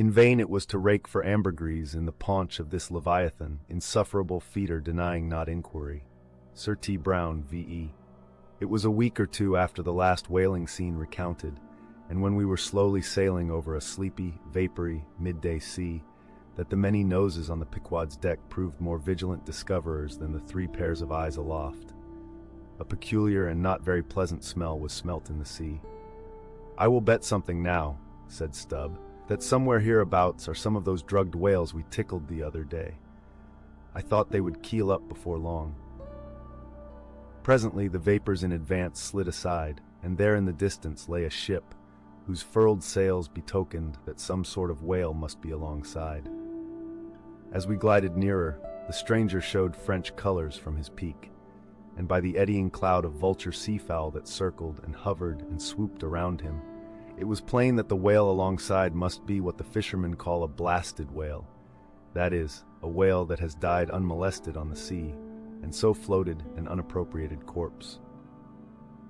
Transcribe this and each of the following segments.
In vain it was to rake for ambergris in the paunch of this leviathan, insufferable feeder denying not inquiry. Sir T. Brown, V.E. It was a week or two after the last whaling scene recounted, and when we were slowly sailing over a sleepy, vapory, midday sea, that the many noses on the Pequod's deck proved more vigilant discoverers than the 3 pairs of eyes aloft. A peculiar and not very pleasant smell was smelt in the sea. "I will bet something now," said Stubb, "that somewhere hereabouts are some of those drugged whales we tickled the other day. I thought they would keel up before long." Presently the vapors in advance slid aside, and there in the distance lay a ship, whose furled sails betokened that some sort of whale must be alongside. As we glided nearer, the stranger showed French colors from his peak, and by the eddying cloud of vulture seafowl that circled and hovered and swooped around him, it was plain that the whale alongside must be what the fishermen call a blasted whale, that is, a whale that has died unmolested on the sea, and so floated an unappropriated corpse.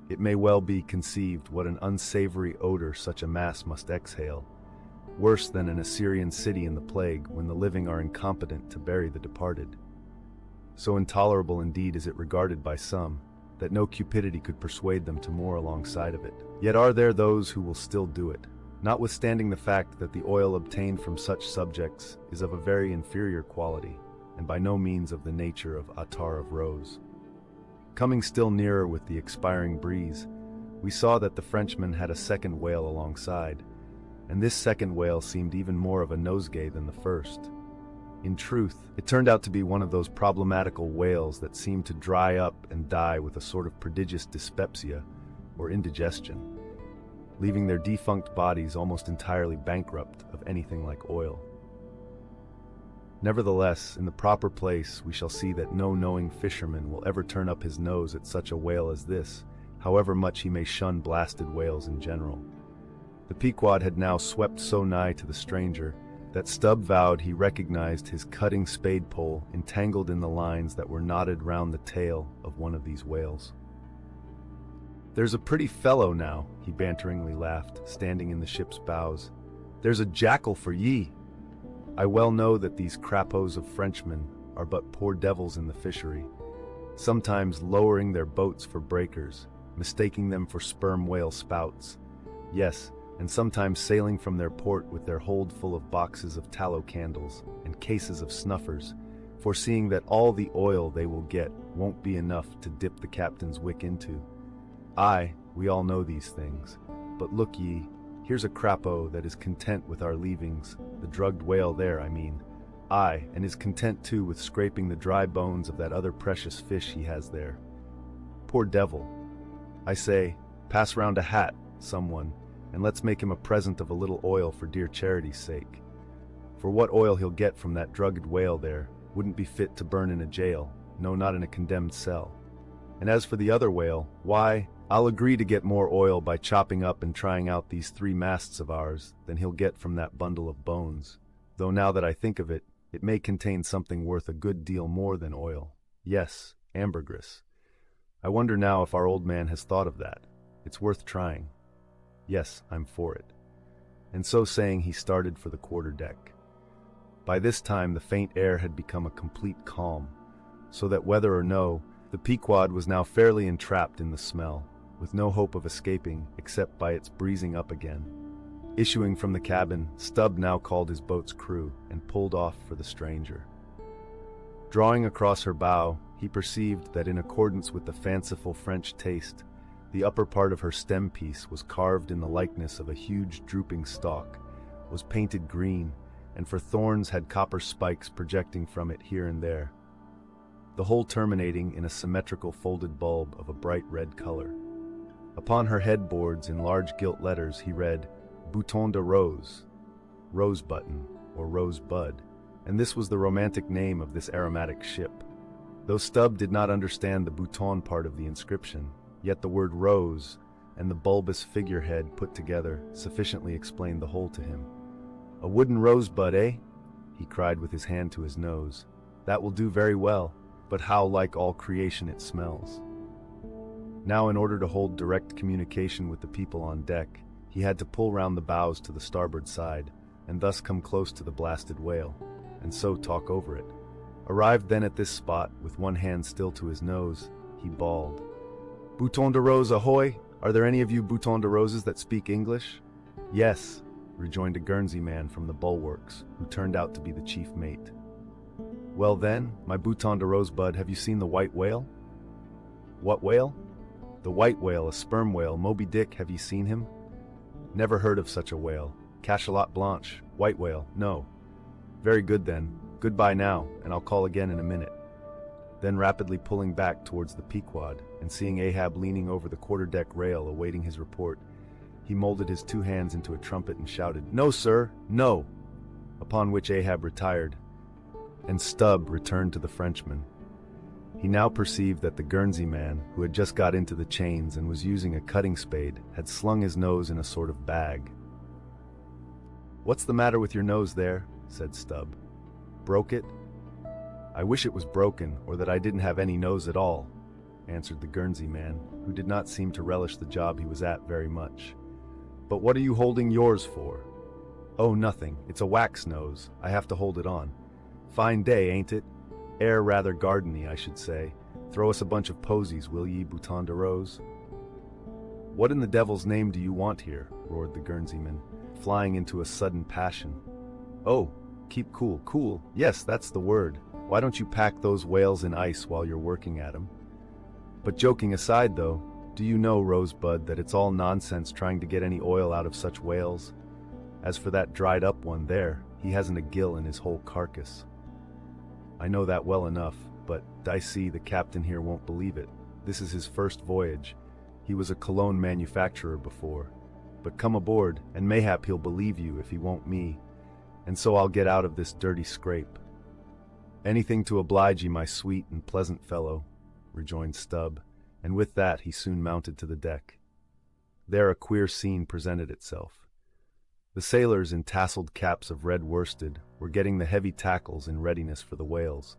It may well be conceived what an unsavory odor such a mass must exhale, worse than an Assyrian city in the plague when the living are incompetent to bury the departed. So intolerable indeed is it regarded by some, that no cupidity could persuade them to moor alongside of it. Yet are there those who will still do it, notwithstanding the fact that the oil obtained from such subjects is of a very inferior quality, and by no means of the nature of attar of rose. Coming still nearer with the expiring breeze, we saw that the Frenchman had a second whale alongside, and this second whale seemed even more of a nosegay than the first. In truth, it turned out to be one of those problematical whales that seem to dry up and die with a sort of prodigious dyspepsia, or indigestion, leaving their defunct bodies almost entirely bankrupt of anything like oil. Nevertheless, in the proper place we shall see that no knowing fisherman will ever turn up his nose at such a whale as this, however much he may shun blasted whales in general. The Pequod had now swept so nigh to the stranger that Stubb vowed he recognized his cutting spade pole entangled in the lines that were knotted round the tail of one of these whales. "There's a pretty fellow now," he banteringly laughed, standing in the ship's bows. "There's a jackal for ye! I well know that these crapos of Frenchmen are but poor devils in the fishery, sometimes lowering their boats for breakers, mistaking them for sperm whale spouts, yes, and sometimes sailing from their port with their hold full of boxes of tallow candles and cases of snuffers, foreseeing that all the oil they will get won't be enough to dip the captain's wick into. Aye, we all know these things, but look ye, here's a crapo that is content with our leavings, the drugged whale there, I mean. Aye, and is content too with scraping the dry bones of that other precious fish he has there. Poor devil. I say, pass round a hat, someone, and let's make him a present of a little oil for dear charity's sake. For what oil he'll get from that drugged whale there wouldn't be fit to burn in a jail, no, not in a condemned cell. And as for the other whale, why, I'll agree to get more oil by chopping up and trying out these 3 masts of ours than he'll get from that bundle of bones, though now that I think of it, it may contain something worth a good deal more than oil. Yes, ambergris. I wonder now if our old man has thought of that. It's worth trying. Yes, I'm for it." And so saying, he started for the quarter-deck. By this time the faint air had become a complete calm, so that whether or no, the Pequod was now fairly entrapped in the smell, with no hope of escaping except by its breezing up again. Issuing from the cabin, Stubb now called his boat's crew and pulled off for the stranger. Drawing across her bow, he perceived that in accordance with the fanciful French taste, the upper part of her stem piece was carved in the likeness of a huge drooping stalk, was painted green, and for thorns had copper spikes projecting from it here and there, the whole terminating in a symmetrical folded bulb of a bright red color. Upon her headboards in large gilt letters he read, "Bouton de rose," rose button, or rose bud, and this was the romantic name of this aromatic ship. Though Stubb did not understand the bouton part of the inscription, yet the word rose and the bulbous figurehead put together sufficiently explained the whole to him. "A wooden rosebud, eh?" he cried with his hand to his nose. "That will do very well, but how like all creation it smells." Now, in order to hold direct communication with the people on deck, he had to pull round the bows to the starboard side, and thus come close to the blasted whale, and so talk over it. Arrived then at this spot, with one hand still to his nose, he bawled, "Bouton de Rose ahoy! Are there any of you Bouton de Roses that speak English?" "Yes," rejoined a Guernsey man from the Bulwarks, who turned out to be the chief mate. "Well then, my Bouton de Rosebud, have you seen the white whale?" "What whale?" "The white whale, a sperm whale, Moby Dick, have ye seen him?" "Never heard of such a whale. Cachalot blanche, white whale, no." "Very good then. Goodbye now, and I'll call again in a minute." Then rapidly pulling back towards the Pequod, and seeing Ahab leaning over the quarterdeck rail awaiting his report, he molded his two hands into a trumpet and shouted, "No, sir, no!" Upon which Ahab retired, and Stubb returned to the Frenchman. He now perceived that the Guernsey man, who had just got into the chains and was using a cutting spade, had slung his nose in a sort of bag. "What's the matter with your nose there?" said Stubb. "Broke it?" "I wish it was broken, or that I didn't have any nose at all," answered the Guernsey man, who did not seem to relish the job he was at very much. "But what are you holding yours for?" "Oh, nothing. It's a wax nose. I have to hold it on. Fine day, ain't it? Air rather gardeny, I should say. Throw us a bunch of posies, will ye, Bouton de Rose?" "What in the devil's name do you want here?" roared the Guernseyman, flying into a sudden passion. "Oh, keep cool, cool. Yes, that's the word. Why don't you pack those whales in ice while you're working at 'em? But joking aside, though, do you know, Rosebud, that it's all nonsense trying to get any oil out of such whales? As for that dried-up one there, he hasn't a gill in his whole carcass." "I know that well enough, but, I see, the captain here won't believe it. This is his first voyage. He was a cologne manufacturer before. But come aboard, and mayhap he'll believe you if he won't me, and so I'll get out of this dirty scrape." "Anything to oblige ye, my sweet and pleasant fellow," rejoined Stubb, and with that he soon mounted to the deck. There a queer scene presented itself. The sailors in tasseled caps of red worsted were getting the heavy tackles in readiness for the whales,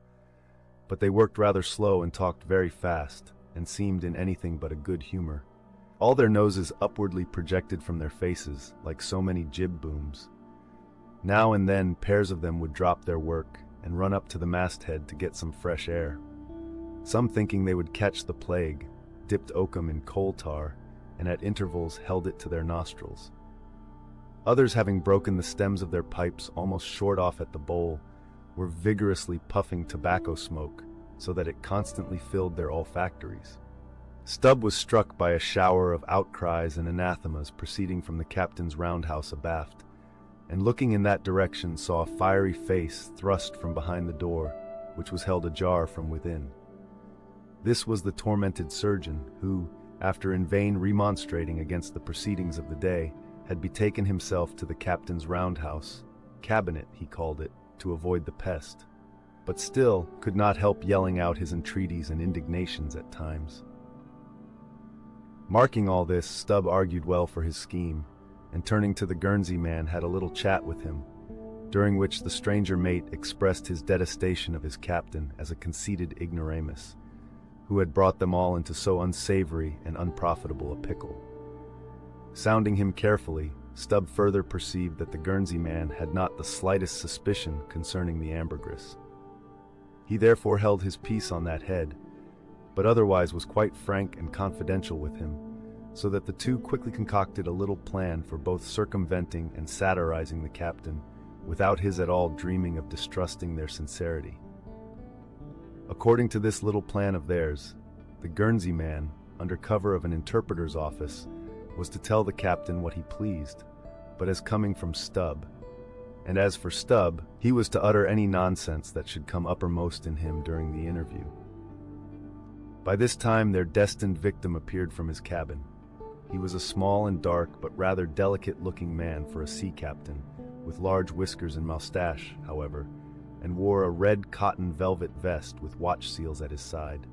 but they worked rather slow and talked very fast, and seemed in anything but a good humor. All their noses upwardly projected from their faces like so many jib booms. Now and then pairs of them would drop their work and run up to the masthead to get some fresh air. Some, thinking they would catch the plague, dipped oakum in coal tar and at intervals held it to their nostrils. Others, having broken the stems of their pipes almost short off at the bowl, were vigorously puffing tobacco smoke so that it constantly filled their olfactories. Stubb was struck by a shower of outcries and anathemas proceeding from the captain's roundhouse abaft, and looking in that direction saw a fiery face thrust from behind the door, which was held ajar from within. This was the tormented surgeon, who, after in vain remonstrating against the proceedings of the day, had betaken himself to the captain's roundhouse, cabinet he called it, to avoid the pest, but still could not help yelling out his entreaties and indignations at times. Marking all this, Stubb argued well for his scheme, and turning to the Guernsey man had a little chat with him, during which the stranger mate expressed his detestation of his captain as a conceited ignoramus, who had brought them all into so unsavory and unprofitable a pickle. Sounding him carefully, Stubb further perceived that the Guernsey man had not the slightest suspicion concerning the Ambergris. He therefore held his peace on that head, but otherwise was quite frank and confidential with him, so that the two quickly concocted a little plan for both circumventing and satirizing the captain, without his at all dreaming of distrusting their sincerity. According to this little plan of theirs, the Guernsey man, under cover of an interpreter's office, was to tell the captain what he pleased, but as coming from Stubb. And as for Stubb, he was to utter any nonsense that should come uppermost in him during the interview. By this time their destined victim appeared from his cabin. He was a small and dark but rather delicate-looking man for a sea captain, with large whiskers and moustache, however, and wore a red cotton velvet vest with watch seals at his side.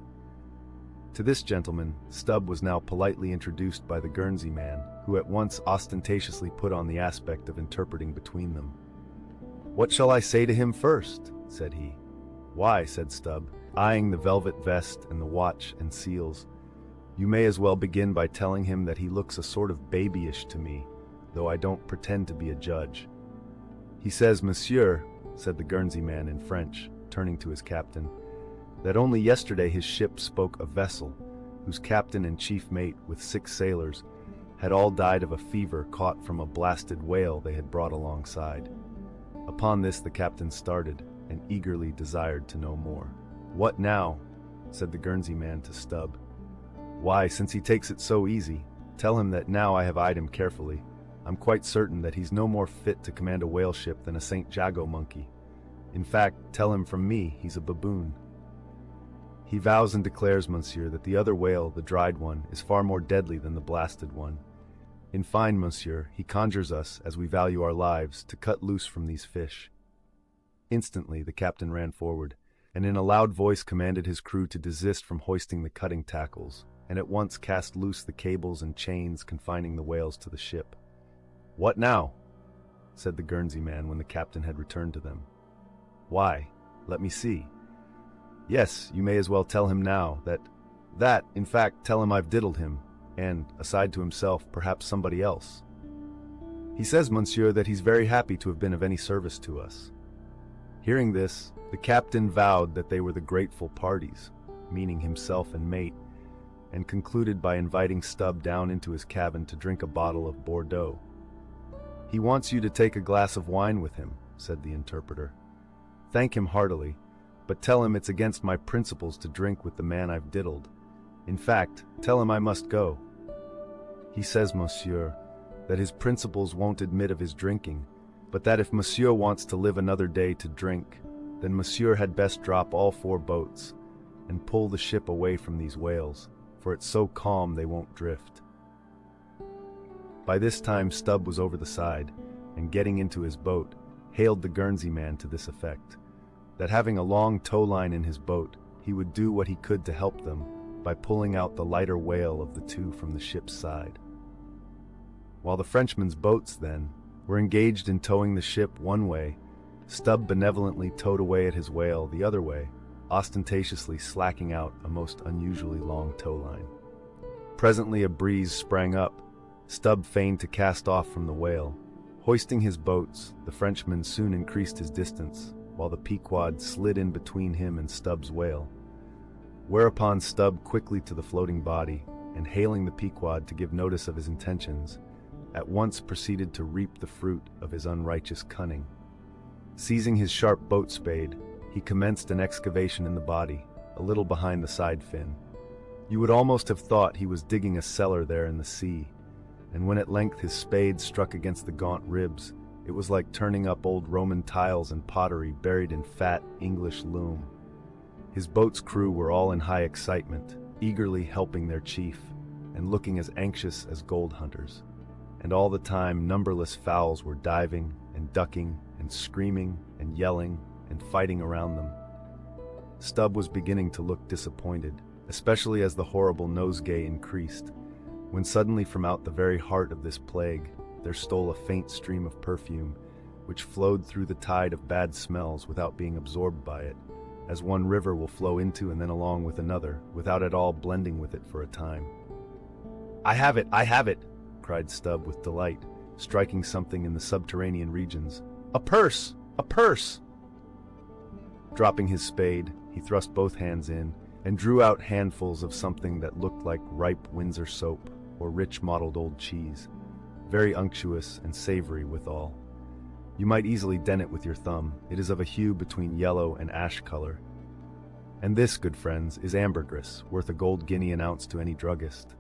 To this gentleman, Stubb was now politely introduced by the Guernsey man, who at once ostentatiously put on the aspect of interpreting between them. "What shall I say to him first?" said he. "Why," said Stubb, eyeing the velvet vest and the watch and seals, "you may as well begin by telling him that he looks a sort of babyish to me, though I don't pretend to be a judge." He says, Monsieur, said the Guernsey man in French, turning to his captain, that only yesterday his ship spoke a vessel, whose captain and chief mate with 6 sailors had all died of a fever caught from a blasted whale they had brought alongside. Upon this the captain started, and eagerly desired to know more. What now? Said the Guernsey man to Stubb. Why, since he takes it so easy, tell him that now I have eyed him carefully, I'm quite certain that he's no more fit to command a whale ship than a St. Jago monkey. In fact, tell him from me he's a baboon. He vows and declares, monsieur, that the other whale, the dried one, is far more deadly than the blasted one. In fine, monsieur, he conjures us, as we value our lives, to cut loose from these fish. Instantly the captain ran forward, and in a loud voice commanded his crew to desist from hoisting the cutting tackles, and at once cast loose the cables and chains confining the whales to the ship. What now? Said the Guernsey man when the captain had returned to them. Why, let me see. Yes, you may as well tell him now that, in fact, tell him I've diddled him, and, aside to himself, perhaps somebody else. He says, monsieur, that he's very happy to have been of any service to us. Hearing this, the captain vowed that they were the grateful parties, meaning himself and mate, and concluded by inviting Stubb down into his cabin to drink a bottle of Bordeaux. He wants you to take a glass of wine with him, said the interpreter. Thank him heartily, but tell him it's against my principles to drink with the man I've diddled. In fact, tell him I must go. He says, monsieur, that his principles won't admit of his drinking, but that if monsieur wants to live another day to drink, then monsieur had best drop all 4 boats and pull the ship away from these whales, for it's so calm they won't drift. By this time Stubb was over the side, and getting into his boat, hailed the Guernsey man to this effect, that having a long tow line in his boat, he would do what he could to help them by pulling out the lighter whale of the 2 from the ship's side. While the Frenchmen's boats, then, were engaged in towing the ship one way, Stubb benevolently towed away at his whale the other way, ostentatiously slacking out a most unusually long tow line. Presently a breeze sprang up. Stubb feigned to cast off from the whale. Hoisting his boats, the Frenchman soon increased his distance, while the Pequod slid in between him and Stubb's whale. Whereupon Stubb quickly to the floating body, and hailing the Pequod to give notice of his intentions, at once proceeded to reap the fruit of his unrighteous cunning. Seizing his sharp boat spade, he commenced an excavation in the body, a little behind the side fin. You would almost have thought he was digging a cellar there in the sea, and when at length his spade struck against the gaunt ribs, it was like turning up old Roman tiles and pottery buried in fat English loam. His boat's crew were all in high excitement, eagerly helping their chief, and looking as anxious as gold hunters. And all the time numberless fowls were diving and ducking and screaming and yelling and fighting around them. Stubb was beginning to look disappointed, especially as the horrible nosegay increased, when suddenly from out the very heart of this plague there stole a faint stream of perfume, which flowed through the tide of bad smells without being absorbed by it, as one river will flow into and then along with another, without at all blending with it for a time. I have it, cried Stubb with delight, striking something in the subterranean regions. A purse! A purse! Dropping his spade, he thrust both hands in, and drew out handfuls of something that looked like ripe Windsor soap, or rich mottled old cheese, very unctuous and savory withal. You might easily dent it with your thumb. It is of a hue between yellow and ash color. And this, good friends, is ambergris, worth a gold guinea an ounce to any druggist.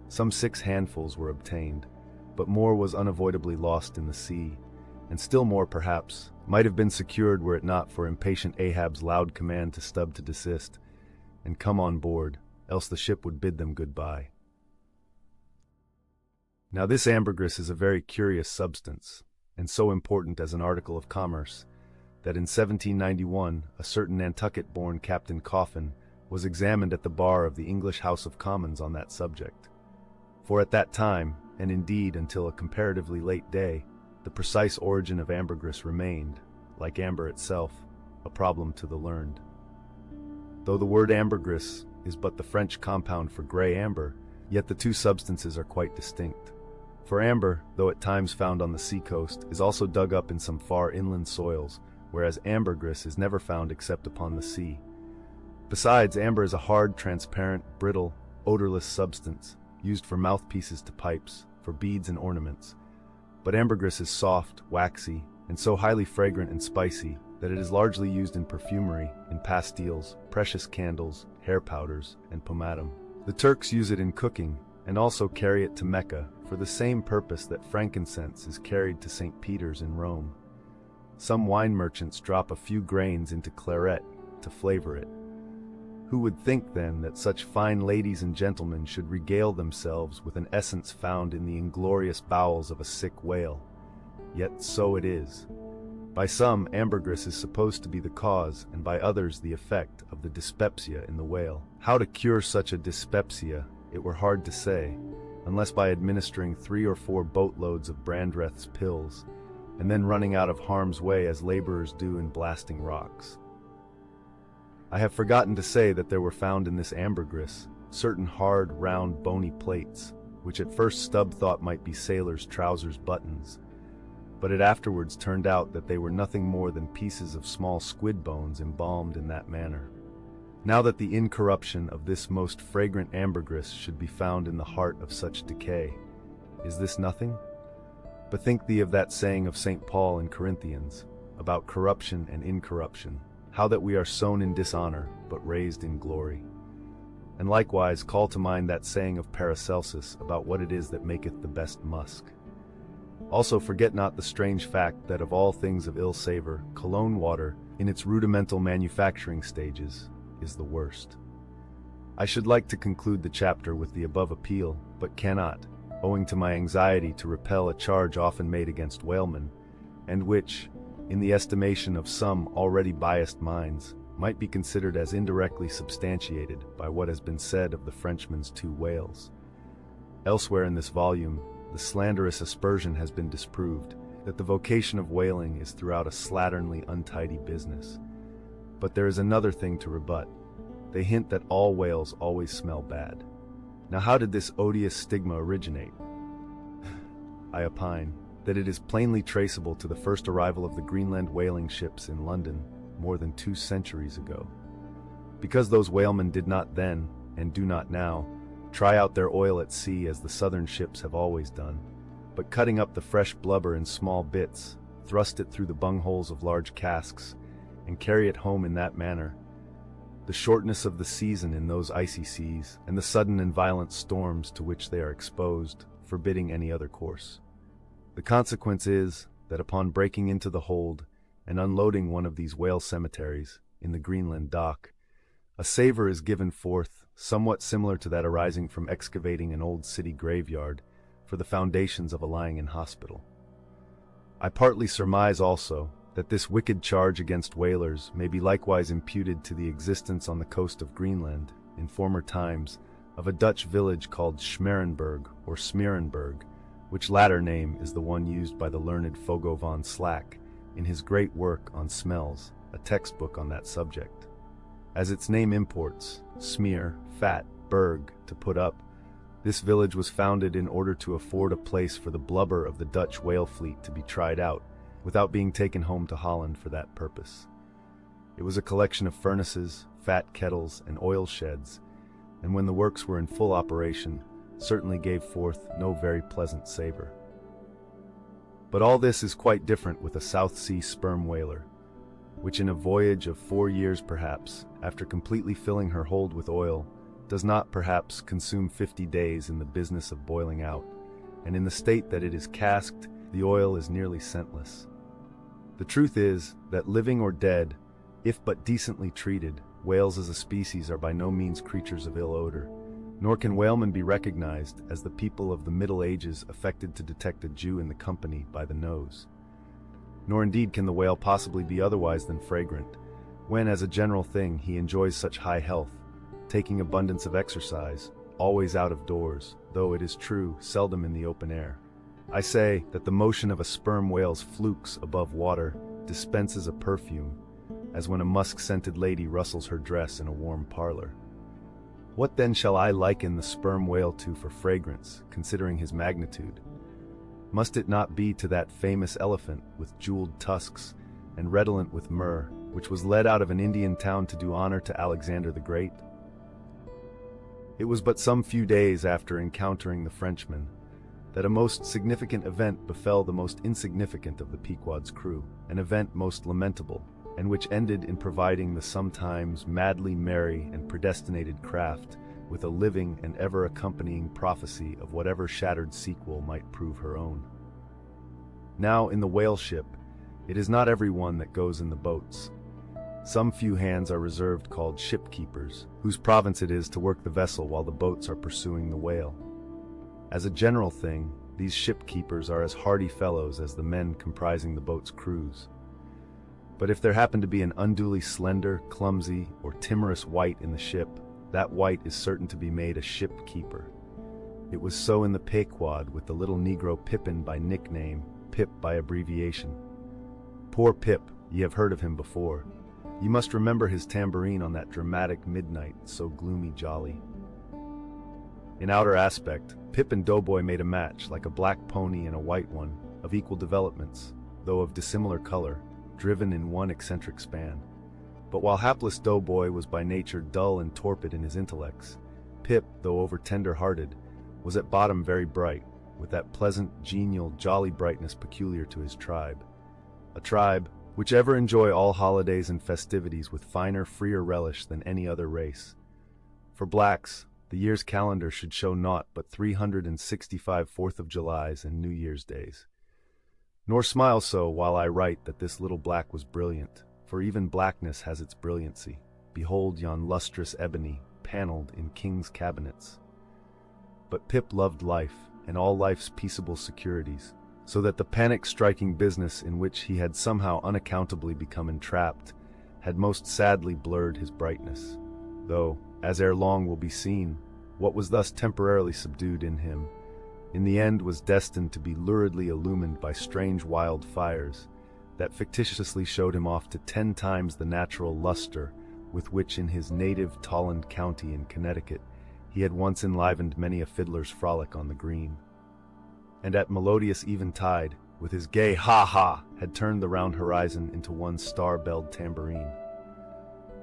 Some 6 handfuls were obtained, but more was unavoidably lost in the sea, and still more, perhaps, might have been secured were it not for impatient Ahab's loud command to Stubb to desist and come on board, else the ship would bid them goodbye. Now this ambergris is a very curious substance, and so important as an article of commerce, that in 1791 a certain Nantucket-born Captain Coffin was examined at the bar of the English House of Commons on that subject. For at that time, and indeed until a comparatively late day, the precise origin of ambergris remained, like amber itself, a problem to the learned. Though the word ambergris is but the French compound for grey amber, yet the 2 substances are quite distinct. For amber, though at times found on the seacoast, is also dug up in some far inland soils, whereas ambergris is never found except upon the sea. Besides, amber is a hard, transparent, brittle, odorless substance, used for mouthpieces to pipes, for beads and ornaments. But ambergris is soft, waxy, and so highly fragrant and spicy that it is largely used in perfumery, in pastilles, precious candles, hair powders, and pomatum. The Turks use it in cooking, and also carry it to Mecca for the same purpose that frankincense is carried to St. Peter's in Rome. Some wine merchants drop a few grains into claret to flavor it. Who would think, then, that such fine ladies and gentlemen should regale themselves with an essence found in the inglorious bowels of a sick whale? Yet so it is. By some, ambergris is supposed to be the cause, and by others the effect, of the dyspepsia in the whale. How to cure such a dyspepsia, it were hard to say, unless by administering 3 or 4 boatloads of Brandreth's pills, and then running out of harm's way as laborers do in blasting rocks. I have forgotten to say that there were found in this ambergris certain hard, round, bony plates, which at first Stubb thought might be sailors' trousers buttons, but it afterwards turned out that they were nothing more than pieces of small squid bones embalmed in that manner. Now that the incorruption of this most fragrant ambergris should be found in the heart of such decay, is this nothing? Bethink thee of that saying of St. Paul in Corinthians, about corruption and incorruption, how that we are sown in dishonor, but raised in glory. And likewise call to mind that saying of Paracelsus about what it is that maketh the best musk. Also forget not the strange fact that of all things of ill savor, cologne water, in its rudimental manufacturing stages, is the worst. I should like to conclude the chapter with the above appeal, but cannot, owing to my anxiety to repel a charge often made against whalemen, and which, in the estimation of some already biased minds, might be considered as indirectly substantiated by what has been said of the Frenchman's 2 whales. Elsewhere in this volume, the slanderous aspersion has been disproved that the vocation of whaling is throughout a slatternly, untidy business. But there is another thing to rebut. They hint that all whales always smell bad. Now how did this odious stigma originate? I opine that it is plainly traceable to the first arrival of the Greenland whaling ships in London more than 2 centuries ago. Because those whalemen did not then, and do not now, try out their oil at sea as the southern ships have always done, but cutting up the fresh blubber in small bits, thrust it through the bungholes of large casks, and carry it home in that manner, the shortness of the season in those icy seas, and the sudden and violent storms to which they are exposed, forbidding any other course. The consequence is, that upon breaking into the hold, and unloading one of these whale cemeteries, in the Greenland dock, a savor is given forth, somewhat similar to that arising from excavating an old city graveyard, for the foundations of a lying-in hospital. I partly surmise also, that this wicked charge against whalers may be likewise imputed to the existence on the coast of Greenland, in former times, of a Dutch village called Schmerenberg or Smeerenberg, which latter name is the one used by the learned Fogo von Slack in his great work on smells, a textbook on that subject. As its name imports, smear, fat, berg, to put up, this village was founded in order to afford a place for the blubber of the Dutch whale fleet to be tried out, without being taken home to Holland for that purpose. It was a collection of furnaces, fat kettles, and oil sheds, and when the works were in full operation, certainly gave forth no very pleasant savor. But all this is quite different with a South Sea sperm whaler, which in a voyage of 4 years perhaps, after completely filling her hold with oil, does not perhaps consume 50 days in the business of boiling out, and in the state that it is casked, the oil is nearly scentless. The truth is that living or dead, if but decently treated, whales as a species are by no means creatures of ill odor, nor can whalemen be recognized as the people of the Middle Ages affected to detect a Jew in the company by the nose. Nor indeed can the whale possibly be otherwise than fragrant, when as a general thing he enjoys such high health, taking abundance of exercise, always out of doors, though it is true, seldom in the open air. I say that the motion of a sperm whale's flukes above water dispenses a perfume, as when a musk-scented lady rustles her dress in a warm parlor. What then shall I liken the sperm whale to for fragrance, considering his magnitude? Must it not be to that famous elephant with jeweled tusks and redolent with myrrh, which was led out of an Indian town to do honor to Alexander the Great? It was but some few days after encountering the Frenchman that a most significant event befell the most insignificant of the Pequod's crew, an event most lamentable, and which ended in providing the sometimes madly merry and predestinated craft with a living and ever-accompanying prophecy of whatever shattered sequel might prove her own. Now, in the whale ship, it is not every one that goes in the boats. Some few hands are reserved called shipkeepers, whose province it is to work the vessel while the boats are pursuing the whale. As a general thing, these shipkeepers are as hardy fellows as the men comprising the boat's crews. But if there happen to be an unduly slender, clumsy, or timorous wight in the ship, that wight is certain to be made a shipkeeper. It was so in the Pequod with the little Negro Pippin by nickname, Pip by abbreviation. Poor Pip, ye have heard of him before. You must remember his tambourine on that dramatic midnight, so gloomy jolly. In outer aspect, Pip and Doughboy made a match, like a black pony and a white one, of equal developments, though of dissimilar color, driven in one eccentric span. But while hapless Doughboy was by nature dull and torpid in his intellects, Pip, though over-tender-hearted, was at bottom very bright, with that pleasant, genial, jolly brightness peculiar to his tribe. A tribe which ever enjoy all holidays and festivities with finer, freer relish than any other race. For blacks, the year's calendar should show naught but 365 Fourth of Julys and New Year's days. Nor smile so while I write that this little black was brilliant, for even blackness has its brilliancy. Behold yon lustrous ebony, panelled in king's cabinets. But Pip loved life, and all life's peaceable securities, so that the panic-striking business in which he had somehow unaccountably become entrapped had most sadly blurred his brightness, though, as ere long will be seen, what was thus temporarily subdued in him, in the end was destined to be luridly illumined by strange wild fires, that fictitiously showed him off to 10 times the natural luster with which in his native Tolland County in Connecticut he had once enlivened many a fiddler's frolic on the green, and at melodious eventide, with his gay ha-ha, had turned the round horizon into one star-belled tambourine.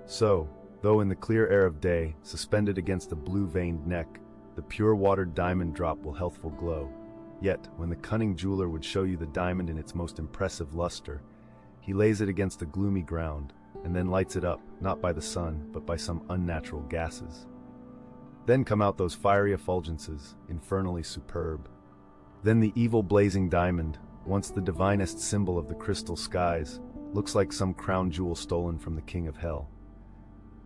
So, though in the clear air of day, suspended against a blue-veined neck, the pure-watered diamond drop will healthful glow, yet, when the cunning jeweler would show you the diamond in its most impressive luster, he lays it against the gloomy ground, and then lights it up, not by the sun, but by some unnatural gases. Then come out those fiery effulgences, infernally superb. Then the evil blazing diamond, once the divinest symbol of the crystal skies, looks like some crown jewel stolen from the king of hell.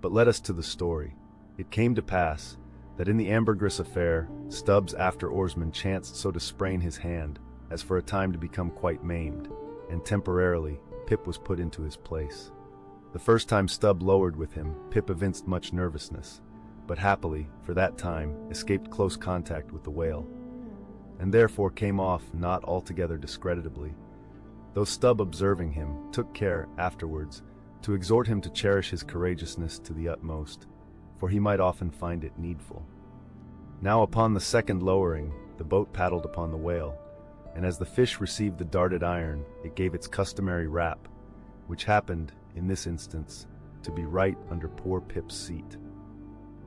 But let us to the story. It came to pass that in the Ambergris affair, Stubb's after-oarsman chanced so to sprain his hand, as for a time to become quite maimed, and temporarily Pip was put into his place. The first time Stubb lowered with him, Pip evinced much nervousness, but happily, for that time, escaped close contact with the whale, and therefore came off not altogether discreditably, though Stubb, observing him, took care, afterwards, to exhort him to cherish his courageousness to the utmost, for he might often find it needful. Now upon the second lowering, the boat paddled upon the whale, and as the fish received the darted iron, it gave its customary rap, which happened, in this instance, to be right under poor Pip's seat.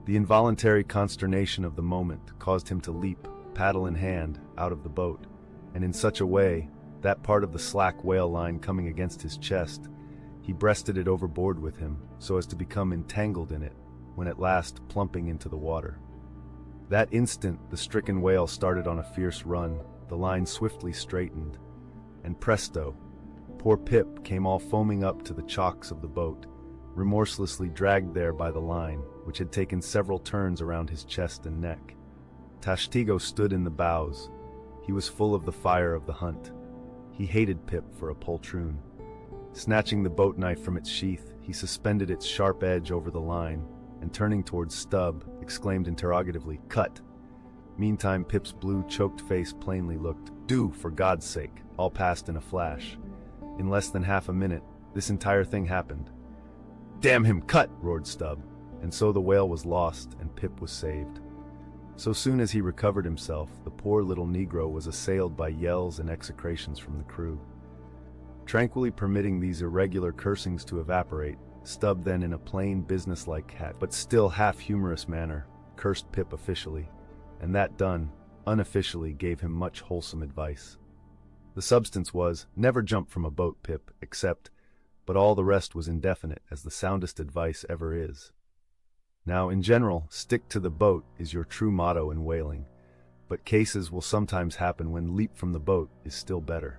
The involuntary consternation of the moment caused him to leap, paddle in hand, out of the boat, and in such a way, that part of the slack whale line coming against his chest, he breasted it overboard with him, so as to become entangled in it, when at last plumping into the water. That instant the stricken whale started on a fierce run, the line swiftly straightened, and presto, poor Pip came all foaming up to the chocks of the boat, remorselessly dragged there by the line, which had taken several turns around his chest and neck. Tashtego stood in the bows. He was full of the fire of the hunt. He hated Pip for a poltroon. Snatching the boat knife from its sheath, he suspended its sharp edge over the line, and turning towards Stubb, exclaimed interrogatively, "Cut!" Meantime Pip's blue, choked face plainly looked, "Do, for God's sake!" All passed in a flash. In less than half a minute, this entire thing happened. "Damn him, cut!" roared Stubb, and so the whale was lost and Pip was saved. So soon as he recovered himself, the poor little Negro was assailed by yells and execrations from the crew. Tranquilly permitting these irregular cursings to evaporate, Stubb then, in a plain, businesslike but still half-humorous manner, cursed Pip officially, and that done, unofficially gave him much wholesome advice. The substance was, never jump from a boat, Pip, except, but all the rest was indefinite, as the soundest advice ever is. Now, in general, stick to the boat is your true motto in whaling, but cases will sometimes happen when leap from the boat is still better.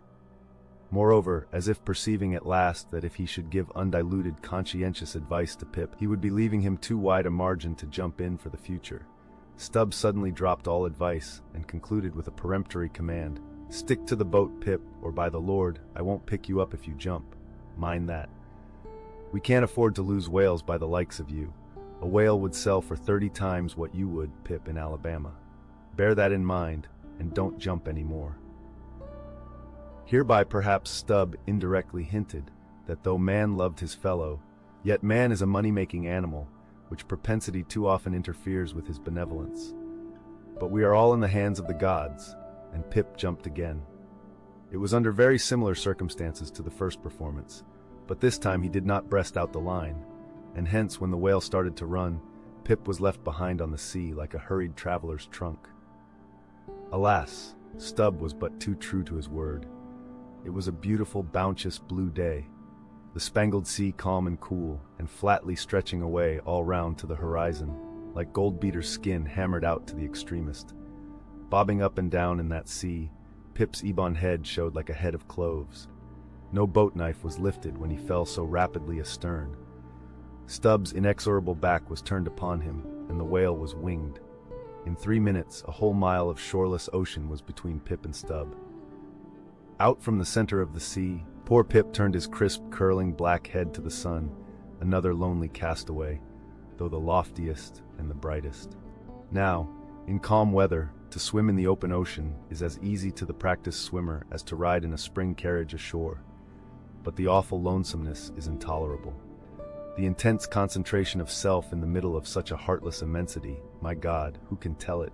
Moreover, as if perceiving at last that if he should give undiluted conscientious advice to Pip, he would be leaving him too wide a margin to jump in for the future, Stubb suddenly dropped all advice and concluded with a peremptory command. Stick to the boat, Pip, or by the Lord, I won't pick you up if you jump. Mind that. We can't afford to lose whales by the likes of you. A whale would sell for 30 times what you would, Pip, in Alabama. Bear that in mind, and don't jump any more. Hereby perhaps Stubb indirectly hinted that though man loved his fellow, yet man is a money-making animal, which propensity too often interferes with his benevolence. But we are all in the hands of the gods, and Pip jumped again. It was under very similar circumstances to the first performance, but this time he did not breast out the line, and hence when the whale started to run, Pip was left behind on the sea like a hurried traveler's trunk. Alas, Stubb was but too true to his word. It was a beautiful, bounteous blue day, the spangled sea calm and cool, and flatly stretching away all round to the horizon, like gold-beater's skin hammered out to the extremest. Bobbing up and down in that sea, Pip's ebon head showed like a head of cloves. No boat knife was lifted when he fell so rapidly astern. Stubb's inexorable back was turned upon him, and the whale was winged. In 3 minutes, a whole mile of shoreless ocean was between Pip and Stubb. Out from the center of the sea, poor Pip turned his crisp, curling black head to the sun, another lonely castaway, though the loftiest and the brightest. Now, in calm weather, to swim in the open ocean is as easy to the practiced swimmer as to ride in a spring carriage ashore. But the awful lonesomeness is intolerable. The intense concentration of self in the middle of such a heartless immensity, my God, who can tell it?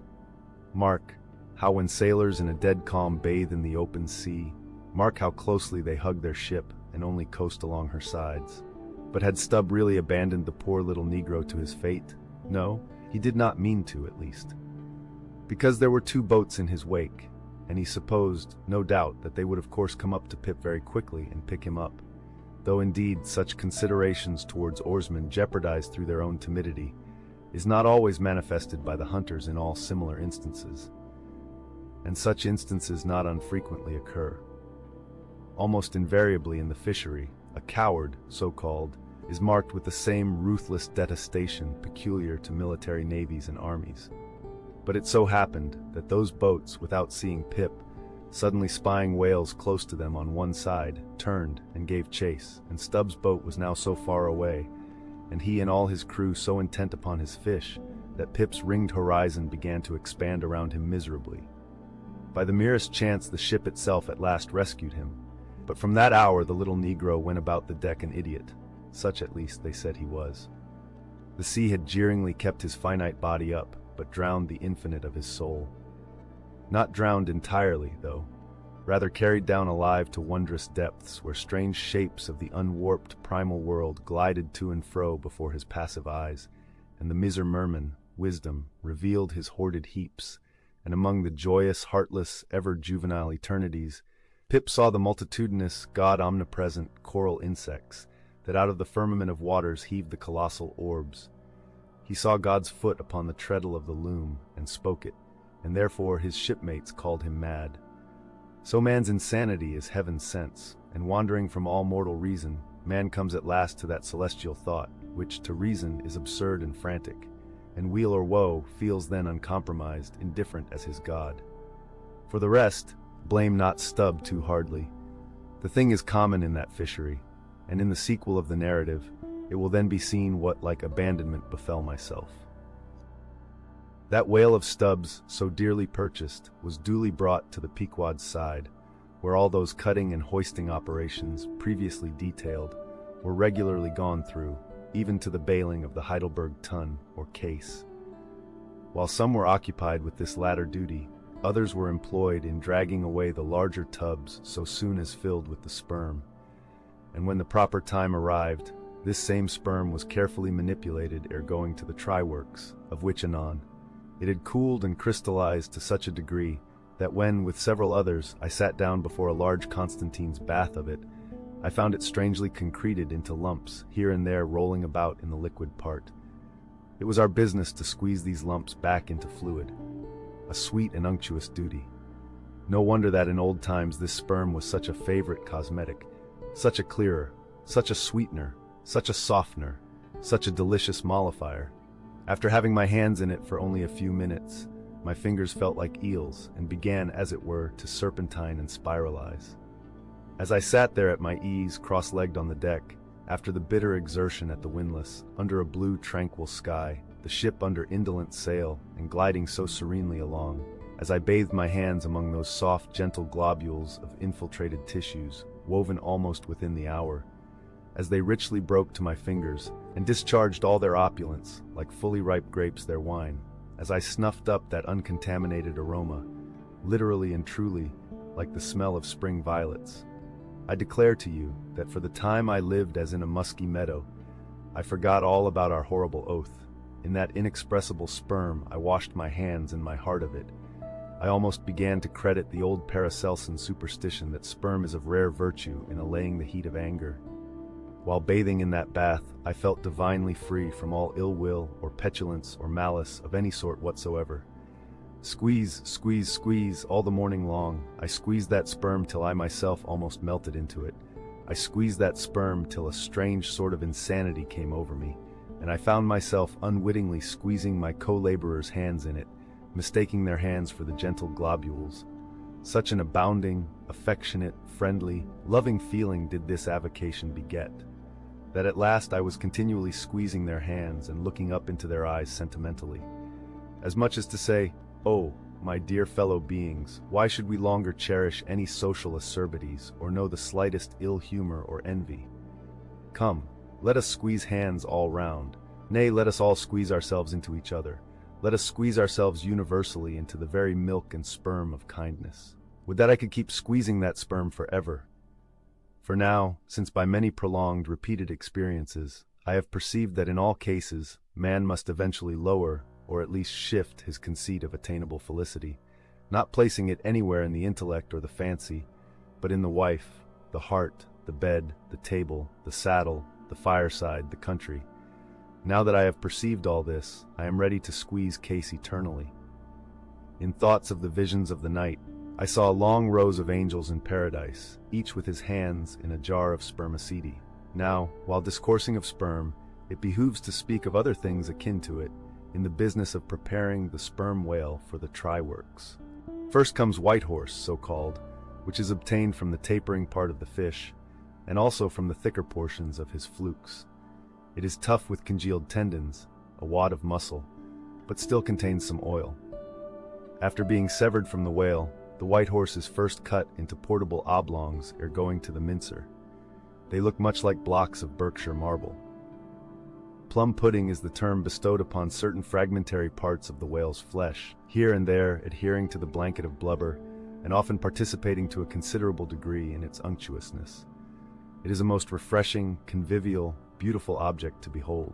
Mark how when sailors in a dead calm bathe in the open sea, mark how closely they hug their ship and only coast along her sides. But had Stubb really abandoned the poor little Negro to his fate? No, he did not mean to, at least. Because there were 2 boats in his wake, and he supposed, no doubt, that they would of course come up to Pip very quickly and pick him up, though indeed such considerations towards oarsmen jeopardized through their own timidity is not always manifested by the hunters in all similar instances. And such instances not unfrequently occur. Almost invariably in the fishery, a coward, so-called, is marked with the same ruthless detestation peculiar to military navies and armies. But it so happened that those boats, without seeing Pip, suddenly spying whales close to them on one side, turned and gave chase, and Stubb's boat was now so far away, and he and all his crew so intent upon his fish, that Pip's ringed horizon began to expand around him miserably. By the merest chance the ship itself at last rescued him, but from that hour the little Negro went about the deck an idiot, such at least they said he was. The sea had jeeringly kept his finite body up, but drowned the infinite of his soul. Not drowned entirely, though, rather carried down alive to wondrous depths where strange shapes of the unwarped primal world glided to and fro before his passive eyes, and the miser merman, wisdom, revealed his hoarded heaps, and among the joyous, heartless, ever-juvenile eternities, Pip saw the multitudinous, God-omnipresent coral insects that out of the firmament of waters heaved the colossal orbs. He saw God's foot upon the treadle of the loom, and spoke it, and therefore his shipmates called him mad. So man's insanity is heaven's sense, and wandering from all mortal reason, man comes at last to that celestial thought, which to reason is absurd and frantic, and weal or woe feels then uncompromised, indifferent as his God. For the rest, blame not Stubb too hardly. The thing is common in that fishery, and in the sequel of the narrative, it will then be seen what like abandonment befell myself. That whale of Stubb's, so dearly purchased, was duly brought to the Pequod's side, where all those cutting and hoisting operations, previously detailed, were regularly gone through, even to the bailing of the Heidelberg tun, or case. While some were occupied with this latter duty, others were employed in dragging away the larger tubs so soon as filled with the sperm. And when the proper time arrived, this same sperm was carefully manipulated ere going to the try-works, of which anon. It had cooled and crystallized to such a degree that when, with several others, I sat down before a large Constantine's bath of it, I found it strangely concreted into lumps, here and there rolling about in the liquid part. It was our business to squeeze these lumps back into fluid, a sweet and unctuous duty. No wonder that in old times this sperm was such a favorite cosmetic, such a clearer, such a sweetener, such a softener, such a delicious mollifier. After having my hands in it for only a few minutes, my fingers felt like eels and began, as it were, to serpentine and spiralize. As I sat there at my ease, cross-legged on the deck, after the bitter exertion at the windlass, under a blue, tranquil sky, the ship under indolent sail and gliding so serenely along, as I bathed my hands among those soft, gentle globules of infiltrated tissues, woven almost within the hour, as they richly broke to my fingers and discharged all their opulence, like fully ripe grapes their wine, as I snuffed up that uncontaminated aroma, literally and truly like the smell of spring violets, I declare to you that for the time I lived as in a musky meadow, I forgot all about our horrible oath. In that inexpressible sperm I washed my hands and my heart of it. I almost began to credit the old Paracelsan superstition that sperm is of rare virtue in allaying the heat of anger. While bathing in that bath, I felt divinely free from all ill will or petulance or malice of any sort whatsoever. Squeeze, squeeze, squeeze, all the morning long, I squeezed that sperm till I myself almost melted into it. I squeezed that sperm till a strange sort of insanity came over me, and I found myself unwittingly squeezing my co-laborers' hands in it, mistaking their hands for the gentle globules. Such an abounding, affectionate, friendly, loving feeling did this avocation beget, that at last I was continually squeezing their hands and looking up into their eyes sentimentally, as much as to say, "Oh, my dear fellow beings, why should we longer cherish any social acerbities or know the slightest ill humor or envy? Come, let us squeeze hands all round. Nay, let us all squeeze ourselves into each other. Let us squeeze ourselves universally into the very milk and sperm of kindness. Would that I could keep squeezing that sperm forever. For now, since by many prolonged, repeated experiences, I have perceived that in all cases, man must eventually lower, or at least shift, his conceit of attainable felicity, not placing it anywhere in the intellect or the fancy, but in the wife, the heart, the bed, the table, the saddle, the fireside, the country. Now that I have perceived all this, I am ready to squeeze Case eternally. In thoughts of the visions of the night, I saw long rows of angels in paradise, each with his hands in a jar of spermaceti. Now, while discoursing of sperm, it behooves to speak of other things akin to it, in the business of preparing the sperm whale for the try-works. First comes white horse, so called, which is obtained from the tapering part of the fish, and also from the thicker portions of his flukes. It is tough with congealed tendons, a wad of muscle, but still contains some oil. After being severed from the whale, the white horse is first cut into portable oblongs ere going to the mincer. They look much like blocks of Berkshire marble. Plum pudding is the term bestowed upon certain fragmentary parts of the whale's flesh, here and there adhering to the blanket of blubber, and often participating to a considerable degree in its unctuousness. It is a most refreshing, convivial, beautiful object to behold.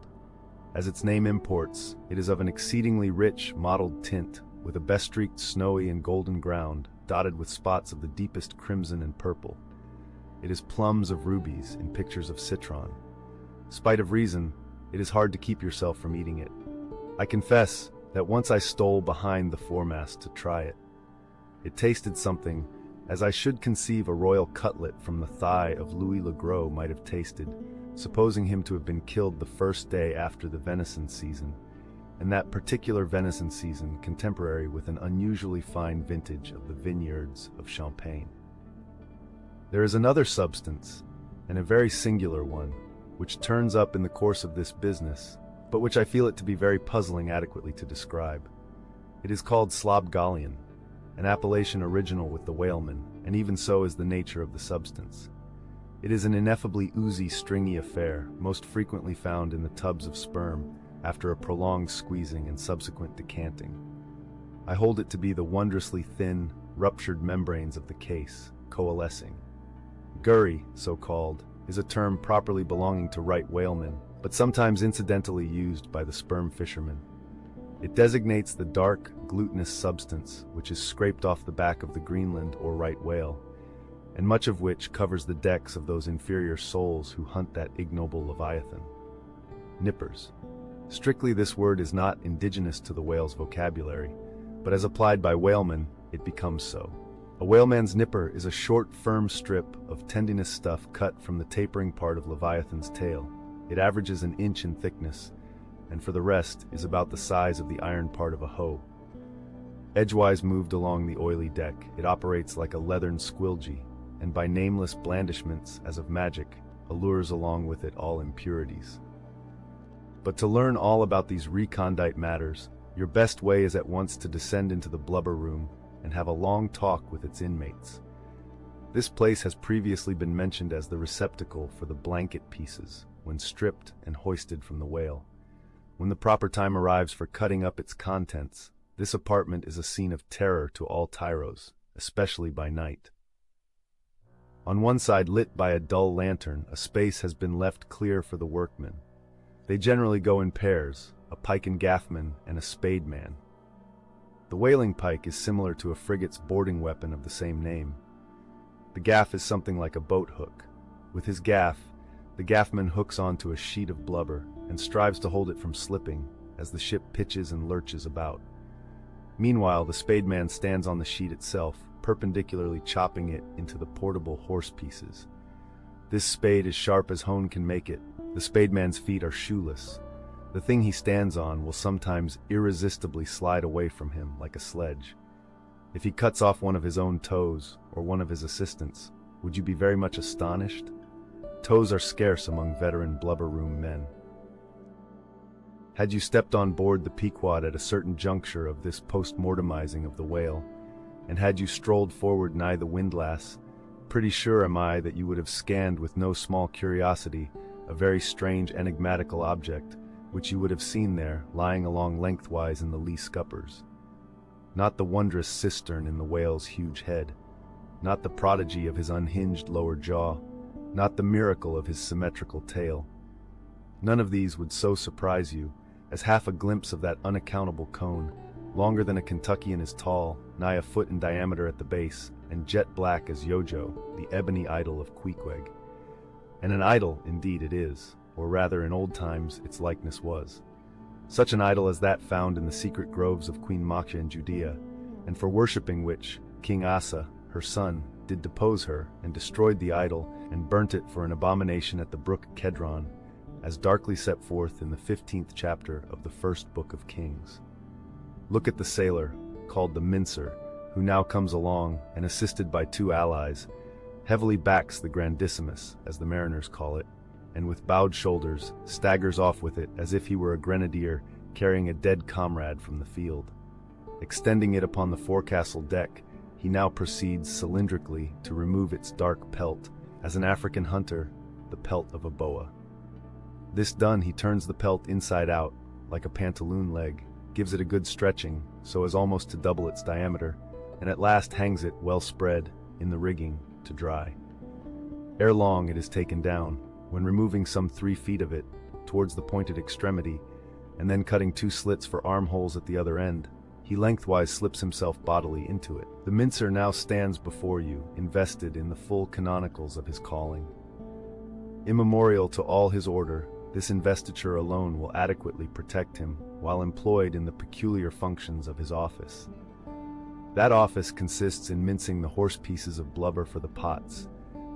As its name imports, it is of an exceedingly rich, mottled tint, with a bestreaked snowy and golden ground, dotted with spots of the deepest crimson and purple. It is plums of rubies in pictures of citron. Spite of reason, it is hard to keep yourself from eating it. I confess that once I stole behind the foremast to try it. It tasted something as I should conceive a royal cutlet from the thigh of Louis le Gros might have tasted, supposing him to have been killed the first day after the venison season, and that particular venison season contemporary with an unusually fine vintage of the vineyards of Champagne. There is another substance, and a very singular one, which turns up in the course of this business, but which I feel it to be very puzzling adequately to describe. It is called slobgollion, an appellation original with the whalemen, and even so is the nature of the substance. It is an ineffably oozy, stringy affair, most frequently found in the tubs of sperm, after a prolonged squeezing and subsequent decanting. I hold it to be the wondrously thin, ruptured membranes of the case, coalescing. Gurry, so called, is a term properly belonging to right whalemen, but sometimes incidentally used by the sperm fishermen. It designates the dark, glutinous substance which is scraped off the back of the Greenland or right whale, and much of which covers the decks of those inferior souls who hunt that ignoble leviathan. Nippers. Strictly, this word is not indigenous to the whale's vocabulary, but as applied by whalemen, it becomes so. A whaleman's nipper is a short, firm strip of tendinous stuff cut from the tapering part of leviathan's tail. It averages an inch in thickness, and for the rest is about the size of the iron part of a hoe. Edgewise moved along the oily deck, it operates like a leathern squilgee, and by nameless blandishments, as of magic, allures along with it all impurities. But to learn all about these recondite matters, your best way is at once to descend into the blubber room and have a long talk with its inmates. This place has previously been mentioned as the receptacle for the blanket pieces when stripped and hoisted from the whale. When the proper time arrives for cutting up its contents, this apartment is a scene of terror to all tyros, especially by night. On one side, lit by a dull lantern, a space has been left clear for the workmen. They generally go in pairs, a pike and gaffman and a spade man. The whaling pike is similar to a frigate's boarding weapon of the same name. The gaff is something like a boat hook. With his gaff, the gaffman hooks onto a sheet of blubber and strives to hold it from slipping as the ship pitches and lurches about. Meanwhile, the spademan stands on the sheet itself, perpendicularly chopping it into the portable horse pieces. This spade is sharp as hone can make it. The spademan's feet are shoeless. The thing he stands on will sometimes irresistibly slide away from him like a sledge. If he cuts off one of his own toes, or one of his assistants', would you be very much astonished? Toes are scarce among veteran blubber room men. Had you stepped on board the Pequod at a certain juncture of this post-mortemizing of the whale, and had you strolled forward nigh the windlass, pretty sure am I that you would have scanned with no small curiosity a very strange enigmatical object, which you would have seen there, lying along lengthwise in the lee scuppers. Not the wondrous cistern in the whale's huge head, not the prodigy of his unhinged lower jaw, not the miracle of his symmetrical tail. None of these would so surprise you as half a glimpse of that unaccountable cone, longer than a Kentuckian is tall, nigh a foot in diameter at the base, and jet black as Yojo, the ebony idol of Queequeg. And an idol, indeed, it is, or rather in old times its likeness was. Such an idol as that found in the secret groves of Queen Macha in Judea, and for worshipping which King Asa, her son, did depose her, and destroyed the idol, and burnt it for an abomination at the brook Kedron, as darkly set forth in the 15th chapter of the first book of Kings. Look at the sailor, called the Mincer, who now comes along, and assisted by two allies, heavily backs the Grandissimus, as the mariners call it, and with bowed shoulders staggers off with it as if he were a grenadier carrying a dead comrade from the field. Extending it upon the forecastle deck, he now proceeds cylindrically to remove its dark pelt, as an African hunter, the pelt of a boa. This done, he turns the pelt inside out, like a pantaloon leg, gives it a good stretching, so as almost to double its diameter, and at last hangs it, well spread, in the rigging, to dry. Ere long it is taken down, when removing some 3 feet of it, towards the pointed extremity, and then cutting 2 slits for armholes at the other end, he lengthwise slips himself bodily into it. The Mincer now stands before you, invested in the full canonicals of his calling. Immemorial to all his order, this investiture alone will adequately protect him while employed in the peculiar functions of his office. That office consists in mincing the horse pieces of blubber for the pots,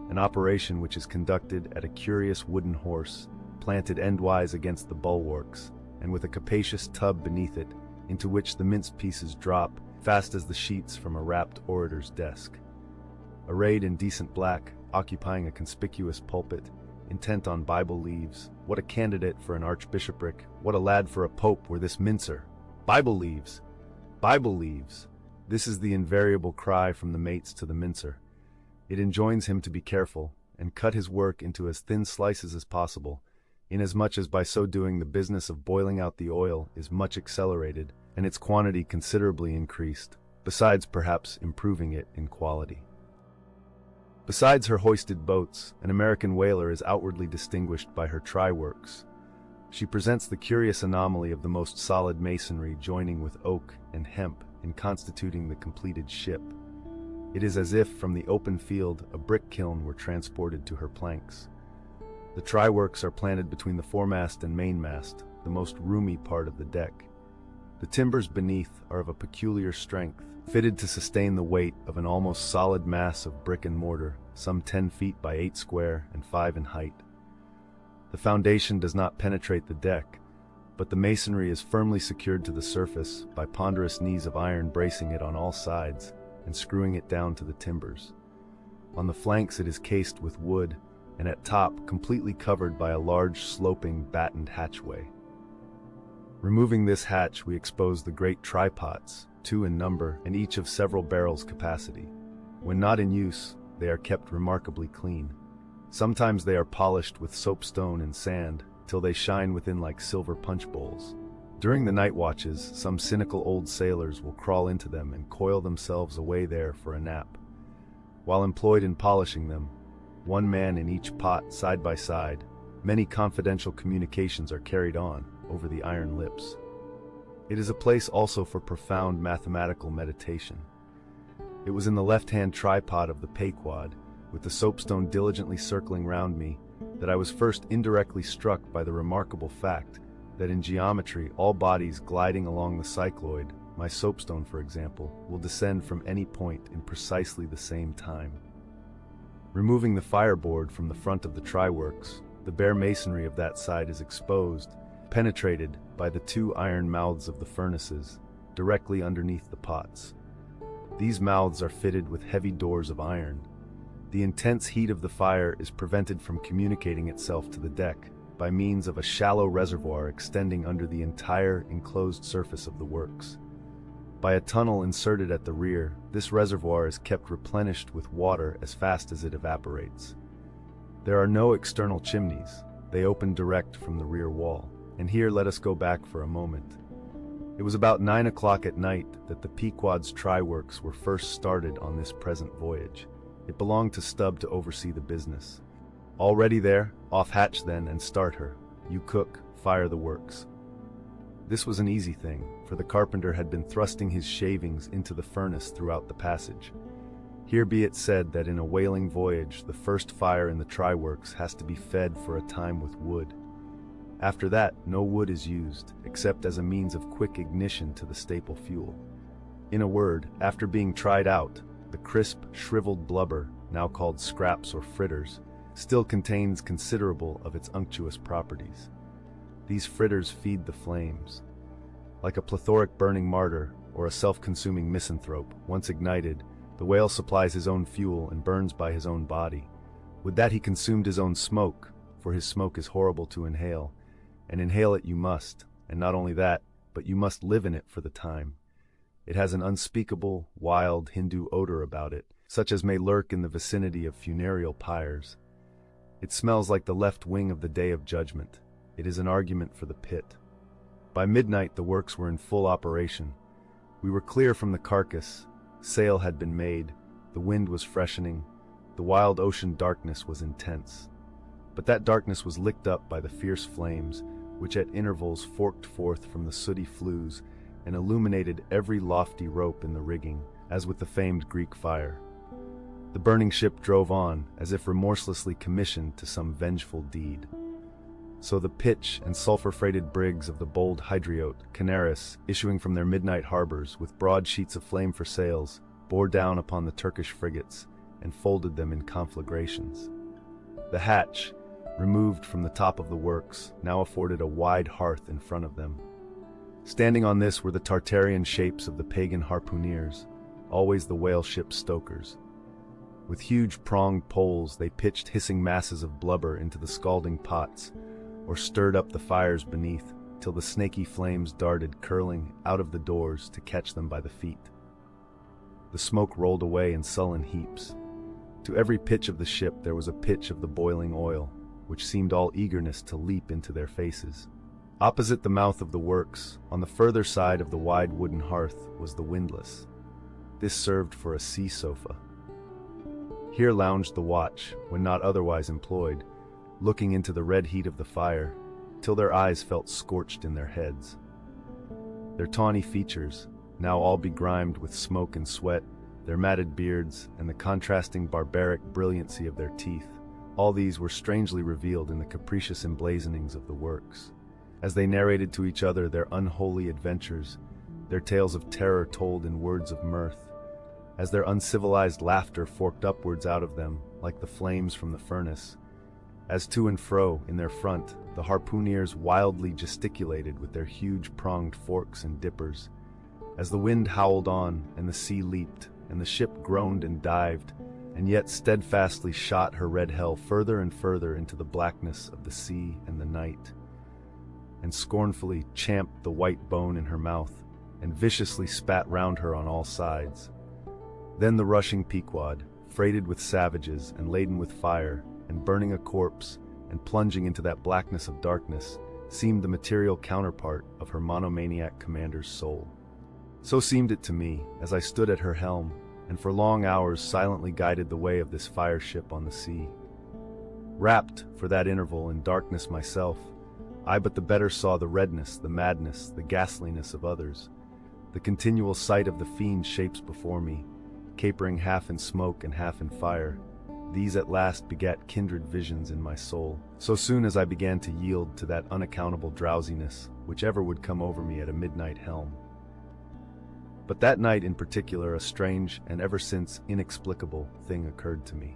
an operation which is conducted at a curious wooden horse, planted endwise against the bulwarks, and with a capacious tub beneath it, into which the minced pieces drop, fast as the sheets from a rapt orator's desk. Arrayed in decent black, occupying a conspicuous pulpit, intent on Bible leaves, what a candidate for an archbishopric, what a lad for a pope were this Mincer! Bible leaves! Bible leaves! This is the invariable cry from the mates to the Mincer. It enjoins him to be careful, and cut his work into as thin slices as possible, inasmuch as by so doing the business of boiling out the oil is much accelerated and its quantity considerably increased, besides perhaps improving it in quality. Besides her hoisted boats, an American whaler is outwardly distinguished by her try-works. She presents the curious anomaly of the most solid masonry joining with oak and hemp in constituting the completed ship. It is as if from the open field a brick kiln were transported to her planks. The try-works are planted between the foremast and mainmast, the most roomy part of the deck. The timbers beneath are of a peculiar strength, fitted to sustain the weight of an almost solid mass of brick and mortar, some 10 feet by 8 square and 5 in height. The foundation does not penetrate the deck, but the masonry is firmly secured to the surface by ponderous knees of iron bracing it on all sides and screwing it down to the timbers. On the flanks it is cased with wood, and at top completely covered by a large sloping battened hatchway. Removing this hatch, we expose the great trypots, 2 in number and each of several barrels capacity. When not in use, they are kept remarkably clean. Sometimes they are polished with soapstone and sand till they shine within like silver punch bowls. During the night watches, some cynical old sailors will crawl into them and coil themselves away there for a nap. While employed in polishing them, one man in each pot side by side, many confidential communications are carried on over the iron lips. It is a place also for profound mathematical meditation. It was in the left-hand tripod of the Pequod, with the soapstone diligently circling round me, that I was first indirectly struck by the remarkable fact that in geometry all bodies gliding along the cycloid, my soapstone for example, will descend from any point in precisely the same time. Removing the fireboard from the front of the try-works, the bare masonry of that side is exposed, penetrated by the 2 iron mouths of the furnaces, directly underneath the pots. These mouths are fitted with heavy doors of iron. The intense heat of the fire is prevented from communicating itself to the deck by means of a shallow reservoir extending under the entire enclosed surface of the works. By a tunnel inserted at the rear, this reservoir is kept replenished with water as fast as it evaporates. There are no external chimneys. They open direct from the rear wall. And here let us go back for a moment. It was about 9 o'clock at night that the Pequod's try-works were first started on this present voyage. It belonged to Stubb to oversee the business. All ready there, off hatch then and start her. You cook, fire the works. This was an easy thing, for the carpenter had been thrusting his shavings into the furnace throughout the passage. Here be it said that in a whaling voyage the first fire in the try-works has to be fed for a time with wood. After that, no wood is used, except as a means of quick ignition to the staple fuel. In a word, after being tried out, the crisp, shriveled blubber, now called scraps or fritters, still contains considerable of its unctuous properties. These fritters feed the flames. Like a plethoric burning martyr, or a self-consuming misanthrope, once ignited, the whale supplies his own fuel and burns by his own body. Would that he consumed his own smoke, for his smoke is horrible to inhale, and inhale it you must, and not only that, but you must live in it for the time. It has an unspeakable, wild Hindu odor about it, such as may lurk in the vicinity of funereal pyres. It smells like the left wing of the Day of Judgment. It is an argument for the pit. By midnight the works were in full operation. We were clear from the carcass, sail had been made, the wind was freshening, the wild ocean darkness was intense. But that darkness was licked up by the fierce flames, which at intervals forked forth from the sooty flues and illuminated every lofty rope in the rigging, as with the famed Greek fire. The burning ship drove on, as if remorselessly commissioned to some vengeful deed. So the pitch and sulphur-freighted brigs of the bold Hydriote, Canaris, issuing from their midnight harbors, with broad sheets of flame for sails, bore down upon the Turkish frigates, and folded them in conflagrations. The hatch, removed from the top of the works, now afforded a wide hearth in front of them. Standing on this were the Tartarian shapes of the pagan harpooneers, always the whale ship's stokers. With huge pronged poles they pitched hissing masses of blubber into the scalding pots, or stirred up the fires beneath, till the snaky flames darted curling out of the doors to catch them by the feet. The smoke rolled away in sullen heaps. To every pitch of the ship there was a pitch of the boiling oil, which seemed all eagerness to leap into their faces. Opposite the mouth of the works, on the further side of the wide wooden hearth, was the windlass. This served for a sea sofa. Here lounged the watch, when not otherwise employed, looking into the red heat of the fire, till their eyes felt scorched in their heads. Their tawny features, now all begrimed with smoke and sweat, their matted beards, and the contrasting barbaric brilliancy of their teeth, all these were strangely revealed in the capricious emblazonings of the works. As they narrated to each other their unholy adventures, their tales of terror told in words of mirth, as their uncivilized laughter forked upwards out of them like the flames from the furnace, as to and fro in their front the harpooneers wildly gesticulated with their huge pronged forks and dippers, as the wind howled on and the sea leaped and the ship groaned and dived, and yet steadfastly shot her red hell further and further into the blackness of the sea and the night, and scornfully champed the white bone in her mouth, and viciously spat round her on all sides. Then the rushing Pequod, freighted with savages and laden with fire, and burning a corpse, and plunging into that blackness of darkness, seemed the material counterpart of her monomaniac commander's soul. So seemed it to me, as I stood at her helm, and for long hours silently guided the way of this fire ship on the sea. Wrapped, for that interval, in darkness myself, I but the better saw the redness, the madness, the ghastliness of others, the continual sight of the fiend shapes before me, capering half in smoke and half in fire. These at last begat kindred visions in my soul, so soon as I began to yield to that unaccountable drowsiness which ever would come over me at a midnight helm. But that night in particular a strange and ever since inexplicable thing occurred to me.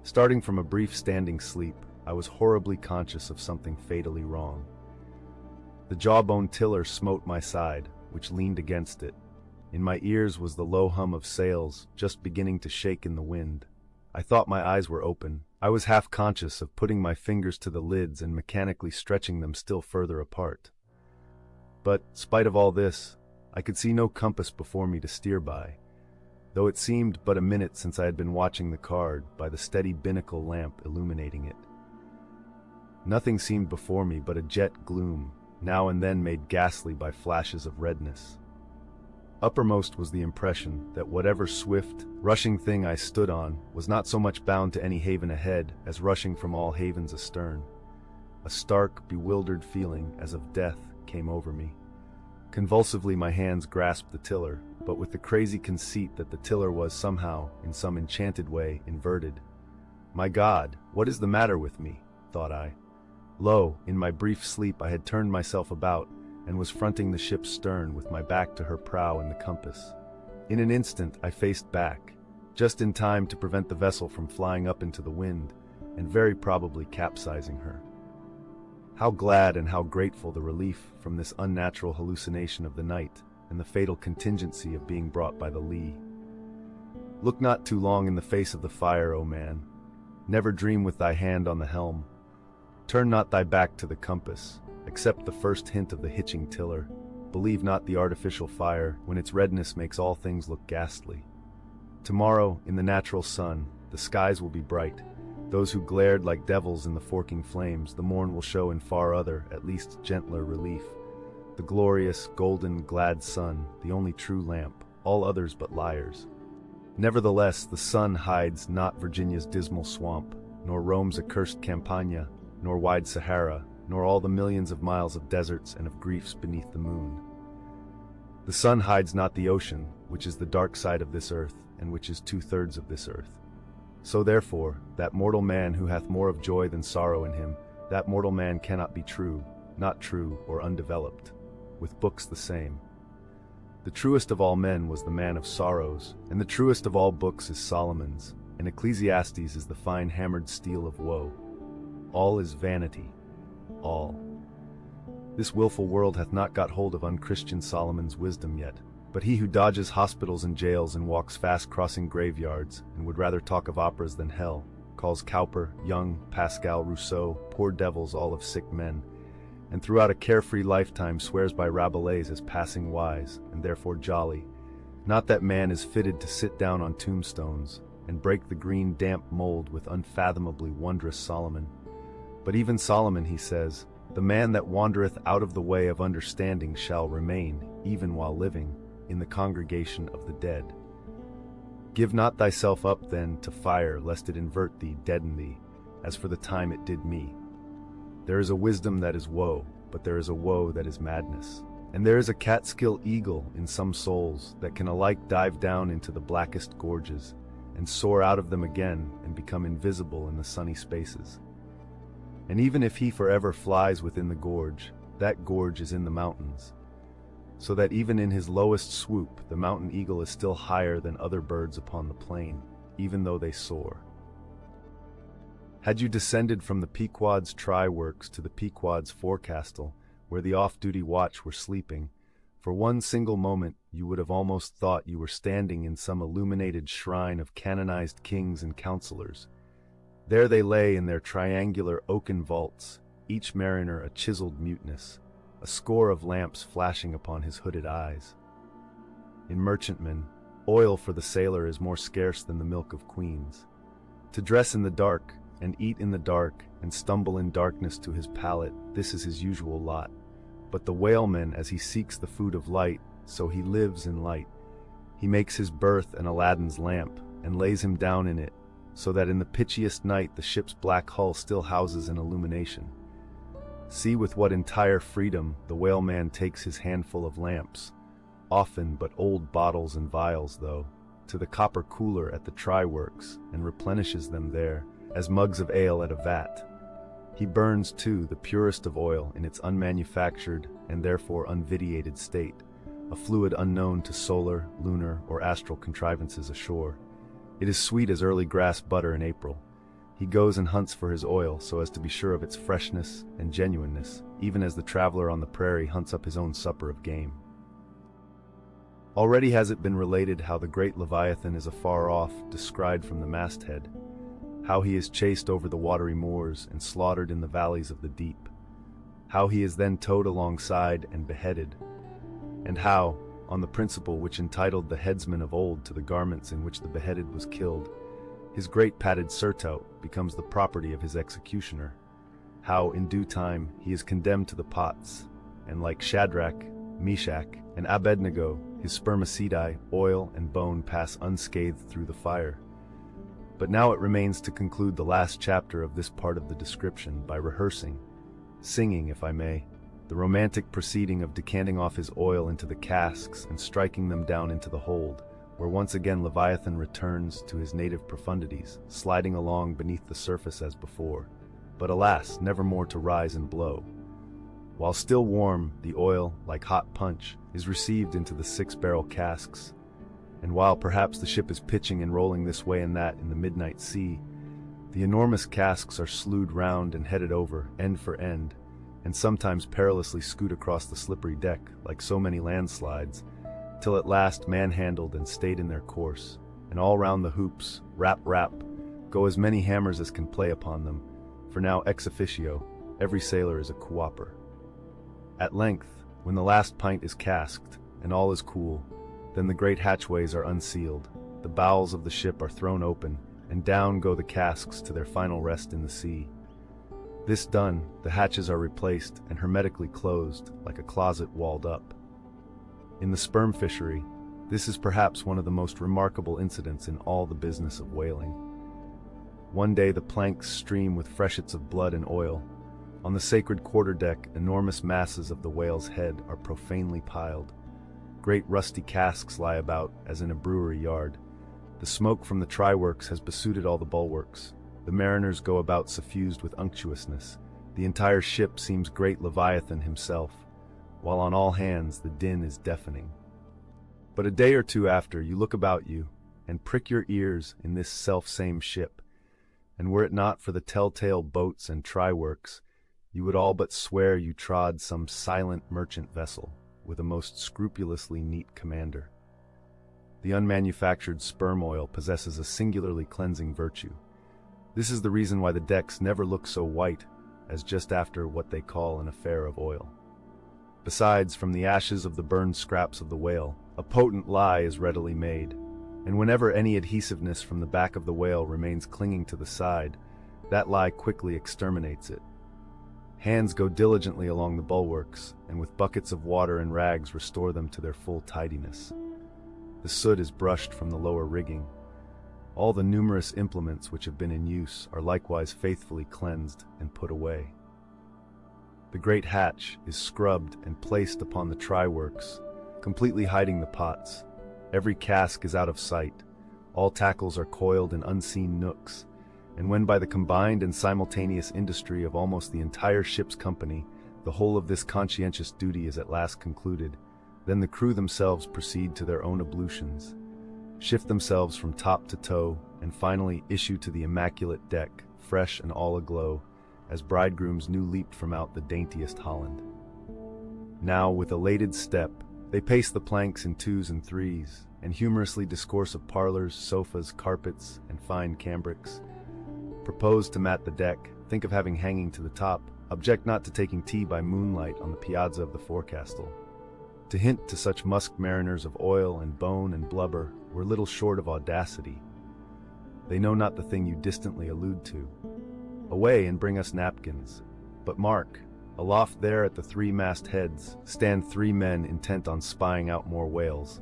Starting from a brief standing sleep, I was horribly conscious of something fatally wrong. The jawbone tiller smote my side, which leaned against it. In my ears was the low hum of sails just beginning to shake in the wind. I thought my eyes were open. I was half conscious of putting my fingers to the lids and mechanically stretching them still further apart. But, spite of all this, I could see no compass before me to steer by, though it seemed but a minute since I had been watching the card by the steady binnacle lamp illuminating it. Nothing seemed before me but a jet gloom, now and then made ghastly by flashes of redness. Uppermost was the impression that whatever swift, rushing thing I stood on was not so much bound to any haven ahead as rushing from all havens astern. A stark, bewildered feeling as of death came over me. Convulsively my hands grasped the tiller, but with the crazy conceit that the tiller was somehow, in some enchanted way, inverted. My God, what is the matter with me? Thought I. Lo, in my brief sleep I had turned myself about, and was fronting the ship's stern with my back to her prow and the compass. In an instant I faced back, just in time to prevent the vessel from flying up into the wind, and very probably capsizing her. How glad and how grateful the relief from this unnatural hallucination of the night, and the fatal contingency of being brought by the lee. Look not too long in the face of the fire, O man. Never dream with thy hand on the helm. Turn not thy back to the compass. Accept the first hint of the hitching tiller. Believe not the artificial fire, when its redness makes all things look ghastly. Tomorrow, in the natural sun, the skies will be bright. Those who glared like devils in the forking flames, the morn will show in far other, at least gentler relief. The glorious, golden, glad sun, the only true lamp, all others but liars. Nevertheless, the sun hides not Virginia's dismal swamp, nor Rome's accursed Campagna, nor wide Sahara, nor all the millions of miles of deserts and of griefs beneath the moon. The sun hides not the ocean, which is the dark side of this earth, and which is 2/3 of this earth. So therefore, that mortal man who hath more of joy than sorrow in him, that mortal man cannot be true, not true or undeveloped. With books the same. The truest of all men was the man of sorrows, and the truest of all books is Solomon's, and Ecclesiastes is the fine hammered steel of woe. All is vanity. All. This willful world hath not got hold of unchristian Solomon's wisdom yet, but he who dodges hospitals and jails and walks fast crossing graveyards, and would rather talk of operas than hell, calls Cowper, Young, Pascal, Rousseau, poor devils all of sick men, and throughout a carefree lifetime swears by Rabelais as passing wise, and therefore jolly. Not that man is fitted to sit down on tombstones, and break the green damp mold with unfathomably wondrous Solomon. But even Solomon, he says, "The man that wandereth out of the way of understanding shall remain, even while living, in the congregation of the dead." Give not thyself up then to fire, lest it invert thee, deaden thee, as for the time it did me. There is a wisdom that is woe, but there is a woe that is madness. And there is a Catskill eagle in some souls that can alike dive down into the blackest gorges, and soar out of them again and become invisible in the sunny spaces. And even if he forever flies within the gorge, that gorge is in the mountains, so that even in his lowest swoop the mountain eagle is still higher than other birds upon the plain, even though they soar. Had you descended from the Pequod's try-works to the Pequod's forecastle, where the off-duty watch were sleeping, for one single moment you would have almost thought you were standing in some illuminated shrine of canonized kings and counselors. There they lay in their triangular oaken vaults, each mariner a chiseled muteness, a score of lamps flashing upon his hooded eyes. In merchantmen, oil for the sailor is more scarce than the milk of queens. To dress in the dark, and eat in the dark, and stumble in darkness to his pallet, this is his usual lot. But the whaleman, as he seeks the food of light, so he lives in light. He makes his berth an Aladdin's lamp, and lays him down in it, so that in the pitchiest night the ship's black hull still houses an illumination. See with what entire freedom the whaleman takes his handful of lamps, often but old bottles and vials though, to the copper cooler at the try-works, and replenishes them there, as mugs of ale at a vat. He burns, too, the purest of oil in its unmanufactured and therefore unvitiated state, a fluid unknown to solar, lunar, or astral contrivances ashore. It is sweet as early grass butter in April. He goes and hunts for his oil so as to be sure of its freshness and genuineness, even as the traveler on the prairie hunts up his own supper of game. Already has it been related how the great Leviathan is afar off, descried from the masthead, how he is chased over the watery moors and slaughtered in the valleys of the deep, how he is then towed alongside and beheaded, and how, on the principle which entitled the headsman of old to the garments in which the beheaded was killed, his great padded surtout becomes the property of his executioner, how in due time he is condemned to the pots, and like Shadrach, Meshach, and Abednego, his spermaceti, oil, and bone pass unscathed through the fire. But now it remains to conclude the last chapter of this part of the description by rehearsing, singing if I may, the romantic proceeding of decanting off his oil into the casks and striking them down into the hold, where once again Leviathan returns to his native profundities, sliding along beneath the surface as before, but alas, never more to rise and blow. While still warm, the oil, like hot punch, is received into the 6-barrel casks, and while perhaps the ship is pitching and rolling this way and that in the midnight sea, the enormous casks are slewed round and headed over, end for end, and sometimes perilously scoot across the slippery deck like so many landslides, till at last manhandled and stayed in their course, and all round the hoops, rap rap, go as many hammers as can play upon them, for now ex officio, every sailor is a cooper. At length, when the last pint is casked, and all is cool, then the great hatchways are unsealed, the bowels of the ship are thrown open, and down go the casks to their final rest in the sea. This done, the hatches are replaced and hermetically closed, like a closet walled up. In the sperm fishery, this is perhaps one of the most remarkable incidents in all the business of whaling. One day the planks stream with freshets of blood and oil. On the sacred quarterdeck, enormous masses of the whale's head are profanely piled. Great rusty casks lie about, as in a brewery yard. The smoke from the try-works has besooted all the bulwarks. The mariners go about suffused with unctuousness. The entire ship seems great Leviathan himself, while on all hands the din is deafening. But a day or two after, you look about you, and prick your ears in this self-same ship, and were it not for the telltale boats and try-works, you would all but swear you trod some silent merchant vessel, with a most scrupulously neat commander. The unmanufactured sperm oil possesses a singularly cleansing virtue. This is the reason why the decks never look so white as just after what they call an affair of oil. Besides, from the ashes of the burned scraps of the whale, a potent lye is readily made, and whenever any adhesiveness from the back of the whale remains clinging to the side, that lye quickly exterminates it, Hands go diligently along the bulwarks, and with buckets of water and rags restore them to their full tidiness. The soot is brushed from the lower rigging. All the numerous implements which have been in use are likewise faithfully cleansed and put away. The great hatch is scrubbed and placed upon the try-works, completely hiding the pots. Every cask is out of sight. All tackles are coiled in unseen nooks, and when by the combined and simultaneous industry of almost the entire ship's company, the whole of this conscientious duty is at last concluded, then the crew themselves proceed to their own ablutions, shift themselves from top to toe, and finally issue to the immaculate deck, fresh and all aglow, as bridegrooms new leaped from out the daintiest Holland. Now, with elated step, they pace the planks in twos and threes, and humorously discourse of parlors, sofas, carpets, and fine cambrics. Propose to mat the deck, think of having hanging to the top, object not to taking tea by moonlight on the piazza of the forecastle. To hint to such musk mariners of oil and bone and blubber were little short of audacity. They know not the thing you distantly allude to. Away and bring us napkins. But mark, aloft there at the three-mast heads stand three men intent on spying out more whales,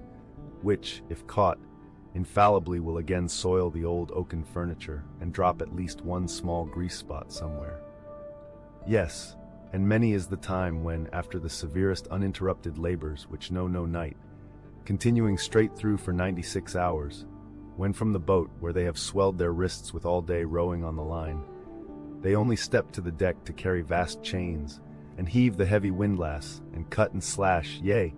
which, if caught, infallibly will again soil the old oaken furniture and drop at least one small grease spot somewhere. Yes, and many is the time when, after the severest uninterrupted labors which know no night, continuing straight through for 96 hours, when from the boat, where they have swelled their wrists with all day rowing on the line, they only step to the deck to carry vast chains, and heave the heavy windlass, and cut and slash, yea,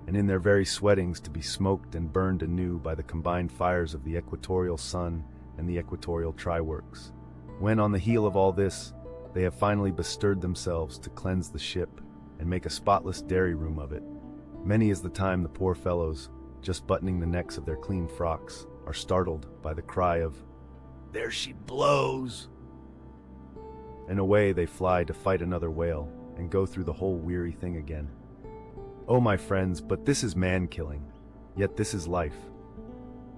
and in their very sweatings to be smoked and burned anew by the combined fires of the equatorial sun and the equatorial try-works. When, on the heel of all this, they have finally bestirred themselves to cleanse the ship and make a spotless dairy room of it, many is the time the poor fellows, just buttoning the necks of their clean frocks, are startled by the cry of, "There she blows!" And away they fly to fight another whale, and go through the whole weary thing again. Oh, my friends, but this is man-killing, yet this is life.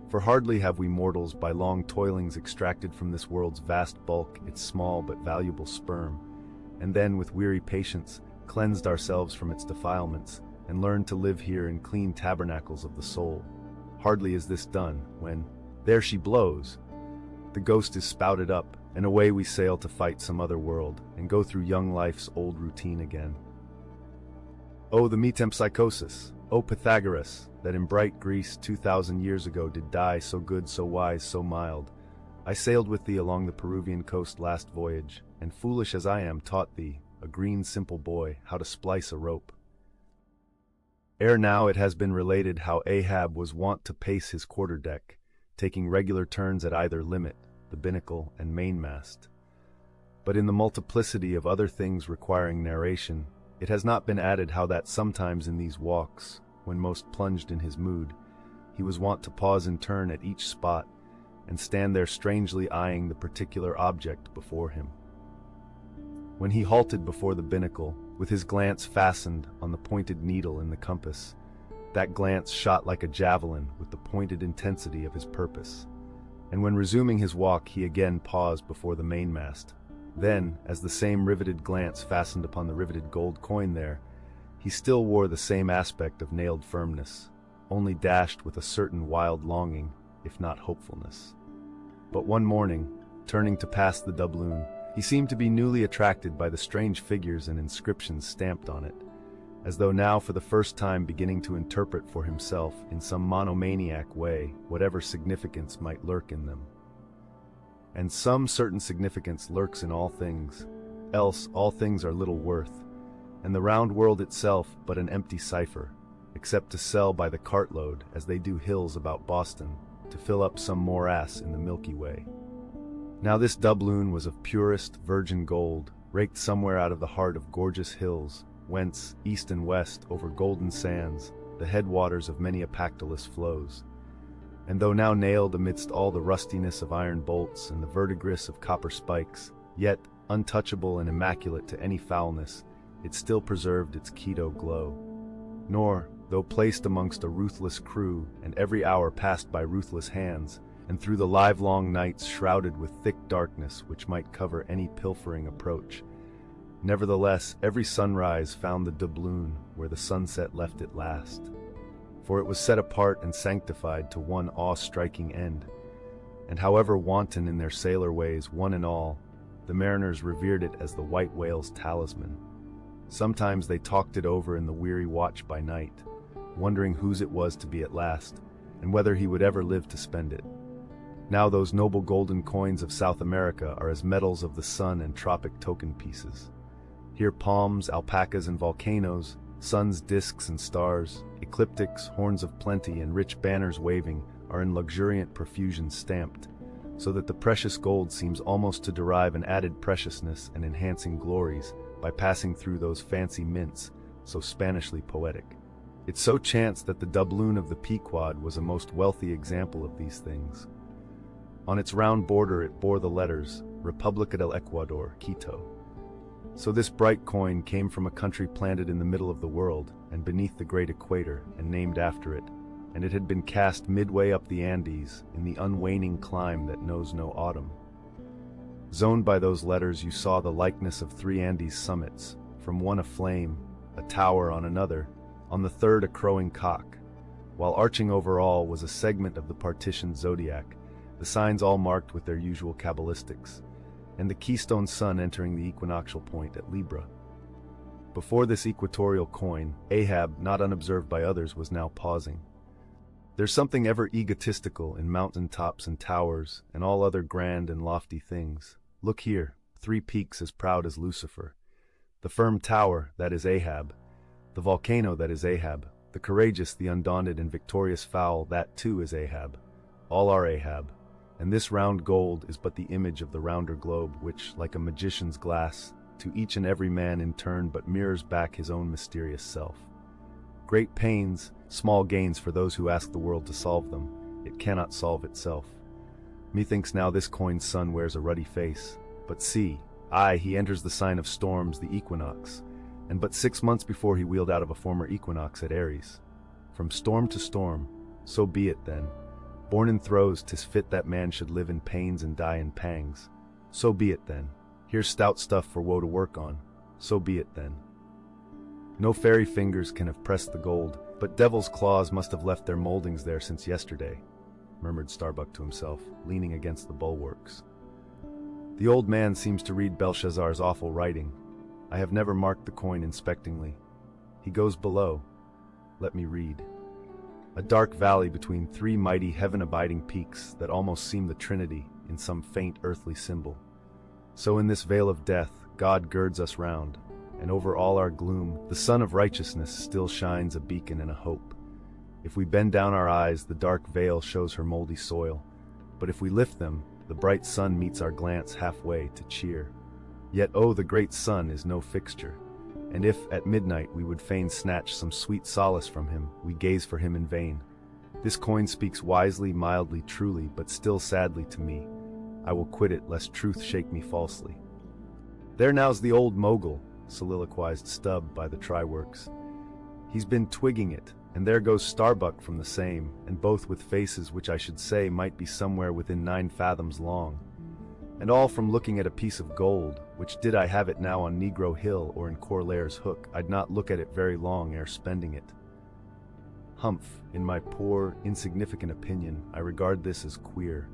For hardly have we mortals by long toilings extracted from this world's vast bulk its small but valuable sperm, and then with weary patience cleansed ourselves from its defilements, and learned to live here in clean tabernacles of the soul. Hardly is this done, when, there she blows, the ghost is spouted up, and away we sail to fight some other world, and go through young life's old routine again. Oh, the metempsychosis! O Pythagoras, that in bright Greece 2,000 years ago did die so good, so wise, so mild. I sailed with thee along the Peruvian coast last voyage, and foolish as I am taught thee, a green simple boy, how to splice a rope. Ere now it has been related how Ahab was wont to pace his quarter-deck, taking regular turns at either limit, the binnacle and mainmast. But in the multiplicity of other things requiring narration, it has not been added how that sometimes in these walks, when most plunged in his mood, he was wont to pause in turn at each spot, and stand there strangely eyeing the particular object before him. When he halted before the binnacle, with his glance fastened on the pointed needle in the compass, that glance shot like a javelin with the pointed intensity of his purpose. And when resuming his walk he again paused before the mainmast, then, as the same riveted glance fastened upon the riveted gold coin there, he still wore the same aspect of nailed firmness, only dashed with a certain wild longing, if not hopefulness. But one morning, turning to pass the doubloon, he seemed to be newly attracted by the strange figures and inscriptions stamped on it, as though now for the first time beginning to interpret for himself in some monomaniac way whatever significance might lurk in them. And some certain significance lurks in all things, else all things are little worth, and the round world itself but an empty cipher, except to sell by the cartload, as they do hills about Boston, to fill up some morass in the Milky Way. Now this doubloon was of purest, virgin gold, raked somewhere out of the heart of gorgeous hills, whence, east and west, over golden sands, the headwaters of many a Pactolus flows. And though now nailed amidst all the rustiness of iron bolts and the verdigris of copper spikes, yet, untouchable and immaculate to any foulness, it still preserved its Quito glow. Nor, though placed amongst a ruthless crew, and every hour passed by ruthless hands, and through the livelong nights shrouded with thick darkness which might cover any pilfering approach, Nevertheless, every sunrise found the doubloon where the sunset left it last. For it was set apart and sanctified to one awe-striking end. And however wanton in their sailor ways, one and all, the mariners revered it as the white whale's talisman. Sometimes they talked it over in the weary watch by night, wondering whose it was to be at last, and whether he would ever live to spend it. Now those noble golden coins of South America are as medals of the sun and tropic token pieces. Here palms, alpacas and volcanoes, suns, discs and stars, ecliptics, horns of plenty and rich banners waving are in luxuriant profusion stamped, so that the precious gold seems almost to derive an added preciousness and enhancing glories by passing through those fancy mints, so Spanishly poetic. It so chanced that the doubloon of the Pequod was a most wealthy example of these things. On its round border it bore the letters, República del Ecuador, Quito. So this bright coin came from a country planted in the middle of the world, and beneath the great equator, and named after it, and it had been cast midway up the Andes, in the unwaning clime that knows no autumn. Zoned by those letters you saw the likeness of 3 Andes summits, from one a flame, a tower on another, on the third a crowing cock, while arching over all was a segment of the partitioned zodiac, the signs all marked with their usual cabalistics, and the keystone sun entering the equinoctial point at Libra. Before this equatorial coin, Ahab, not unobserved by others, was now pausing. There's something ever egotistical in mountain tops and towers and all other grand and lofty things. Look here, 3 peaks as proud as Lucifer. The firm tower, that is Ahab. The volcano, that is Ahab. The courageous, the undaunted and victorious fowl, that too is Ahab. All are Ahab. And this round gold is but the image of the rounder globe which, like a magician's glass, to each and every man in turn but mirrors back his own mysterious self. Great pains, small gains for those who ask the world to solve them. It cannot solve itself. Methinks now this coin's sun wears a ruddy face. But see, aye, he enters the sign of storms, the equinox, and but 6 months before he wheeled out of a former equinox at Aries. From storm to storm, so be it then. Born in throes, 'tis fit that man should live in pains and die in pangs. So be it then. Here's stout stuff for woe to work on. So be it then. No fairy fingers can have pressed the gold, but devil's claws must have left their moldings there since yesterday, murmured Starbuck to himself, leaning against the bulwarks. The old man seems to read Belshazzar's awful writing. I have never marked the coin inspectingly. He goes below. Let me read. A dark valley between 3 mighty heaven-abiding peaks that almost seem the Trinity in some faint earthly symbol. So in this vale of death, God girds us round, and over all our gloom, the sun of righteousness still shines a beacon and a hope. If we bend down our eyes, the dark veil shows her moldy soil, but if we lift them, the bright sun meets our glance halfway to cheer. Yet oh, the great sun is no fixture, and if at midnight we would fain snatch some sweet solace from him, we gaze for him in vain. This coin speaks wisely, mildly, truly, but still sadly to me. I will quit it, lest truth shake me falsely. There now's the old mogul, soliloquized Stubb by the try-works. He's been twigging it, and there goes Starbuck from the same, and both with faces which I should say might be somewhere within 9 fathoms long. And all from looking at a piece of gold, which did I have it now on Negro Hill or in Corlair's Hook, I'd not look at it very long ere spending it. Humph, in my poor, insignificant opinion, I regard this as queer.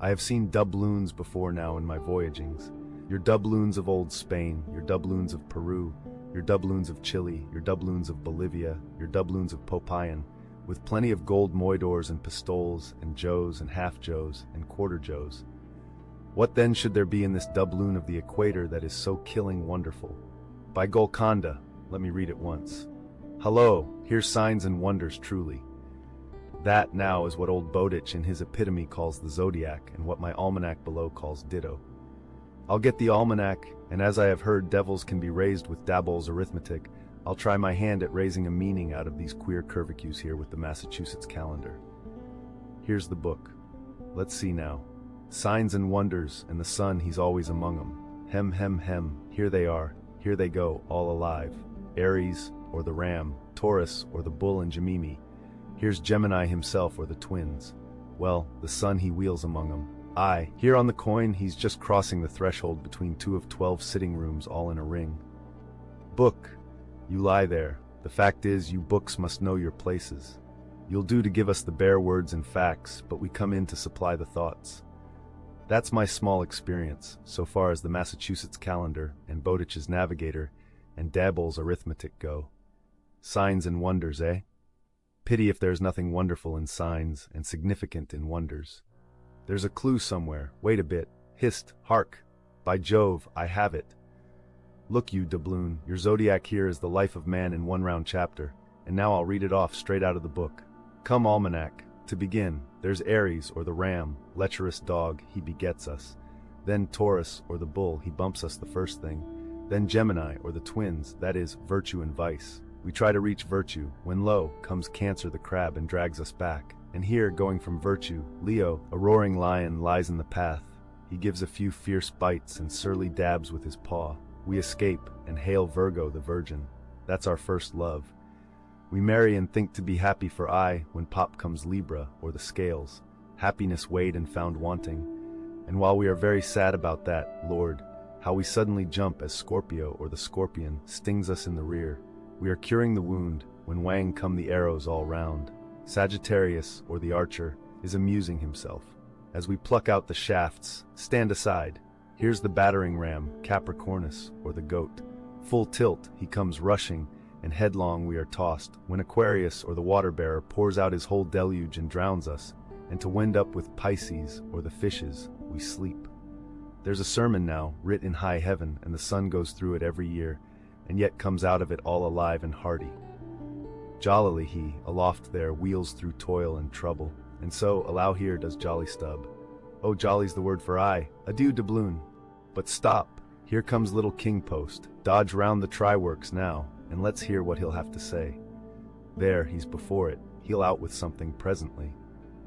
I have seen doubloons before now in my voyagings. Your doubloons of old Spain, your doubloons of Peru, your doubloons of Chile, your doubloons of Bolivia, your doubloons of Popayan, with plenty of gold moidors and pistoles and joes and half-joes and quarter-joes. What then should there be in this doubloon of the equator that is so killing wonderful? By Golconda, let me read it once. Hullo, here's signs and wonders truly. That now is what old Bowditch in his epitome calls the zodiac, and what my almanac below calls ditto. I'll get the almanac, and as I have heard devils can be raised with Daboll's arithmetic, I'll try my hand at raising a meaning out of these queer curvicues here with the Massachusetts calendar. Here's the book. Let's see now. Signs and wonders, and the sun, he's always among 'em. Hem, hem, hem, here they are, here they go, all alive. Aries, or the ram, Taurus, or the bull and Gemini. Here's Gemini himself, or the twins. Well, the sun he wheels among 'em. Aye, here on the coin, he's just crossing the threshold between 2 of 12 sitting rooms all in a ring. Book, you lie there. The fact is, you books must know your places. You'll do to give us the bare words and facts, but we come in to supply the thoughts. That's my small experience, so far as the Massachusetts calendar and Bowditch's navigator and Dabble's arithmetic go. Signs and wonders, eh? Pity if there's nothing wonderful in signs and significant in wonders. There's a clue somewhere. Wait a bit. Hist, hark. By Jove, I have it. Look you, Doubloon, your zodiac here is the life of man in one round chapter, and now I'll read it off straight out of the book. Come, Almanac. To begin, there's Aries, or the ram, lecherous dog, he begets us. Then Taurus, or the bull, he bumps us the first thing. Then Gemini, or the twins, that is, virtue and vice. We try to reach virtue, when lo, comes Cancer the crab and drags us back. And here, going from virtue, Leo, a roaring lion, lies in the path. He gives a few fierce bites and surly dabs with his paw. We escape, and hail Virgo the virgin. That's our first love. We marry and think to be happy for aye, when pop comes Libra, or the scales. Happiness weighed and found wanting. And while we are very sad about that, Lord, how we suddenly jump as Scorpio, or the scorpion, stings us in the rear. We are curing the wound, when wang come the arrows all round. Sagittarius, or the archer, is amusing himself. As we pluck out the shafts, stand aside. Here's the battering ram, Capricornus, or the goat. Full tilt, he comes rushing, and headlong we are tossed, when Aquarius, or the water-bearer, pours out his whole deluge and drowns us, and to wind up with Pisces, or the fishes, we sleep. There's a sermon now, writ in high heaven, and the sun goes through it every year, and yet comes out of it all alive and hearty. Jollily he, aloft there, wheels through toil and trouble, and so, allow here does jolly Stub. Oh, jolly's the word for aye. Adieu, Doubloon. But stop, here comes little King Post. Dodge round the try-works now, and let's hear what he'll have to say. There, he's before it. He'll out with something presently.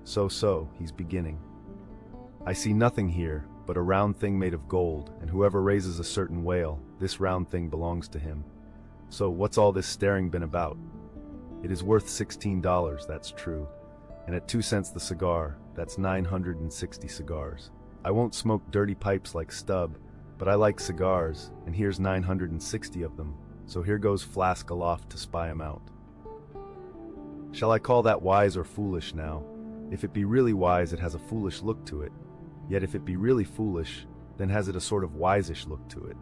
So, he's beginning. I see nothing here, but a round thing made of gold, and whoever raises a certain whale, this round thing belongs to him. So, what's all this staring been about? It is worth $16, that's true. And at 2 cents the cigar, that's 960 cigars. I won't smoke dirty pipes like Stub, but I like cigars, and here's 960 of them, so here goes Flask Aloft to spy 'em out. Shall I call that wise or foolish now? If it be really wise, it has a foolish look to it. Yet if it be really foolish, then has it a sort of wise-ish look to it.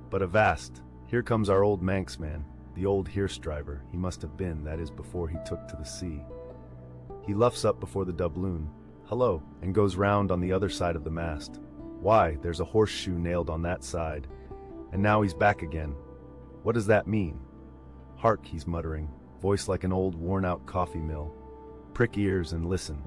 But avast, here comes our old Manxman, the old hearse-driver, he must have been, that is before he took to the sea. He luffs up before the doubloon, hello, and goes round on the other side of the mast. Why, there's a horseshoe nailed on that side, and now he's back again. What does that mean? Hark, he's muttering, voice like an old worn-out coffee mill. Prick ears and listen.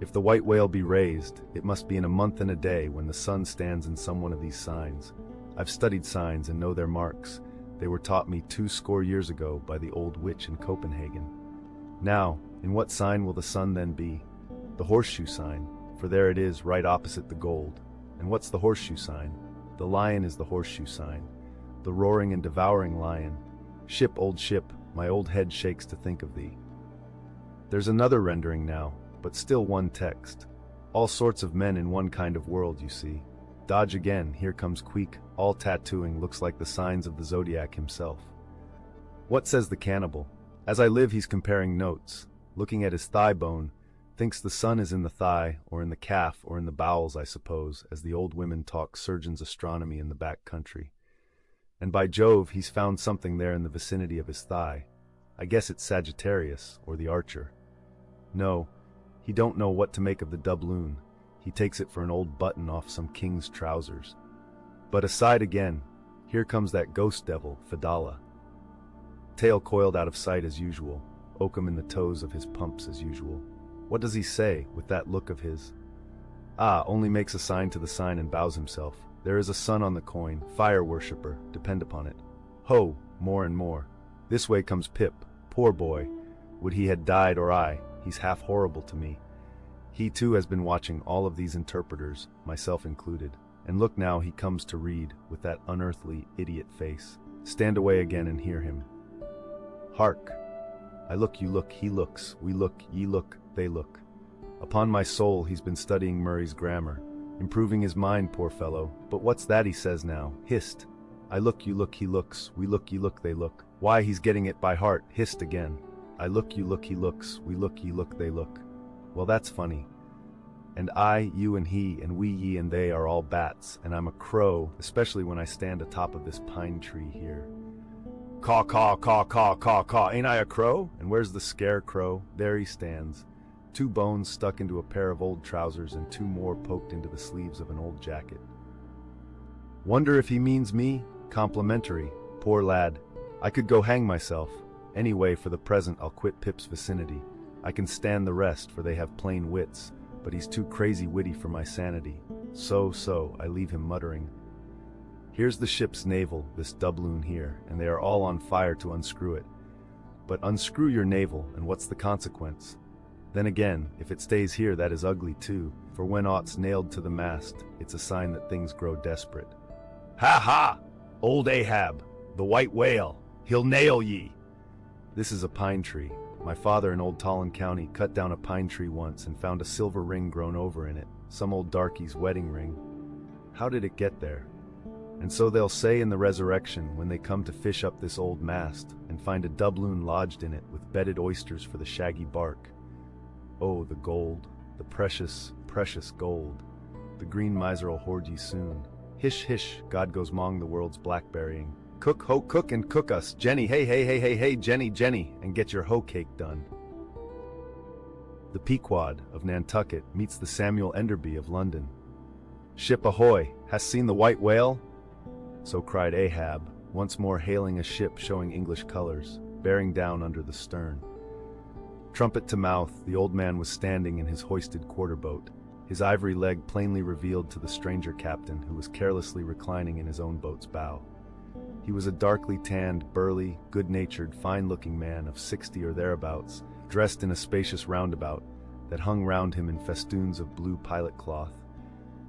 If the white whale be raised, it must be in a month and a day when the sun stands in some one of these signs. I've studied signs and know their marks. They were taught me 20 years ago by the old witch in Copenhagen. Now, in what sign will the sun then be? The horseshoe sign, for there it is right opposite the gold. And what's the horseshoe sign? The lion is the horseshoe sign. The roaring and devouring lion. Ship, old ship, my old head shakes to think of thee. There's another rendering now, but still one text. All sorts of men in one kind of world, you see. Dodge again, here comes Queequeg, all tattooing, looks like the signs of the zodiac himself. What says the cannibal? As I live, he's comparing notes, looking at his thigh bone, thinks the sun is in the thigh, or in the calf, or in the bowels, I suppose, as the old women talk surgeon's astronomy in the back country. And by Jove, he's found something there in the vicinity of his thigh. I guess it's Sagittarius, or the archer. No, he don't know what to make of the doubloon. He takes it for an old button off some king's trousers. But aside again, here comes that ghost devil, Fedallah. Tail coiled out of sight as usual, oakum in the toes of his pumps as usual. What does he say, with that look of his? Ah, only makes a sign to the sign and bows himself. There is a sun on the coin, fire worshipper, depend upon it. Ho, more and more. This way comes Pip, poor boy. Would he had died or I, he's half horrible to me. He too has been watching all of these interpreters, myself included. And look now, he comes to read, with that unearthly, idiot face. Stand away again and hear him. Hark! I look, you look, he looks, we look, ye look, they look. Upon my soul, he's been studying Murray's grammar, improving his mind, poor fellow. But what's that he says now? Hist. I look, you look, he looks, we look, ye look, they look. Why, he's getting it by heart. Hist again. I look, you look, he looks, we look, ye look, they look. Well, that's funny. And I, you and he, and we, ye and they are all bats, and I'm a crow, especially when I stand atop of this pine tree here. Caw, caw, caw, caw, caw, caw, ain't I a crow? And where's the scarecrow? There he stands. 2 bones stuck into a pair of old trousers and 2 more poked into the sleeves of an old jacket. Wonder if he means me? Complimentary. Poor lad. I could go hang myself. Anyway, for the present, I'll quit Pip's vicinity. I can stand the rest, for they have plain wits, but he's too crazy witty for my sanity. So, I leave him muttering. Here's the ship's navel, this doubloon here, and they are all on fire to unscrew it. But unscrew your navel, and what's the consequence? Then again, if it stays here, that is ugly too, for when aught's nailed to the mast, it's a sign that things grow desperate. Ha ha! Old Ahab, the white whale, he'll nail ye! This is a pine tree. My father in Old Tolland County cut down a pine tree once and found a silver ring grown over in it, some old darky's wedding ring. How did it get there? And so they'll say in the resurrection when they come to fish up this old mast and find a doubloon lodged in it with bedded oysters for the shaggy bark. Oh, the gold, the precious, precious gold. The green miser'll hoard ye soon. Hish, hish, God goes mong the world's blackberrying. Cook, ho, cook and cook us. Jenny, hey, hey, hey, hey, hey, Jenny, Jenny, and get your hoe cake done. The Pequod of Nantucket meets the Samuel Enderby of London. Ship ahoy, hast seen the white whale? So cried Ahab, once more hailing a ship showing English colors, bearing down under the stern. Trumpet to mouth, the old man was standing in his hoisted quarter-boat, his ivory leg plainly revealed to the stranger captain who was carelessly reclining in his own boat's bow. He was a darkly tanned, burly, good-natured, fine-looking man of 60 or thereabouts, dressed in a spacious roundabout that hung round him in festoons of blue pilot cloth,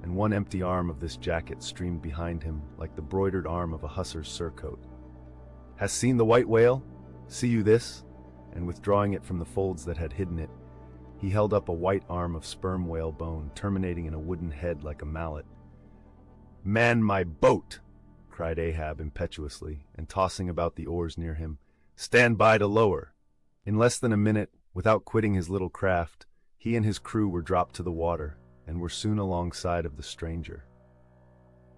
and one empty arm of this jacket streamed behind him like the broidered arm of a hussar's surcoat. "Hast seen the white whale? See you this?" And withdrawing it from the folds that had hidden it, he held up a white arm of sperm whale bone terminating in a wooden head like a mallet. "Man my boat!" cried Ahab impetuously, and tossing about the oars near him. "Stand by to lower!" In less than a minute, without quitting his little craft, he and his crew were dropped to the water, and were soon alongside of the stranger.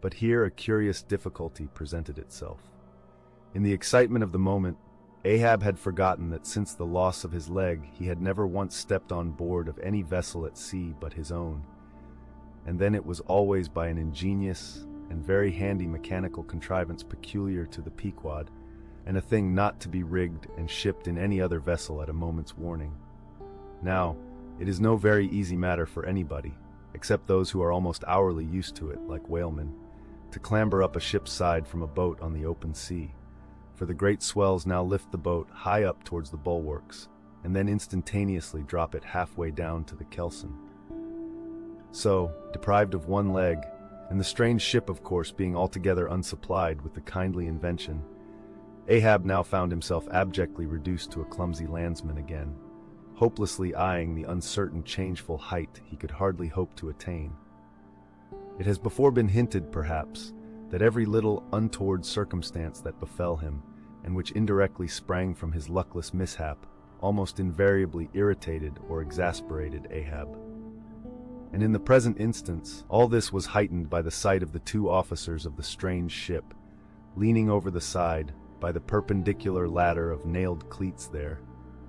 But here a curious difficulty presented itself. In the excitement of the moment, Ahab had forgotten that since the loss of his leg, he had never once stepped on board of any vessel at sea but his own, and then it was always by an ingenious and very handy mechanical contrivance peculiar to the Pequod, and a thing not to be rigged and shipped in any other vessel at a moment's warning. Now, it is no very easy matter for anybody, except those who are almost hourly used to it, like whalemen, to clamber up a ship's side from a boat on the open sea, for the great swells now lift the boat high up towards the bulwarks, and then instantaneously drop it halfway down to the kelson. So, deprived of one leg, and the strange ship, of course, being altogether unsupplied with the kindly invention, Ahab now found himself abjectly reduced to a clumsy landsman again, hopelessly eyeing the uncertain, changeful height he could hardly hope to attain. It has before been hinted, perhaps, that every little untoward circumstance that befell him, and which indirectly sprang from his luckless mishap, almost invariably irritated or exasperated Ahab. And in the present instance, all this was heightened by the sight of the 2 officers of the strange ship, leaning over the side by the perpendicular ladder of nailed cleats there,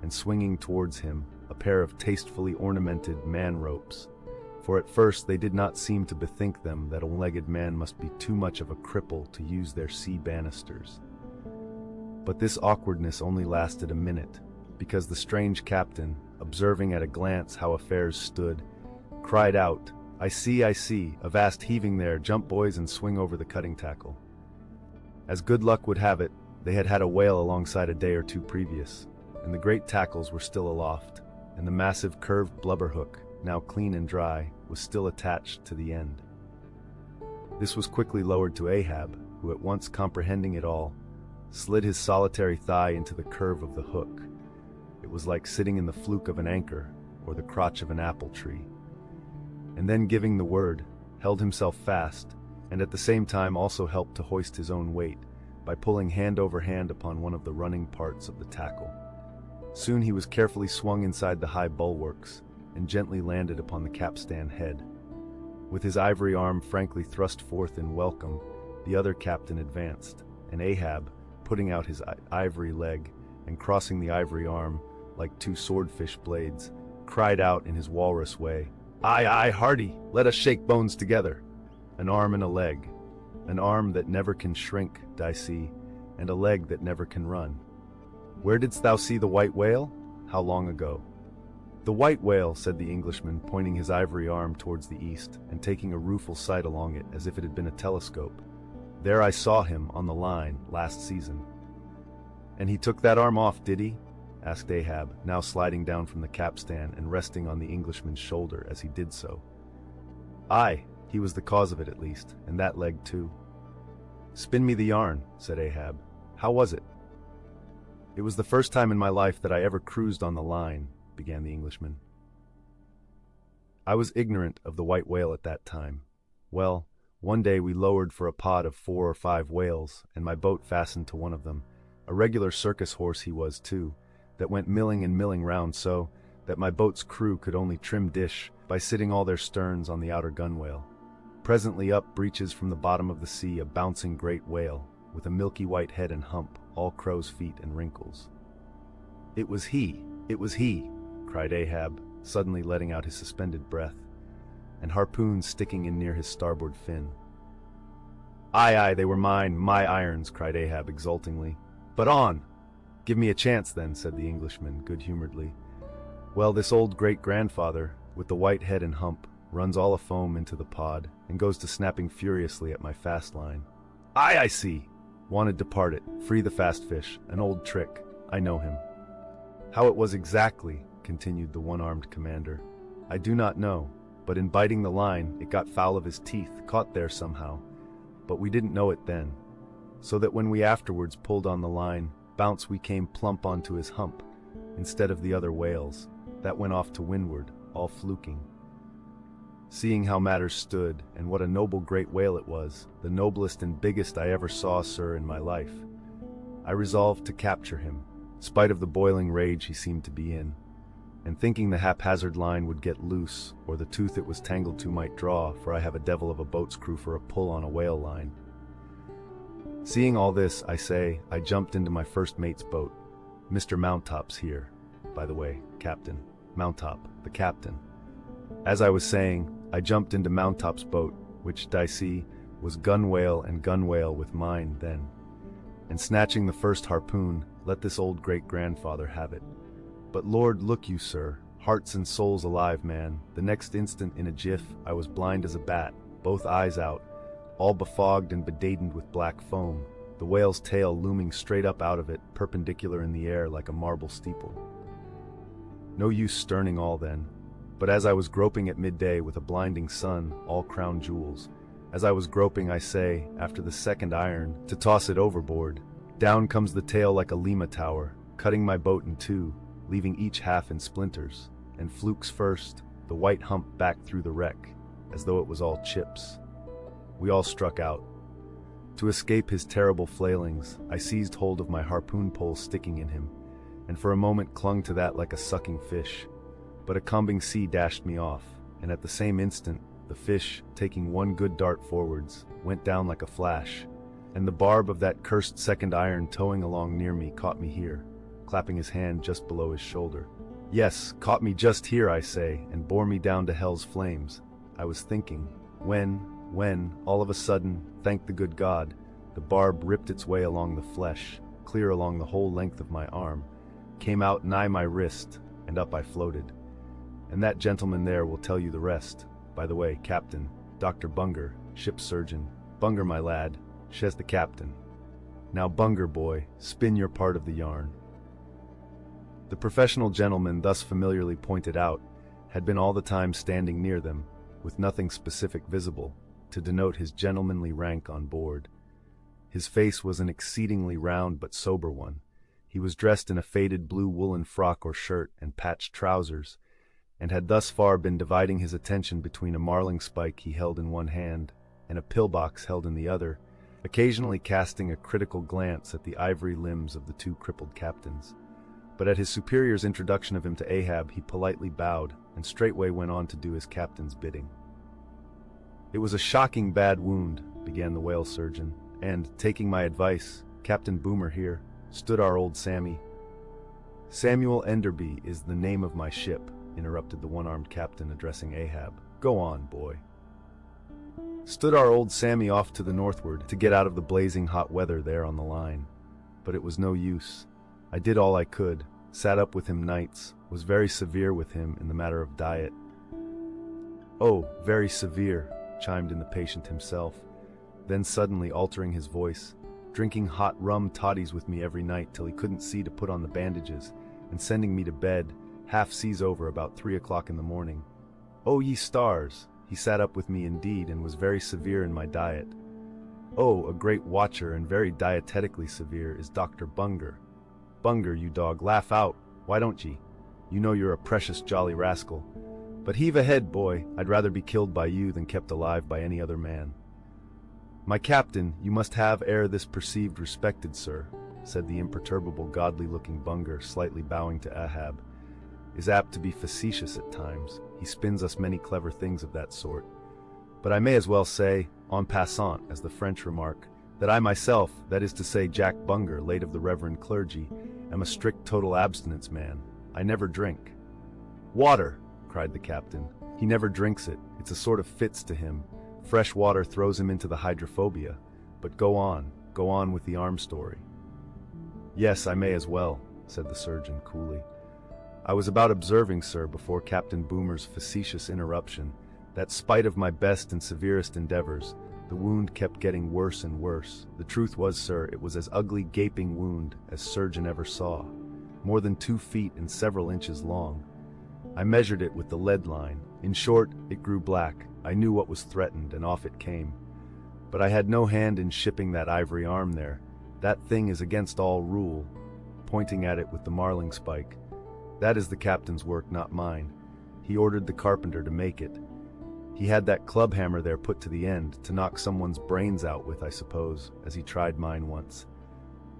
and swinging towards him a pair of tastefully ornamented man-ropes, for at first they did not seem to bethink them that a one-legged man must be too much of a cripple to use their sea banisters. But this awkwardness only lasted a minute, because the strange captain, observing at a glance how affairs stood, cried out, I see, avast heaving there, jump boys and swing over the cutting tackle." As good luck would have it, they had had a whale alongside a day or 2 previous, and the great tackles were still aloft, and the massive curved blubber hook, now clean and dry, was still attached to the end. This was quickly lowered to Ahab, who at once comprehending it all, slid his solitary thigh into the curve of the hook. It was like sitting in the fluke of an anchor, or the crotch of an apple tree. And then, giving the word, held himself fast, and at the same time also helped to hoist his own weight by pulling hand over hand upon one of the running parts of the tackle. Soon he was carefully swung inside the high bulwarks and gently landed upon the capstan head. With his ivory arm frankly thrust forth in welcome, the other captain advanced, and Ahab, putting out his ivory leg and crossing the ivory arm like two swordfish blades, cried out in his walrus way, "Aye, aye, hearty, let us shake bones together. An arm and a leg, an arm that never can shrink, Dicey, and a leg that never can run. Where didst thou see the white whale? How long ago?" "The white whale," said the Englishman, pointing his ivory arm towards the east and taking a rueful sight along it as if it had been a telescope. "There I saw him on the line last season." "And he took that arm off, did he?" asked Ahab, now sliding down from the capstan and resting on the Englishman's shoulder as he did so. "Aye, he was the cause of it at least, and that leg too." "Spin me the yarn," said Ahab. "How was it?" "It was the first time in my life that I ever cruised on the line," began the Englishman. "I was ignorant of the white whale at that time. Well, one day we lowered for a pod of 4 or 5 whales, and my boat fastened to one of them. A regular circus horse he was too, that went milling and milling round so that my boat's crew could only trim dish by sitting all their sterns on the outer gunwale. Presently up breaches from the bottom of the sea a bouncing great whale, with a milky white head and hump, all crow's feet and wrinkles. "It was he! It was he!" cried Ahab, suddenly letting out his suspended breath, and harpoons sticking in near his starboard fin. "Aye, aye, they were mine, my irons," cried Ahab exultingly. "But on!" "Give me a chance then," said the Englishman good-humoredly. "Well, this old great-grandfather, with the white head and hump, runs all afoam into the pod, and goes to snapping furiously at my fast line. 'Aye, I see! Wanted to part it, free the fast fish, an old trick. I know him.' How it was exactly," continued the one-armed commander, "I do not know, but in biting the line, it got foul of his teeth, caught there somehow, but we didn't know it then, so that when we afterwards pulled on the line, bounce we came plump onto his hump, instead of the other whales, that went off to windward, all fluking. Seeing how matters stood, and what a noble great whale it was, the noblest and biggest I ever saw, sir, in my life, I resolved to capture him, spite of the boiling rage he seemed to be in, and thinking the haphazard line would get loose, or the tooth it was tangled to might draw, for I have a devil of a boat's crew for a pull on a whale line. Seeing all this, I say, I jumped into my first mate's boat. Mr. Mounttop's here, by the way, Captain. Mounttop, the captain. As I was saying, I jumped into Mounttop's boat, which, Dicey, was gunwale and gunwale with mine then, and snatching the first harpoon, let this old great-grandfather have it. But Lord, look you, sir, hearts and souls alive, man, the next instant in a jiff I was blind as a bat, both eyes out, all befogged and bedadened with black foam, the whale's tail looming straight up out of it, perpendicular in the air like a marble steeple. No use sterning all then, but as I was groping at midday with a blinding sun, all crown jewels, as I was groping, I say, after the second iron, to toss it overboard, down comes the tail like a Lima tower, cutting my boat in two, leaving each half in splinters, and flukes first, the white hump back through the wreck, as though it was all chips. We all struck out. To escape his terrible flailings, I seized hold of my harpoon pole sticking in him, and for a moment clung to that like a sucking fish. But a combing sea dashed me off, and at the same instant, the fish, taking one good dart forwards, went down like a flash, and the barb of that cursed second iron towing along near me caught me here, clapping his hand just below his shoulder. Yes, caught me just here, I say, and bore me down to hell's flames. I was thinking, when, all of a sudden, thank the good God, the barb ripped its way along the flesh, clear along the whole length of my arm, came out nigh my wrist, and up I floated. And that gentleman there will tell you the rest. By the way, Captain, Dr. Bunger, ship's surgeon. Bunger, my lad, says the captain. Now, Bunger, boy, spin your part of the yarn. The professional gentleman thus familiarly pointed out had been all the time standing near them, with nothing specific visible, to denote his gentlemanly rank on board. His face was an exceedingly round but sober one. He was dressed in a faded blue woolen frock or shirt and patched trousers, and had thus far been dividing his attention between a marling spike he held in one hand and a pillbox held in the other, occasionally casting a critical glance at the ivory limbs of the two crippled captains. But at his superior's introduction of him to Ahab, he politely bowed and straightway went on to do his captain's bidding. "It was a shocking bad wound," began the whale surgeon, "and, taking my advice, Captain Boomer here, stood our old Sammy—" "Samuel Enderby is the name of my ship," interrupted the one-armed captain, addressing Ahab. "Go on, boy." "Stood our old Sammy off to the northward to get out of the blazing hot weather there on the line. But it was no use. I did all I could, sat up with him nights, was very severe with him in the matter of diet." "Oh, very severe," chimed in the patient himself, then suddenly altering his voice, "drinking hot rum toddies with me every night till he couldn't see to put on the bandages, and sending me to bed, half seas over, about 3 o'clock in the morning. Oh, ye stars! He sat up with me indeed, and was very severe in my diet. Oh, a great watcher and very dietetically severe is Dr. Bunger. Bunger, you dog, laugh out, why don't ye? You know you're a precious jolly rascal. But heave ahead, boy, I'd rather be killed by you than kept alive by any other man." "My captain, you must have ere this perceived respected, sir," said the imperturbable, godly-looking Bunger, slightly bowing to Ahab, "is apt to be facetious at times. He spins us many clever things of that sort. But I may as well say, en passant, as the French remark, that I myself, that is to say Jack Bunger, late of the reverend clergy, am a strict total abstinence man. I never drink." "Water!" cried the captain. "He never drinks it. It's a sort of fits to him. Fresh water throws him into the hydrophobia. But go on with the arm story." "Yes, I may as well," said the surgeon coolly. "I was about observing, sir, before Captain Boomer's facetious interruption, that spite of my best and severest endeavors, the wound kept getting worse and worse. The truth was, sir, it was as ugly gaping wound as surgeon ever saw, more than 2 feet and several inches long. I measured it with the lead line. In short, it grew black. I knew what was threatened, and off it came. But I had no hand in shipping that ivory arm there. That thing is against all rule," pointing at it with the marling spike. "That is the captain's work, not mine. He ordered the carpenter to make it. He had that club hammer there put to the end, to knock someone's brains out with, I suppose, as he tried mine once.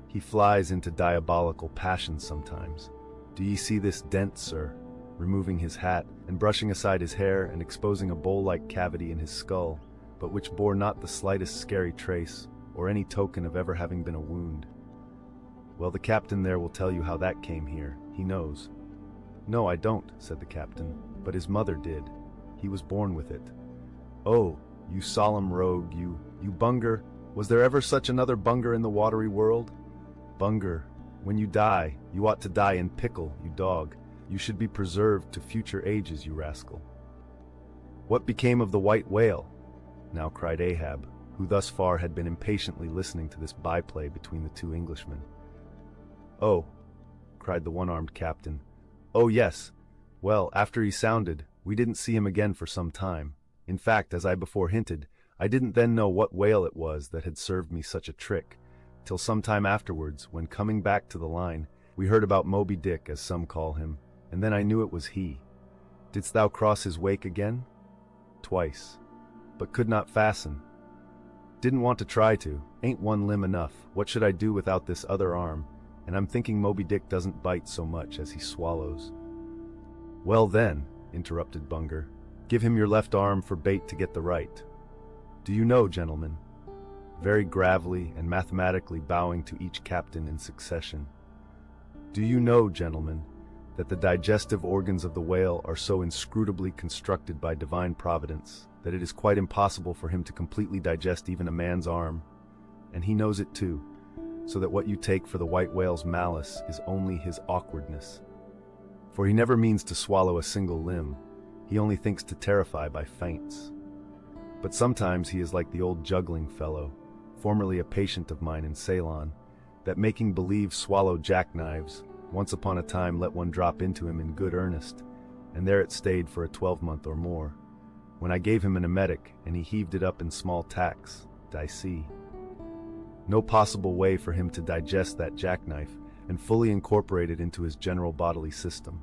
He flies into diabolical passions sometimes. Do ye see this dent, sir?" removing his hat, and brushing aside his hair, and exposing a bowl-like cavity in his skull, but which bore not the slightest scary trace, or any token of ever having been a wound. "Well, the captain there will tell you how that came here. He knows." "No, I don't," said the captain, "but his mother did. He was born with it." "Oh, you solemn rogue, you Bunger! Was there ever such another Bunger in the watery world? Bunger, when you die, you ought to die in pickle, you dog. You should be preserved to future ages, you rascal." "What became of the white whale?" now cried Ahab, who thus far had been impatiently listening to this byplay between the two Englishmen. "Oh," cried the one-armed captain. "Oh, yes. Well, after he sounded, we didn't see him again for some time. In fact, as I before hinted, I didn't then know what whale it was that had served me such a trick, till some time afterwards, when coming back to the line, we heard about Moby Dick, as some call him, and then I knew it was he. Didst thou cross his wake again?" "Twice, but could not fasten. Didn't want to try to. Ain't one limb enough. What should I do without this other arm? And I'm thinking Moby Dick doesn't bite so much as he swallows." "Well then," interrupted Bunger, "give him your left arm for bait to get the right. Do you know, gentlemen," very gravely and mathematically bowing to each captain in succession, "do you know, gentlemen, that the digestive organs of the whale are so inscrutably constructed by divine providence that it is quite impossible for him to completely digest even a man's arm? And he knows it too, so that what you take for the white whale's malice is only his awkwardness. For he never means to swallow a single limb, he only thinks to terrify by feints. But sometimes he is like the old juggling fellow, formerly a patient of mine in Ceylon, that making believe swallow jackknives, once upon a time let one drop into him in good earnest, and there it stayed for a 12-month or more, when I gave him an emetic, and he heaved it up in small tacks, d'ye see. No possible way for him to digest that jackknife, and fully incorporate it into his general bodily system.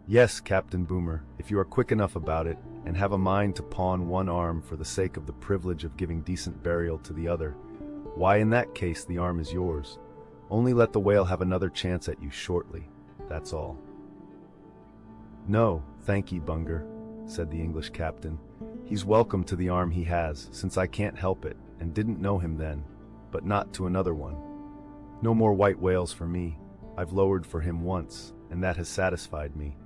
Yes, Captain Boomer, if you are quick enough about it, and have a mind to pawn one arm for the sake of the privilege of giving decent burial to the other, why in that case the arm is yours. Only let the whale have another chance at you shortly, that's all. No, thank ye, Bunger, said the English captain. He's welcome to the arm he has, since I can't help it, and didn't know him then, but not to another one. No more white whales for me. I've lowered for him once, and that has satisfied me.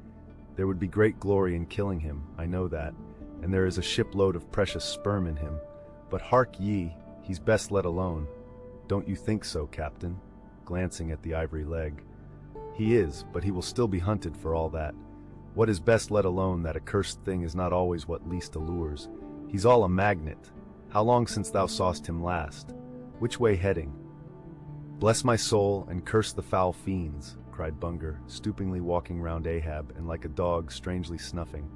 There would be great glory in killing him, I know that, and there is a shipload of precious sperm in him. But hark ye, he's best let alone. Don't you think so, Captain? Glancing at the ivory leg. He is, but he will still be hunted for all that. What is best let alone, that accursed thing is not always what least allures. He's all a magnet. How long since thou saw'st him last? Which way heading? Bless my soul, and curse the foul fiends, cried Bunger, stoopingly walking round Ahab, and like a dog strangely snuffing.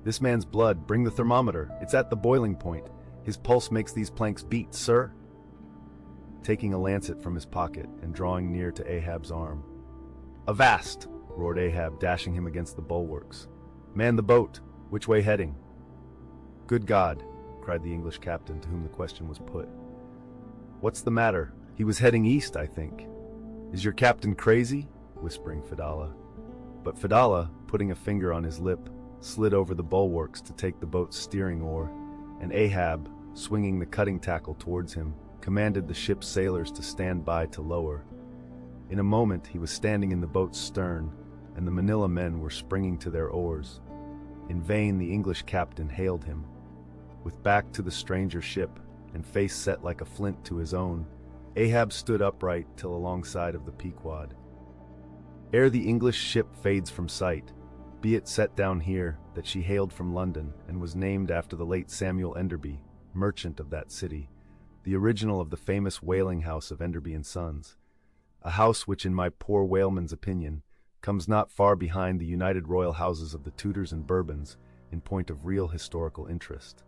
This man's blood, bring the thermometer, it's at the boiling point. His pulse makes these planks beat, sir. Taking a lancet from his pocket, and drawing near to Ahab's arm. Avast! Roared Ahab, dashing him against the bulwarks. Man the boat! Which way heading? Good God! Cried the English captain, to whom the question was put. What's the matter? He was heading east, I think. Is your captain crazy? Whispering Fedallah. But Fedallah, putting a finger on his lip, slid over the bulwarks to take the boat's steering oar, and Ahab, swinging the cutting tackle towards him, commanded the ship's sailors to stand by to lower. In a moment he was standing in the boat's stern, and the Manila men were springing to their oars. In vain the English captain hailed him. With back to the stranger ship, and face set like a flint to his own, Ahab stood upright till alongside of the Pequod. Ere the English ship fades from sight, be it set down here that she hailed from London, and was named after the late Samuel Enderby, merchant of that city, the original of the famous whaling house of Enderby and Sons, a house which in my poor whaleman's opinion comes not far behind the united royal houses of the Tudors and Bourbons in point of real historical interest.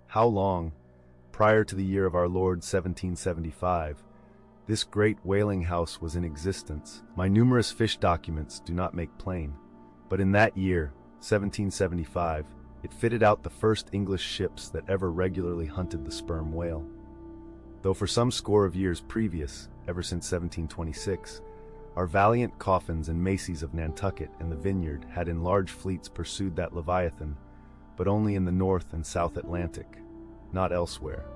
How long, prior to the year of our Lord 1775, this great whaling house was in existence, my numerous fish documents do not make plain, but in that year, 1775, it fitted out the first English ships that ever regularly hunted the sperm whale. Though for some score of years previous, ever since 1726, our valiant Coffins and Macies of Nantucket and the Vineyard had in large fleets pursued that Leviathan, but only in the North and South Atlantic, not elsewhere.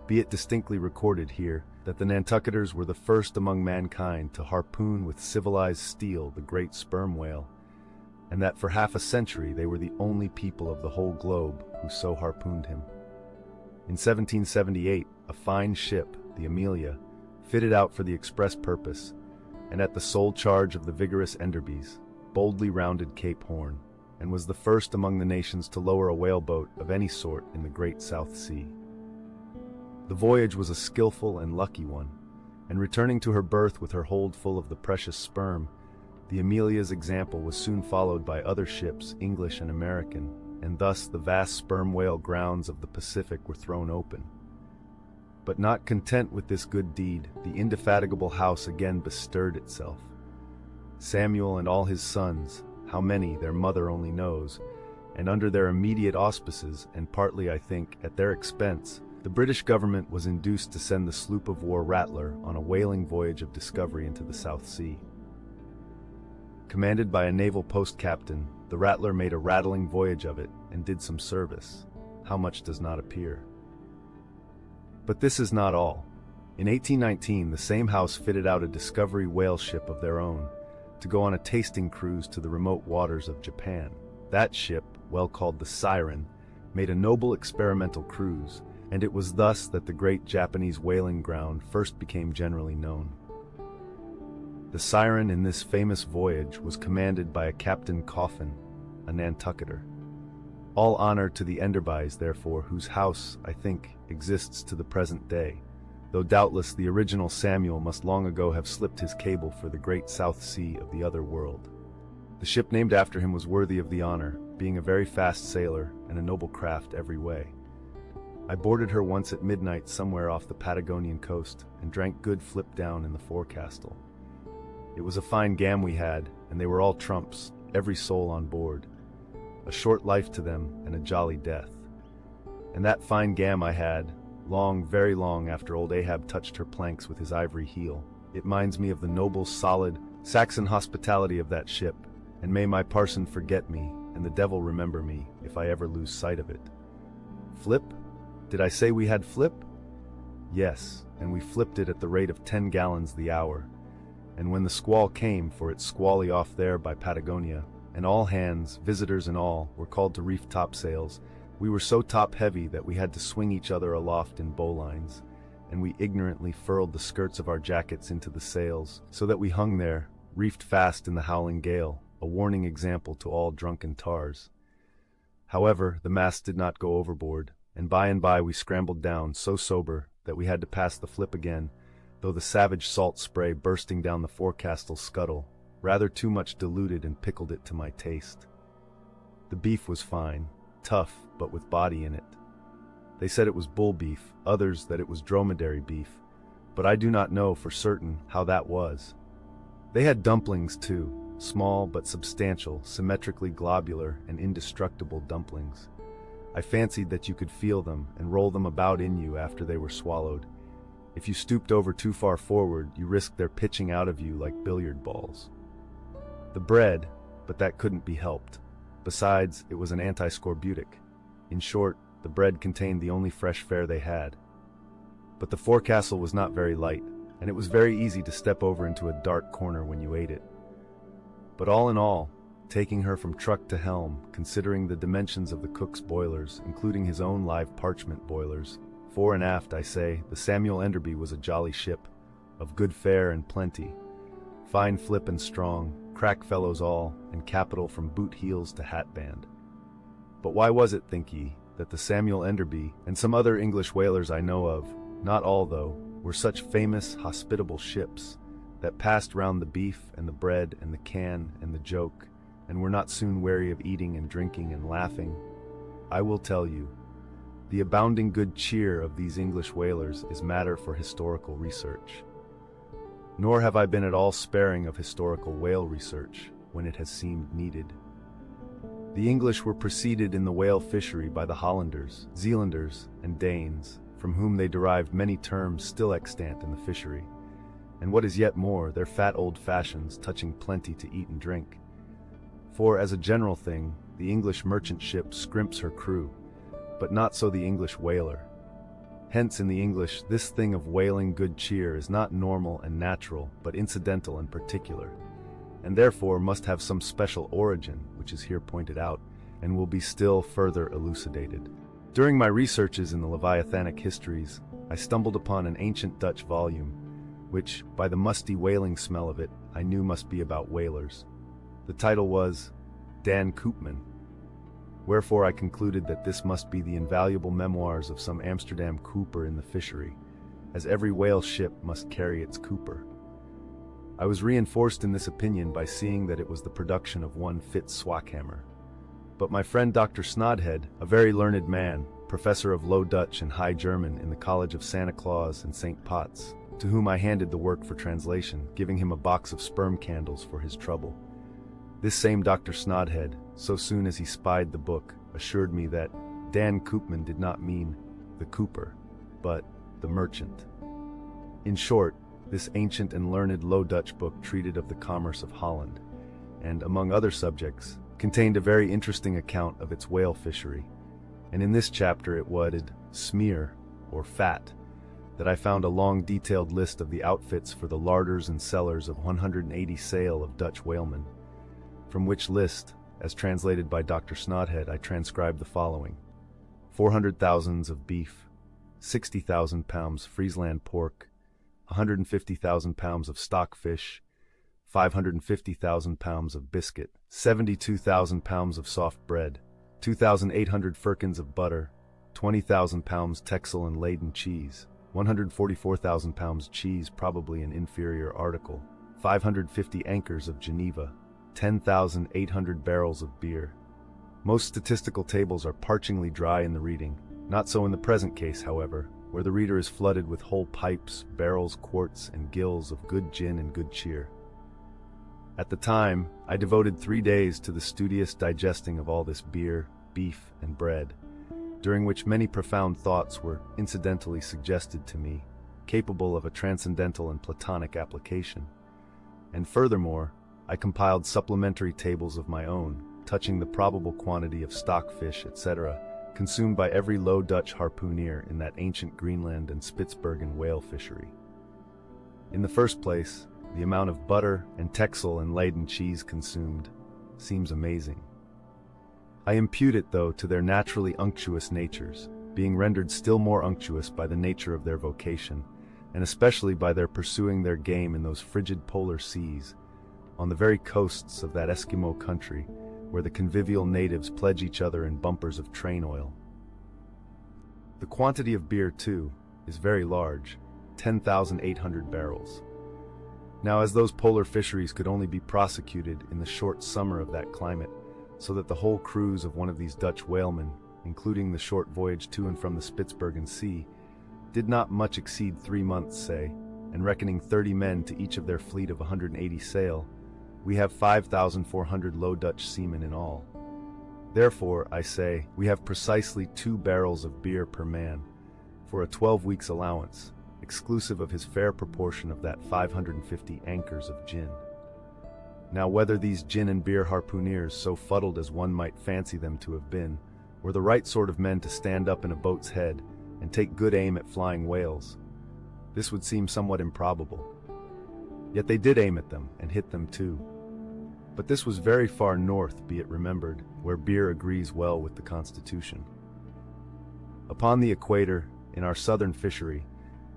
Be it distinctly recorded here that the Nantucketers were the first among mankind to harpoon with civilized steel the great sperm whale, and that for half a century they were the only people of the whole globe who so harpooned him. In 1778, a fine ship, the Amelia, fitted out for the express purpose, and at the sole charge of the vigorous Enderbys, boldly rounded Cape Horn, and was the first among the nations to lower a whaleboat of any sort in the great South Sea. The voyage was a skillful and lucky one, and returning to her berth with her hold full of the precious sperm, the Amelia's example was soon followed by other ships, English and American, and thus the vast sperm whale grounds of the Pacific were thrown open. But not content with this good deed, the indefatigable house again bestirred itself. Samuel and all his sons, how many their mother only knows, and under their immediate auspices, and partly, I think, at their expense, the British government was induced to send the sloop of war Rattler on a whaling voyage of discovery into the South Sea. Commanded by a naval post captain, the Rattler made a rattling voyage of it and did some service. How much does not appear. But this is not all. In 1819, the same house fitted out a discovery whale ship of their own to go on a tasting cruise to the remote waters of Japan. That ship, well called the Siren, made a noble experimental cruise, and it was thus that the great Japanese whaling ground first became generally known. The Siren in this famous voyage was commanded by a Captain Coffin, a Nantucketer. All honor to the Enderbys, therefore, whose house, I think, exists to the present day, though doubtless the original Samuel must long ago have slipped his cable for the great South Sea of the other world. The ship named after him was worthy of the honor, being a very fast sailor and a noble craft every way. I boarded her once at midnight somewhere off the Patagonian coast and drank good flip down in the forecastle. It was a fine gam we had, and they were all trumps, every soul on board. A short life to them and a jolly death. And that fine gam I had, long, very long after old Ahab touched her planks with his ivory heel. It minds me of the noble, solid, Saxon hospitality of that ship, and may my parson forget me, and the devil remember me, if I ever lose sight of it. Flip? Did I say we had flip? Yes, and we flipped it at the rate of 10 gallons the hour. And when the squall came, for it's squally off there by Patagonia, and all hands, visitors and all, were called to reef topsails, we were so top-heavy that we had to swing each other aloft in bowlines, and we ignorantly furled the skirts of our jackets into the sails, so that we hung there, reefed fast in the howling gale, a warning example to all drunken tars. However, the mast did not go overboard, and by we scrambled down, so sober that we had to pass the flip again, though the savage salt spray bursting down the forecastle scuttle rather too much diluted and pickled it to my taste. The beef was fine, tough, but with body in it. They said it was bull beef, others that it was dromedary beef, but I do not know for certain how that was. They had dumplings too, small but substantial, symmetrically globular and indestructible dumplings. I fancied that you could feel them and roll them about in you after they were swallowed. If you stooped over too far forward, you risked their pitching out of you like billiard balls. The bread, but that couldn't be helped. Besides, it was an anti-scorbutic. In short, the bread contained the only fresh fare they had. But the forecastle was not very light, and it was very easy to step over into a dark corner when you ate it. But all in all, taking her from truck to helm, considering the dimensions of the cook's boilers, including his own live parchment boilers, fore and aft, I say, the Samuel Enderby was a jolly ship, of good fare and plenty, fine flip and strong, crack fellows all, and capital from boot heels to hatband. But why was it, think ye, that the Samuel Enderby, and some other English whalers I know of, not all though, were such famous, hospitable ships, that passed round the beef and the bread and the can and the joke, and were not soon weary of eating and drinking and laughing? I will tell you. The abounding good cheer of these English whalers is matter for historical research. Nor have I been at all sparing of historical whale research, when it has seemed needed. The English were preceded in the whale fishery by the Hollanders, Zealanders, and Danes, from whom they derived many terms still extant in the fishery, and what is yet more, their fat old fashions touching plenty to eat and drink. For, as a general thing, the English merchant ship scrimps her crew, but not so the English whaler. Hence, in the English, this thing of whaling good cheer is not normal and natural, but incidental and particular, and therefore must have some special origin, which is here pointed out, and will be still further elucidated. During my researches in the Leviathanic histories, I stumbled upon an ancient Dutch volume, which, by the musty whaling smell of it, I knew must be about whalers. The title was Dan Koopman, wherefore I concluded that this must be the invaluable memoirs of some Amsterdam cooper in the fishery, as every whale ship must carry its cooper. I was reinforced in this opinion by seeing that it was the production of one Fitz Swackhammer. But my friend Dr. Snodhead, a very learned man, professor of Low Dutch and High German in the College of Santa Claus and St. Potts, to whom I handed the work for translation, giving him a box of sperm candles for his trouble. This same Dr. Snodhead, so soon as he spied the book, assured me that Dan Koopman did not mean the cooper, but the merchant. In short, this ancient and learned Low Dutch book treated of the commerce of Holland, and, among other subjects, contained a very interesting account of its whale fishery, and in this chapter it wadded smear, or fat, that I found a long detailed list of the outfits for the larders and cellars of 180 sail of Dutch whalemen, from which list, as translated by Dr. Snodhead, I transcribed the following: 400,000 of beef, 60,000 pounds Friesland pork, 150,000 pounds of stockfish, 550,000 pounds of biscuit, 72,000 pounds of soft bread, 2,800 firkins of butter, 20,000 pounds Texel and Leyden cheese, 144,000 pounds cheese, probably an inferior article, 550 anchors of Geneva, 10,800 barrels of beer. Most statistical tables are parchingly dry in the reading. Not so in the present case, however, where the reader is flooded with whole pipes, barrels, quarts, and gills of good gin and good cheer. At the time, I devoted 3 days to the studious digesting of all this beer, beef, and bread, during which many profound thoughts were incidentally suggested to me, capable of a transcendental and Platonic application. And furthermore, I compiled supplementary tables of my own, touching the probable quantity of stockfish, etc., consumed by every Low Dutch harpooner in that ancient Greenland and Spitzbergen whale fishery. In the first place, the amount of butter and Texel and Leyden cheese consumed seems amazing. I impute it, though, to their naturally unctuous natures, being rendered still more unctuous by the nature of their vocation, and especially by their pursuing their game in those frigid polar seas, on the very coasts of that Eskimo country, where the convivial natives pledge each other in bumpers of train oil. The quantity of beer, too, is very large, 10,800 barrels. Now, as those polar fisheries could only be prosecuted in the short summer of that climate, so that the whole cruise of one of these Dutch whalemen, including the short voyage to and from the Spitzbergen Sea, did not much exceed 3 months, say, and reckoning 30 men to each of their fleet of 180 sail, we have 5,400 Low Dutch seamen in all. Therefore, I say, we have precisely 2 barrels of beer per man, for a 12 weeks' allowance, exclusive of his fair proportion of that 550 anchors of gin. Now, whether these gin and beer harpooneers, so fuddled as one might fancy them to have been, were the right sort of men to stand up in a boat's head and take good aim at flying whales, this would seem somewhat improbable. Yet they did aim at them, and hit them too. But this was very far north, be it remembered, where beer agrees well with the Constitution. Upon the equator, in our southern fishery,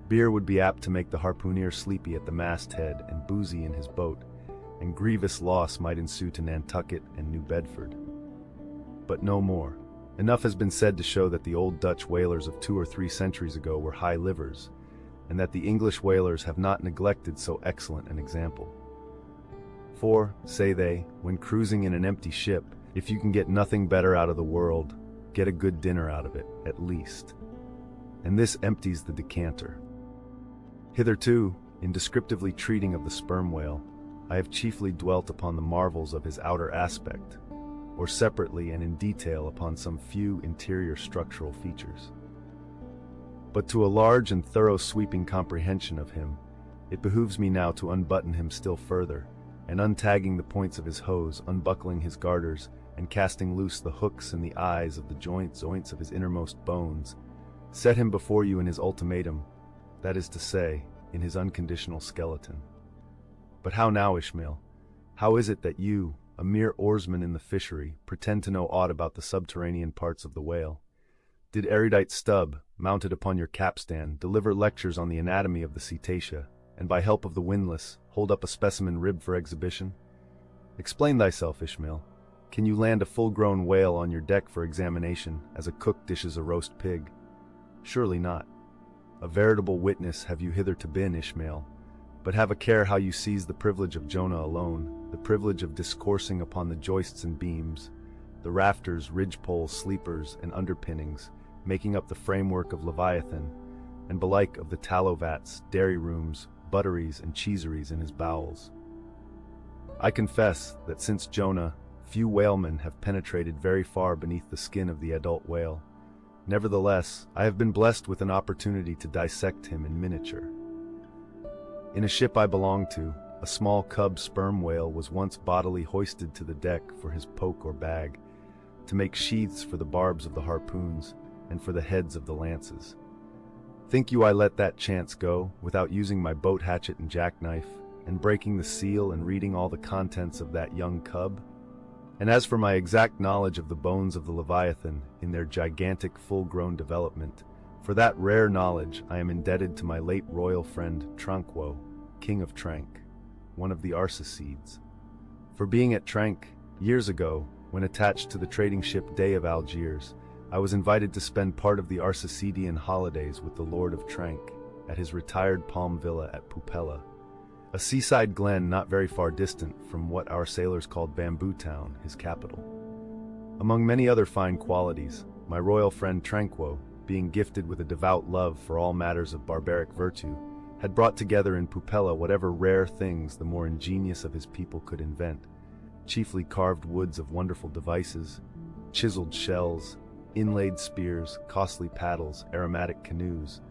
beer would be apt to make the harpooner sleepy at the masthead and boozy in his boat, and grievous loss might ensue to Nantucket and New Bedford. But no more. Enough has been said to show that the old Dutch whalers of 2 or 3 centuries ago were high livers, and that the English whalers have not neglected so excellent an example. For, say they, when cruising in an empty ship, if you can get nothing better out of the world, get a good dinner out of it, at least. And this empties the decanter. Hitherto, in descriptively treating of the sperm whale, I have chiefly dwelt upon the marvels of his outer aspect, or separately and in detail upon some few interior structural features. But to a large and thorough sweeping comprehension of him, it behooves me now to unbutton him still further, and untagging the points of his hose, unbuckling his garters, and casting loose the hooks and the eyes of the joints of his innermost bones, set him before you in his ultimatum, that is to say, in his unconditional skeleton. But how now, Ishmael? How is it that you, a mere oarsman in the fishery, pretend to know aught about the subterranean parts of the whale? Did erudite Stubb, mounted upon your capstan, deliver lectures on the anatomy of the cetacea, and by help of the windlass, hold up a specimen rib for exhibition? Explain thyself, Ishmael. Can you land a full-grown whale on your deck for examination, as a cook dishes a roast pig? Surely not. A veritable witness have you hitherto been, Ishmael, but have a care how you seize the privilege of Jonah alone, the privilege of discoursing upon the joists and beams, the rafters, ridgepoles, sleepers, and underpinnings, making up the framework of Leviathan, and belike of the tallow vats, dairy rooms, butteries, and cheeseries in his bowels. I confess that since Jonah, few whalemen have penetrated very far beneath the skin of the adult whale. Nevertheless, I have been blessed with an opportunity to dissect him in miniature. In a ship I belonged to, a small cub sperm whale was once bodily hoisted to the deck for his poke or bag, to make sheaths for the barbs of the harpoons and for the heads of the lances. Think you I let that chance go, without using my boat hatchet and jackknife, and breaking the seal and reading all the contents of that young cub? And as for my exact knowledge of the bones of the Leviathan in their gigantic full-grown development, for that rare knowledge I am indebted to my late royal friend Tranquo, King of Trank, one of the Arsacides. For being at Trank, years ago, when attached to the trading ship Day of Algiers, I was invited to spend part of the Arsacidean holidays with the Lord of Trank at his retired palm villa at Pupella, a seaside glen not very far distant from what our sailors called Bamboo Town, his capital. Among many other fine qualities, my royal friend Tranquo, being gifted with a devout love for all matters of barbaric virtue, had brought together in Pupella whatever rare things the more ingenious of his people could invent, chiefly carved woods of wonderful devices, chiseled shells, inlaid spears, costly paddles, aromatic canoes,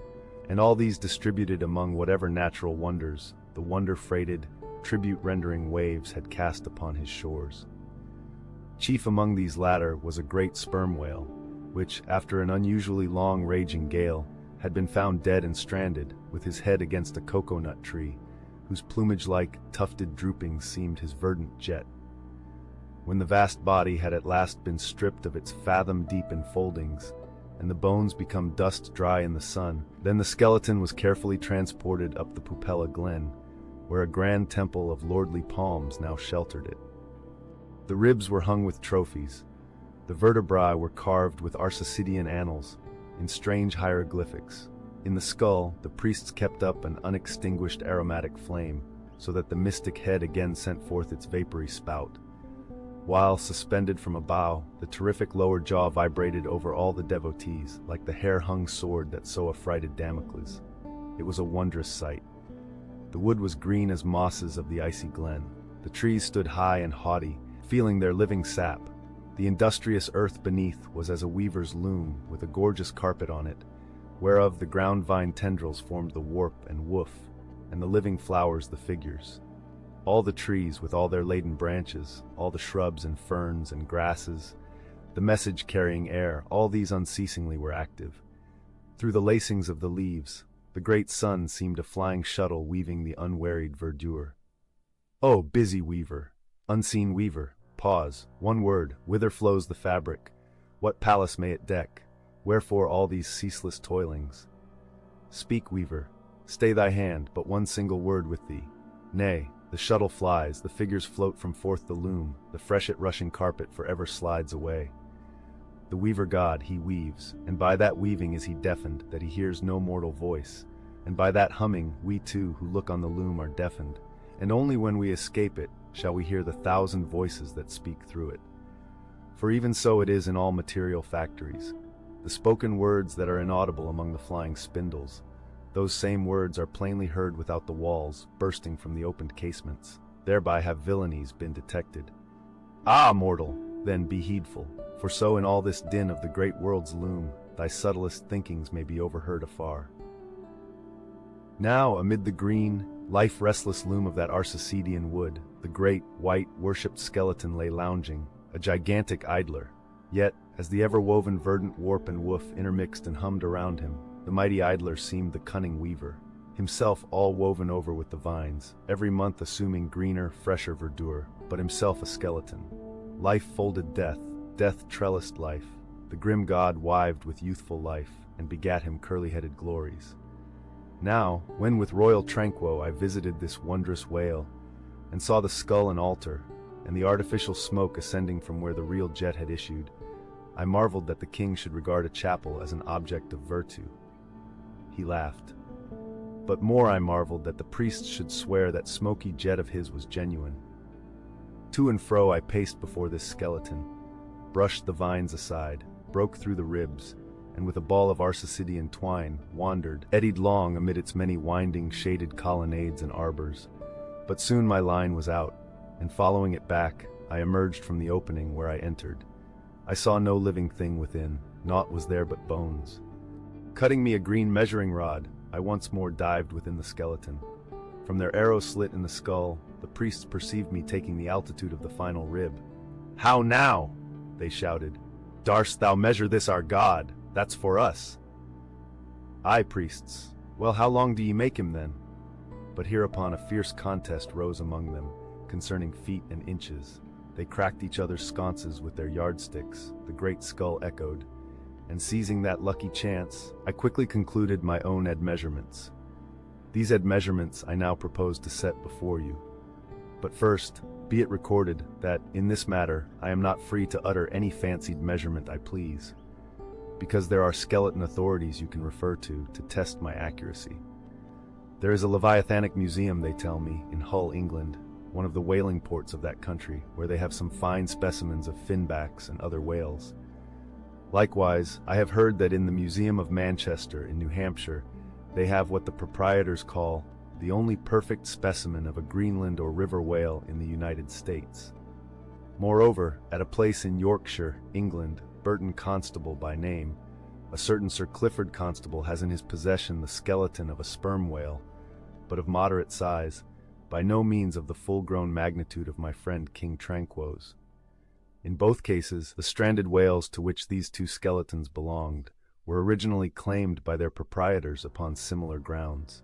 and all these distributed among whatever natural wonders the wonder-freighted, tribute-rendering waves had cast upon his shores. Chief among these latter was a great sperm whale, which, after an unusually long raging gale, had been found dead and stranded, with his head against a cocoa-nut tree, whose plumage-like, tufted droopings seemed his verdant jet. When the vast body had at last been stripped of its fathom-deep enfoldings, and the bones become dust-dry in the sun, then the skeleton was carefully transported up the Pupella Glen, where a grand temple of lordly palms now sheltered it. The ribs were hung with trophies. The vertebrae were carved with Arsacidean annals, in strange hieroglyphics. In the skull, the priests kept up an unextinguished aromatic flame, so that the mystic head again sent forth its vapory spout. While, suspended from a bough, the terrific lower jaw vibrated over all the devotees, like the hair-hung sword that so affrighted Damocles. It was a wondrous sight. The wood was green as mosses of the icy glen. The trees stood high and haughty, feeling their living sap. The industrious earth beneath was as a weaver's loom, with a gorgeous carpet on it, whereof the ground vine tendrils formed the warp and woof, and the living flowers the figures. All the trees with all their laden branches, all the shrubs and ferns and grasses, the message-carrying air, all these unceasingly were active. Through the lacings of the leaves, the great sun seemed a flying shuttle weaving the unwearied verdure. Oh, busy weaver, unseen weaver, pause, one word, whither flows the fabric? What palace may it deck? Wherefore all these ceaseless toilings? Speak, weaver, stay thy hand, but one single word with thee. Nay, the shuttle flies, the figures float from forth the loom, the freshet-rushing carpet forever slides away. The weaver god, he weaves, and by that weaving is he deafened, that he hears no mortal voice, and by that humming we too who look on the loom are deafened, and only when we escape it shall we hear the thousand voices that speak through it. For even so it is in all material factories. The spoken words that are inaudible among the flying spindles, those same words are plainly heard without the walls, bursting from the opened casements. Thereby have villainies been detected. Ah, mortal, then be heedful, for so in all this din of the great world's loom, thy subtlest thinkings may be overheard afar. Now, amid the green, life-restless loom of that Arsacidean wood, the great, white, worshipped skeleton lay lounging, a gigantic idler. Yet, as the ever-woven verdant warp and woof intermixed and hummed around him, the mighty idler seemed the cunning weaver, himself all woven over with the vines, every month assuming greener, fresher verdure, but himself a skeleton. Life folded death, death trellised life. The grim god wived with youthful life, and begat him curly-headed glories. Now, when with royal tranquo I visited this wondrous whale, and saw the skull and altar, and the artificial smoke ascending from where the real jet had issued, I marveled that the king should regard a chapel as an object of virtue. He laughed. But more I marveled that the priests should swear that smoky jet of his was genuine. To and fro I paced before this skeleton, brushed the vines aside, broke through the ribs, and with a ball of Arsacidean twine, wandered, eddied long amid its many winding, shaded colonnades and arbors. But soon my line was out, and following it back, I emerged from the opening where I entered. I saw no living thing within, naught was there but bones. Cutting me a green measuring rod, I once more dived within the skeleton. From their arrow slit in the skull, the priests perceived me taking the altitude of the final rib. "How now?" they shouted. "Darst thou measure this our god? That's for us." "Aye, priests. Well, how long do ye make him then?" But hereupon a fierce contest rose among them, concerning feet and inches. They cracked each other's sconces with their yardsticks, the great skull echoed, and seizing that lucky chance, I quickly concluded my own measurements. These measurements I now propose to set before you. But first, be it recorded that, in this matter, I am not free to utter any fancied measurement I please, because there are skeleton authorities you can refer to test my accuracy. There is a Leviathanic museum, they tell me, in Hull, England, one of the whaling ports of that country, where they have some fine specimens of finbacks and other whales. Likewise, I have heard that in the Museum of Manchester in New Hampshire, they have what the proprietors call the only perfect specimen of a Greenland or river whale in the United States. Moreover, at a place in Yorkshire, England, Burton Constable by name, a certain Sir Clifford Constable has in his possession the skeleton of a sperm whale, but of moderate size, by no means of the full-grown magnitude of my friend King Tranquo's. In both cases, the stranded whales to which these two skeletons belonged were originally claimed by their proprietors upon similar grounds.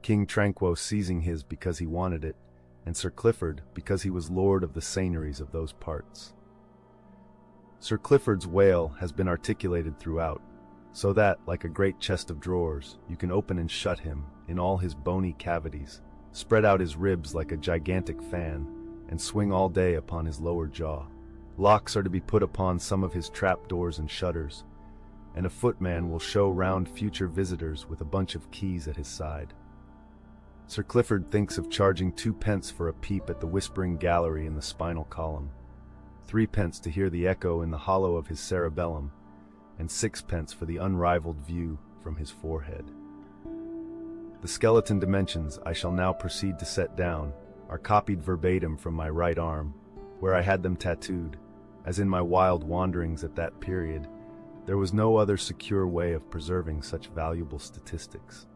King Tranquo seizing his because he wanted it, and Sir Clifford because he was lord of the seigneuries of those parts. Sir Clifford's whale has been articulated throughout, so that, like a great chest of drawers, you can open and shut him in all his bony cavities, spread out his ribs like a gigantic fan, and swing all day upon his lower jaw. Locks are to be put upon some of his trap-doors and shutters, and a footman will show round future visitors with a bunch of keys at his side. Sir Clifford thinks of charging 2 pence for a peep at the whispering gallery in the spinal column, 3 pence to hear the echo in the hollow of his cerebellum, and 6 pence for the unrivaled view from his forehead. The skeleton dimensions I shall now proceed to set down are copied verbatim from my right arm, where I had them tattooed, as in my wild wanderings at that period, there was no other secure way of preserving such valuable statistics.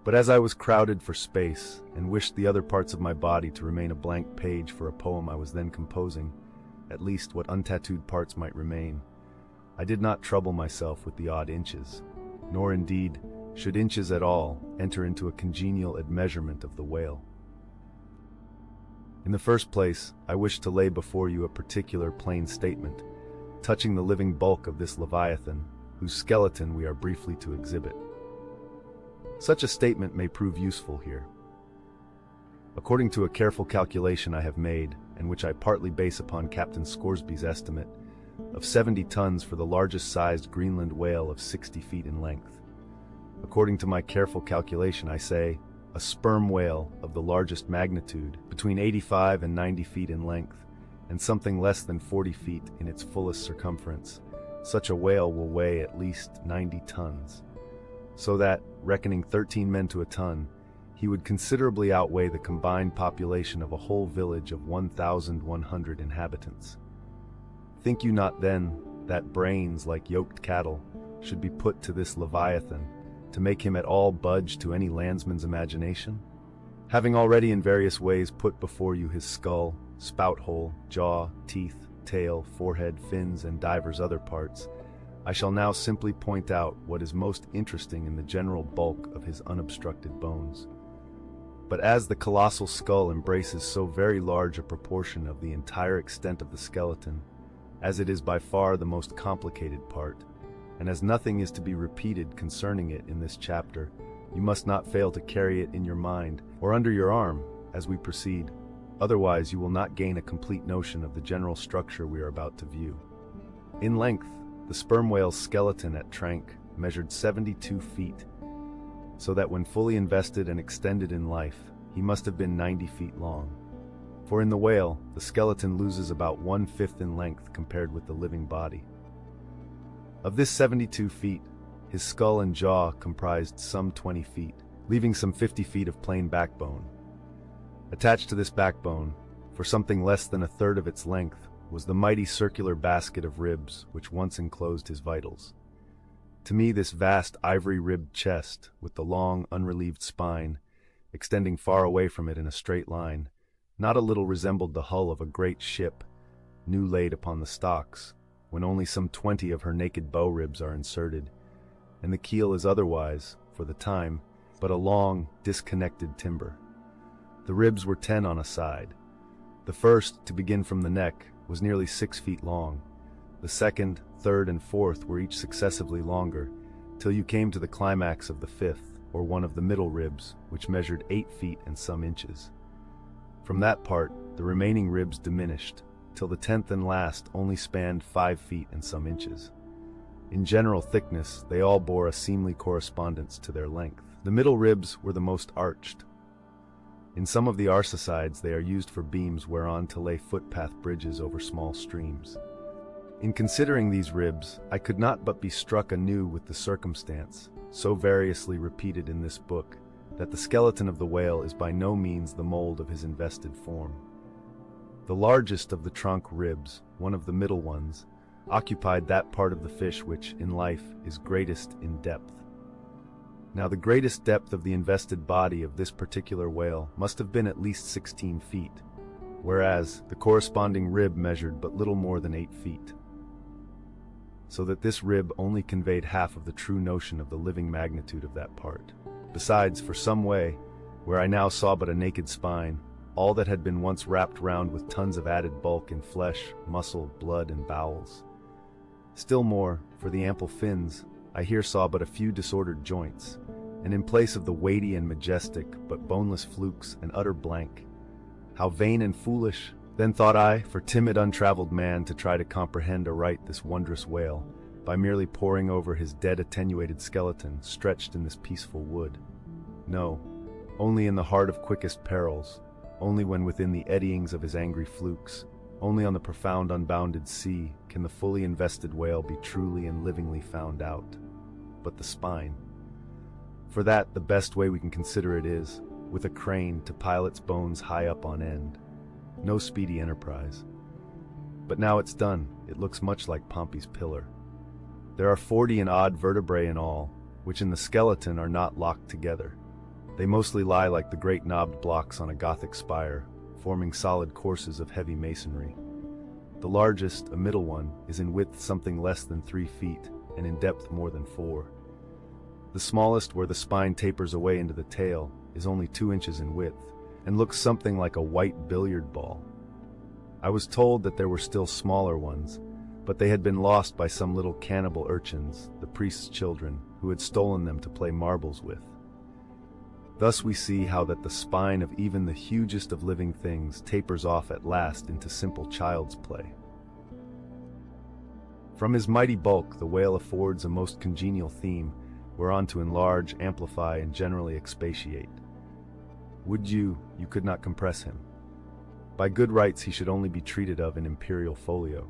But as I was crowded for space, and wished the other parts of my body to remain a blank page for a poem I was then composing, at least what untattooed parts might remain, I did not trouble myself with the odd inches, nor indeed, should inches at all enter into a congenial admeasurement of the whale. In the first place, I wish to lay before you a particular plain statement, touching the living bulk of this Leviathan, whose skeleton we are briefly to exhibit. Such a statement may prove useful here. According to a careful calculation I have made, and which I partly base upon Captain Scoresby's estimate, of 70 tons for the largest sized Greenland whale of 60 feet in length. According to my careful calculation, I say, a sperm whale of the largest magnitude, between 85 and 90 feet in length, and something less than 40 feet in its fullest circumference, such a whale will weigh at least 90 tons. So that, reckoning 13 men to a ton, he would considerably outweigh the combined population of a whole village of 1,100 inhabitants. Think you not, then, that brains, like yoked cattle, should be put to this Leviathan, to make him at all budge to any landsman's imagination? Having already in various ways put before you his skull, spout hole, jaw, teeth, tail, forehead, fins, and divers other parts, I shall now simply point out what is most interesting in the general bulk of his unobstructed bones. But as the colossal skull embraces so very large a proportion of the entire extent of the skeleton, as it is by far the most complicated part, and as nothing is to be repeated concerning it in this chapter, you must not fail to carry it in your mind or under your arm as we proceed, otherwise you will not gain a complete notion of the general structure we are about to view. In length, the sperm whale's skeleton at Trank measured 72 feet, so that when fully invested and extended in life, he must have been 90 feet long. For in the whale, the skeleton loses about 1/5 in length compared with the living body. Of this 72 feet, his skull and jaw comprised some 20 feet, leaving some 50 feet of plain backbone. Attached to this backbone, for something less than a third of its length, was the mighty circular basket of ribs which once enclosed his vitals. To me this vast ivory-ribbed chest, with the long, unrelieved spine, extending far away from it in a straight line, not a little resembled the hull of a great ship, new laid upon the stocks, when only some 20 of her naked bow ribs are inserted, and the keel is otherwise, for the time, but a long, disconnected timber. The ribs were 10 on a side. The first, to begin from the neck, was nearly 6 feet long. The second, third, and fourth were each successively longer, till you came to the climax of the fifth, or one of the middle ribs, which measured 8 feet and some inches. From that part, the remaining ribs diminished, till the 10th and last only spanned 5 feet and some inches. In general thickness, they all bore a seemly correspondence to their length. The middle ribs were the most arched. In some of the Arsacides they are used for beams whereon to lay footpath bridges over small streams. In considering these ribs, I could not but be struck anew with the circumstance so variously repeated in this book, that the skeleton of the whale is by no means the mold of his invested form. The largest of the trunk ribs, one of the middle ones, occupied that part of the fish which, in life, is greatest in depth. Now the greatest depth of the invested body of this particular whale must have been at least 16 feet, whereas the corresponding rib measured but little more than 8 feet. So that this rib only conveyed half of the true notion of the living magnitude of that part. Besides, for some way, where I now saw but a naked spine, all that had been once wrapped round with tons of added bulk in flesh, muscle, blood, and bowels. Still more, for the ample fins, I here saw but a few disordered joints, and in place of the weighty and majestic, but boneless flukes, an utter blank. How vain and foolish, then thought I, for timid untraveled man to try to comprehend aright this wondrous whale, by merely poring over his dead attenuated skeleton stretched in this peaceful wood. No, only in the heart of quickest perils, only when within the eddyings of his angry flukes, only on the profound unbounded sea, can the fully invested whale be truly and livingly found out. But the spine. For that, the best way we can consider it is, with a crane to pile its bones high up on end. No speedy enterprise. But now it's done, it looks much like Pompey's pillar. There are 40 and odd vertebrae in all, which in the skeleton are not locked together. They mostly lie like the great knobbed blocks on a Gothic spire, forming solid courses of heavy masonry. The largest, a middle one, is in width something less than 3 feet, and in depth more than 4. The smallest, where the spine tapers away into the tail, is only 2 inches in width, and looks something like a white billiard ball. I was told that there were still smaller ones, but they had been lost by some little cannibal urchins, the priest's children, who had stolen them to play marbles with. Thus we see how that the spine of even the hugest of living things tapers off at last into simple child's play. From his mighty bulk, the whale affords a most congenial theme, whereon to enlarge, amplify, and generally expatiate. Would you could not compress him. By good rights he should only be treated of in imperial folio.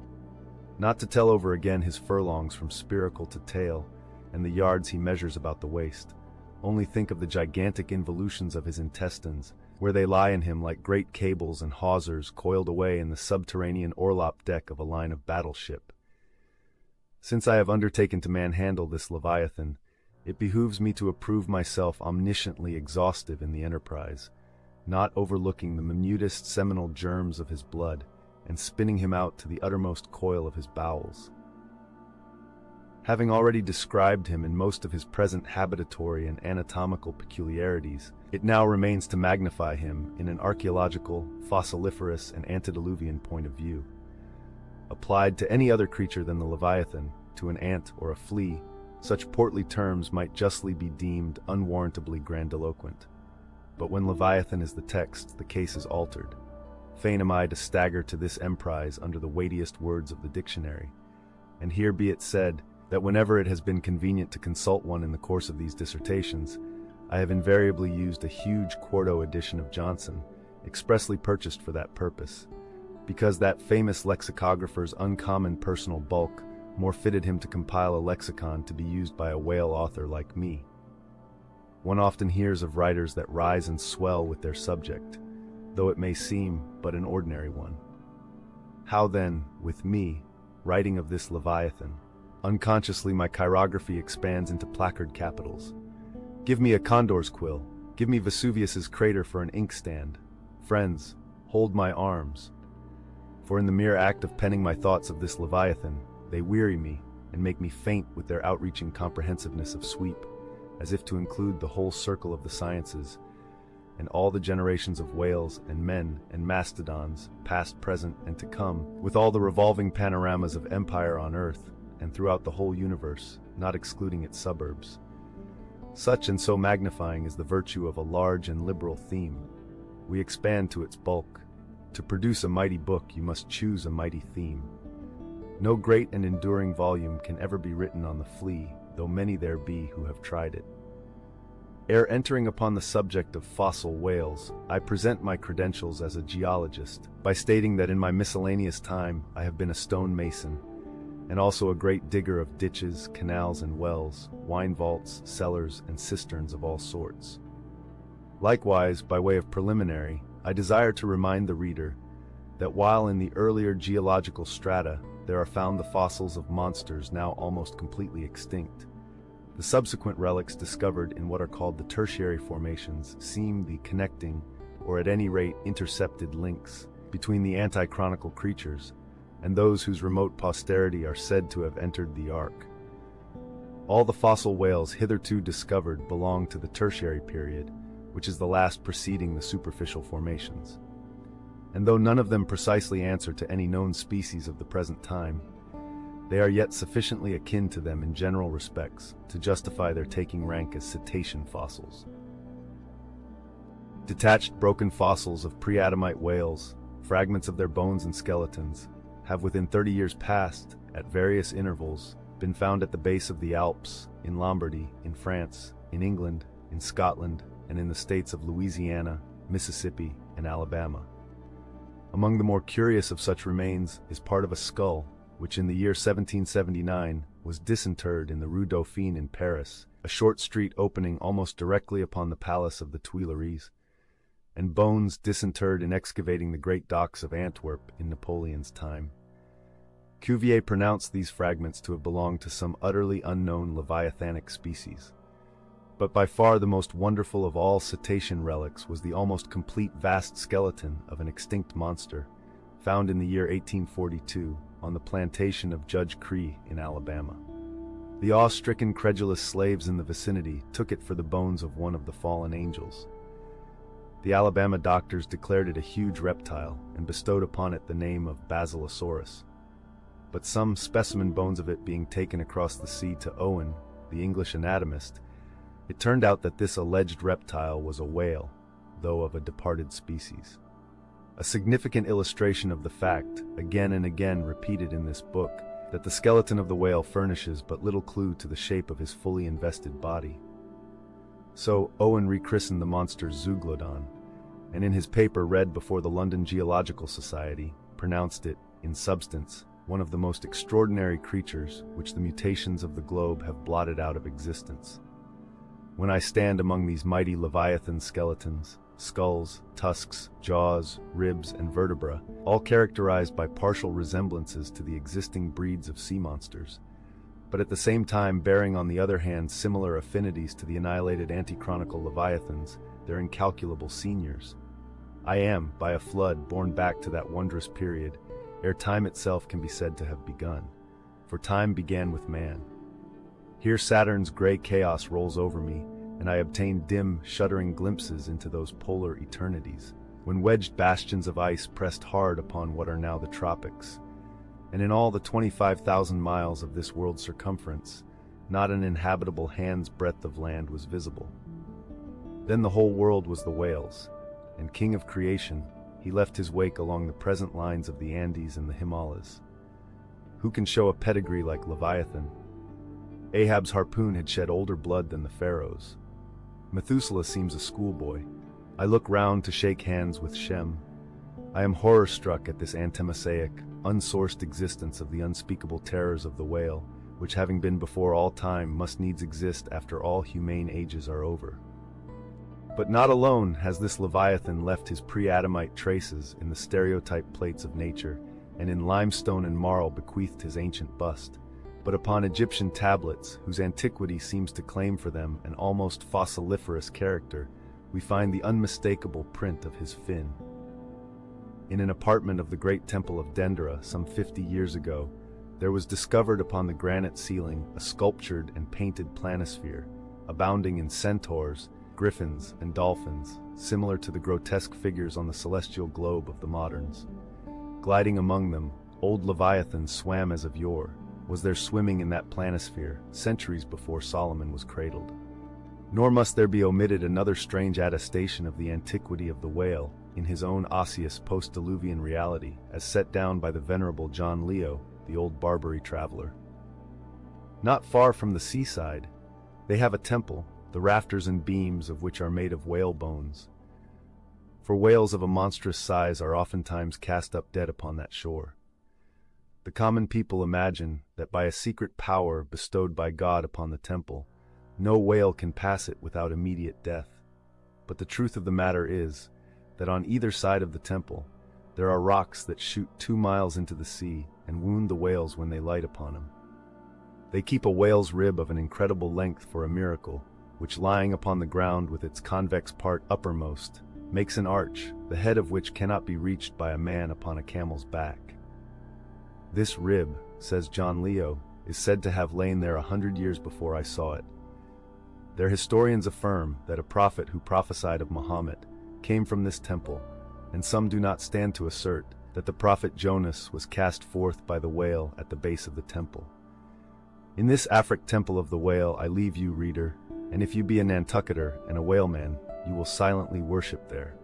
Not to tell over again his furlongs from spiracle to tail, and the yards he measures about the waist. Only think of the gigantic involutions of his intestines, where they lie in him like great cables and hawsers coiled away in the subterranean orlop deck of a line of battleship. Since I have undertaken to manhandle this Leviathan, it behooves me to approve myself omnisciently exhaustive in the enterprise, not overlooking the minutest seminal germs of his blood, and spinning him out to the uttermost coil of his bowels. Having already described him in most of his present habitatory and anatomical peculiarities, it now remains to magnify him in an archaeological, fossiliferous, and antediluvian point of view. Applied to any other creature than the Leviathan, to an ant or a flea, such portly terms might justly be deemed unwarrantably grandiloquent. But when Leviathan is the text, the case is altered. Fain am I to stagger to this emprise under the weightiest words of the dictionary. And here be it said, that whenever it has been convenient to consult one in the course of these dissertations, I have invariably used a huge quarto edition of Johnson, expressly purchased for that purpose, because that famous lexicographer's uncommon personal bulk more fitted him to compile a lexicon to be used by a whale author like me. One often hears of writers that rise and swell with their subject, though it may seem but an ordinary one. How then, with me, writing of this Leviathan, unconsciously my chirography expands into placard capitals. Give me a condor's quill, give me Vesuvius's crater for an inkstand. Friends, hold my arms. For in the mere act of penning my thoughts of this Leviathan, they weary me and make me faint with their outreaching comprehensiveness of sweep, as if to include the whole circle of the sciences, and all the generations of whales and men and mastodons, past, present, and to come, with all the revolving panoramas of empire on earth, and throughout the whole universe, not excluding its suburbs. Such and so magnifying is the virtue of a large and liberal theme. We expand to its bulk. To produce a mighty book, you must choose a mighty theme. No great and enduring volume can ever be written on the flea, though many there be who have tried it. Ere entering upon the subject of fossil whales, I present my credentials as a geologist, by stating that in my miscellaneous time I have been a stone mason, and also a great digger of ditches, canals, and wells, wine vaults, cellars, and cisterns of all sorts. Likewise, by way of preliminary, I desire to remind the reader that while in the earlier geological strata there are found the fossils of monsters now almost completely extinct, the subsequent relics discovered in what are called the tertiary formations seem the connecting, or at any rate intercepted links, between the anti-chronicle creatures and those whose remote posterity are said to have entered the Ark. All the fossil whales hitherto discovered belong to the tertiary period, which is the last preceding the superficial formations. And though none of them precisely answer to any known species of the present time, they are yet sufficiently akin to them in general respects to justify their taking rank as cetacean fossils. Detached broken fossils of pre-Adamite whales, fragments of their bones and skeletons, have within 30 years past, at various intervals, been found at the base of the Alps, in Lombardy, in France, in England, in Scotland, and in the states of Louisiana, Mississippi, and Alabama. Among the more curious of such remains is part of a skull, which in the year 1779 was disinterred in the Rue Dauphine in Paris, a short street opening almost directly upon the palace of the Tuileries, and bones disinterred in excavating the great docks of Antwerp in Napoleon's time. Cuvier pronounced these fragments to have belonged to some utterly unknown leviathanic species. But by far the most wonderful of all cetacean relics was the almost complete vast skeleton of an extinct monster, found in the year 1842 on the plantation of Judge Cree in Alabama. The awe-stricken credulous slaves in the vicinity took it for the bones of one of the fallen angels. The Alabama doctors declared it a huge reptile and bestowed upon it the name of Basilosaurus. But some specimen bones of it being taken across the sea to Owen, the English anatomist, it turned out that this alleged reptile was a whale, though of a departed species. A significant illustration of the fact, again and again repeated in this book, that the skeleton of the whale furnishes but little clue to the shape of his fully invested body. So Owen rechristened the monster Zeuglodon, and in his paper read before the London Geological Society, pronounced it, in substance, one of the most extraordinary creatures which the mutations of the globe have blotted out of existence. When I stand among these mighty leviathan skeletons, skulls, tusks, jaws, ribs, and vertebra, all characterized by partial resemblances to the existing breeds of sea monsters, but at the same time bearing on the other hand similar affinities to the annihilated antichronicle leviathans, their incalculable seniors, I am, by a flood, borne back to that wondrous period, ere time itself can be said to have begun, for time began with man. Here Saturn's gray chaos rolls over me, and I obtain dim, shuddering glimpses into those polar eternities, when wedged bastions of ice pressed hard upon what are now the tropics, and in all the 25,000 miles of this world's circumference, not an inhabitable hand's breadth of land was visible. Then the whole world was the whale's, and king of creation, he left his wake along the present lines of the Andes and the Himalayas. Who can show a pedigree like Leviathan? Ahab's harpoon had shed older blood than the pharaohs. Methuselah seems a schoolboy. I look round to shake hands with Shem. I am horror-struck at this antemosaic, unsourced existence of the unspeakable terrors of the whale, which having been before all time must needs exist after all humane ages are over. But not alone has this Leviathan left his pre-Adamite traces in the stereotype plates of nature, and in limestone and marl bequeathed his ancient bust, but upon Egyptian tablets, whose antiquity seems to claim for them an almost fossiliferous character, we find the unmistakable print of his fin. In an apartment of the great temple of Dendera some 50 years ago, there was discovered upon the granite ceiling a sculptured and painted planisphere, abounding in centaurs, griffins, and dolphins, similar to the grotesque figures on the celestial globe of the moderns. Gliding among them, old Leviathan swam as of yore, was there swimming in that planisphere, centuries before Solomon was cradled. Nor must there be omitted another strange attestation of the antiquity of the whale in his own osseous post-diluvian reality, as set down by the venerable John Leo, the old Barbary traveler. Not far from the seaside, they have a temple, the rafters and beams of which are made of whale bones. For whales of a monstrous size are oftentimes cast up dead upon that shore. The common people imagine that by a secret power bestowed by God upon the temple, no whale can pass it without immediate death. But the truth of the matter is that on either side of the temple, there are rocks that shoot 2 miles into the sea and wound the whales when they light upon them. They keep a whale's rib of an incredible length for a miracle, which lying upon the ground with its convex part uppermost, makes an arch, the head of which cannot be reached by a man upon a camel's back. This rib, says John Leo, is said to have lain there 100 years before I saw it. Their historians affirm that a prophet who prophesied of Muhammad came from this temple, and some do not stand to assert that the prophet Jonas was cast forth by the whale at the base of the temple. In this Afric temple of the whale I leave you, reader, and if you be a Nantucketer and a whaleman, you will silently worship there.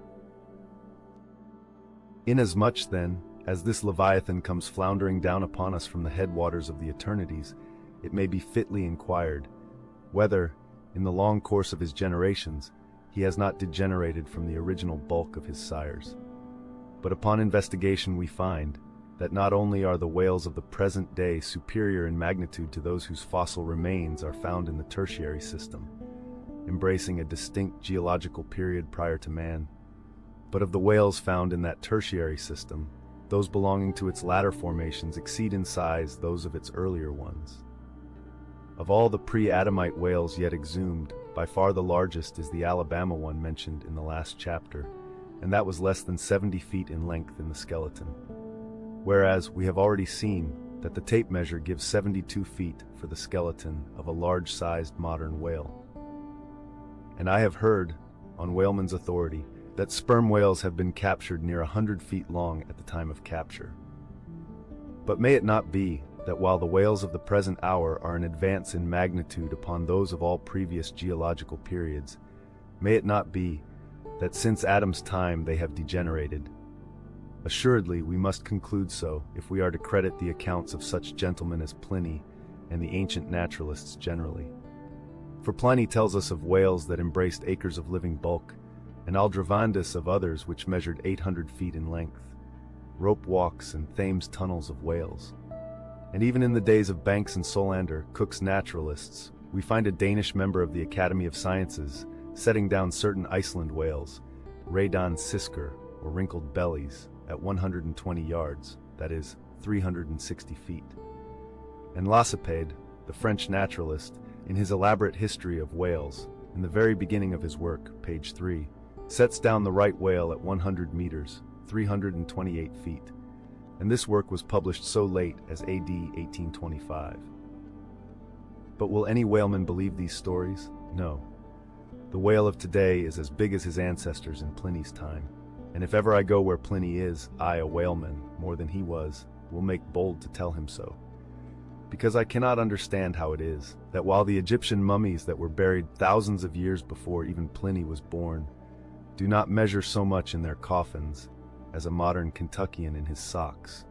Inasmuch, then, as this Leviathan comes floundering down upon us from the headwaters of the eternities, it may be fitly inquired, whether, in the long course of his generations, he has not degenerated from the original bulk of his sires. But upon investigation we find that not only are the whales of the present day superior in magnitude to those whose fossil remains are found in the tertiary system, embracing a distinct geological period prior to man, but of the whales found in that tertiary system, those belonging to its latter formations exceed in size those of its earlier ones. Of all the pre-Adamite whales yet exhumed, by far the largest is the Alabama one mentioned in the last chapter, and that was less than 70 feet in length in the skeleton. Whereas we have already seen that the tape measure gives 72 feet for the skeleton of a large-sized modern whale. And I have heard, on whaleman's authority, that sperm whales have been captured near 100 feet long at the time of capture. But may it not be that while the whales of the present hour are an advance in magnitude upon those of all previous geological periods, may it not be that since Adam's time they have degenerated? Assuredly, we must conclude so if we are to credit the accounts of such gentlemen as Pliny and the ancient naturalists generally. For Pliny tells us of whales that embraced acres of living bulk, and Aldrovandus of others which measured 800 feet in length, rope walks and Thames tunnels of whales. And even in the days of Banks and Solander, Cook's naturalists, we find a Danish member of the Academy of Sciences setting down certain Iceland whales, radon sisker or wrinkled bellies, at 120 yards, that is, 360 feet. And Lacépède, the French naturalist, in his elaborate history of whales, in the very beginning of his work, page 3, sets down the right whale at 100 meters, 328 feet, and this work was published so late as AD 1825. But will any whaleman believe these stories? No. The whale of today is as big as his ancestors in Pliny's time, and if ever I go where Pliny is, I, a whaleman, more than he was, will make bold to tell him so. Because I cannot understand how it is that while the Egyptian mummies that were buried thousands of years before even Pliny was born do not measure so much in their coffins as a modern Kentuckian in his socks,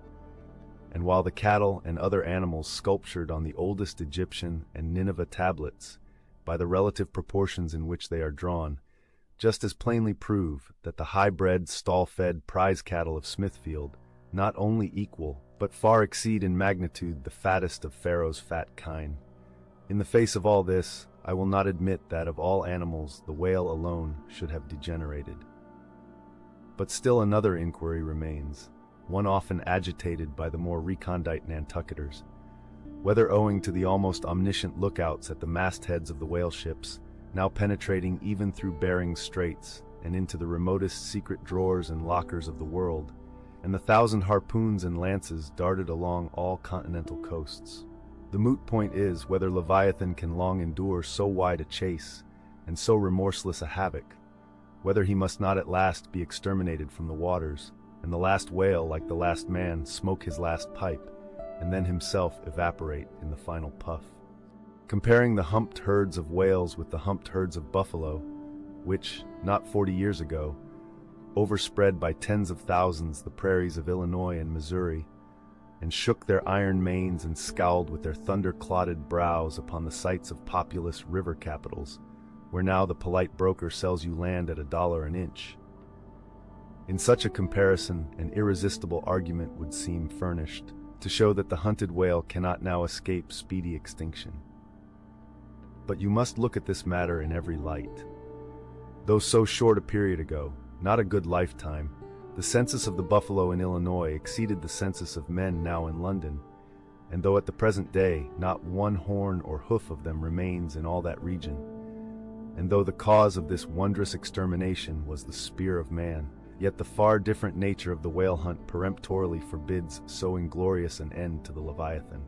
and while the cattle and other animals sculptured on the oldest Egyptian and Nineveh tablets, by the relative proportions in which they are drawn, just as plainly prove that the high-bred, stall-fed prize cattle of Smithfield not only equal, but far exceed in magnitude the fattest of Pharaoh's fat kine. In the face of all this, I will not admit that of all animals the whale alone should have degenerated. But still another inquiry remains, one often agitated by the more recondite Nantucketers, whether owing to the almost omniscient lookouts at the mastheads of the whale ships, now penetrating even through Bering's Straits and into the remotest secret drawers and lockers of the world, and the 1,000 harpoons and lances darted along all continental coasts. The moot point is whether Leviathan can long endure so wide a chase and so remorseless a havoc, whether he must not at last be exterminated from the waters, and the last whale, like the last man, smoke his last pipe, and then himself evaporate in the final puff. Comparing the humped herds of whales with the humped herds of buffalo, which, not 40 years ago, overspread by tens of thousands the prairies of Illinois and Missouri, and shook their iron manes and scowled with their thunder-clotted brows upon the sites of populous river capitals, where now the polite broker sells you land at $1 an inch. In such a comparison, an irresistible argument would seem furnished, to show that the hunted whale cannot now escape speedy extinction. But you must look at this matter in every light. Though so short a period ago, not a good lifetime, the census of the buffalo in Illinois exceeded the census of men now in London, and though at the present day not one horn or hoof of them remains in all that region, and though the cause of this wondrous extermination was the spear of man, yet the far different nature of the whale hunt peremptorily forbids so inglorious an end to the Leviathan.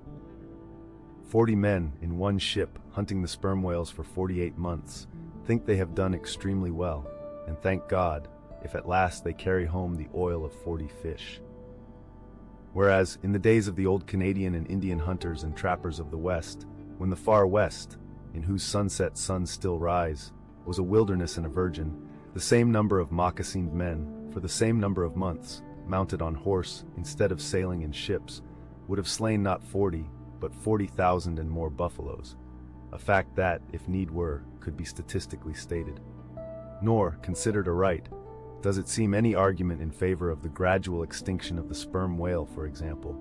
40 men in one ship hunting the sperm whales for 48 months think they have done extremely well, and thank God if at last they carry home the oil of 40 fish. Whereas in the days of the old Canadian and Indian hunters and trappers of the West, when the far West, in whose sunset suns still rise, was a wilderness and a virgin, the same number of moccasined men, for the same number of months, mounted on horse instead of sailing in ships, would have slain not 40, but 40,000 and more buffaloes, a fact that, if need were, could be statistically stated. Nor, considered aright, does it seem any argument in favor of the gradual extinction of the sperm whale, for example,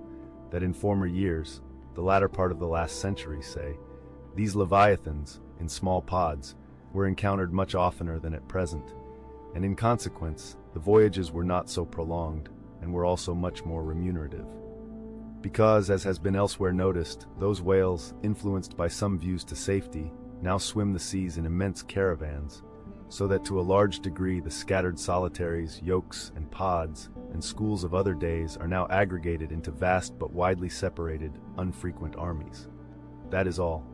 that in former years, the latter part of the last century, say, these leviathans, in small pods, were encountered much oftener than at present, and in consequence, the voyages were not so prolonged, and were also much more remunerative. Because, as has been elsewhere noticed, those whales, influenced by some views to safety, now swim the seas in immense caravans, so that to a large degree the scattered solitaries, yolks, and pods, and schools of other days are now aggregated into vast but widely separated, unfrequent armies. That is all.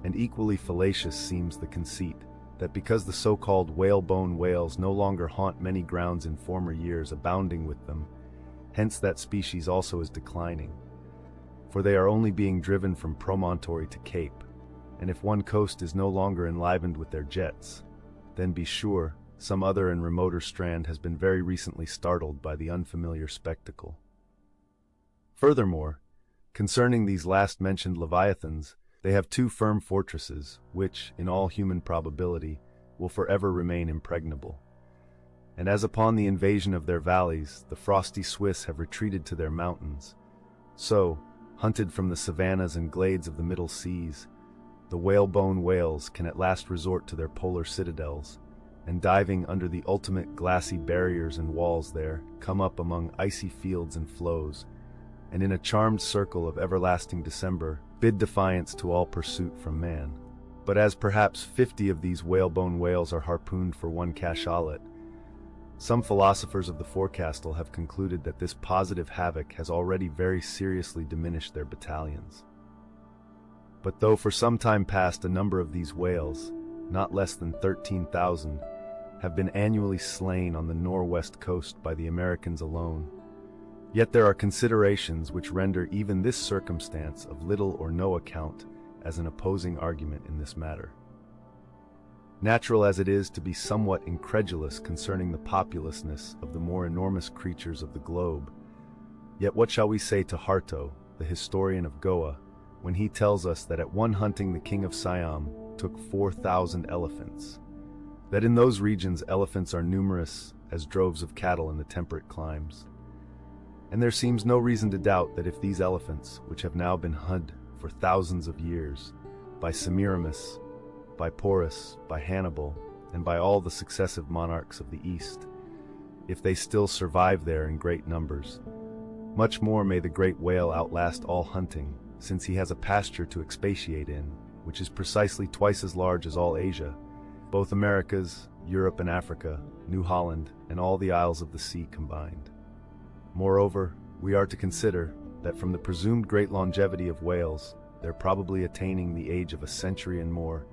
And equally fallacious seems the conceit that because the so-called whalebone whales no longer haunt many grounds in former years abounding with them, hence that species also is declining. For they are only being driven from promontory to cape, and if one coast is no longer enlivened with their jets, then be sure some other and remoter strand has been very recently startled by the unfamiliar spectacle. Furthermore, concerning these last-mentioned leviathans, they have two firm fortresses, which, in all human probability, will forever remain impregnable. And as upon the invasion of their valleys, the frosty Swiss have retreated to their mountains, so, hunted from the savannas and glades of the middle seas, the whalebone whales can at last resort to their polar citadels, and diving under the ultimate glassy barriers and walls there, come up among icy fields and floes, and in a charmed circle of everlasting December, bid defiance to all pursuit from man. But as perhaps 50 of these whalebone whales are harpooned for one cachalot, some philosophers of the Forecastle have concluded that this positive havoc has already very seriously diminished their battalions. But though for some time past a number of these whales, not less than 13,000, have been annually slain on the northwest coast by the Americans alone, yet there are considerations which render even this circumstance of little or no account as an opposing argument in this matter. Natural as it is to be somewhat incredulous concerning the populousness of the more enormous creatures of the globe, yet what shall we say to Harto, the historian of Goa, when he tells us that at one hunting the king of Siam took 4,000 elephants, that in those regions elephants are numerous as droves of cattle in the temperate climes. And there seems no reason to doubt that if these elephants, which have now been hunted for thousands of years, by Semiramis, by Porus, by Hannibal, and by all the successive monarchs of the East, if they still survive there in great numbers, much more may the great whale outlast all hunting, since he has a pasture to expatiate in, which is precisely twice as large as all Asia, both Americas, Europe and Africa, New Holland, and all the isles of the sea combined. Moreover, we are to consider that from the presumed great longevity of whales, they're probably attaining the age of a century and more.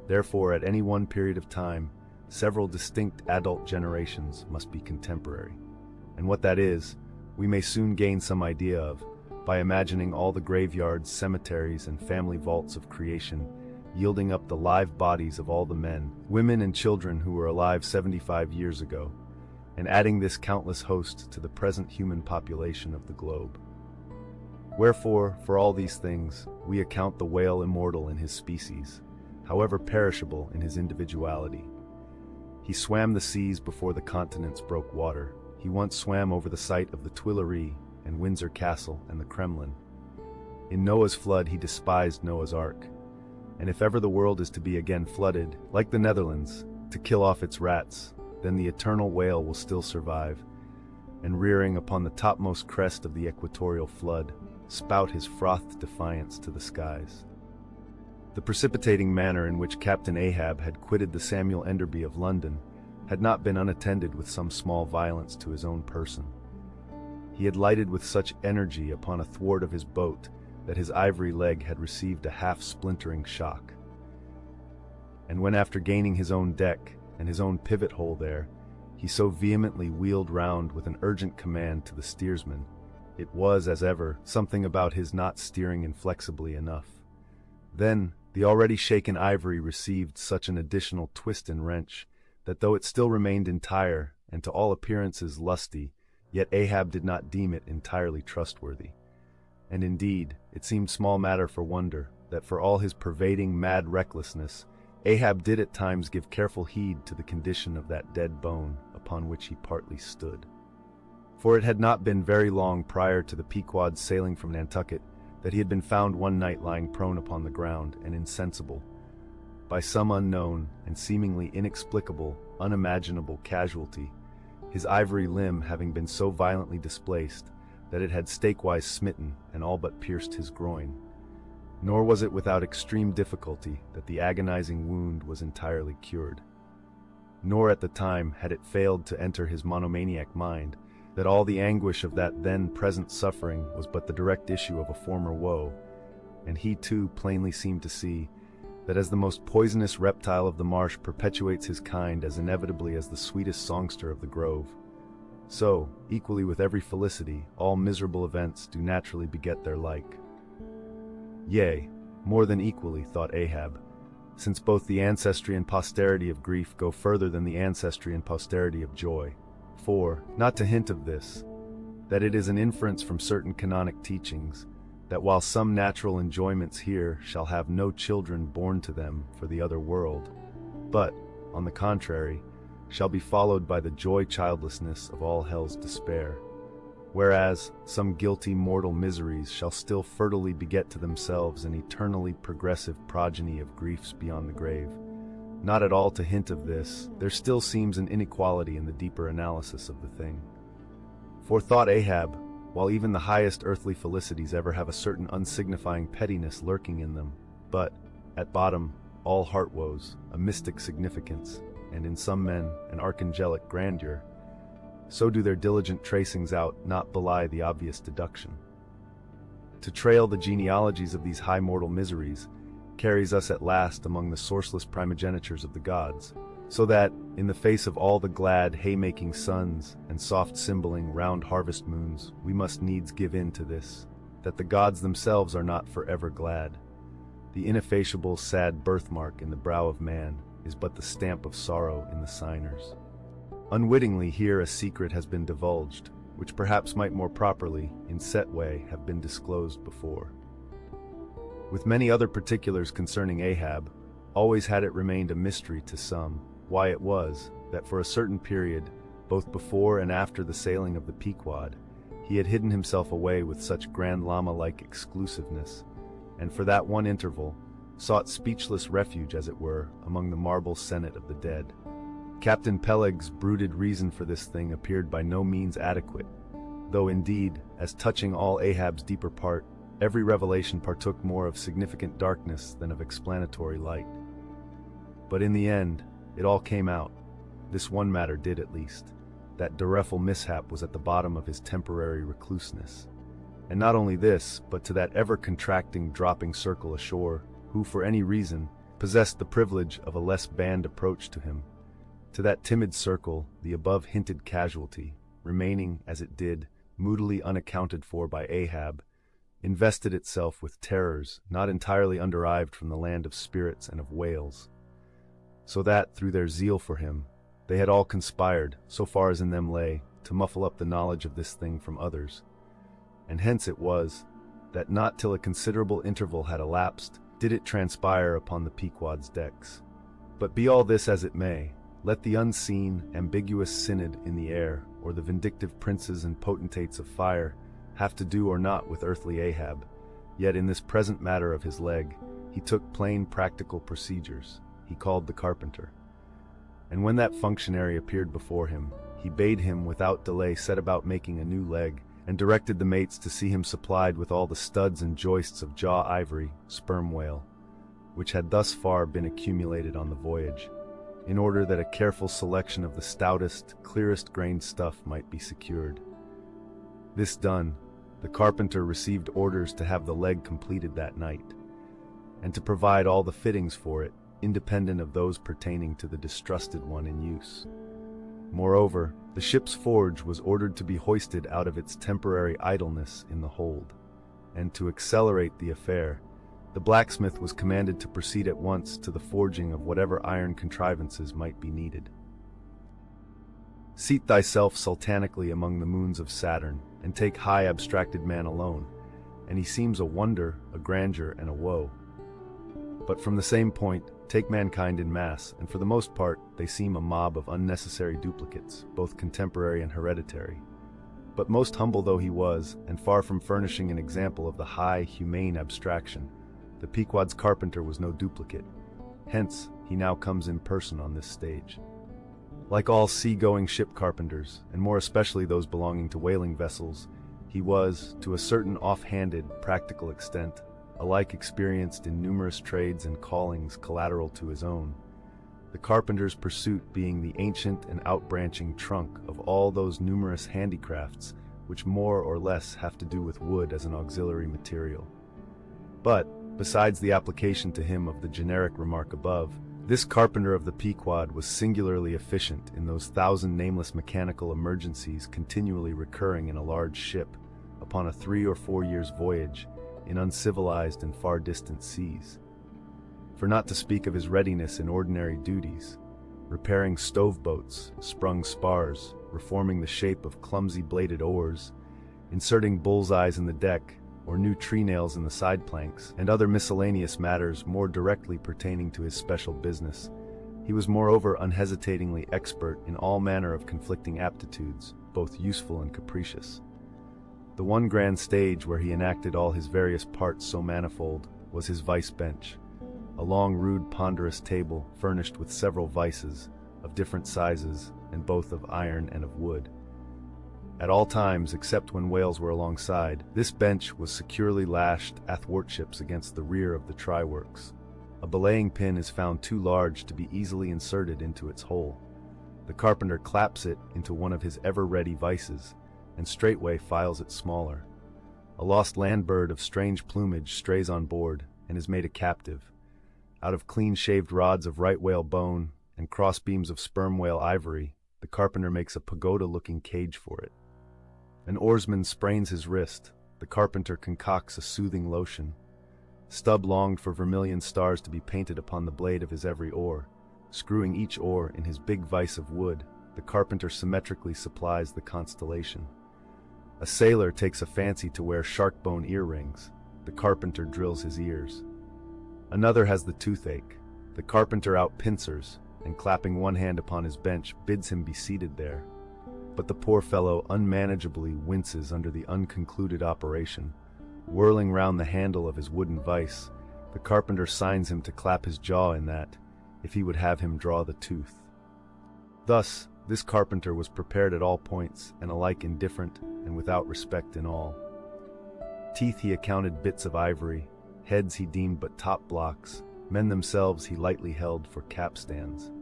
Therefore, at any one period of time, several distinct adult generations must be contemporary. And what that is, we may soon gain some idea of, by imagining all the graveyards, cemeteries, and family vaults of creation, yielding up the live bodies of all the men, women, and children who were alive 75 years ago, and adding this countless host to the present human population of the globe. Wherefore, for all these things, we account the whale immortal in his species, however perishable in his individuality. He swam the seas before the continents broke water. He once swam over the site of the Tuileries and Windsor Castle and the Kremlin, In Noah's flood he despised Noah's ark. And if ever the world is to be again flooded, like the Netherlands, to kill off its rats, then the eternal whale will still survive, and rearing upon the topmost crest of the equatorial flood, spout his frothed defiance to the skies. The precipitating manner in which Captain Ahab had quitted the Samuel Enderby of London had not been unattended with some small violence to his own person. He had lighted with such energy upon a thwart of his boat that his ivory leg had received a half-splintering shock. And when after gaining his own deck and his own pivot hole there, he so vehemently wheeled round with an urgent command to the steersman, it was, as ever, something about his not steering inflexibly enough. Then the already shaken ivory received such an additional twist and wrench that though it still remained entire and to all appearances lusty, yet Ahab did not deem it entirely trustworthy. And indeed, it seemed small matter for wonder that for all his pervading mad recklessness, Ahab did at times give careful heed to the condition of that dead bone upon which he partly stood. For it had not been very long prior to the Pequod's sailing from Nantucket that he had been found one night lying prone upon the ground and insensible, by some unknown and seemingly inexplicable, unimaginable casualty, his ivory limb having been so violently displaced that it had stakewise smitten and all but pierced his groin. Nor was it without extreme difficulty that the agonizing wound was entirely cured. Nor at the time had it failed to enter his monomaniac mind that all the anguish of that then present suffering was but the direct issue of a former woe, and he too plainly seemed to see that as the most poisonous reptile of the marsh perpetuates his kind as inevitably as the sweetest songster of the grove, so, equally with every felicity, all miserable events do naturally beget their like. Yea, more than equally, thought Ahab, since both the ancestry and posterity of grief go further than the ancestry and posterity of joy. For, not to hint of this, that it is an inference from certain canonic teachings, that while some natural enjoyments here shall have no children born to them for the other world, but, on the contrary, shall be followed by the joy-childlessness of all hell's despair, whereas some guilty mortal miseries shall still fertilely beget to themselves an eternally progressive progeny of griefs beyond the grave. Not at all to hint of this, there still seems an inequality in the deeper analysis of the thing. For thought Ahab, while even the highest earthly felicities ever have a certain unsignifying pettiness lurking in them, but, at bottom, all heart woes, a mystic significance, and in some men an archangelic grandeur, so do their diligent tracings out not belie the obvious deduction. To trail the genealogies of these high mortal miseries carries us at last among the sourceless primogenitures of the gods, so that, in the face of all the glad haymaking suns and soft cymbaling round harvest moons, we must needs give in to this, that the gods themselves are not forever glad. The ineffaceable sad birthmark in the brow of man is but the stamp of sorrow in the signers. Unwittingly here a secret has been divulged, which perhaps might more properly, in set way, have been disclosed before. With many other particulars concerning Ahab, always had it remained a mystery to some, why it was, that for a certain period, both before and after the sailing of the Pequod, he had hidden himself away with such Grand Lama-like exclusiveness, and for that one interval, sought speechless refuge, as it were, among the marble senate of the dead. Captain Peleg's brooded reason for this thing appeared by no means adequate, though indeed, as touching all Ahab's deeper part, every revelation partook more of significant darkness than of explanatory light. But in the end, it all came out. This one matter did at least, that direful mishap was at the bottom of his temporary recluseness. And not only this, but to that ever-contracting dropping circle ashore, who for any reason possessed the privilege of a less banned approach to him. To that timid circle, the above-hinted casualty, remaining, as it did, moodily unaccounted for by Ahab, invested itself with terrors not entirely underived from the land of spirits and of whales, so that, through their zeal for him, they had all conspired, so far as in them lay, to muffle up the knowledge of this thing from others. And hence it was, that not till a considerable interval had elapsed, did it transpire upon the Pequod's decks. But be all this as it may, let the unseen, ambiguous synod in the air, or the vindictive princes and potentates of fire, have to do or not with earthly Ahab, Yet in this present matter of his leg, he took plain practical procedures. He called the carpenter. And when that functionary appeared before him, he bade him without delay set about making a new leg, and directed the mates to see him supplied with all the studs and joists of jaw ivory, sperm whale, which had thus far been accumulated on the voyage, in order that a careful selection of the stoutest, clearest-grained stuff might be secured. This done, the carpenter received orders to have the leg completed that night, and to provide all the fittings for it, independent of those pertaining to the distrusted one in use. Moreover, the ship's forge was ordered to be hoisted out of its temporary idleness in the hold, and to accelerate the affair, the blacksmith was commanded to proceed at once to the forging of whatever iron contrivances might be needed. Seat thyself sultanically among the moons of Saturn, and take high abstracted man alone, and he seems a wonder, a grandeur, and a woe. But from the same point, take mankind in mass, and for the most part, they seem a mob of unnecessary duplicates, both contemporary and hereditary. But most humble though he was, and far from furnishing an example of the high, humane abstraction, the Pequod's carpenter was no duplicate. Hence, he now comes in person on this stage. Like all sea-going ship carpenters, and more especially those belonging to whaling vessels, he was, to a certain off-handed, practical extent, alike experienced in numerous trades and callings collateral to his own, the carpenter's pursuit being the ancient and outbranching trunk of all those numerous handicrafts which more or less have to do with wood as an auxiliary material. But, besides the application to him of the generic remark above, this carpenter of the Pequod was singularly efficient in those 1,000 nameless mechanical emergencies continually recurring in a large ship, upon a 3 or 4 years' voyage, in uncivilized and far distant seas. For not to speak of his readiness in ordinary duties, repairing stove-boats, sprung spars, reforming the shape of clumsy bladed oars, inserting bullseyes in the deck, or new tree-nails in the side planks, and other miscellaneous matters more directly pertaining to his special business, he was moreover unhesitatingly expert in all manner of conflicting aptitudes, both useful and capricious. The one grand stage where he enacted all his various parts so manifold was his vice bench, a long, rude, ponderous table furnished with several vices, of different sizes, and both of iron and of wood. At all times, except when whales were alongside, this bench was securely lashed athwartships against the rear of the try-works. A belaying pin is found too large to be easily inserted into its hole. The carpenter claps it into one of his ever-ready vices, and straightway files it smaller. A lost land bird of strange plumage strays on board, and is made a captive. Out of clean-shaved rods of right whale bone, and cross-beams of sperm whale ivory, the carpenter makes a pagoda-looking cage for it. An oarsman sprains his wrist, the carpenter concocts a soothing lotion. Stubb longed for vermilion stars to be painted upon the blade of his every oar. Screwing each oar in his big vise of wood, the carpenter symmetrically supplies the constellation. A sailor takes a fancy to wear shark-bone earrings. The carpenter drills his ears. Another has the toothache. The carpenter out-pincers, and clapping one hand upon his bench, bids him be seated there. But the poor fellow unmanageably winces under the unconcluded operation. Whirling round the handle of his wooden vise, the carpenter signs him to clap his jaw in that, if he would have him draw the tooth. Thus, this carpenter was prepared at all points, and alike indifferent, and without respect in all. Teeth he accounted bits of ivory, heads he deemed but top blocks, men themselves he lightly held for capstans.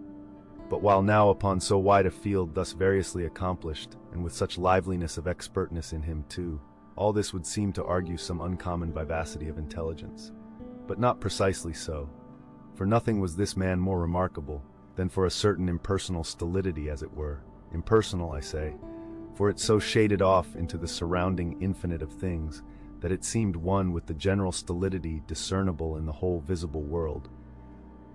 But while now upon so wide a field thus variously accomplished, and with such liveliness of expertness in him too, all this would seem to argue some uncommon vivacity of intelligence. But not precisely so, for nothing was this man more remarkable than for a certain impersonal stolidity, as it were. Impersonal, I say, for it so shaded off into the surrounding infinite of things, that it seemed one with the general stolidity discernible in the whole visible world,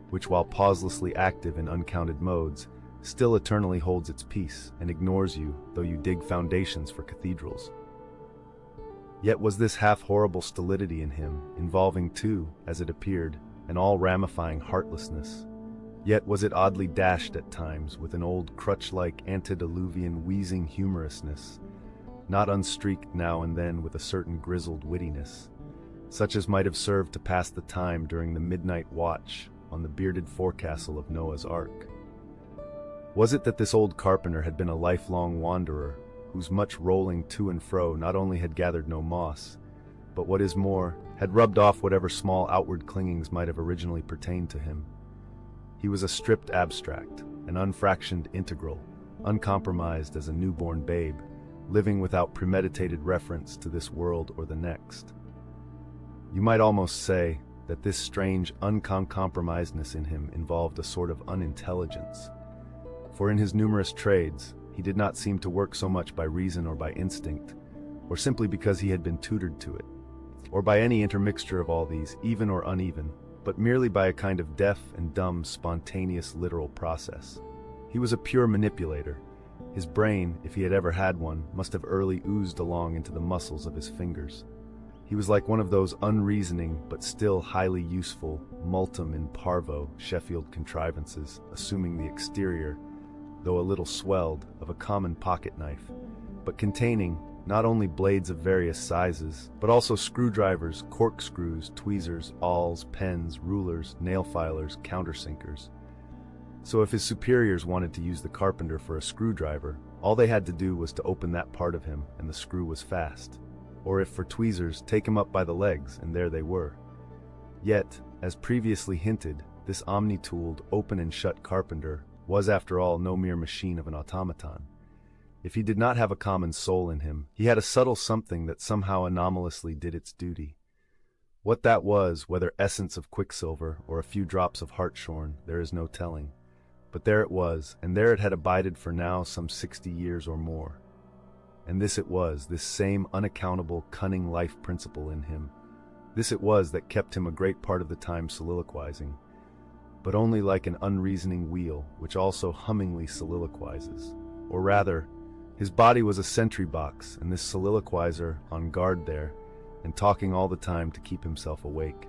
which while pauselessly active in uncounted modes, still eternally holds its peace, and ignores you, though you dig foundations for cathedrals. Yet was this half-horrible stolidity in him, involving too, as it appeared, an all-ramifying heartlessness. Yet was it oddly dashed at times with an old crutch-like antediluvian wheezing humorousness, not unstreaked now and then with a certain grizzled wittiness. such as might have served to pass the time during the midnight watch on the bearded forecastle of Noah's Ark. Was it that this old carpenter had been a lifelong wanderer, whose much rolling to and fro not only had gathered no moss, but what is more, had rubbed off whatever small outward clingings might have originally pertained to him? He was a stripped abstract, an unfractioned integral, uncompromised as a newborn babe, living without premeditated reference to this world or the next. You might almost say that this strange uncompromisedness in him involved a sort of unintelligence, for in his numerous trades, he did not seem to work so much by reason or by instinct, or simply because he had been tutored to it, or by any intermixture of all these, even or uneven, but merely by a kind of deaf and dumb, spontaneous literal process. He was a pure manipulator. His brain, if he had ever had one, must have early oozed along into the muscles of his fingers. He was like one of those unreasoning but still highly useful multum in parvo Sheffield contrivances, assuming the exterior, though a little swelled, of a common pocket knife, but containing not only blades of various sizes, but also screwdrivers, corkscrews, tweezers, awls, pens, rulers, nail filers, countersinkers. So if his superiors wanted to use the carpenter for a screwdriver, all they had to do was to open that part of him and the screw was fast. Or if for tweezers, take him up by the legs, and there they were. Yet, as previously hinted, this omni-tooled, open and shut carpenter was after all no mere machine of an automaton. If he did not have a common soul in him, he had a subtle something that somehow anomalously did its duty. What that was, whether essence of quicksilver or a few drops of hartshorn, there is no telling. But there it was, and there it had abided for now some 60 years or more. And this it was, this same unaccountable, cunning life principle in him. This it was that kept him a great part of the time soliloquizing, but only like an unreasoning wheel, which also hummingly soliloquizes. Or rather, his body was a sentry box, and this soliloquizer on guard there, and talking all the time to keep himself awake.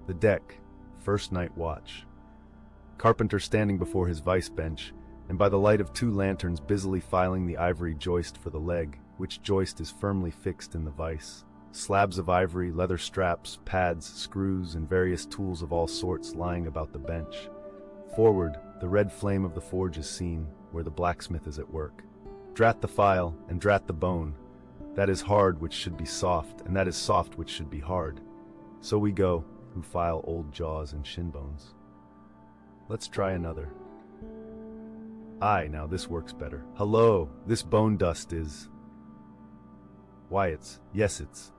The deck, first night watch. Carpenter standing before his vice bench, and by the light of 2 lanterns busily filing the ivory joist for the leg, which joist is firmly fixed in the vice. Slabs of ivory, leather straps, pads, screws, and various tools of all sorts lying about the bench. Forward, the red flame of the forge is seen, where the blacksmith is at work. Drat the file, and drat the bone. That is hard which should be soft, and that is soft which should be hard. So we go, who file old jaws and shin bones. Let's try another. Aye, now this works better. Hello, this bone dust is... Why, yes, it's...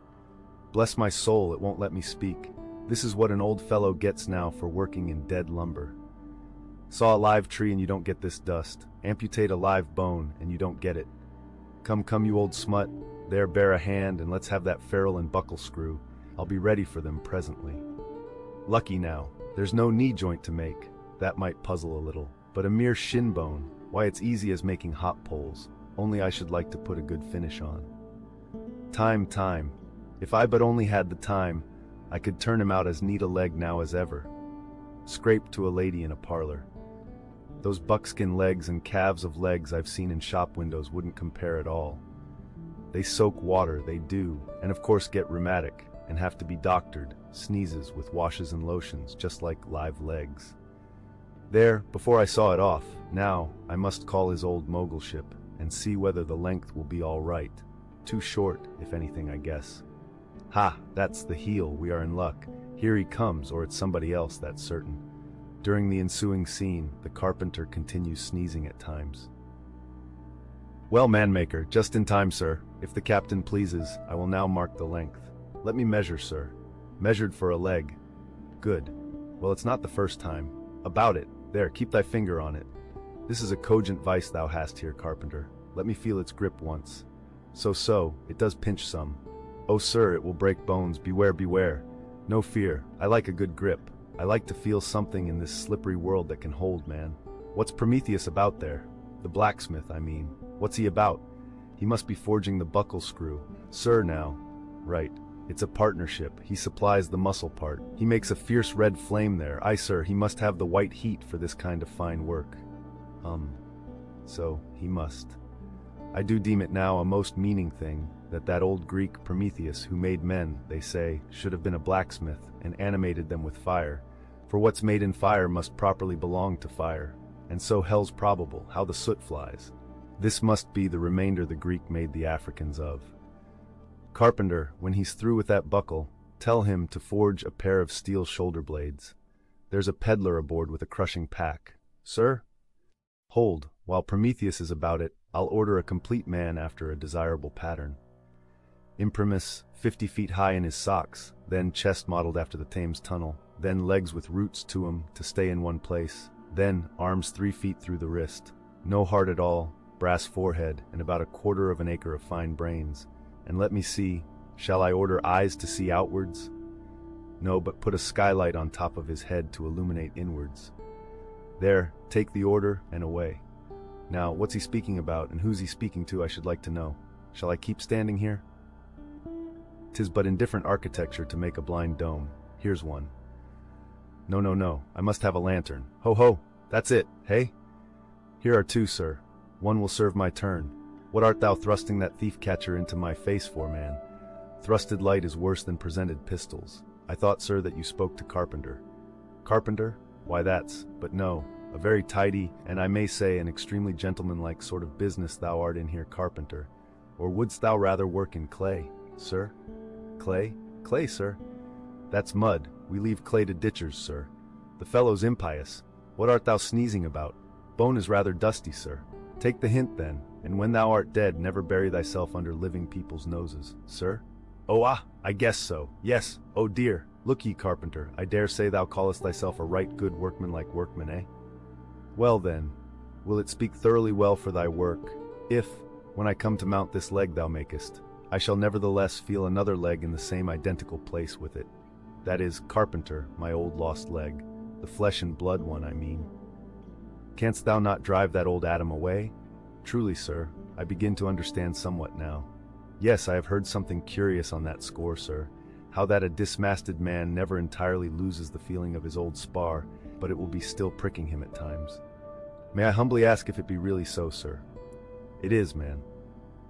Bless my soul, it won't let me speak. This is what an old fellow gets now for working in dead lumber. Saw a live tree and you don't get this dust. Amputate a live bone and you don't get it. Come, you old smut. There, bear a hand and let's have that ferrule and buckle screw. I'll be ready for them presently. Lucky now, there's no knee joint to make. That might puzzle a little. But a mere shin bone, why it's easy as making hop poles, only I should like to put a good finish on. Time. If I but only had the time, I could turn him out as neat a leg now as ever. Scrape to a lady in a parlor. Those buckskin legs and calves of legs I've seen in shop windows wouldn't compare at all. They soak water, they do, and of course get rheumatic, and have to be doctored, sneezes with washes and lotions, just like live legs. There, before I saw it off, now I must call his old mogulship, and see whether the length will be all right. Too short, if anything, I guess. Ha, that's the heel, we are in luck. Here he comes, or it's somebody else, that's certain. During the ensuing scene, the carpenter continues sneezing at times. Well, manmaker, just in time, sir. If the captain pleases, I will now mark the length. Let me measure, sir. Measured for a leg. Good. Well, it's not the first time. About it. There, keep thy finger on it. This is a cogent vice thou hast here, carpenter. Let me feel its grip once. So, it does pinch some. Oh, sir, it will break bones. Beware. No fear. I like a good grip. I like to feel something in this slippery world that can hold, man. What's Prometheus about there? The blacksmith, I mean. What's he about? He must be forging the buckle screw. Sir, now. Right. It's a partnership. He supplies the muscle part. He makes a fierce red flame there. Aye, sir, he must have the white heat for this kind of fine work. So, he must. I do deem it now a most meaning thing, that old Greek Prometheus who made men, they say, should have been a blacksmith, and animated them with fire. For what's made in fire must properly belong to fire, and so hell's probable, how the soot flies. This must be the remainder the Greek made the Africans of. Carpenter, when he's through with that buckle, tell him to forge a pair of steel shoulder blades. There's a peddler aboard with a crushing pack. Sir? Hold, while Prometheus is about it, I'll order a complete man after a desirable pattern. Imprimis, 50 feet high in his socks, then chest modeled after the Thames Tunnel, then legs with roots to 'em to stay in one place, then arms 3 feet through the wrist, no heart at all, brass forehead, and about 1/4 of an acre of fine brains. And let me see, shall I order eyes to see outwards? No, but put a skylight on top of his head to illuminate inwards. There, take the order, and away. Now, what's he speaking about, and who's he speaking to, I should like to know. Shall I keep standing here? 'Tis but indifferent architecture to make a blind dome. Here's one. No, I must have a lantern. Ho ho, that's it, hey? Here are 2, sir. One will serve my turn. What art thou thrusting that thief-catcher into my face for, man? Thrusted light is worse than presented pistols. I thought, sir, that you spoke to Carpenter. Carpenter? Why but no, a very tidy, and I may say an extremely gentlemanlike sort of business thou art in here, Carpenter. Or wouldst thou rather work in clay, sir? Clay? Clay, sir? That's mud. We leave clay to ditchers, sir. The fellow's impious. What art thou sneezing about? Bone is rather dusty, sir. Take the hint, then, and when thou art dead, never bury thyself under living people's noses, sir. Oh, I guess so. Yes. Oh dear. Look ye, Carpenter, I dare say thou callest thyself a right good workman-like workman, eh? Well then, will it speak thoroughly well for thy work, if, when I come to mount this leg thou makest, I shall nevertheless feel another leg in the same identical place with it. That is, Carpenter, my old lost leg, the flesh and blood one, I mean. Canst thou not drive that old Adam away? Truly, sir, I begin to understand somewhat now. Yes, I have heard something curious on that score, sir, how that a dismasted man never entirely loses the feeling of his old spar, but it will be still pricking him at times. May I humbly ask if it be really so, sir? It is, man.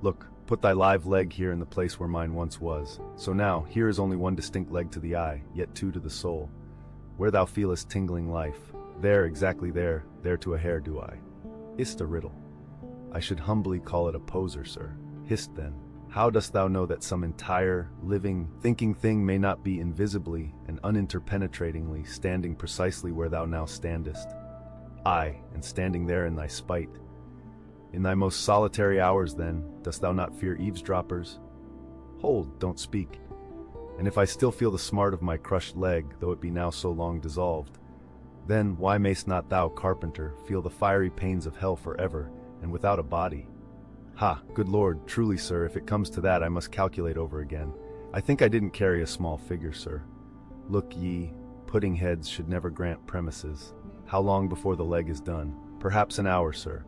Look, put thy live leg here in the place where mine once was. So now, here is only one distinct leg to the eye, yet 2 to the soul. Where thou feelest tingling life, there, exactly there to a hair do I. Is't a riddle? I should humbly call it a poser, sir. Hist then, how dost thou know that some entire, living, thinking thing may not be invisibly and uninterpenetratingly standing precisely where thou now standest? Aye, and standing there in thy spite. In thy most solitary hours, then, dost thou not fear eavesdroppers? Hold, don't speak. And if I still feel the smart of my crushed leg, though it be now so long dissolved, then why mayst not thou, Carpenter, feel the fiery pains of hell forever, and without a body? Ha, good Lord, truly, sir, if it comes to that, I must calculate over again. I think I didn't carry a small figure, sir. Look ye, pudding heads should never grant premises. How long before the leg is done? Perhaps an hour, sir.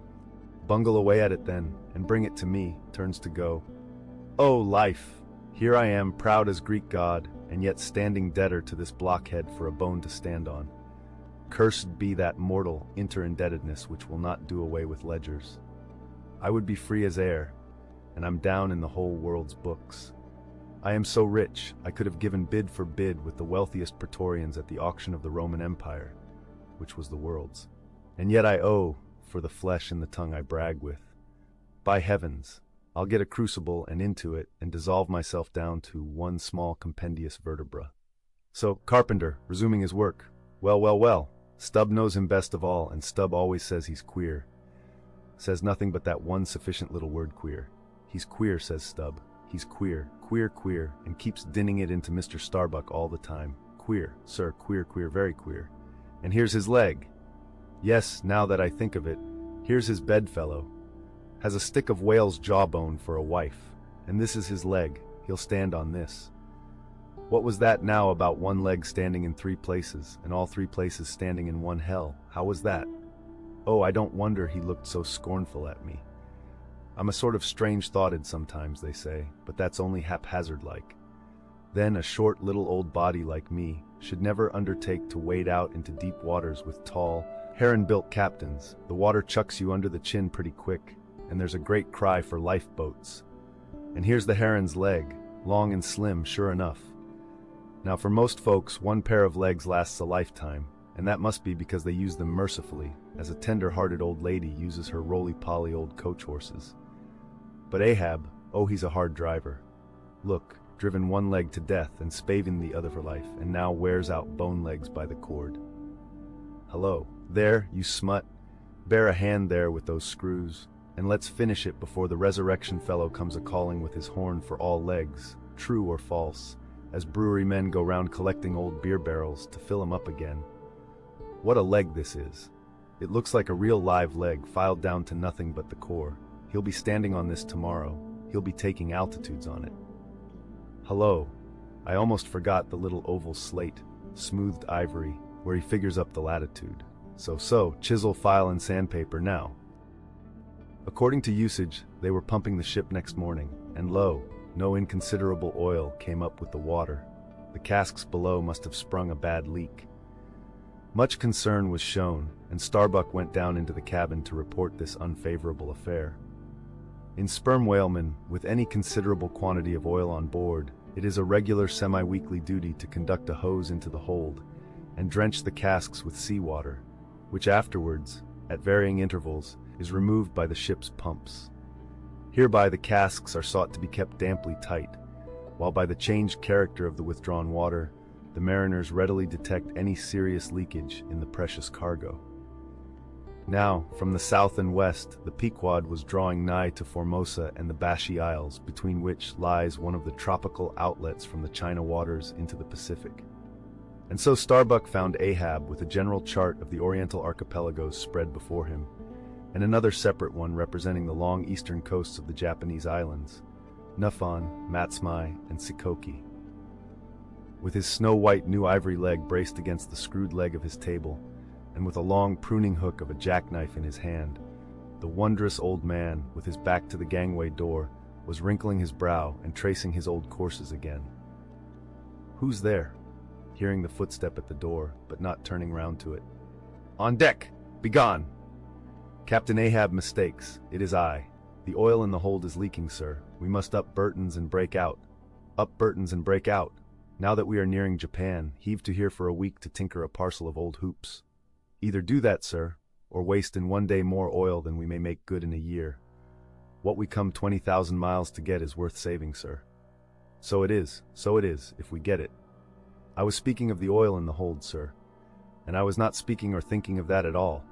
Bungle away at it then, and bring it to me, turns to go. Oh, life! Here I am, proud as Greek god, and yet standing debtor to this blockhead for a bone to stand on. Cursed be that mortal interindebtedness which will not do away with ledgers. I would be free as air, and I'm down in the whole world's books. I am so rich, I could have given bid for bid with the wealthiest praetorians at the auction of the Roman Empire, which was the world's. And yet I owe, for the flesh and the tongue I brag with. By heavens, I'll get a crucible and into it and dissolve myself down to one small compendious vertebra. So, Carpenter, resuming his work. Well. Stubb knows him best of all, and Stubb always says he's queer. Says nothing but that one sufficient little word queer. He's queer, says Stubb. He's queer, and keeps dinning it into Mr. Starbuck all the time. Queer, sir, queer, very queer. And here's his leg. Yes, now that I think of it, here's his bedfellow. Has a stick of whale's jawbone for a wife, and this is his leg. He'll stand on this. What was that now about one leg standing in 3 places, and all 3 places standing in one hell? How was that? Oh, I don't wonder he looked so scornful at me. I'm a sort of strange-thoughted sometimes, they say, but that's only haphazard-like. Then a short little old body like me should never undertake to wade out into deep waters with tall, heron-built captains. The water chucks you under the chin pretty quick. and there's a great cry for lifeboats. And here's the heron's leg, long and slim, sure enough. Now for most folks, one pair of legs lasts a lifetime, and that must be because they use them mercifully, as a tender-hearted old lady uses her roly-poly old coach horses. But Ahab, oh, he's a hard driver. Look, driven one leg to death and spavin the other for life, and now wears out bone legs by the cord. Hello, there, you smut. Bear a hand there with those screws, and let's finish it before the resurrection fellow comes a-calling with his horn for all legs, true or false, as brewery men go round collecting old beer barrels to fill 'em up again. What a leg this is. It looks like a real live leg filed down to nothing but the core. He'll be standing on this tomorrow. He'll be taking altitudes on it. Hello. I almost forgot the little oval slate, smoothed ivory, where he figures up the latitude. So, chisel, file, and sandpaper now. According to usage, they were pumping the ship next morning, and lo, no inconsiderable oil came up with the water. The casks below must have sprung a bad leak. Much concern was shown, and Starbuck went down into the cabin to report this unfavorable affair. In sperm whalemen, with any considerable quantity of oil on board, it is a regular semi-weekly duty to conduct a hose into the hold and drench the casks with seawater, which afterwards, at varying intervals, is removed by the ship's pumps. Hereby the casks are sought to be kept damply tight, while by the changed character of the withdrawn water, the mariners readily detect any serious leakage in the precious cargo. Now, from the south and west, the Pequod was drawing nigh to Formosa and the Bashi Isles, between which lies one of the tropical outlets from the China waters into the Pacific. And so Starbuck found Ahab with a general chart of the Oriental archipelagos spread before him, and another separate one representing the long eastern coasts of the Japanese islands, Nuphon, Matsumai, and Shikoku. With his snow-white new ivory leg braced against the screwed leg of his table, and with a long pruning hook of a jackknife in his hand, the wondrous old man, with his back to the gangway door, was wrinkling his brow and tracing his old courses again. "Who's there?" hearing the footstep at the door, but not turning round to it. "On deck! Begone!" "Captain Ahab mistakes. It is I. The oil in the hold is leaking, sir. We must up Burton's and break out. Up Burton's and break out. Now that we are nearing Japan, heave to here for a week to tinker a parcel of old hoops. Either do that, sir, or waste in one day more oil than we may make good in a year. What we come 20,000 miles to get is worth saving, sir." So it is, if we get it. I was speaking of the oil in the hold, sir, and I was not speaking or thinking of that at all.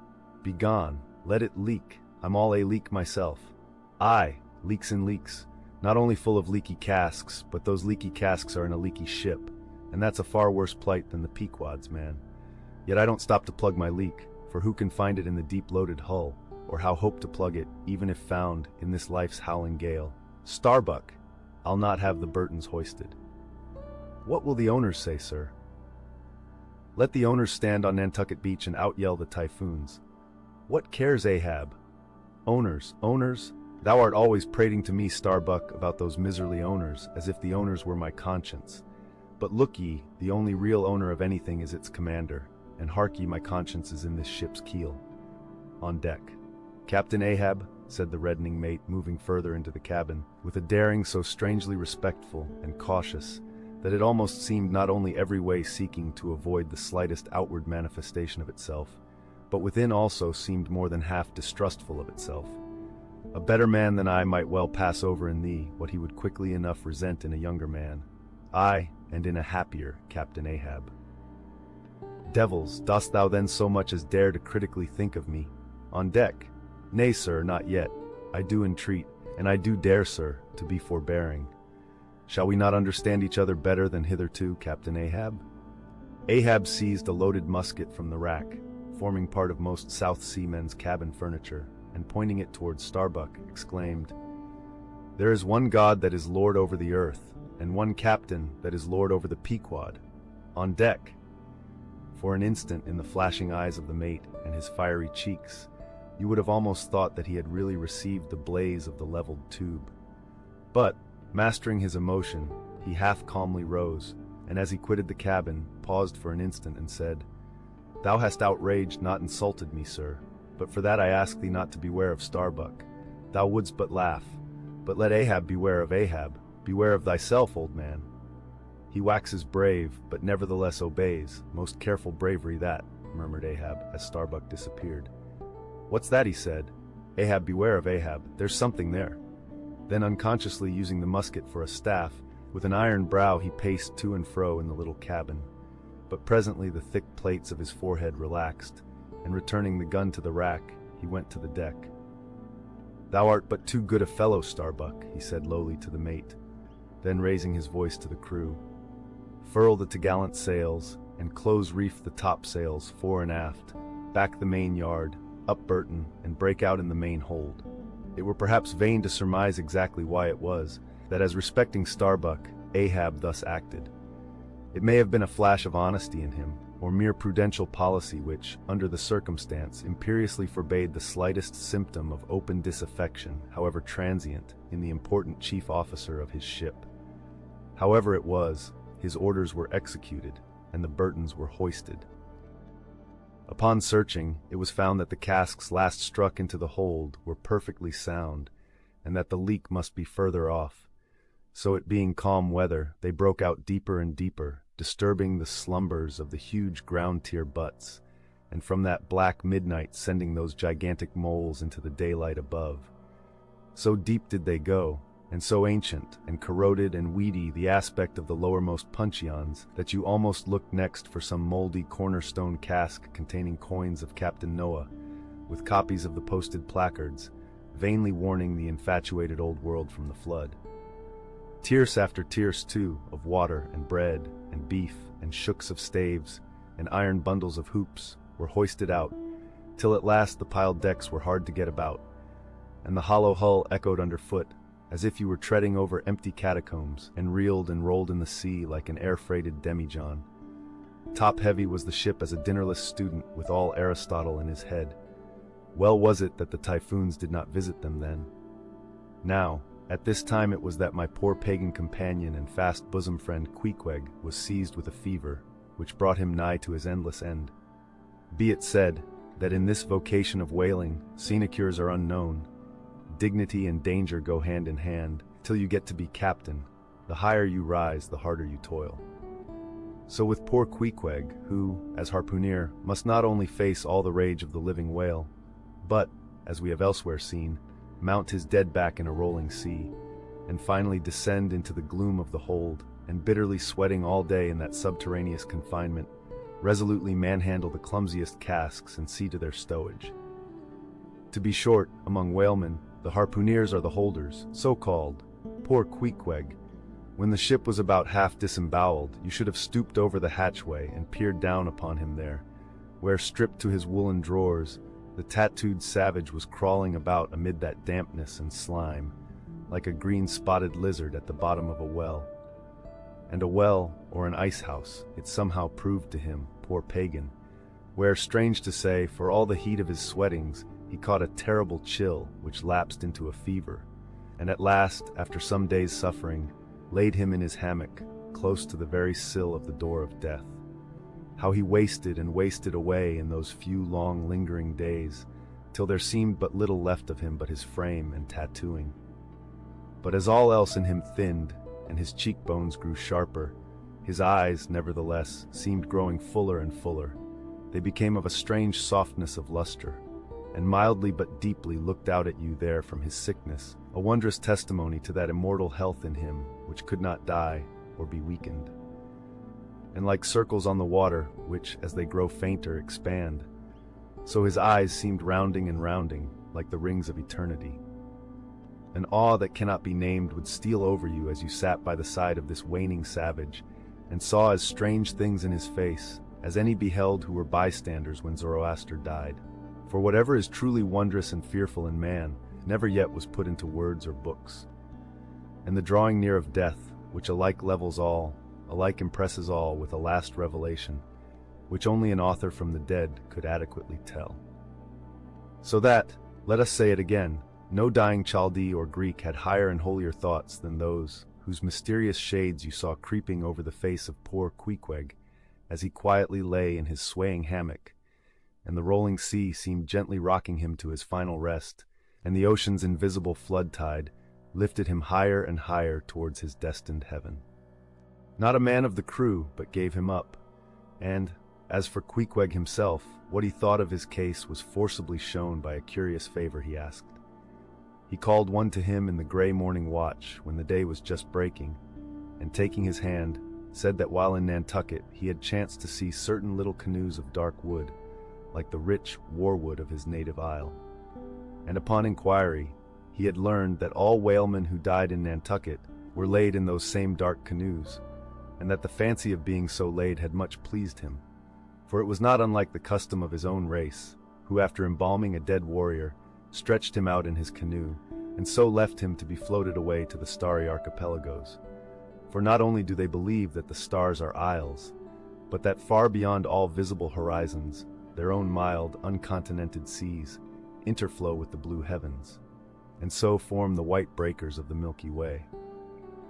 Begone, let it leak. I'm all a leak myself. Aye, leaks and leaks, not only full of leaky casks, but those leaky casks are in a leaky ship, and that's a far worse plight than the Pequod's, man. Yet I don't stop to plug my leak, for who can find it in the deep-loaded hull, or how hope to plug it, even if found, in this life's howling gale? Starbuck, I'll not have the Burtons hoisted. What will the owners say, sir? Let the owners stand on Nantucket Beach and out-yell the typhoons. What cares Ahab? Owners, thou art always prating to me, Starbuck, about those miserly owners, as if the owners were my conscience. But look ye, the only real owner of anything is its commander, and hark ye, my conscience is in this ship's keel. On deck. Captain Ahab, said the reddening mate, moving further into the cabin, with a daring so strangely respectful and cautious that it almost seemed not only every way seeking to avoid the slightest outward manifestation of itself, but within also seemed more than half distrustful of itself. A better man than I might well pass over in thee what he would quickly enough resent in a younger man. Aye, and in a happier Captain Ahab. Devils, dost thou then so much as dare to critically think of me? On deck? Nay, sir, not yet. I do entreat, and I do dare, sir, to be forbearing. Shall we not understand each other better than hitherto, Captain Ahab? Ahab seized a loaded musket from the rack, forming part of most South Seamen's cabin furniture, and pointing it towards Starbuck, exclaimed, "There is one God that is Lord over the earth, and one captain that is Lord over the Pequod. On deck!" For an instant, in the flashing eyes of the mate and his fiery cheeks, you would have almost thought that he had really received the blaze of the leveled tube. But, mastering his emotion, he half calmly rose, and as he quitted the cabin, paused for an instant and said, "Thou hast outraged, not insulted me, sir, but for that I ask thee not to beware of Starbuck. thou wouldst but laugh. But let Ahab beware of Ahab. Beware of thyself, old man. He waxes brave, but nevertheless obeys. Most careful bravery that, murmured Ahab, as Starbuck disappeared. What's that, he said. Ahab, beware of Ahab. There's something there. Then unconsciously using the musket for a staff, with an iron brow he paced to and fro in the little cabin. But presently the thick plates of his forehead relaxed, and returning the gun to the rack, he went to the deck. Thou art but too good a fellow, Starbuck, he said lowly to the mate. Then raising his voice to the crew, furl the topgallant sails, and close reef the topsails fore and aft, back the main yard, up Burton, and break out in the main hold. It were perhaps vain to surmise exactly why it was, that as respecting Starbuck, Ahab thus acted. It may have been a flash of honesty in him, or mere prudential policy which, under the circumstance, imperiously forbade the slightest symptom of open disaffection, however transient, in the important chief officer of his ship. However it was, his orders were executed, and the Burtons were hoisted. Upon searching, it was found that the casks last struck into the hold were perfectly sound, and that the leak must be further off. So it being calm weather, they broke out deeper and deeper, disturbing the slumbers of the huge ground-tier butts, and from that black midnight sending those gigantic moles into the daylight above. So deep did they go, and so ancient and corroded and weedy the aspect of the lowermost puncheons, that you almost looked next for some mouldy cornerstone cask containing coins of Captain Noah, with copies of the posted placards, vainly warning the infatuated old world from the flood. Tierce after tierce, too, of water and bread and beef and shooks of staves and iron bundles of hoops were hoisted out, till at last the piled decks were hard to get about, and the hollow hull echoed underfoot, as if you were treading over empty catacombs, and reeled and rolled in the sea like an air-freighted demijohn. Top-heavy was the ship as a dinnerless student with all Aristotle in his head. Well was it that the typhoons did not visit them then. Now, at this time it was that my poor pagan companion and fast bosom friend Queequeg was seized with a fever, which brought him nigh to his endless end. Be it said, that in this vocation of whaling, sinecures are unknown. Dignity and danger go hand in hand, till you get to be captain. The higher you rise, the harder you toil. So with poor Queequeg, who, as harpooner, must not only face all the rage of the living whale, but, as we have elsewhere seen, mount his dead back in a rolling sea, and finally descend into the gloom of the hold, and bitterly sweating all day in that subterraneous confinement, resolutely manhandle the clumsiest casks and see to their stowage. To be short, among whalemen, the harpooneers are the holders, so called. Poor Queequeg. When the ship was about half disemboweled, you should have stooped over the hatchway and peered down upon him there, where, stripped to his woolen drawers, the tattooed savage was crawling about amid that dampness and slime, like a green-spotted lizard at the bottom of a well. And a well, or an ice-house, it somehow proved to him, poor pagan, where, strange to say, for all the heat of his sweatings, he caught a terrible chill which lapsed into a fever, and at last, after some days' suffering, laid him in his hammock, close to the very sill of the door of death. How he wasted and wasted away in those few long lingering days, till there seemed but little left of him but his frame and tattooing. But as all else in him thinned, and his cheekbones grew sharper, his eyes, nevertheless, seemed growing fuller and fuller. They became of a strange softness of luster, and mildly but deeply looked out at you there from his sickness, a wondrous testimony to that immortal health in him which could not die or be weakened. And like circles on the water, which, as they grow fainter, expand, so his eyes seemed rounding and rounding, like the rings of eternity. An awe that cannot be named would steal over you as you sat by the side of this waning savage, and saw as strange things in his face as any beheld who were bystanders when Zoroaster died. For whatever is truly wondrous and fearful in man never yet was put into words or books. And the drawing near of death, which alike levels all, alike impresses all with a last revelation, which only an author from the dead could adequately tell. So that, let us say it again, no dying Chaldee or Greek had higher and holier thoughts than those whose mysterious shades you saw creeping over the face of poor Queequeg, as he quietly lay in his swaying hammock, and the rolling sea seemed gently rocking him to his final rest, and the ocean's invisible flood tide lifted him higher and higher towards his destined heaven. Not a man of the crew but gave him up, and, as for Queequeg himself, what he thought of his case was forcibly shown by a curious favor he asked. He called one to him in the gray morning watch when the day was just breaking, and taking his hand, said that while in Nantucket he had chanced to see certain little canoes of dark wood, like the rich warwood of his native isle. And upon inquiry, he had learned that all whalemen who died in Nantucket were laid in those same dark canoes, and that the fancy of being so laid had much pleased him, for it was not unlike the custom of his own race, who after embalming a dead warrior, stretched him out in his canoe, and so left him to be floated away to the starry archipelagos. For not only do they believe that the stars are isles, but that far beyond all visible horizons, their own mild, uncontinented seas interflow with the blue heavens, and so form the white breakers of the Milky Way.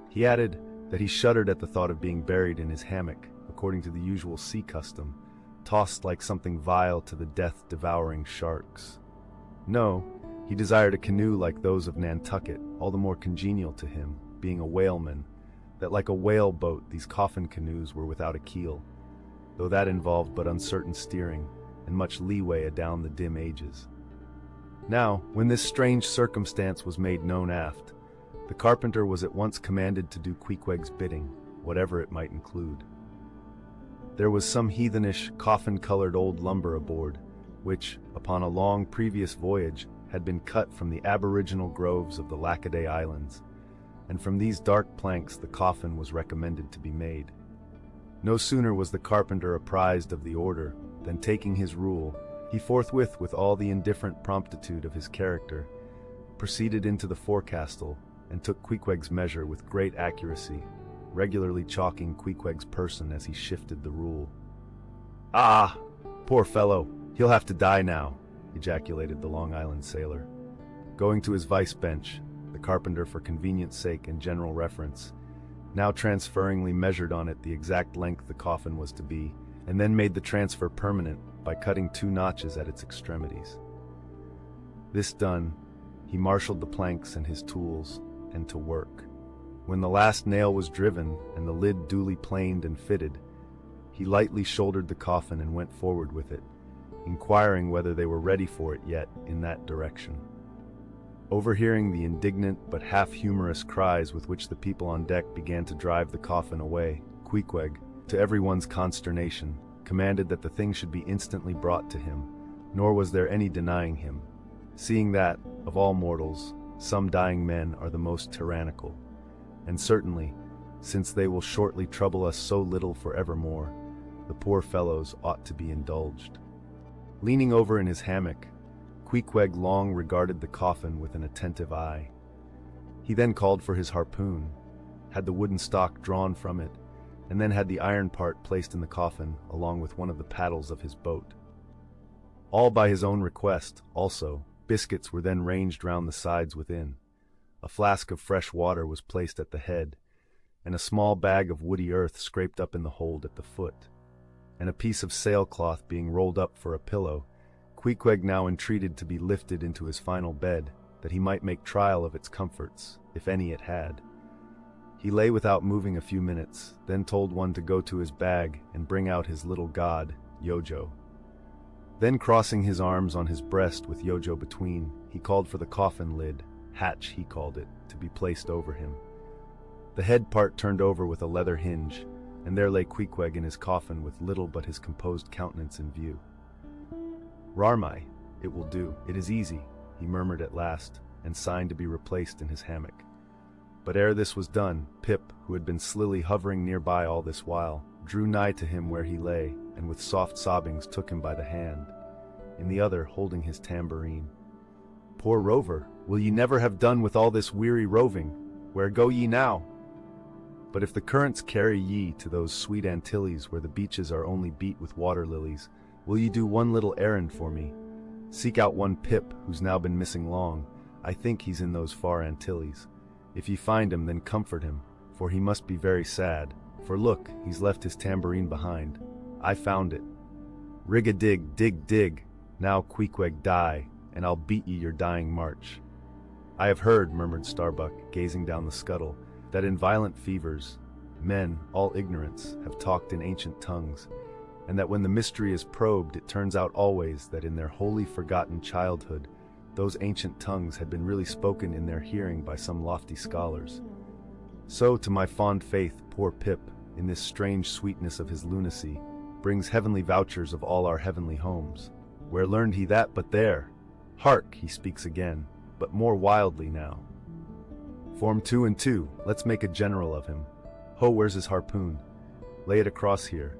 He added that he shuddered at the thought of being buried in his hammock, according to the usual sea custom, tossed like something vile to the death-devouring sharks. No, he desired a canoe like those of Nantucket, all the more congenial to him, being a whaleman, that like a whale boat these coffin canoes were without a keel, though that involved but uncertain steering and much leeway adown the dim ages. Now, when this strange circumstance was made known aft, the carpenter was at once commanded to do Queequeg's bidding, whatever it might include. There was some heathenish, coffin-colored old lumber aboard, which, upon a long previous voyage, had been cut from the aboriginal groves of the Lackaday Islands, and from these dark planks the coffin was recommended to be made. No sooner was the carpenter apprised of the order than, taking his rule, he forthwith, with all the indifferent promptitude of his character, proceeded into the forecastle and took Queequeg's measure with great accuracy, regularly chalking Queequeg's person as he shifted the rule. "Ah, poor fellow, he'll have to die now," ejaculated the Long Island sailor. Going to his vice bench, the carpenter, for convenience sake and general reference, now transferringly measured on it the exact length the coffin was to be, and then made the transfer permanent by cutting 2 notches at its extremities. This done, he marshaled the planks and his tools, and to work. When the last nail was driven and the lid duly planed and fitted, he lightly shouldered the coffin and went forward with it, inquiring whether they were ready for it yet in that direction. Overhearing the indignant but half-humorous cries with which the people on deck began to drive the coffin away, Queequeg, to everyone's consternation, commanded that the thing should be instantly brought to him, nor was there any denying him, seeing that, of all mortals, some dying men are the most tyrannical, and certainly, since they will shortly trouble us so little for evermore, the poor fellows ought to be indulged. Leaning over in his hammock, Queequeg long regarded the coffin with an attentive eye. He then called for his harpoon, had the wooden stock drawn from it, and then had the iron part placed in the coffin along with one of the paddles of his boat. All by his own request, also, biscuits were then ranged round the sides within. A flask of fresh water was placed at the head, and a small bag of woody earth scraped up in the hold at the foot. And a piece of sailcloth being rolled up for a pillow, Queequeg now entreated to be lifted into his final bed, that he might make trial of its comforts, if any it had. He lay without moving a few minutes, then told one to go to his bag and bring out his little god, Yojo. Then crossing his arms on his breast with Yojo between, he called for the coffin lid, hatch he called it, to be placed over him. The head part turned over with a leather hinge, and there lay Queequeg in his coffin with little but his composed countenance in view. "Rarmai, it will do, it is easy," he murmured at last, and signed to be replaced in his hammock. But ere this was done, Pip, who had been slily hovering nearby all this while, drew nigh to him where he lay, and with soft sobbings took him by the hand, in the other holding his tambourine. "Poor rover, will ye never have done with all this weary roving? Where go ye now? But if the currents carry ye to those sweet Antilles where the beaches are only beat with water lilies, will ye do one little errand for me? Seek out one Pip, who's now been missing long. I think he's in those far Antilles. If ye find him, then comfort him, for he must be very sad. For look, he's left his tambourine behind. I found it. Rig-a-dig, dig, dig. Now Queequeg die, and I'll beat ye your dying march. "I have heard," murmured Starbuck, gazing down the scuttle, "that in violent fevers, men, all ignorance, have talked in ancient tongues, and that when the mystery is probed, it turns out always that in their wholly forgotten childhood, those ancient tongues had been really spoken in their hearing by some lofty scholars. So, to my fond faith, poor Pip, in this strange sweetness of his lunacy, brings heavenly vouchers of all our heavenly homes. Where learned he that but there? Hark, he speaks again, but more wildly now. Form 2 and 2, let's make a general of him. Ho, where's his harpoon? Lay it across here.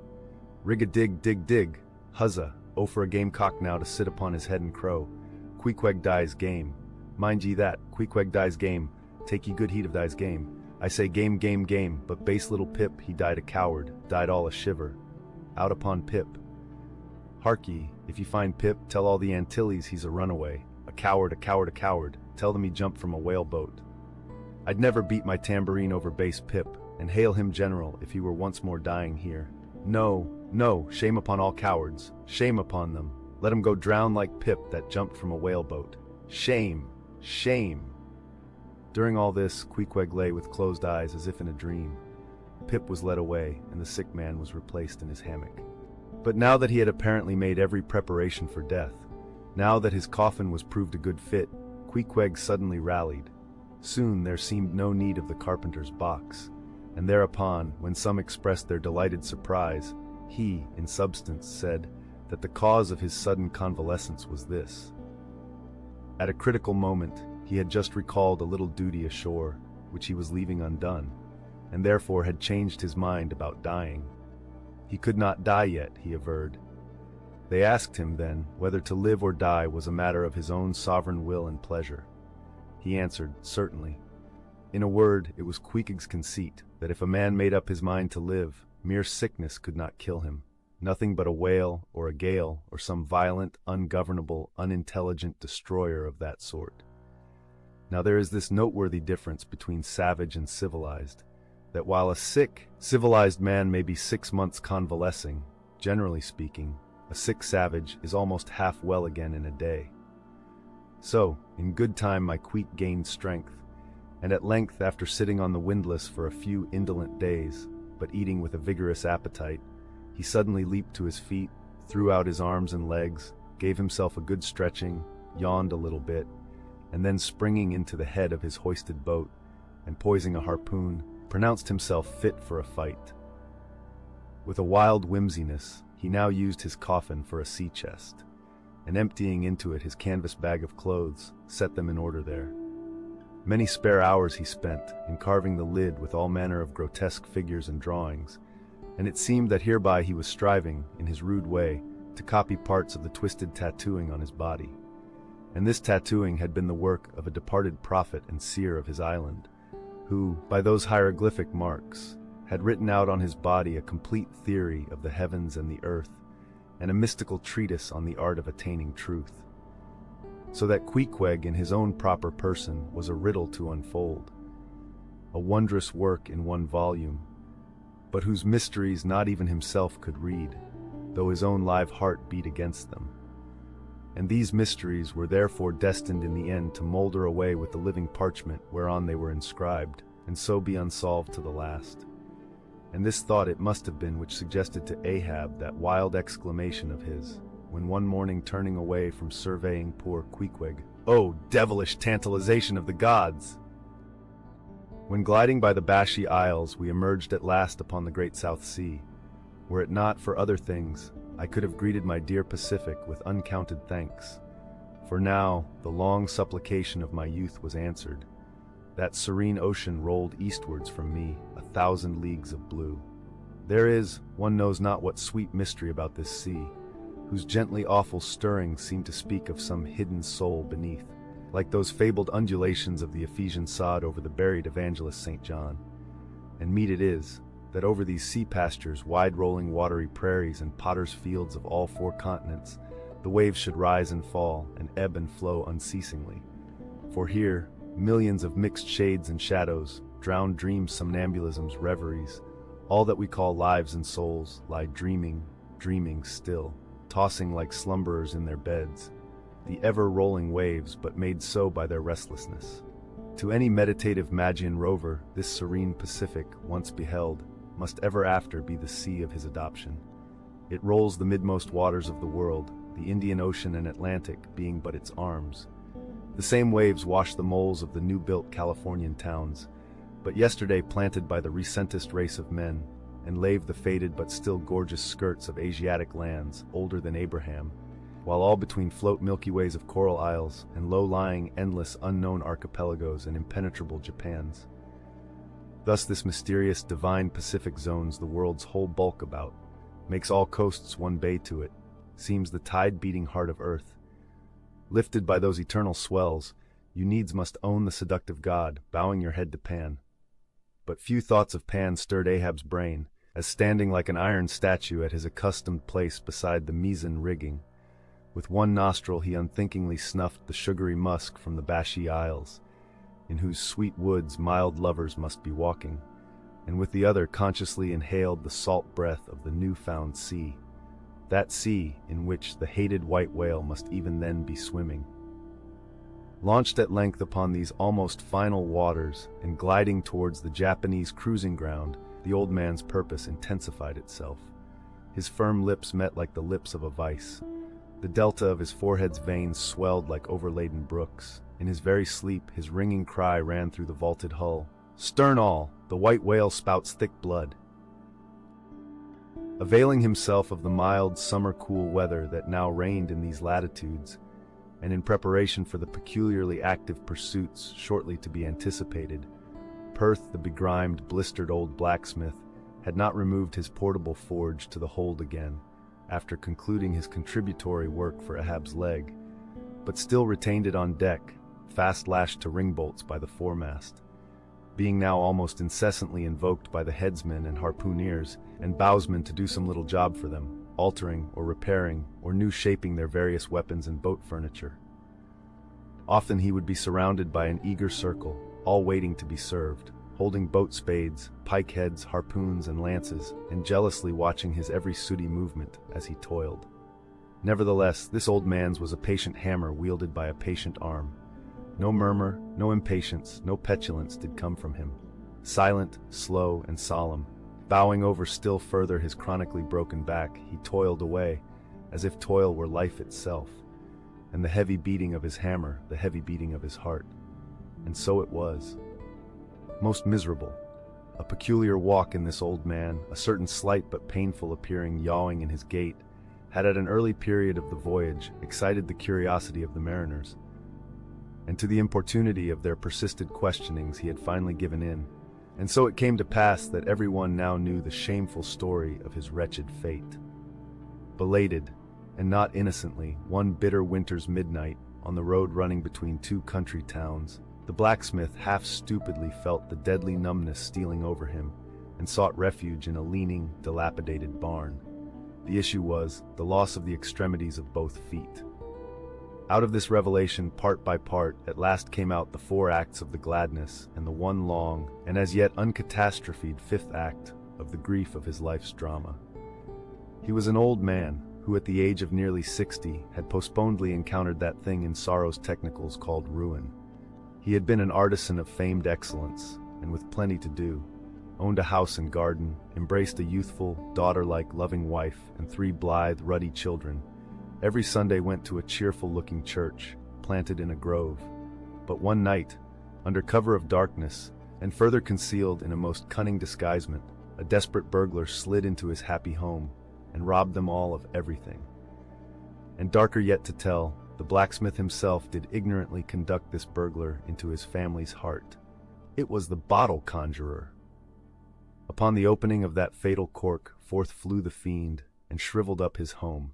Rig-a-dig, dig, dig, huzza, oh for a gamecock now to sit upon his head and crow. Queequeg dies game. Mind ye that, Queequeg dies game, take ye good heed of dies game. I say game, game, game, but base little Pip, he died a coward, died all a shiver. Out upon Pip. Hark ye, if ye find Pip, tell all the Antilles he's a runaway, a coward, a coward, a coward, tell them he jumped from a whale-boat. I'd never beat my tambourine over base Pip, and hail him general if he were once more dying here. No, no, shame upon all cowards, shame upon them, let him go drown like Pip that jumped from a whale-boat. Shame, shame. During all this, Queequeg lay with closed eyes as if in a dream. Pip was led away, and the sick man was replaced in his hammock. But now that he had apparently made every preparation for death, now that his coffin was proved a good fit, Queequeg suddenly rallied. Soon there seemed no need of the carpenter's box, and thereupon, when some expressed their delighted surprise, he, in substance, said that the cause of his sudden convalescence was this. At a critical moment, he had just recalled a little duty ashore, which he was leaving undone, and therefore had changed his mind about dying. He could not die yet, he averred. They asked him, then, whether to live or die was a matter of his own sovereign will and pleasure. He answered, certainly. In a word, it was Queequeg's conceit that if a man made up his mind to live, mere sickness could not kill him. Nothing but a whale or a gale or some violent, ungovernable, unintelligent destroyer of that sort. Now there is this noteworthy difference between savage and civilized, that while a sick, civilized man may be 6 months convalescing, generally speaking, a sick savage is almost half well again in a day. So, in good time my Queeq gained strength, and at length, after sitting on the windlass for a few indolent days, but eating with a vigorous appetite, he suddenly leaped to his feet, threw out his arms and legs, gave himself a good stretching, yawned a little bit, and then springing into the head of his hoisted boat, and poising a harpoon, pronounced himself fit for a fight. With a wild whimsiness, he now used his coffin for a sea chest, and emptying into it his canvas bag of clothes, set them in order there. Many spare hours he spent in carving the lid with all manner of grotesque figures and drawings, and it seemed that hereby he was striving, in his rude way, to copy parts of the twisted tattooing on his body. And this tattooing had been the work of a departed prophet and seer of his island, who, by those hieroglyphic marks, had written out on his body a complete theory of the heavens and the earth, and a mystical treatise on the art of attaining truth. So that Queequeg in his own proper person was a riddle to unfold, a wondrous work in one volume, but whose mysteries not even himself could read, though his own live heart beat against them. And these mysteries were therefore destined in the end to molder away with the living parchment whereon they were inscribed, and so be unsolved to the last. And this thought it must have been which suggested to Ahab that wild exclamation of his, when one morning turning away from surveying poor Queequeg, "Oh, devilish tantalization of the gods!" When gliding by the Bashy Isles, we emerged at last upon the great South Sea. Were it not for other things, I could have greeted my dear Pacific with uncounted thanks. For now, the long supplication of my youth was answered. That serene ocean rolled eastwards from me, 1,000 leagues of blue. There is, one knows not what sweet mystery about this sea, whose gently awful stirrings seem to speak of some hidden soul beneath, like those fabled undulations of the Ephesian sod over the buried evangelist St. John. And meet it is, that over these sea pastures, wide-rolling watery prairies, and potter's fields of all 4 continents, the waves should rise and fall, and ebb and flow unceasingly. For here, millions of mixed shades and shadows, drowned dreams, somnambulisms, reveries, all that we call lives and souls, lie dreaming, dreaming still, tossing like slumberers in their beds, the ever-rolling waves but made so by their restlessness. To any meditative Magian rover, this serene Pacific, once beheld, must ever after be the sea of his adoption. It rolls the midmost waters of the world, the Indian Ocean and Atlantic being but its arms. The same waves wash the moles of the new-built Californian towns, but yesterday planted by the recentest race of men, and lave the faded but still gorgeous skirts of Asiatic lands older than Abraham, while all between float Milky Ways of coral isles and low-lying, endless, unknown archipelagos and impenetrable Japans. Thus this mysterious, divine Pacific zones the world's whole bulk about, makes all coasts one bay to it, seems the tide-beating heart of earth. Lifted by those eternal swells, you needs must own the seductive god, bowing your head to Pan. But few thoughts of Pan stirred Ahab's brain, as standing like an iron statue at his accustomed place beside the mizzen rigging, with one nostril he unthinkingly snuffed the sugary musk from the Bashi Isles, in whose sweet woods mild lovers must be walking, and with the other consciously inhaled the salt breath of the new-found sea, that sea in which the hated white whale must even then be swimming. Launched at length upon these almost final waters and gliding towards the Japanese cruising ground, the old man's purpose intensified itself. His firm lips met like the lips of a vice. The delta of his forehead's veins swelled like overladen brooks. In his very sleep, his ringing cry ran through the vaulted hull. "Stern all! The white whale spouts thick blood!" Availing himself of the mild, summer-cool weather that now reigned in these latitudes, and in preparation for the peculiarly active pursuits shortly to be anticipated, Perth, the begrimed, blistered old blacksmith, had not removed his portable forge to the hold again, after concluding his contributory work for Ahab's leg, but still retained it on deck, fast lashed to ring-bolts by the foremast, being now almost incessantly invoked by the headsmen and harpooneers and bowsmen to do some little job for them, altering or repairing or new-shaping their various weapons and boat furniture. Often he would be surrounded by an eager circle, all waiting to be served, holding boat spades, pike heads, harpoons, and lances, and jealously watching his every sooty movement as he toiled. Nevertheless, this old man's was a patient hammer wielded by a patient arm. No murmur, no impatience, no petulance did come from him. Silent, slow, and solemn, bowing over still further his chronically broken back, he toiled away, as if toil were life itself, and the heavy beating of his hammer the heavy beating of his heart. And so it was. Most miserable. A peculiar walk in this old man, a certain slight but painful appearing yawing in his gait, had at an early period of the voyage excited the curiosity of the mariners, and to the importunity of their persistent questionings he had finally given in, and so it came to pass that everyone now knew the shameful story of his wretched fate. Belated, and not innocently, one bitter winter's midnight, on the road running between two country towns, the blacksmith half-stupidly felt the deadly numbness stealing over him, and sought refuge in a leaning, dilapidated barn. The issue was the loss of the extremities of both feet. Out of this revelation, part by part, at last came out the 4 acts of the gladness and the one long, and as yet uncatastrophed 5th act of the grief of his life's drama. He was an old man, who at the age of nearly 60 had postponedly encountered that thing in sorrow's technicals called ruin. He had been an artisan of famed excellence, and with plenty to do, owned a house and garden, embraced a youthful, daughter-like, loving wife and 3 blithe, ruddy children. Every Sunday went to a cheerful-looking church, planted in a grove. But one night, under cover of darkness, and further concealed in a most cunning disguisement, a desperate burglar slid into his happy home, and robbed them all of everything. And darker yet to tell, the blacksmith himself did ignorantly conduct this burglar into his family's heart. It was the bottle conjurer. Upon the opening of that fatal cork, forth flew the fiend, and shriveled up his home.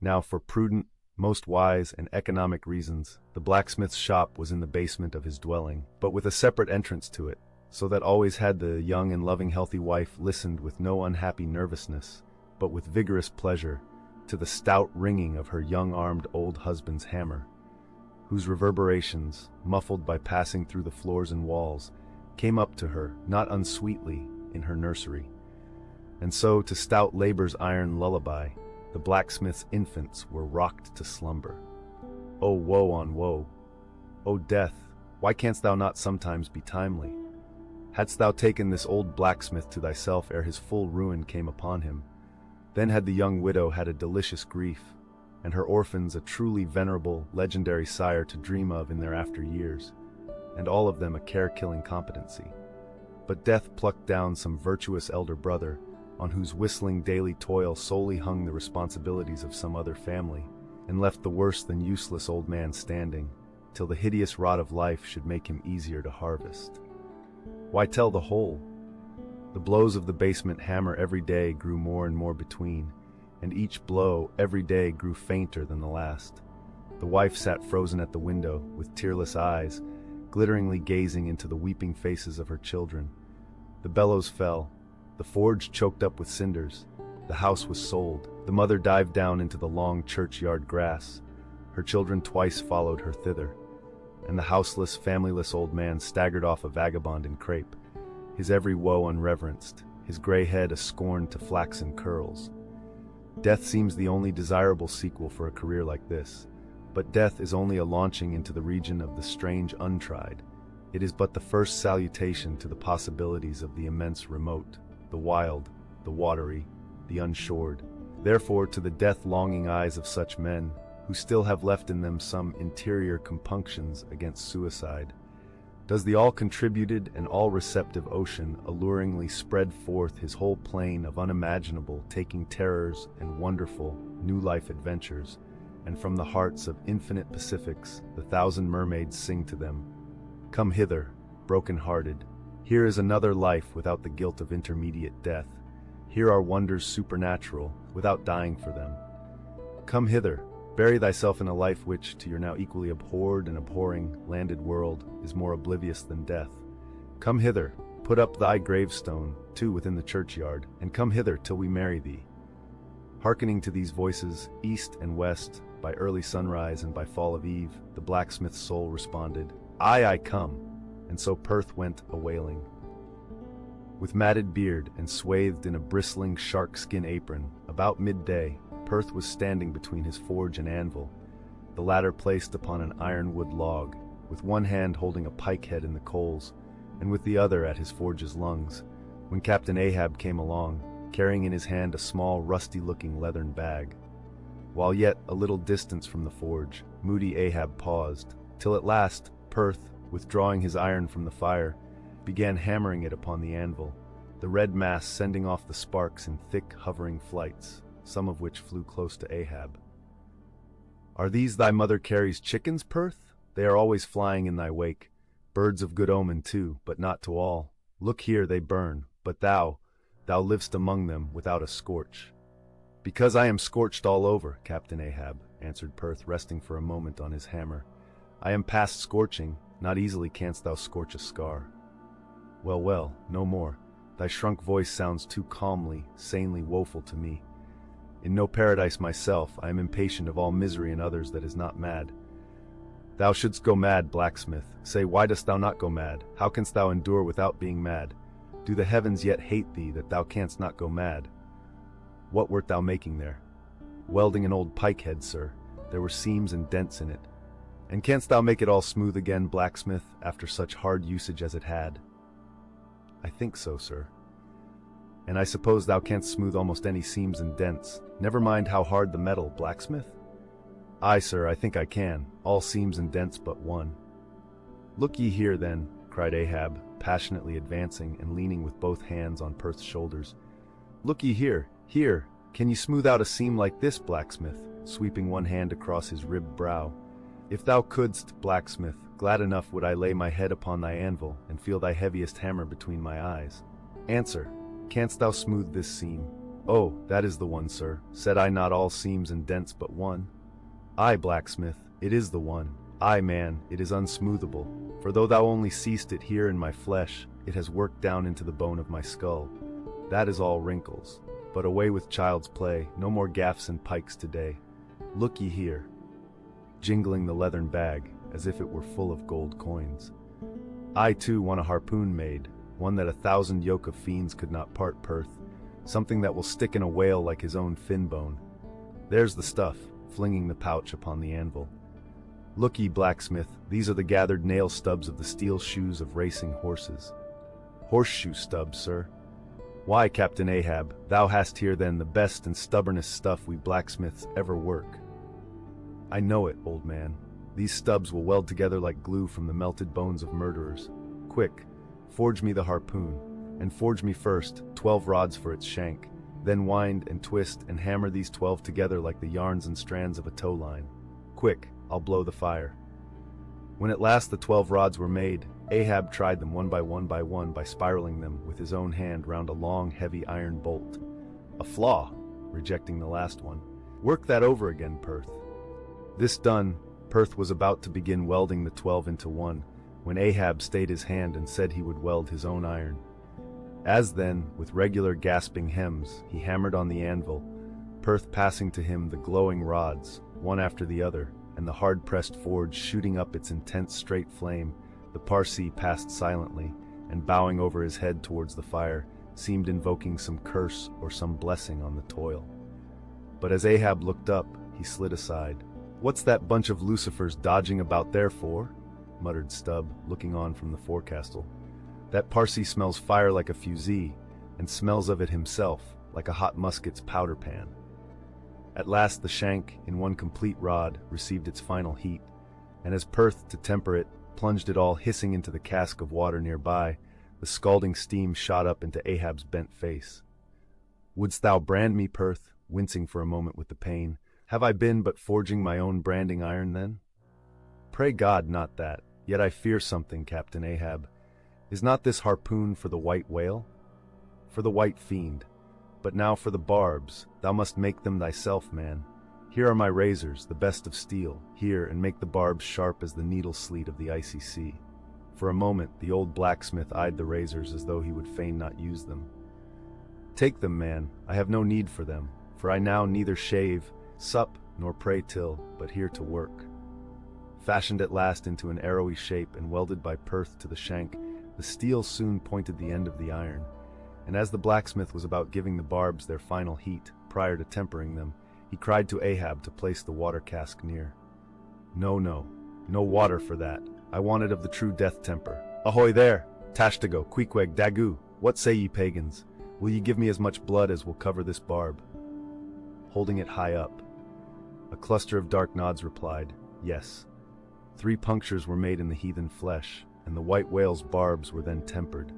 Now, for prudent, most wise, and economic reasons, the blacksmith's shop was in the basement of his dwelling, but with a separate entrance to it, so that always had the young and loving healthy wife listened with no unhappy nervousness, but with vigorous pleasure, to the stout ringing of her young-armed old husband's hammer, whose reverberations, muffled by passing through the floors and walls, came up to her, not unsweetly, in her nursery. And so, to stout labor's iron lullaby, the blacksmith's infants were rocked to slumber. O woe on woe! O death, Why canst thou not sometimes be timely? Hadst thou taken this old blacksmith to thyself ere his full ruin came upon him, then had the young widow had a delicious grief, and her orphans a truly venerable, legendary sire to dream of in their after years, and all of them a care-killing competency. But death plucked down some virtuous elder brother, on whose whistling daily toil solely hung the responsibilities of some other family, and left the worse than useless old man standing, till the hideous rot of life should make him easier to harvest. Why tell the whole? The blows of the basement hammer every day grew more and more between, and each blow every day grew fainter than the last. The wife sat frozen at the window, with tearless eyes, glitteringly gazing into the weeping faces of her children. The bellows fell, the forge choked up with cinders, the house was sold, the mother dived down into the long churchyard grass, her children twice followed her thither, and the houseless, familyless old man staggered off a vagabond in crape, his every woe unreverenced, his gray head a scorn to flaxen curls. Death seems the only desirable sequel for a career like this, but death is only a launching into the region of the strange untried. It is but the first salutation to the possibilities of the immense remote, the wild, the watery, the unshored. Therefore, to the death-longing eyes of such men, who still have left in them some interior compunctions against suicide, does the all-contributed and all-receptive ocean alluringly spread forth his whole plain of unimaginable taking terrors and wonderful new-life adventures, and from the hearts of infinite Pacifics the thousand mermaids sing to them, "Come hither, broken-hearted. Here is another life without the guilt of intermediate death. Here are wonders supernatural, without dying for them. Come hither, bury thyself in a life which, to your now equally abhorred and abhorring landed world, is more oblivious than death. Come hither, put up thy gravestone, too, within the churchyard, and come hither till we marry thee." Hearkening to these voices, east and west, by early sunrise and by fall of eve, the blacksmith's soul responded, "Aye, I come," and so Perth went a-wailing. With matted beard and swathed in a bristling shark-skin apron, about midday, Perth was standing between his forge and anvil, the latter placed upon an ironwood log, with one hand holding a pike-head in the coals, and with the other at his forge's lungs, when Captain Ahab came along, carrying in his hand a small, rusty-looking leathern bag. While yet a little distance from the forge, moody Ahab paused, till at last Perth, withdrawing his iron from the fire, began hammering it upon the anvil, the red mass sending off the sparks in thick, hovering flights, some of which flew close to Ahab. "Are these thy mother Carrie's chickens, Perth? They are always flying in thy wake. Birds of good omen, too, but not to all. Look here, they burn, but thou livest among them without a scorch." "Because I am scorched all over, Captain Ahab," answered Perth, resting for a moment on his hammer. "I am past scorching, not easily canst thou scorch a scar." "Well, well, no more. Thy shrunk voice sounds too calmly, sanely woeful to me. In no paradise myself, I am impatient of all misery in others that is not mad." "Thou shouldst go mad, blacksmith. Say, why dost thou not go mad? How canst thou endure without being mad? Do the heavens yet hate thee that thou canst not go mad? What wert thou making there?" "Welding an old pike-head, sir. There were seams and dents in it." "And canst thou make it all smooth again, blacksmith, after such hard usage as it had?" "I think so, sir." "And I suppose thou canst smooth almost any seams and dents, never mind how hard the metal, blacksmith?" "Aye, sir, I think I can, all seams and dents but one." "Look ye here, then," cried Ahab, passionately advancing and leaning with both hands on Perth's shoulders. "Look ye here, here, can ye smooth out a seam like this, blacksmith?" sweeping one hand across his ribbed brow. "If thou couldst, blacksmith, glad enough would I lay my head upon thy anvil and feel thy heaviest hammer between my eyes. Answer, canst thou smooth this seam?" "Oh, that is the one, sir. Said I not all seams and dents but one?" "Aye, blacksmith, it is the one. Aye, man, it is unsmoothable, for though thou only seest it here in my flesh, it has worked down into the bone of my skull. That is all wrinkles. But away with child's play, no more gaffs and pikes today. Look ye here," jingling the leathern bag, as if it were full of gold coins. "I, too, want a harpoon made, one that 1,000 yoke of fiends could not part, Perth, something that will stick in a whale like his own fin bone. There's the stuff," flinging the pouch upon the anvil. Look ye, blacksmith, these are the gathered nail stubs of the steel shoes of racing horses. Horseshoe stubs, sir. Why, Captain Ahab, thou hast here then the best and stubbornest stuff we blacksmiths ever work. I know it, old man. These stubs will weld together like glue from the melted bones of murderers. Quick, forge me the harpoon, and forge me first 12 rods for its shank, then wind and twist and hammer these 12 together like the yarns and strands of a tow line. Quick, I'll blow the fire. When at last the 12 rods were made, Ahab tried them one by spiraling them with his own hand round a long, heavy iron bolt. A flaw, rejecting the last one. Work that over again, Perth. This done, Perth was about to begin welding the 12 into one, when Ahab stayed his hand and said he would weld his own iron. As then, with regular gasping hems, he hammered on the anvil, Perth passing to him the glowing rods, one after the other, and the hard-pressed forge shooting up its intense straight flame, the Parsee passed silently, and bowing over his head towards the fire, seemed invoking some curse or some blessing on the toil. But as Ahab looked up, he slid aside. "What's that bunch of lucifers dodging about there for?" muttered Stubb, looking on from the forecastle. "That Parsee smells fire like a fusee, and smells of it himself, like a hot musket's powder pan." At last the shank, in one complete rod, received its final heat, and as Perth, to temper it, plunged it all hissing into the cask of water nearby, the scalding steam shot up into Ahab's bent face. "Wouldst thou brand me, Perth?" wincing for a moment with the pain. "Have I been but forging my own branding iron, then?" "Pray God, not that. Yet I fear something, Captain Ahab. Is not this harpoon for the white whale?" "For the white fiend. But now for the barbs, thou must make them thyself, man. Here are my razors, the best of steel. Here, and make the barbs sharp as the needle sleet of the icy sea." For a moment, the old blacksmith eyed the razors as though he would fain not use them. "Take them, man. I have no need for them, for I now neither shave, sup, nor pray till, but here to work." Fashioned at last into an arrowy shape and welded by Perth to the shank, the steel soon pointed the end of the iron, and as the blacksmith was about giving the barbs their final heat, prior to tempering them, he cried to Ahab to place the water cask near. "No, no, no water for that. I want it of the true death temper. Ahoy there! Tashtago, Queequeg, Dagu, what say ye pagans? Will ye give me as much blood as will cover this barb?" Holding it high up, a cluster of dark nods replied, "Yes." 3 punctures were made in the heathen flesh, and the white whale's barbs were then tempered.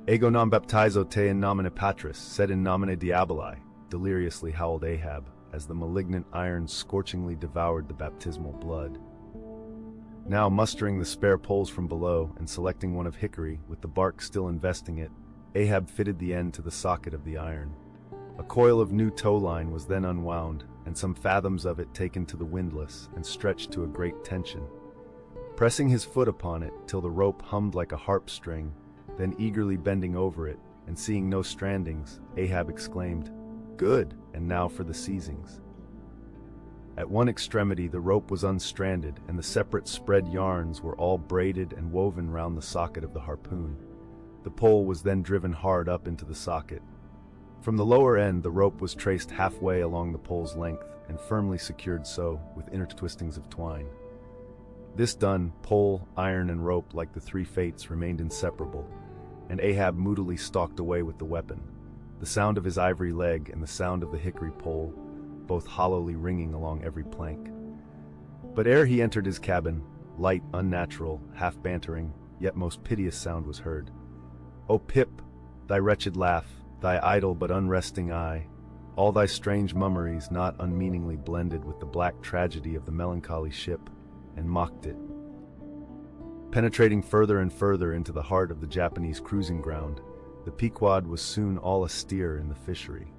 "Ego non baptizo te in nomine Patris, sed in nomine Diaboli," deliriously howled Ahab, as the malignant iron scorchingly devoured the baptismal blood. Now mustering the spare poles from below and selecting one of hickory with the bark still investing it, Ahab fitted the end to the socket of the iron. A coil of new tow line was then unwound, and some fathoms of it taken to the windlass and stretched to a great tension. Pressing his foot upon it till the rope hummed like a harp string, then eagerly bending over it, and seeing no strandings, Ahab exclaimed, "Good, and now for the seizings." At one extremity the rope was unstranded, and the separate spread yarns were all braided and woven round the socket of the harpoon. The pole was then driven hard up into the socket. From the lower end the rope was traced halfway along the pole's length, and firmly secured so, with intertwistings of twine. This done, pole, iron, and rope, like the 3 fates, remained inseparable, and Ahab moodily stalked away with the weapon, the sound of his ivory leg and the sound of the hickory pole, both hollowly ringing along every plank. But ere he entered his cabin, light, unnatural, half-bantering, yet most piteous sound was heard. "O Pip, thy wretched laugh, thy idle but unresting eye, all thy strange mummeries not unmeaningly blended with the black tragedy of the melancholy ship, and mocked it." Penetrating further and further into the heart of the Japanese cruising ground, the Pequod was soon all astir in the fishery.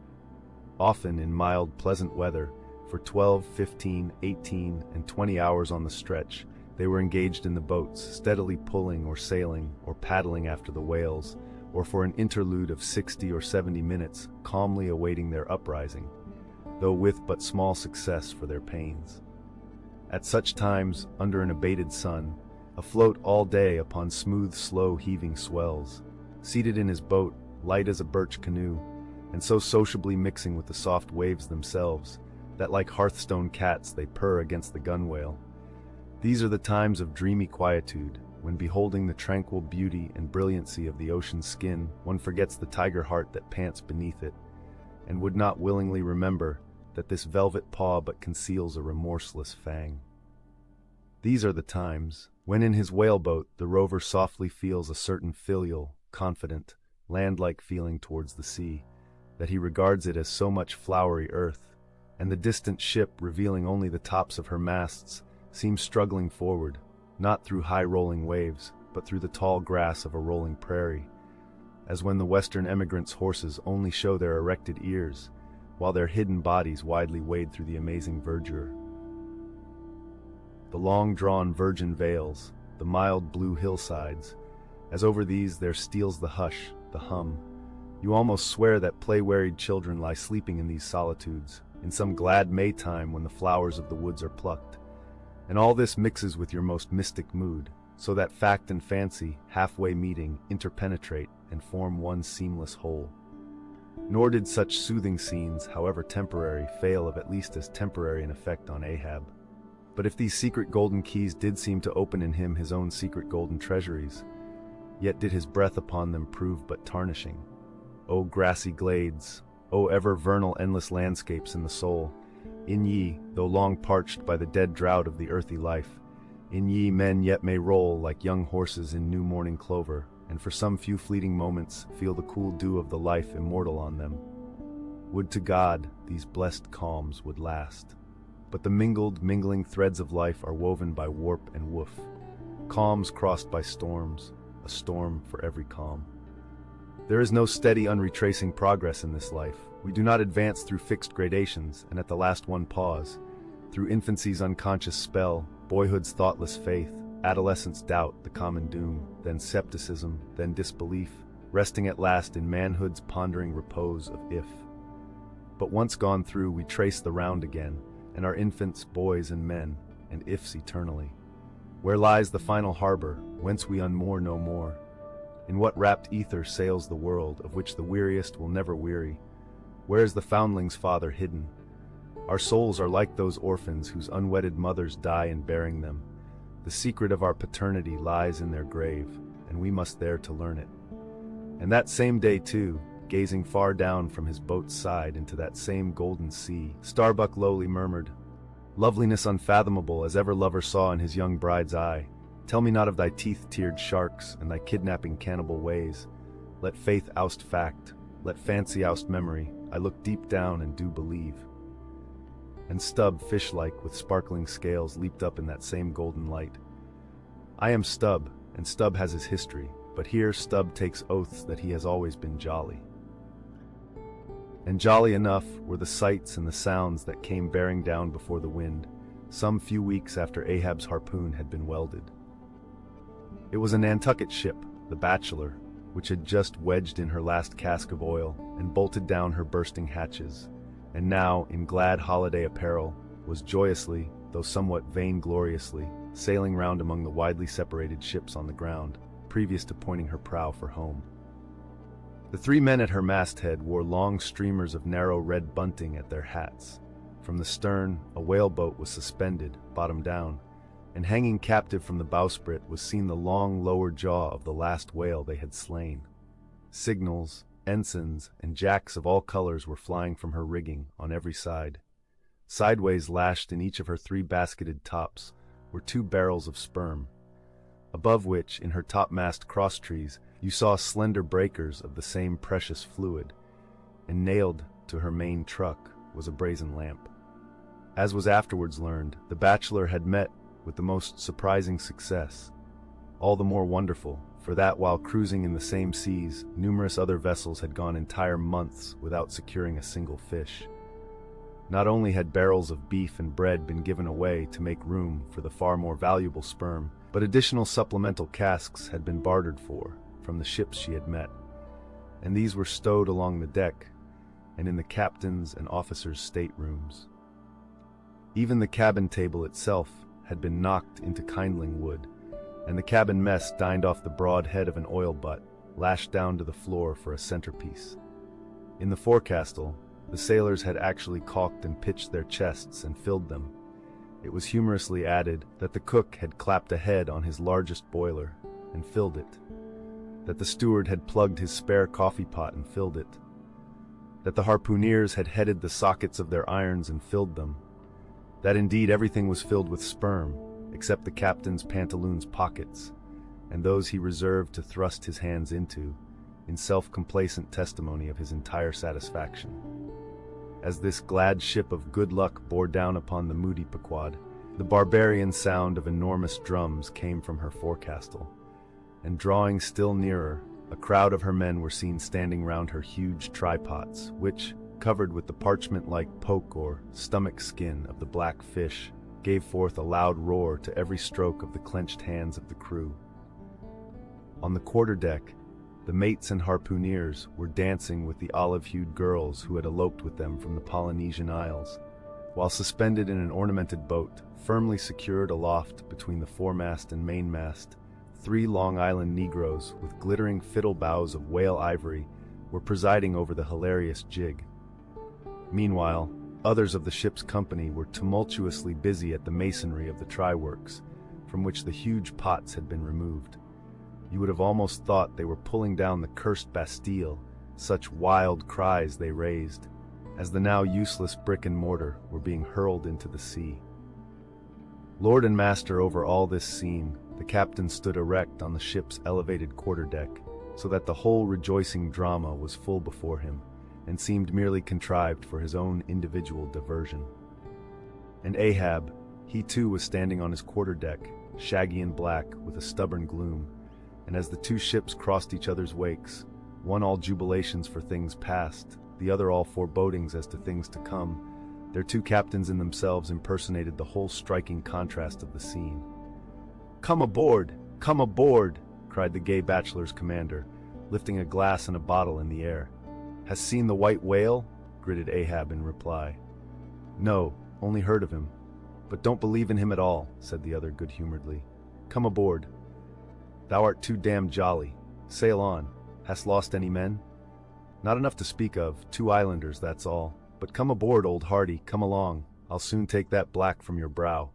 Often in mild, pleasant weather, for 12, 15, 18, and 20 hours on the stretch, they were engaged in the boats, steadily pulling or sailing or paddling after the whales, or for an interlude of 60 or 70 minutes, calmly awaiting their uprising, though with but small success for their pains. At such times, under an abated sun, afloat all day upon smooth, slow-heaving swells, seated in his boat, light as a birch canoe, and so sociably mixing with the soft waves themselves, that like hearthstone cats they purr against the gunwale, These are the times of dreamy quietude, when beholding the tranquil beauty and brilliancy of the ocean's skin, one forgets the tiger heart that pants beneath it, and would not willingly remember that this velvet paw but conceals a remorseless fang. These are the times when in his whaleboat the rover softly feels a certain filial, confident, land-like feeling towards the sea, that he regards it as so much flowery earth, and the distant ship, revealing only the tops of her masts, seems struggling forward, not through high-rolling waves, but through the tall grass of a rolling prairie, as when the western emigrants' horses only show their erected ears, while their hidden bodies widely wade through the amazing verdure. The long-drawn virgin vales, the mild blue hillsides, as over these there steals the hush, the hum. You almost swear that play-wearied children lie sleeping in these solitudes, in some glad Maytime when the flowers of the woods are plucked. And all this mixes with your most mystic mood, so that fact and fancy, halfway meeting, interpenetrate and form one seamless whole. Nor did such soothing scenes, however temporary, fail of at least as temporary an effect on Ahab. But if these secret golden keys did seem to open in him his own secret golden treasuries, yet did his breath upon them prove but tarnishing. O grassy glades, O ever vernal endless landscapes in the soul, in ye, though long parched by the dead drought of the earthy life, in ye men yet may roll like young horses in new morning clover, and for some few fleeting moments feel the cool dew of the life immortal on them. Would to God these blessed calms would last. But the mingling threads of life are woven by warp and woof, calms crossed by storms, a storm for every calm. There is no steady unretracing progress in this life. We do not advance through fixed gradations, and at the last one pause, through infancy's unconscious spell, boyhood's thoughtless faith, adolescence doubt, the common doom, then skepticism, then disbelief, resting at last in manhood's pondering repose of if. But once gone through, we trace the round again, and are infants, boys, and men, and ifs eternally. Where lies the final harbor, whence we unmoor no more? In what rapt ether sails the world, of which the weariest will never weary? Where is the foundling's father hidden? Our souls are like those orphans whose unwedded mothers die in bearing them. The secret of our paternity lies in their grave, and we must there to learn it. And that same day, too, gazing far down from his boat's side into that same golden sea, Starbuck lowly murmured, "Loveliness unfathomable as ever lover saw in his young bride's eye. Tell me not of thy teeth-tiered sharks and thy kidnapping cannibal ways. Let faith oust fact, let fancy oust memory. I look deep down and do believe." And Stubb, fish-like, with sparkling scales, leaped up in that same golden light. I am Stubb, and Stubb has his history, but here Stubb takes oaths that he has always been jolly. And jolly enough were the sights and the sounds that came bearing down before the wind, some few weeks after Ahab's harpoon had been welded. It was a Nantucket ship, the Bachelor, which had just wedged in her last cask of oil and bolted down her bursting hatches, and now, in glad holiday apparel, was joyously, though somewhat vaingloriously, sailing round among the widely separated ships on the ground, previous to pointing her prow for home. The three men at her masthead wore long streamers of narrow red bunting at their hats. From the stern, a whaleboat was suspended, bottom down, and hanging captive from the bowsprit was seen the long lower jaw of the last whale they had slain. Signals, ensigns, and jacks of all colors were flying from her rigging on every side. Sideways, lashed in each of her three basketed tops, were 2 barrels of sperm, above which, in her topmast crosstrees, you saw slender breakers of the same precious fluid, and nailed to her main truck was a brazen lamp. As was afterwards learned, the Bachelor had met with the most surprising success, all the more wonderful, for that while cruising in the same seas, numerous other vessels had gone entire months without securing a single fish. Not only had barrels of beef and bread been given away to make room for the far more valuable sperm, but additional supplemental casks had been bartered for from the ships she had met, and these were stowed along the deck and in the captain's and officers' staterooms. Even the cabin table itself had been knocked into kindling wood, and the cabin mess dined off the broad head of an oil butt, lashed down to the floor for a centerpiece. In the forecastle, the sailors had actually caulked and pitched their chests and filled them, It was humorously added that the cook had clapped a head on his largest boiler and filled it, that the steward had plugged his spare coffee pot and filled it, that the harpooneers had headed the sockets of their irons and filled them, that indeed everything was filled with sperm, except the captain's pantaloons' pockets, and those he reserved to thrust his hands into, in self-complacent testimony of his entire satisfaction. As this glad ship of good luck bore down upon the moody Pequod, the barbarian sound of enormous drums came from her forecastle, and drawing still nearer, a crowd of her men were seen standing round her huge trypots, which, covered with the parchment-like poke or stomach skin of the black fish, gave forth a loud roar to every stroke of the clenched hands of the crew. On the quarterdeck, the mates and harpooneers were dancing with the olive-hued girls who had eloped with them from the Polynesian Isles, while suspended in an ornamented boat, firmly secured aloft between the foremast and mainmast, 3 Long Island Negroes with glittering fiddle bows of whale ivory were presiding over the hilarious jig. Meanwhile, others of the ship's company were tumultuously busy at the masonry of the try-works, from which the huge pots had been removed. You would have almost thought they were pulling down the cursed Bastille, such wild cries they raised, as the now useless brick and mortar were being hurled into the sea. Lord and master over all this scene, the captain stood erect on the ship's elevated quarterdeck, so that the whole rejoicing drama was full before him, and seemed merely contrived for his own individual diversion. And Ahab, he too was standing on his quarterdeck, shaggy and black, with a stubborn gloom, and as the 2 ships crossed each other's wakes, one all jubilations for things past, the other all forebodings as to things to come, their 2 captains in themselves impersonated the whole striking contrast of the scene. "Come aboard! Come aboard!" cried the gay bachelor's commander, lifting a glass and a bottle in the air. "Has seen the white whale?" gritted Ahab in reply. "No, only heard of him. But don't believe in him at all," said the other good-humoredly. "Come aboard. Thou art too damned jolly. Sail on. Hast lost any men?" "Not enough to speak of, 2 islanders, that's all. But come aboard, old Hardy, come along. I'll soon take that black from your brow.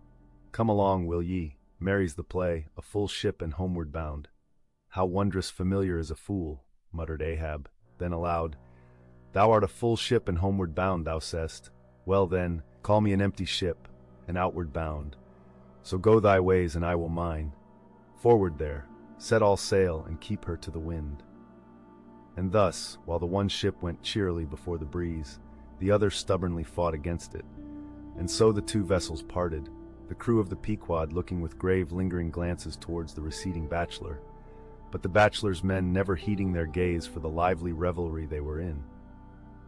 Come along, will ye? Merry's the play, a full ship and homeward bound." "How wondrous familiar is a fool," muttered Ahab. Then aloud, "Thou art a full ship and homeward bound, thou say'st. Well then, call me an empty ship, and outward bound. So go thy ways and I will mine. Forward there, set all sail and keep her to the wind." And thus, while the one ship went cheerily before the breeze, the other stubbornly fought against it. And so the 2 vessels parted, the crew of the Pequod looking with grave lingering glances towards the receding Bachelor, but the Bachelor's men never heeding their gaze for the lively revelry they were in.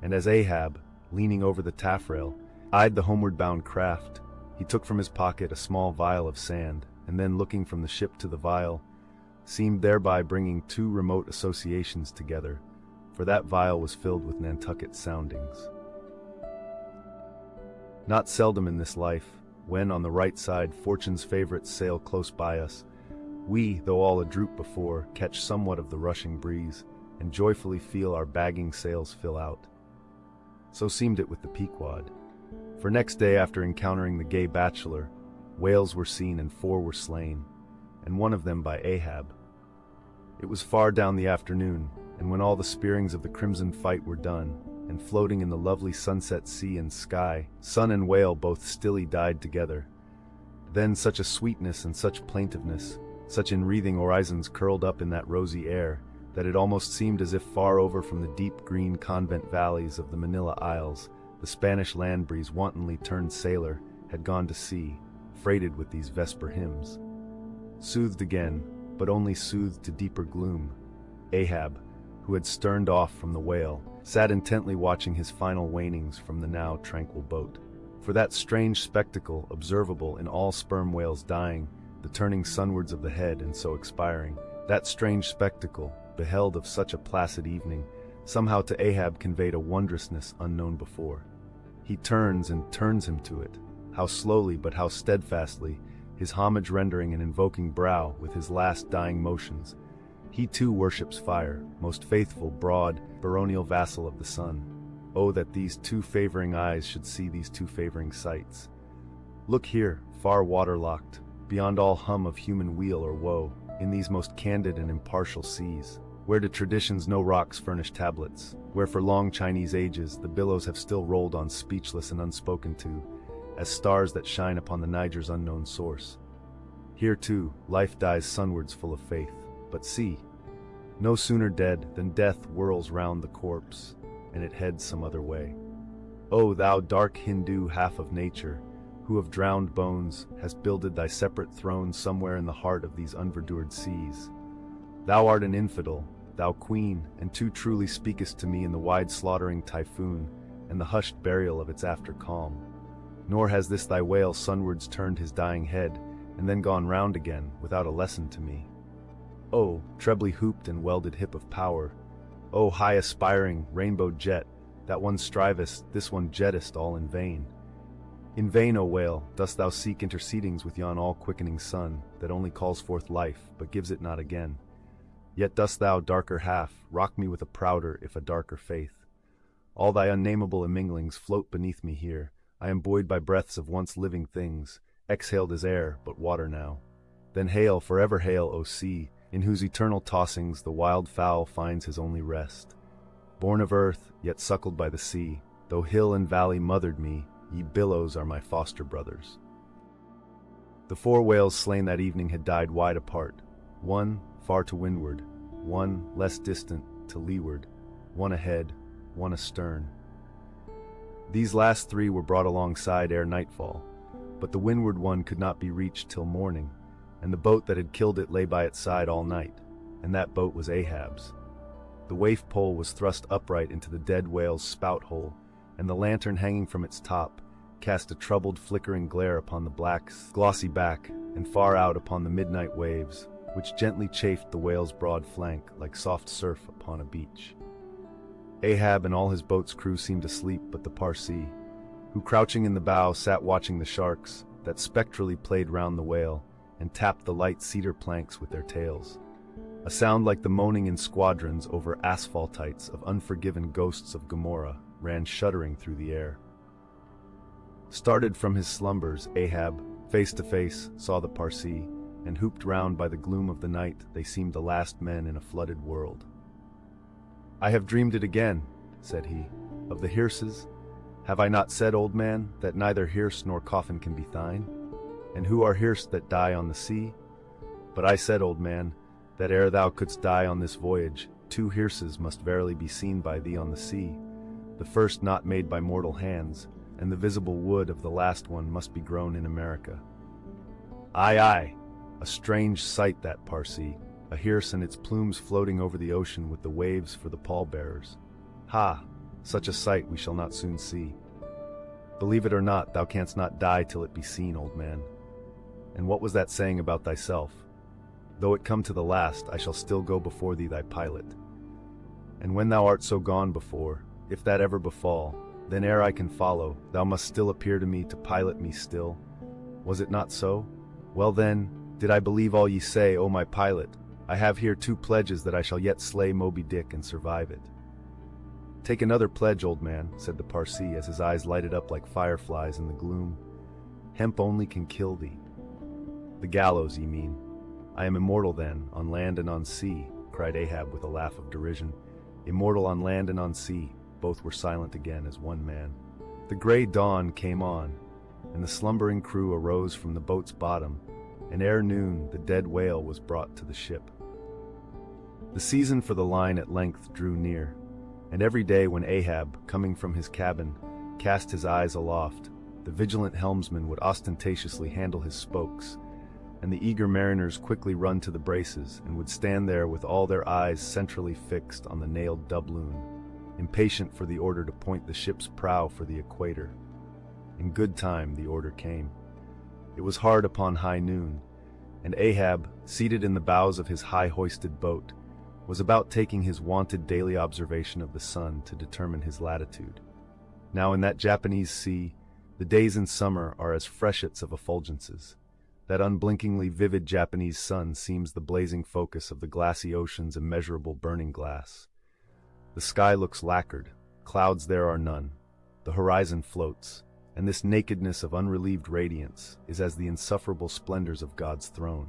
And as Ahab, leaning over the taffrail, eyed the homeward-bound craft, he took from his pocket a small vial of sand, and then looking from the ship to the vial, seemed thereby bringing 2 remote associations together, for that vial was filled with Nantucket soundings. Not seldom in this life, when on the right side fortune's favorites sail close by us, we, though all adroop before, catch somewhat of the rushing breeze, and joyfully feel our bagging sails fill out. So seemed it with the Pequod, for next day after encountering the gay Bachelor, whales were seen and 4 were slain, and one of them by Ahab. It was far down the afternoon, and when all the spearings of the crimson fight were done, and floating in the lovely sunset sea and sky, sun and whale both stilly died together. Then such a sweetness and such plaintiveness, such enwreathing orisons curled up in that rosy air, that it almost seemed as if far over from the deep green convent valleys of the Manila Isles, the Spanish land breeze wantonly turned sailor, had gone to sea, freighted with these vesper hymns. Soothed again, but only soothed to deeper gloom, Ahab, who had sterned off from the whale, sat intently watching his final wanings from the now tranquil boat. For that strange spectacle observable in all sperm whales dying, the turning sunwards of the head and so expiring, that strange spectacle, beheld of such a placid evening, somehow to Ahab conveyed a wondrousness unknown before. He turns and turns him to it, how slowly but how steadfastly, his homage rendering and invoking brow with his last dying motions. He too worships fire, most faithful, broad, baronial vassal of the sun. Oh, that these 2 favoring eyes should see these 2 favoring sights. Look here, far waterlocked, beyond all hum of human weal or woe, in these most candid and impartial seas, where to traditions no rocks furnish tablets, where for long Chinese ages the billows have still rolled on speechless and unspoken to, as stars that shine upon the Niger's unknown source. Here too, life dies sunwards full of faith, but see, no sooner dead than death whirls round the corpse, and it heads some other way. O thou dark Hindu half of nature, who of drowned bones has builded thy separate throne somewhere in the heart of these unverdured seas. Thou art an infidel, thou queen, and too truly speakest to me in the wide slaughtering typhoon and the hushed burial of its after calm. Nor has this thy whale sunwards turned his dying head, and then gone round again, without a lesson to me. O trebly hooped and welded hip of power, O high aspiring, rainbow jet, that one strivest, this one jettest all in vain. In vain, O whale, dost thou seek intercedings with yon all-quickening sun, that only calls forth life, but gives it not again. Yet dost thou, darker half, rock me with a prouder, if a darker faith. All thy unnamable imminglings float beneath me here. I am buoyed by breaths of once living things, exhaled as air, but water now. Then hail, forever hail, O sea, in whose eternal tossings the wild fowl finds his only rest. Born of earth, yet suckled by the sea, though hill and valley mothered me, ye billows are my foster brothers. The 4 whales slain that evening had died wide apart, one far to windward, one less distant to leeward, one ahead, one astern. These last 3 were brought alongside ere nightfall, but the windward one could not be reached till morning, and the boat that had killed it lay by its side all night, and that boat was Ahab's. The waif pole was thrust upright into the dead whale's spout hole, and the lantern hanging from its top cast a troubled flickering glare upon the black, glossy back, and far out upon the midnight waves, which gently chafed the whale's broad flank like soft surf upon a beach. Ahab and all his boat's crew seemed asleep but the Parsee, who crouching in the bow sat watching the sharks that spectrally played round the whale and tapped the light cedar planks with their tails. A sound like the moaning in squadrons over asphaltites of unforgiven ghosts of Gomorrah ran shuddering through the air. Started from his slumbers, Ahab, face to face, saw the Parsee, and hooped round by the gloom of the night they seemed the last men in a flooded world. "I have dreamed it again," said he, "of the hearses. Have I not said, old man, that neither hearse nor coffin can be thine? And who are hearse that die on the sea? But I said, old man, that ere thou couldst die on this voyage, 2 hearses must verily be seen by thee on the sea, the first not made by mortal hands, and the visible wood of the last one must be grown in America." Aye, aye, a strange sight that Parsee, a hearse and its plumes floating over the ocean with the waves for the pallbearers. Ha! Such a sight we shall not soon see. Believe it or not, thou canst not die till it be seen, old man. And what was that saying about thyself? Though it come to the last, I shall still go before thee thy pilot. And when thou art so gone before, if that ever befall, then ere I can follow, thou must still appear to me to pilot me still. Was it not so? Well then, did I believe all ye say, O my pilot, I have here 2 pledges that I shall yet slay Moby Dick and survive it. Take another pledge, old man, said the Parsee as his eyes lighted up like fireflies in the gloom. Hemp only can kill thee. The gallows, ye mean. I am immortal then, on land and on sea, cried Ahab with a laugh of derision. Immortal on land and on sea. Both were silent again as one man. The gray dawn came on, and the slumbering crew arose from the boat's bottom, and ere noon the dead whale was brought to the ship. The season for the line at length drew near, and every day when Ahab, coming from his cabin, cast his eyes aloft, the vigilant helmsman would ostentatiously handle his spokes, and the eager mariners quickly run to the braces and would stand there with all their eyes centrally fixed on the nailed doubloon, impatient for the order to point the ship's prow for the equator. In good time the order came. It was hard upon high noon, and Ahab, seated in the bows of his high-hoisted boat, was about taking his wonted daily observation of the sun to determine his latitude. Now in that Japanese sea, the days in summer are as freshets of effulgences. That unblinkingly vivid Japanese sun seems the blazing focus of the glassy ocean's immeasurable burning glass. The sky looks lacquered, clouds there are none. The horizon floats, and this nakedness of unrelieved radiance is as the insufferable splendors of God's throne.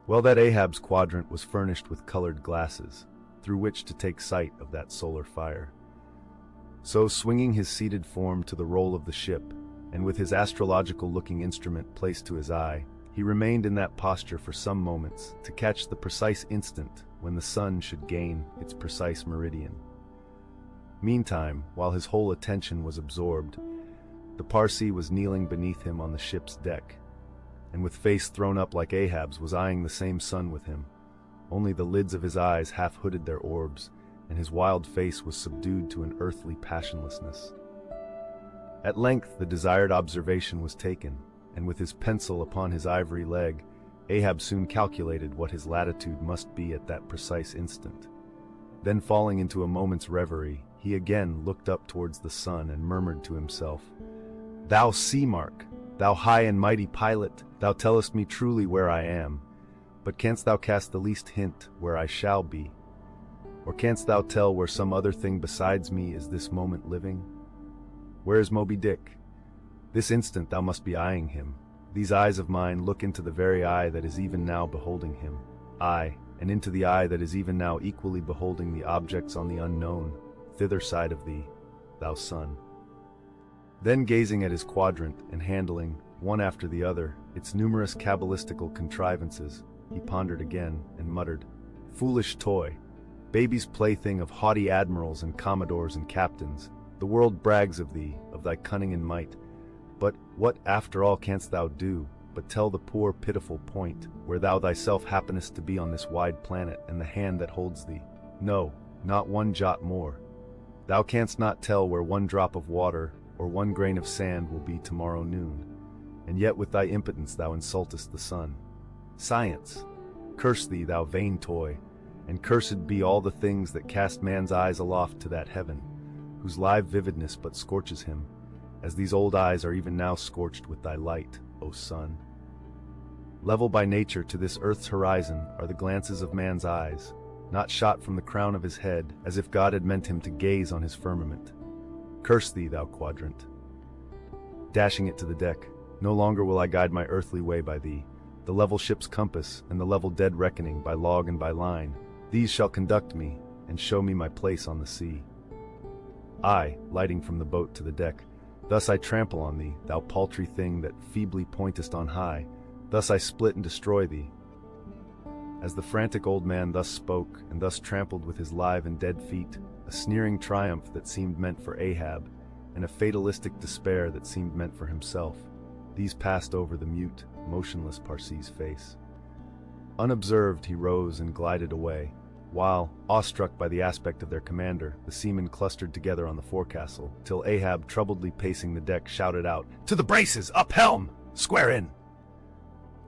Well, that Ahab's quadrant was furnished with colored glasses, through which to take sight of that solar fire. So, swinging his seated form to the roll of the ship, and with his astrological-looking instrument placed to his eye, he remained in that posture for some moments to catch the precise instant when the sun should gain its precise meridian. Meantime, while his whole attention was absorbed, the Parsee was kneeling beneath him on the ship's deck, and with face thrown up like Ahab's was eyeing the same sun with him. Only the lids of his eyes half hooded their orbs, and his wild face was subdued to an earthly passionlessness. At length the desired observation was taken, and with his pencil upon his ivory leg, Ahab soon calculated what his latitude must be at that precise instant. Then, falling into a moment's reverie, he again looked up towards the sun and murmured to himself, "Thou sea mark, thou high and mighty pilot, thou tellest me truly where I am, but canst thou cast the least hint where I shall be? Or canst thou tell where some other thing besides me is this moment living? Where is Moby Dick? This instant thou must be eyeing him. These eyes of mine look into the very eye that is even now beholding him. Aye, and into the eye that is even now equally beholding the objects on the unknown, thither side of thee, thou sun." Then, gazing at his quadrant and handling, one after the other, its numerous cabalistical contrivances, he pondered again and muttered, "Foolish toy, baby's plaything of haughty admirals and commodores and captains, the world brags of thee, of thy cunning and might, but what after all canst thou do, but tell the poor pitiful point, where thou thyself happenest to be on this wide planet, and the hand that holds thee? No, not one jot more. Thou canst not tell where one drop of water, or one grain of sand will be tomorrow noon, and yet with thy impotence thou insultest the sun. Science! Curse thee, thou vain toy, and cursed be all the things that cast man's eyes aloft to that heaven, whose live vividness but scorches him, as these old eyes are even now scorched with thy light, O sun. Level by nature to this earth's horizon are the glances of man's eyes, not shot from the crown of his head, as if God had meant him to gaze on his firmament. Curse thee, thou quadrant!" Dashing it to the deck, "No longer will I guide my earthly way by thee. The level ship's compass and the level dead reckoning by log and by line, these shall conduct me and show me my place on the sea. I, lighting from the boat to the deck, thus I trample on thee, thou paltry thing that feebly pointest on high, thus I split and destroy thee." As the frantic old man thus spoke and thus trampled with his live and dead feet, a sneering triumph that seemed meant for Ahab, and a fatalistic despair that seemed meant for himself, these passed over the mute, motionless Parsee's face. Unobserved he rose and glided away, while, awestruck by the aspect of their commander, the seamen clustered together on the forecastle, till Ahab, troubledly pacing the deck, shouted out, "To the braces! Up helm! Square in!"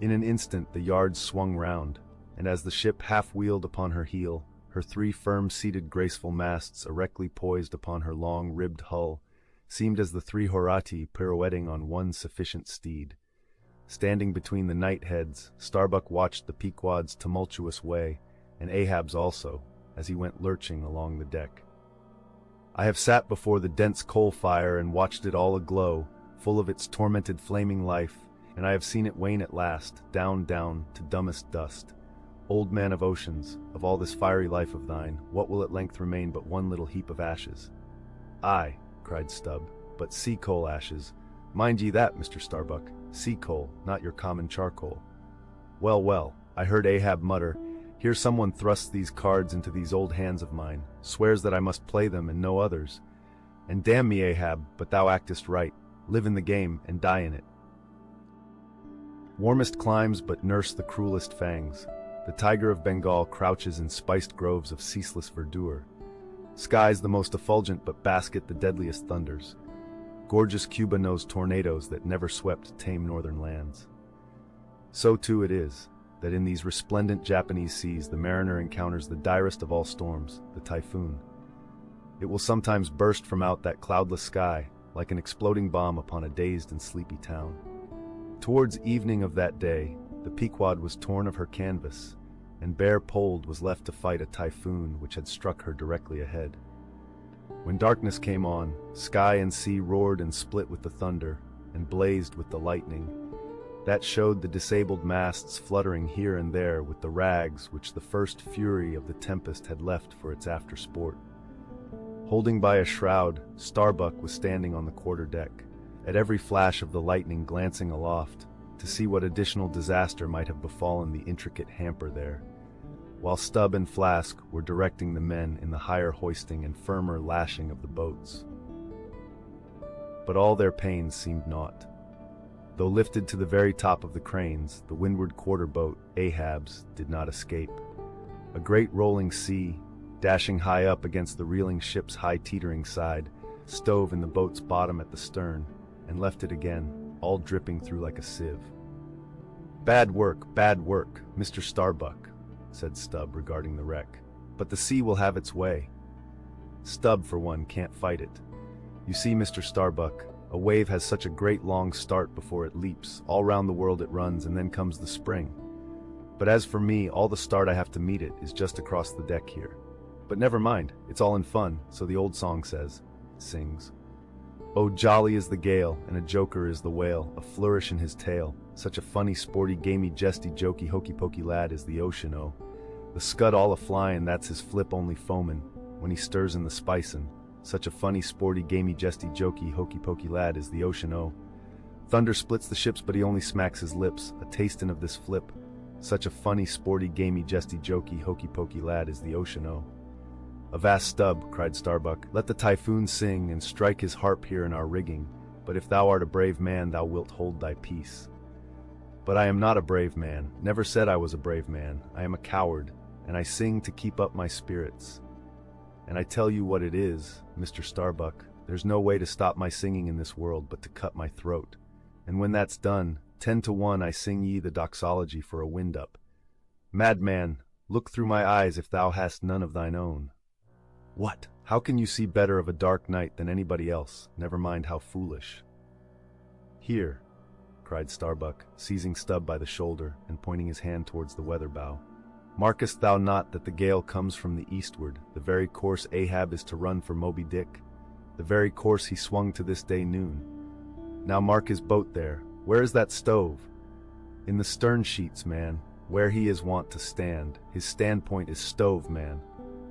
In an instant the yards swung round, and as the ship half-wheeled upon her heel, her three firm-seated graceful masts erectly poised upon her long ribbed hull, seemed as the three Horati pirouetting on one sufficient steed. Standing between the knight-heads, Starbuck watched the Pequod's tumultuous way, and Ahab's also, as he went lurching along the deck. "I have sat before the dense coal fire and watched it all aglow, full of its tormented flaming life, and I have seen it wane at last, down, down, to dumbest dust. Old man of oceans, of all this fiery life of thine, what will at length remain but one little heap of ashes?" "Aye," cried Stubb, "but sea-coal ashes. Mind ye that, Mr. Starbuck, sea-coal, not your common charcoal. Well, well, I heard Ahab mutter, 'Here someone thrusts these cards into these old hands of mine, swears that I must play them and no others. And damn me, Ahab, but thou actest right. Live in the game and die in it. Warmest climes but nurse the cruelest fangs. The tiger of Bengal crouches in spiced groves of ceaseless verdure. Skies the most effulgent but basket the deadliest thunders. Gorgeous Cuba knows tornadoes that never swept tame northern lands. So too it is, that in these resplendent Japanese seas the mariner encounters the direst of all storms, the typhoon. It will sometimes burst from out that cloudless sky, like an exploding bomb upon a dazed and sleepy town. Towards evening of that day, the Pequod was torn of her canvas, and bare-poled was left to fight a typhoon which had struck her directly ahead. When darkness came on, sky and sea roared and split with the thunder, and blazed with the lightning. That showed the disabled masts fluttering here and there with the rags which the first fury of the tempest had left for its after-sport. Holding by a shroud, Starbuck was standing on the quarter-deck, at every flash of the lightning glancing aloft, to see what additional disaster might have befallen the intricate hamper there, while Stubb and Flask were directing the men in the higher hoisting and firmer lashing of the boats. But all their pains seemed naught. Though lifted to the very top of the cranes, the windward quarter boat, Ahab's, did not escape. A great rolling sea, dashing high up against the reeling ship's high teetering side, stove in the boat's bottom at the stern, and left it again, all dripping through like a sieve. Bad work, Mr. Starbuck," said Stubb regarding the wreck. "But the sea will have its way. Stubb, for one, can't fight it. You see, Mr. Starbuck, a wave has such a great long start before it leaps. All round the world it runs, and then comes the spring. But as for me, all the start I have to meet it is just across the deck here. But never mind, it's all in fun, so the old song sings. Oh, jolly is the gale, and a joker is the whale, a flourish in his tail. Such a funny, sporty, gamey, jesty, jokey, hokey-pokey lad is the ocean, oh. The scud all a-flyin', that's his flip only foamin', when he stirs in the spicin'. Such a funny, sporty, gamey, jesty, jokey, hokey-pokey lad is the ocean, oh. Thunder splits the ships, but he only smacks his lips, a tastin' of this flip. Such a funny, sporty, gamey, jesty, jokey, hokey-pokey lad is the ocean, oh. "Avast, Stubb," cried Starbuck, "let the typhoon sing, and strike his harp here in our rigging. But if thou art a brave man, thou wilt hold thy peace." "But I am not a brave man, never said I was a brave man. I am a coward, and I sing to keep up my spirits. And I tell you what it is, Mr. Starbuck, there's no way to stop my singing in this world but to cut my throat. And when that's done, 10 to 1 I sing ye the doxology for a wind-up. Madman, look through my eyes if thou hast none of thine own." "What? How can you see better of a dark night than anybody else, never mind how foolish?" "Here," cried Starbuck, seizing Stubb by the shoulder and pointing his hand towards the weather bow. "Markest thou not that the gale comes from the eastward, the very course Ahab is to run for Moby Dick, the very course he swung to this day noon? Now mark his boat there. Where is that stove? In the stern sheets, man, where he is wont to stand. His standpoint is stove, man.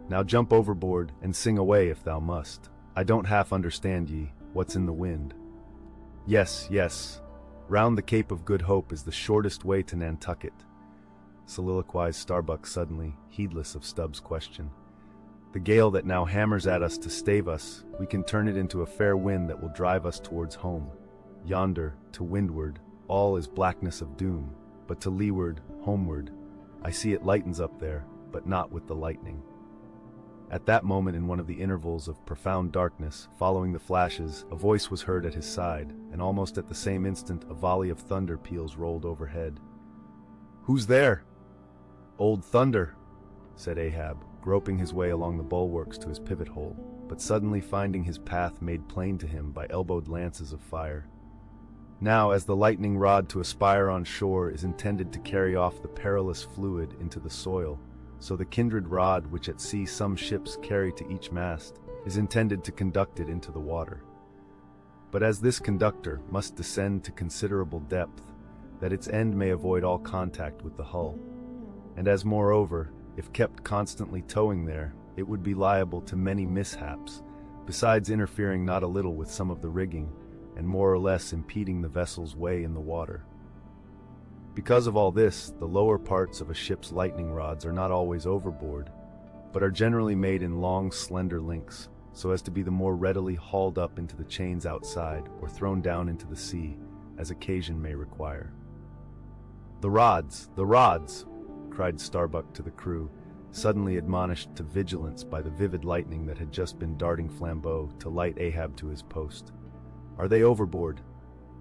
Now jump overboard and sing away if thou must. I don't half understand ye, what's in the wind." Yes, round the Cape of Good Hope is the shortest way to Nantucket," soliloquized Starbuck suddenly, heedless of Stubb's question. "The gale that now hammers at us to stave us, we can turn it into a fair wind that will drive us towards home. Yonder, to windward, all is blackness of doom, but to leeward, homeward, I see it lightens up there, but not with the lightning." At that moment, in one of the intervals of profound darkness, following the flashes, a voice was heard at his side, and almost at the same instant a volley of thunder peals rolled overhead. "Who's there?" "Old Thunder," said Ahab, groping his way along the bulwarks to his pivot hole, but suddenly finding his path made plain to him by elbowed lances of fire. Now, as the lightning rod to aspire on shore is intended to carry off the perilous fluid into the soil, so the kindred rod which at sea some ships carry to each mast is intended to conduct it into the water. But as this conductor must descend to considerable depth, that its end may avoid all contact with the hull, and as moreover, if kept constantly towing there, it would be liable to many mishaps, besides interfering not a little with some of the rigging, and more or less impeding the vessel's way in the water. Because of all this, the lower parts of a ship's lightning rods are not always overboard, but are generally made in long, slender links, so as to be the more readily hauled up into the chains outside or thrown down into the sea, as occasion may require. The rods! Cried Starbuck to the crew, suddenly admonished to vigilance by the vivid lightning that had just been darting flambeaux to light Ahab to his post. "Are they overboard?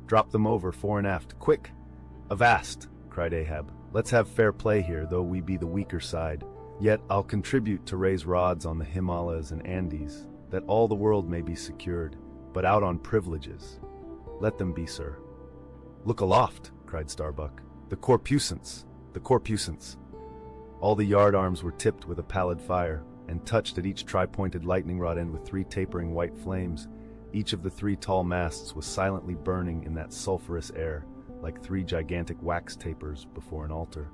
Drop them over, fore and aft, quick!" "Avast!" cried Ahab. "Let's have fair play here, though we be the weaker side. Yet I'll contribute to raise rods on the Himalayas and Andes, that all the world may be secured, but out on privileges. Let them be, sir." "Look aloft!" cried Starbuck. The corpusants! All the yard arms were tipped with a pallid fire, and touched at each tri-pointed lightning rod end with 3 tapering white flames, Each of the 3 tall masts was silently burning in that sulphurous air, like 3 gigantic wax tapers before an altar.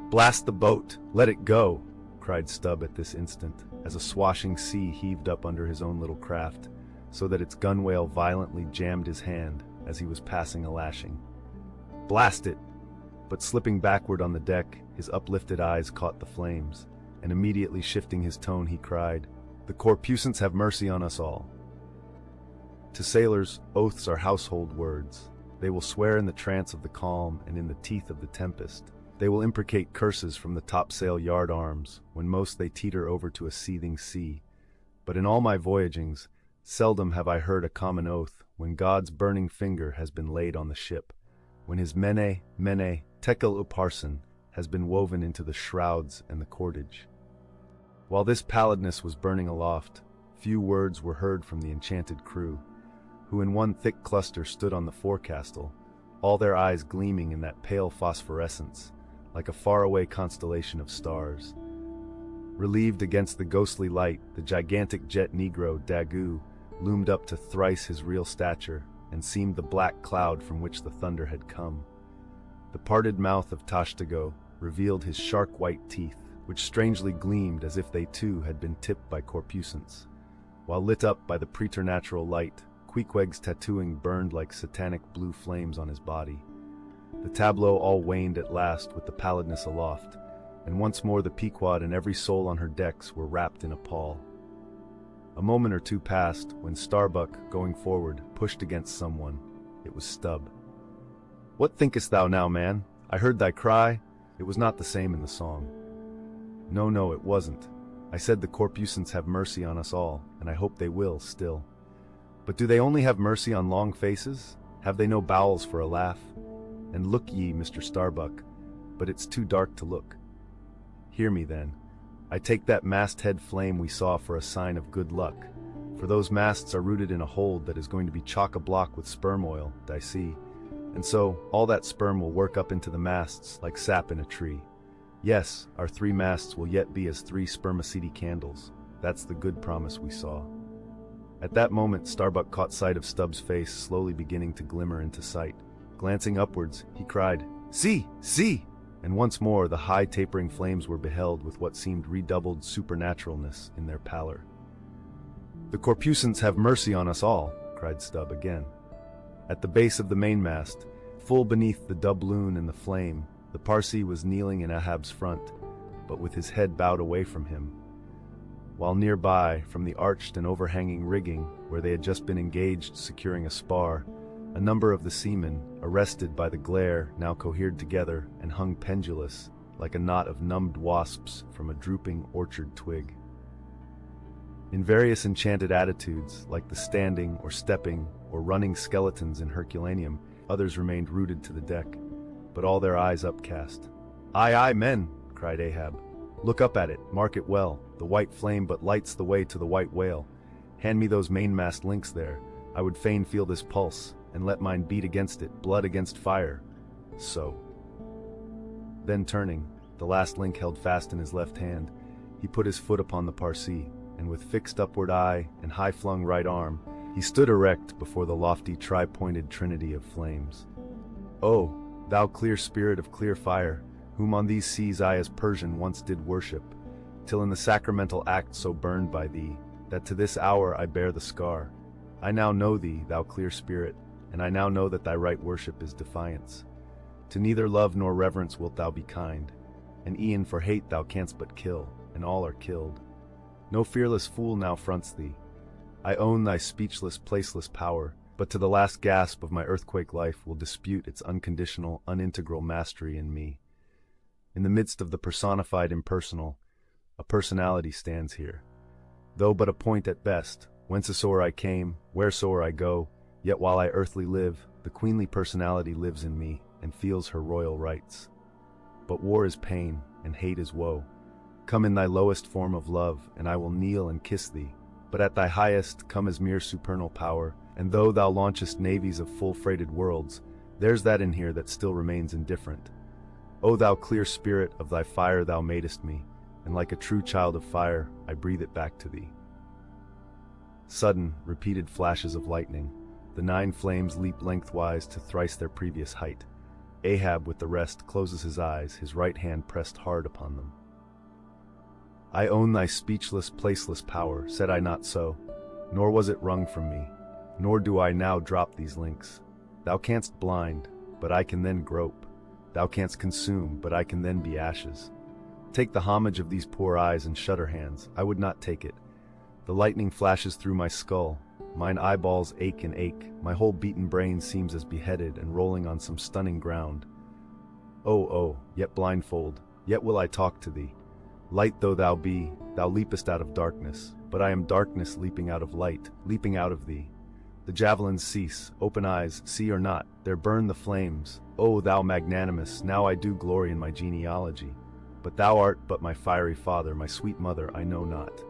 "Blast the boat! Let it go!" cried Stubb at this instant, as a swashing sea heaved up under his own little craft, so that its gunwale violently jammed his hand as he was passing a lashing. "Blast it!" But slipping backward on the deck, his uplifted eyes caught the flames, and immediately shifting his tone, he cried, "The corpusants have mercy on us all." To sailors, oaths are household words. They will swear in the trance of the calm and in the teeth of the tempest. They will imprecate curses from the topsail yard arms, when most they teeter over to a seething sea. But in all my voyagings, seldom have I heard a common oath when God's burning finger has been laid on the ship, when his mene, mene, tekel upharsin has been woven into the shrouds and the cordage. While this pallidness was burning aloft, few words were heard from the enchanted crew, who in one thick cluster stood on the forecastle, all their eyes gleaming in that pale phosphorescence, like a faraway constellation of stars. Relieved against the ghostly light, the gigantic jet negro, Daggoo, loomed up to thrice his real stature, and seemed the black cloud from which the thunder had come. The parted mouth of Tashtago revealed his shark-white teeth, which strangely gleamed as if they too had been tipped by corpusants, while lit up by the preternatural light, Queequeg's tattooing burned like satanic blue flames on his body. The tableau all waned at last with the pallidness aloft, and once more the Pequod and every soul on her decks were wrapped in a pall. A moment or two passed when Starbuck, going forward, pushed against someone. It was Stubb. "What thinkest thou now, man? I heard thy cry." It was not the same in the song. No, it wasn't. I said the corpusants have mercy on us all, and I hope they will still. But do they only have mercy on long faces? Have they no bowels for a laugh? And look ye, Mr. Starbuck, but it's too dark to look. Hear me then. I take that masthead flame we saw for a sign of good luck, for those masts are rooted in a hold that is going to be chock-a-block with sperm oil, I see, and so all that sperm will work up into the masts like sap in a tree. Yes, our 3 masts will yet be as 3 spermaceti candles. That's the good promise we saw. At that moment, Starbuck caught sight of Stubb's face slowly beginning to glimmer into sight. Glancing upwards, he cried, "See! See!" And once more the high tapering flames were beheld with what seemed redoubled supernaturalness in their pallor. "The corpusants have mercy on us all," cried Stubb again. At the base of the mainmast, full beneath the doubloon and the flame, the Parsee was kneeling in Ahab's front, but with his head bowed away from him, while nearby, from the arched and overhanging rigging, where they had just been engaged securing a spar, a number of the seamen, arrested by the glare, now cohered together and hung pendulous, like a knot of numbed wasps from a drooping orchard twig. In various enchanted attitudes, like the standing or stepping or running skeletons in Herculaneum, others remained rooted to the deck, but all their eyes upcast. "Aye, aye, men!" cried Ahab. "Look up at it, mark it well. The white flame but lights the way to the white whale. Hand me those mainmast links there. I would fain feel this pulse, and let mine beat against it, blood against fire. So." Then turning, the last link held fast in his left hand, he put his foot upon the Parsee, and with fixed upward eye and high-flung right arm, he stood erect before the lofty tri-pointed trinity of flames. "Oh, thou clear spirit of clear fire, whom on these seas I as Persian once did worship, till in the sacramental act so burned by thee, that to this hour I bear the scar. I now know thee, thou clear spirit, and I now know that thy right worship is defiance. To neither love nor reverence wilt thou be kind, and e'en for hate thou canst but kill, and all are killed. No fearless fool now fronts thee. I own thy speechless, placeless power, but to the last gasp of my earthquake life will dispute its unconditional, unintegral mastery in me. In the midst of the personified impersonal, a personality stands here. Though but a point at best, whencesoe'er I came, wheresoe'er I go, yet while I earthly live, the queenly personality lives in me and feels her royal rights. But war is pain, and hate is woe. Come in thy lowest form of love, and I will kneel and kiss thee. But at thy highest, come as mere supernal power, and though thou launchest navies of full-freighted worlds, there's that in here that still remains indifferent. O thou clear spirit, of thy fire thou madest me, and like a true child of fire, I breathe it back to thee." Sudden, repeated flashes of lightning. The 9 flames leap lengthwise to thrice their previous height. Ahab, with the rest, closes his eyes, his right hand pressed hard upon them. I own thy speechless, placeless power, said I not so? Nor was it wrung from me, nor do I now drop these links. Thou canst blind, but I can then grope. Thou canst consume, but I can then be ashes. Take the homage of these poor eyes and shudder hands, I would not take it. The lightning flashes through my skull, mine eyeballs ache and ache, my whole beaten brain seems as beheaded and rolling on some stunning ground. Oh, yet blindfold, yet will I talk to thee. Light though thou be, thou leapest out of darkness, but I am darkness leaping out of light, leaping out of thee. The javelins cease, open eyes, see or not, there burn the flames. O thou magnanimous, now I do glory in my genealogy. But thou art but my fiery father, my sweet mother, I know not.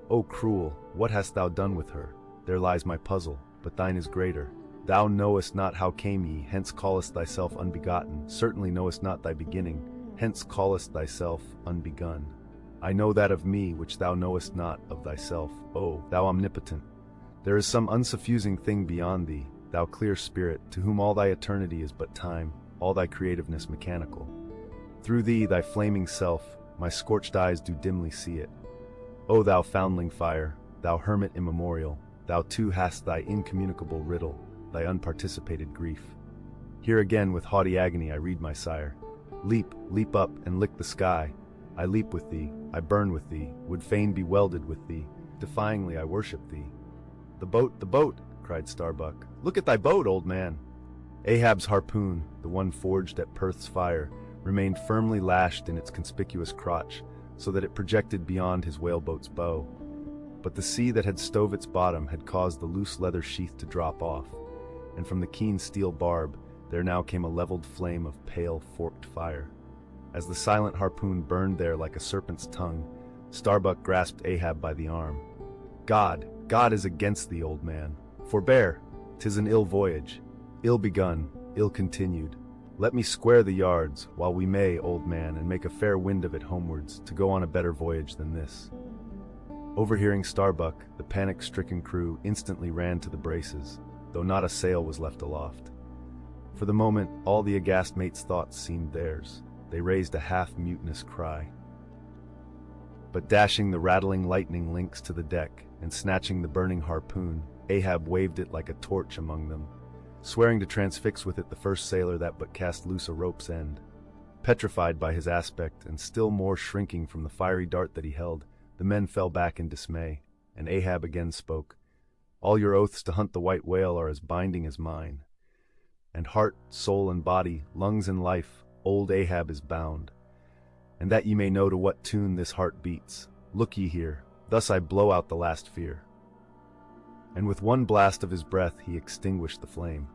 O cruel, what hast thou done with her? There lies my puzzle, but thine is greater. Thou knowest not how came ye, hence callest thyself unbegotten, certainly knowest not thy beginning, hence callest thyself unbegun. I know that of me which thou knowest not of thyself, O thou omnipotent. There is some unsuffusing thing beyond thee, thou clear spirit, to whom all thy eternity is but time, all thy creativeness mechanical. Through thee, thy flaming self, my scorched eyes do dimly see it. O thou foundling fire, thou hermit immemorial, thou too hast thy incommunicable riddle, thy unparticipated grief. Here again with haughty agony I read my sire. Leap, leap up, and lick the sky. I leap with thee, I burn with thee, would fain be welded with thee, defyingly I worship thee. The boat, cried Starbuck. Look at thy boat, old man. Ahab's harpoon, the one forged at Perth's fire, remained firmly lashed in its conspicuous crotch, so that it projected beyond his whaleboat's bow. But the sea that had stove its bottom had caused the loose leather sheath to drop off, and from the keen steel barb there now came a leveled flame of pale, forked fire. As the silent harpoon burned there like a serpent's tongue, Starbuck grasped Ahab by the arm. God is against thee, old man. Forbear, 'tis an ill voyage, ill begun, ill continued. Let me square the yards, while we may, old man, and make a fair wind of it homewards, to go on a better voyage than this. Overhearing Starbuck, the panic-stricken crew instantly ran to the braces, though not a sail was left aloft. For the moment, all the aghast mate's thoughts seemed theirs. They raised a half-mutinous cry. But dashing the rattling lightning links to the deck, and snatching the burning harpoon, Ahab waved it like a torch among them, swearing to transfix with it the first sailor that but cast loose a rope's end. Petrified by his aspect, and still more shrinking from the fiery dart that he held, the men fell back in dismay, and Ahab again spoke. All your oaths to hunt the white whale are as binding as mine. And heart, soul, and body, lungs and life, old Ahab is bound. And that ye may know to what tune this heart beats, look ye here, thus I blow out the last fear. And with one blast of his breath he extinguished the flame.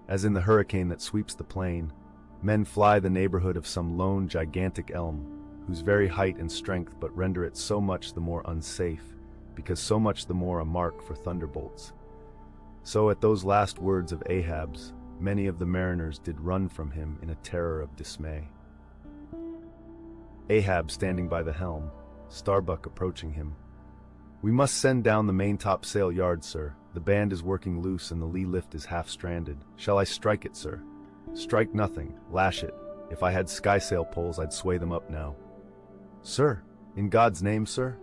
As in the hurricane that sweeps the plain, men fly the neighborhood of some lone gigantic elm, whose very height and strength but render it so much the more unsafe, because so much the more a mark for thunderbolts. So at those last words of Ahab's, many of the mariners did run from him in a terror of dismay. Ahab standing by the helm, Starbuck approaching him. We must send down the maintopsail yard, sir. The band is working loose and the lee lift is half stranded. Shall I strike it, sir? Strike nothing, lash it. If I had skysail poles, I'd sway them up now. Sir, in God's name, sir?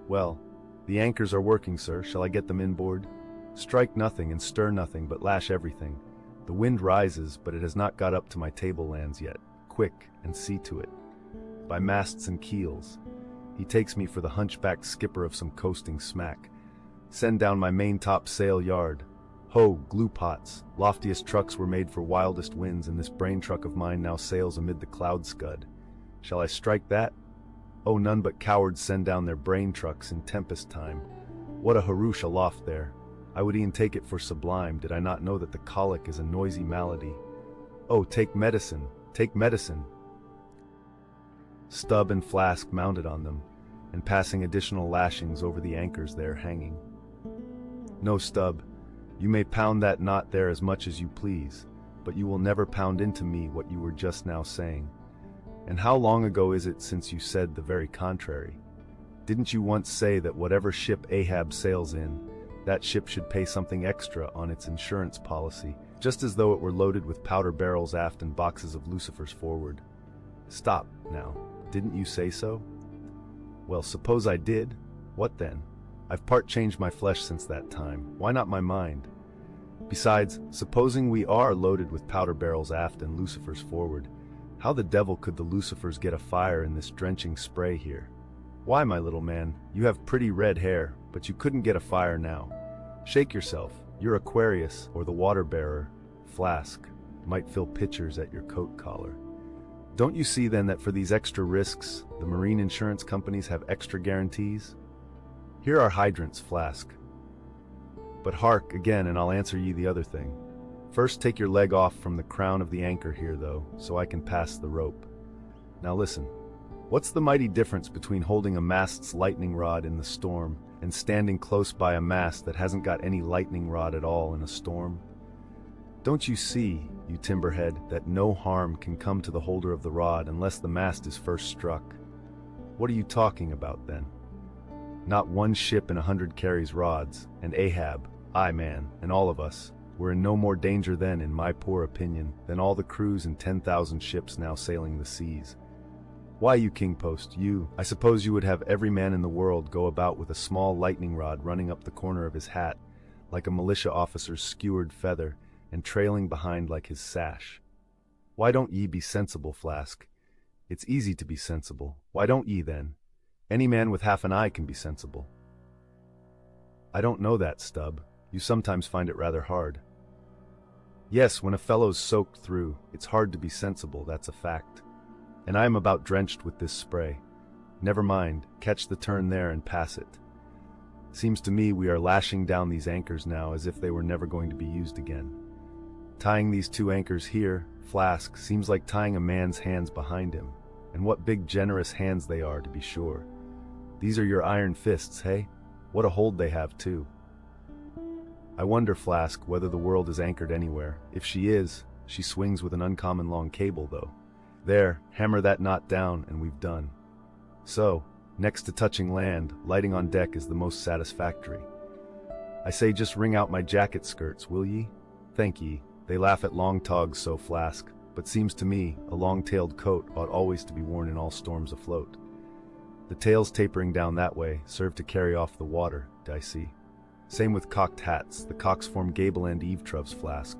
Well, the anchors are working, sir. Shall I get them inboard? Strike nothing and stir nothing, but lash everything. The wind rises, but it has not got up to my tablelands yet. Quick, and see to it. By masts and keels. He takes me for the hunchbacked skipper of some coasting smack. Send down my maintopsail yard. Ho, glue pots. Loftiest trucks were made for wildest winds, and this brain truck of mine now sails amid the cloud scud. Shall I strike that? Oh, none but cowards send down their brain trucks in tempest time. What a harouche aloft there. I would e'en take it for sublime, did I not know that the colic is a noisy malady. Oh, take medicine, take medicine. Stub and flask mounted on them, and passing additional lashings over the anchors there hanging. No, Stub, you may pound that knot there as much as you please, but you will never pound into me what you were just now saying. And how long ago is it since you said the very contrary? Didn't you once say that whatever ship Ahab sails in, That ship should pay something extra on its insurance policy, just as though it were loaded with powder barrels aft and boxes of lucifers forward. Stop, now. Didn't you say so? Well, suppose I did. What then? I've part changed my flesh since that time. Why not my mind? Besides, supposing we are loaded with powder barrels aft and lucifers forward, how the devil could the lucifers get a fire in this drenching spray here? Why, my little man, you have pretty red hair, but you couldn't get a fire now. Shake yourself. Your Aquarius, or the water-bearer, Flask, might fill pitchers at your coat collar. Don't you see then that for these extra risks, the marine insurance companies have extra guarantees? Here are hydrants, Flask. But hark again, and I'll answer ye the other thing. First take your leg off from the crown of the anchor here, though, so I can pass the rope. Now listen, what's the mighty difference between holding a mast's lightning rod in the storm and standing close by a mast that hasn't got any lightning rod at all in a storm? Don't you see, you timberhead, that no harm can come to the holder of the rod unless the mast is first struck? What are you talking about, then? Not one ship in 100 carries rods, and Ahab, I man, and all of us, were in no more danger then, in my poor opinion, than all the crews in 10,000 ships now sailing the seas. Why, you king-post, you, I suppose you would have every man in the world go about with a small lightning rod running up the corner of his hat, like a militia officer's skewered feather, and trailing behind like his sash. Why don't ye be sensible, Flask? It's easy to be sensible. Why don't ye, then? Any man with half an eye can be sensible. I don't know that, Stubb. You sometimes find it rather hard. Yes, when a fellow's soaked through, it's hard to be sensible, that's a fact. And I am about drenched with this spray. Never mind, catch the turn there and pass it. Seems to me we are lashing down these anchors now as if they were never going to be used again. Tying these two anchors here, Flask, seems like tying a man's hands behind him. And what big generous hands they are, to be sure. These are your iron fists, hey? What a hold they have, too. I wonder, Flask, whether the world is anchored anywhere. If she is, she swings with an uncommon long cable, though. There, hammer that knot down, and we've done. So, next to touching land, lighting on deck is the most satisfactory. I say just wring out my jacket skirts, will ye? Thank ye. They laugh at long togs so, Flask, but seems to me a long-tailed coat ought always to be worn in all storms afloat. The tails tapering down that way serve to carry off the water, I see. Same with cocked hats, the cocks form gable-end eave-troughs, Flask.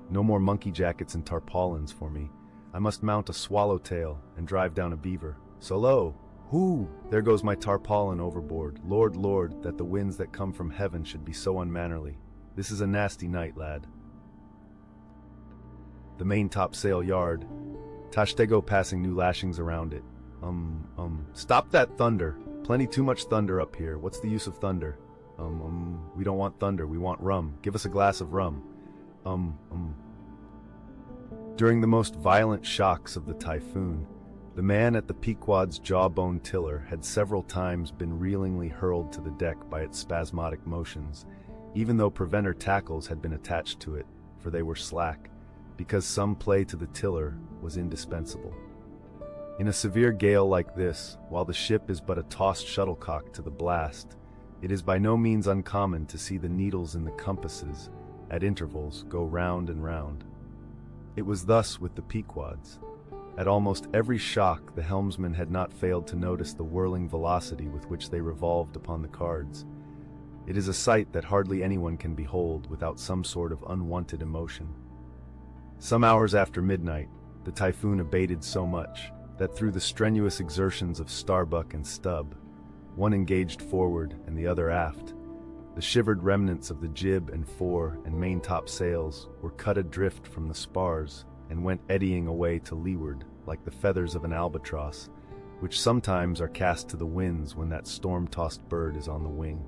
No more monkey jackets and tarpaulins for me. I must mount a swallowtail and drive down a beaver. So lo! Hoo! There goes my tarpaulin overboard. Lord, Lord, that the winds that come from heaven should be so unmannerly. This is a nasty night, lad. The main topsail yard. Tashtego passing new lashings around it. Stop that thunder. Plenty too much thunder up here. What's the use of thunder? We don't want thunder, we want rum. Give us a glass of rum. During the most violent shocks of the typhoon, the man at the Pequod's jawbone tiller had several times been reelingly hurled to the deck by its spasmodic motions, even though preventer tackles had been attached to it, for they were slack, because some play to the tiller was indispensable. In a severe gale like this, while the ship is but a tossed shuttlecock to the blast, it is by no means uncommon to see the needles in the compasses, at intervals, go round and round. It was thus with the Pequods. At almost every shock, the helmsman had not failed to notice the whirling velocity with which they revolved upon the cards. It is a sight that hardly anyone can behold without some sort of unwanted emotion. Some hours after midnight, the typhoon abated so much that through the strenuous exertions of Starbuck and Stubb, one engaged forward and the other aft, the shivered remnants of the jib and fore and maintop sails were cut adrift from the spars and went eddying away to leeward like the feathers of an albatross, which sometimes are cast to the winds when that storm-tossed bird is on the wing.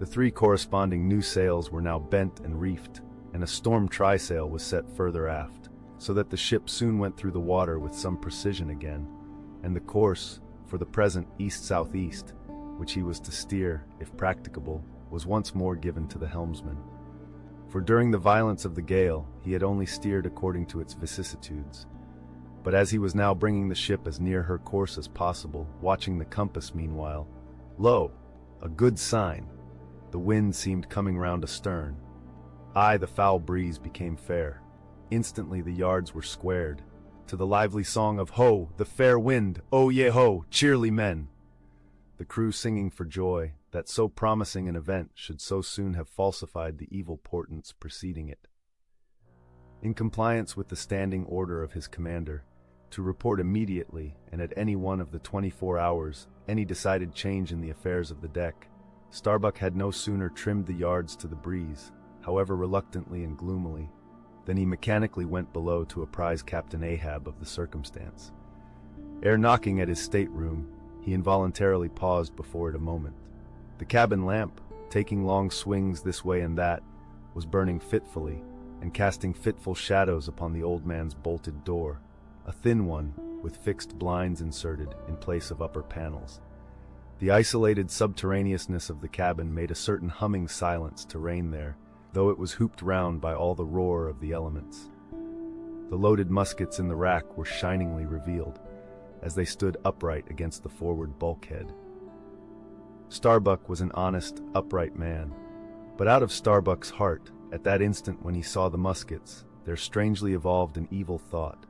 The three corresponding new sails were now bent and reefed, and a storm trysail was set further aft, so that the ship soon went through the water with some precision again, and the course, for the present east-southeast, which he was to steer, if practicable, was once more given to the helmsman. For during the violence of the gale, he had only steered according to its vicissitudes. But as he was now bringing the ship as near her course as possible, watching the compass meanwhile, lo, a good sign! The wind seemed coming round astern. Aye, the foul breeze became fair. Instantly the yards were squared, to the lively song of "Ho, the fair wind! Oh ye ho, cheerly men!" The crew singing for joy that so promising an event should so soon have falsified the evil portents preceding it. In compliance with the standing order of his commander, to report immediately and at any one of the 24 hours any decided change in the affairs of the deck, Starbuck had no sooner trimmed the yards to the breeze, however reluctantly and gloomily, than he mechanically went below to apprise Captain Ahab of the circumstance. Ere knocking at his stateroom, he involuntarily paused before it a moment. The cabin lamp, taking long swings this way and that, was burning fitfully, and casting fitful shadows upon the old man's bolted door, a thin one, with fixed blinds inserted in place of upper panels. The isolated subterraneousness of the cabin made a certain humming silence to reign there, though it was hooped round by all the roar of the elements. The loaded muskets in the rack were shiningly revealed, as they stood upright against the forward bulkhead. Starbuck was an honest, upright man, but out of Starbuck's heart, at that instant when he saw the muskets, there strangely evolved an evil thought,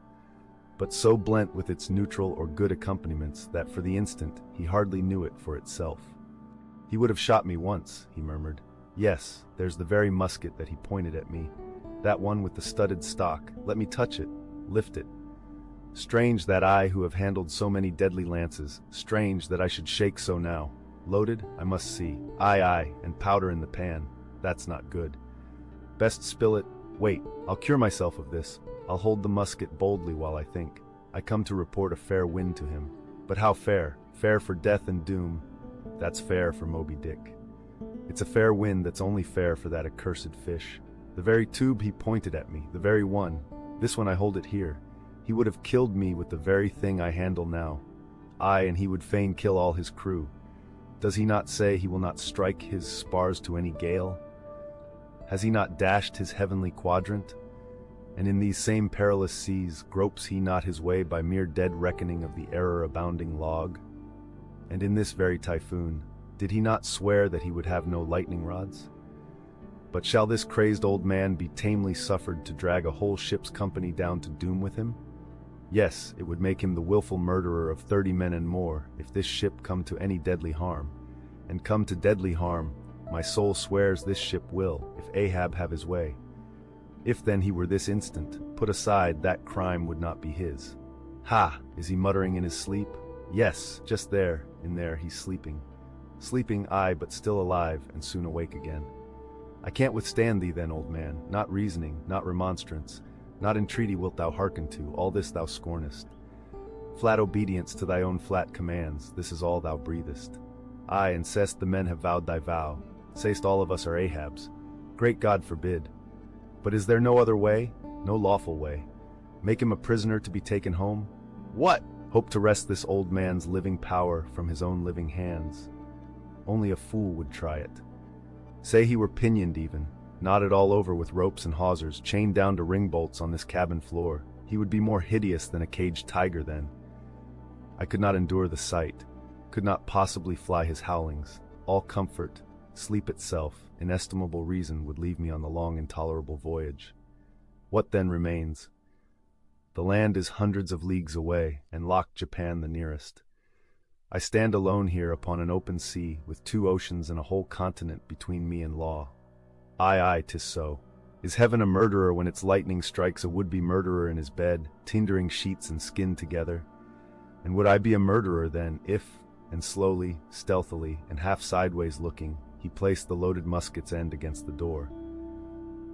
but so blent with its neutral or good accompaniments that for the instant he hardly knew it for itself. "He would have shot me once," he murmured. "Yes, there's the very musket that he pointed at me, that one with the studded stock. Let me touch it, lift it. Strange that I, who have handled so many deadly lances, strange that I should shake so now. Loaded? I must see. Aye, and powder in the pan. That's not good. Best spill it. Wait, I'll cure myself of this. I'll hold the musket boldly while I think. I come to report a fair wind to him. But how fair? Fair for death and doom. That's fair for Moby Dick. It's a fair wind that's only fair for that accursed fish. The very tube he pointed at me, the very one. This one I hold it here. He would have killed me with the very thing I handle now. Aye, and he would fain kill all his crew. Does he not say he will not strike his spars to any gale? Has he not dashed his heavenly quadrant? And in these same perilous seas gropes he not his way by mere dead reckoning of the error-abounding log? And in this very typhoon, did he not swear that he would have no lightning rods? But shall this crazed old man be tamely suffered to drag a whole ship's company down to doom with him? Yes, it would make him the willful murderer of 30 men and more, if this ship come to any deadly harm. And come to deadly harm, my soul swears this ship will, if Ahab have his way. If then he were this instant put aside, that crime would not be his. Ha! Is he muttering in his sleep? Yes, just there, in there he's sleeping. Sleeping, aye, but still alive, and soon awake again. I can't withstand thee then, old man, not reasoning, not remonstrance, not entreaty wilt thou hearken to, all this thou scornest. Flat obedience to thy own flat commands, this is all thou breathest. Aye, and say'st the men have vowed thy vow, say'st all of us are Ahab's. Great God forbid. But is there no other way, no lawful way? Make him a prisoner to be taken home? What? Hope to wrest this old man's living power from his own living hands. Only a fool would try it. Say he were pinioned even, knotted all over with ropes and hawsers, chained down to ring bolts on this cabin floor. He would be more hideous than a caged tiger then. I could not endure the sight, could not possibly fly his howlings. All comfort, sleep itself, inestimable reason would leave me on the long intolerable voyage. What then remains? The land is hundreds of leagues away, and Loch Japan the nearest. I stand alone here upon an open sea, with 2 oceans and a whole continent between me and law. Aye, 'tis so. Is heaven a murderer when its lightning strikes a would-be murderer in his bed, tindering sheets and skin together? And would I be a murderer then, if, and slowly, stealthily, and half sideways looking, he placed the loaded musket's end against the door?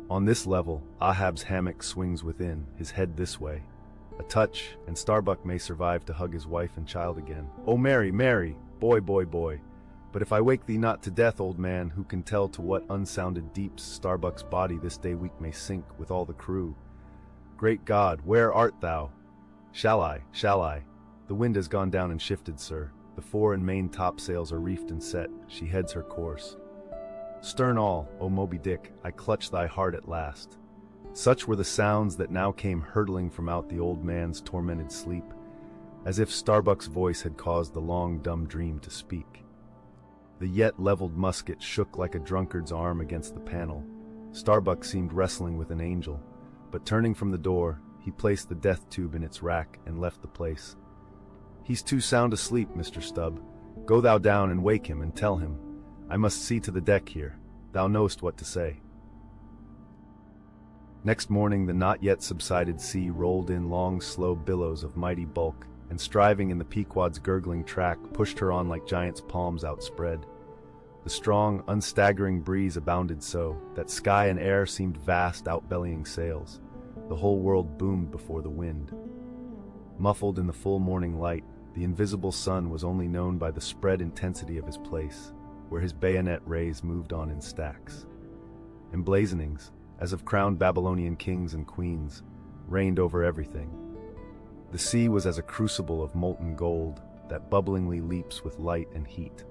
On this level, Ahab's hammock swings within, his head this way. A touch, and Starbuck may survive to hug his wife and child again. Oh, Mary, Mary, boy, boy, boy. But if I wake thee not to death, old man, who can tell to what unsounded deeps Starbuck's body this day week may sink with all the crew? Great God, where art thou? Shall I? The wind has gone down and shifted, sir. The fore and main topsails are reefed and set. She heads her course. Stern all, O Moby Dick, I clutch thy heart at last. Such were the sounds that now came hurtling from out the old man's tormented sleep, as if Starbuck's voice had caused the long dumb dream to speak. The yet leveled musket shook like a drunkard's arm against the panel. Starbuck seemed wrestling with an angel, but turning from the door, he placed the death tube in its rack and left the place. "He's too sound asleep, Mr. Stubb. Go thou down and wake him and tell him. I must see to the deck here. Thou knowest what to say." Next morning the not yet subsided sea rolled in long, slow billows of mighty bulk, and striving in the Pequod's gurgling track, pushed her on like giants' palms outspread. The strong, unstaggering breeze abounded so, that sky and air seemed vast, outbellying sails. The whole world boomed before the wind. Muffled in the full morning light, the invisible sun was only known by the spread intensity of his place, where his bayonet rays moved on in stacks. Emblazonings, as of crowned Babylonian kings and queens, reigned over everything. The sea was as a crucible of molten gold that bubblingly leaps with light and heat.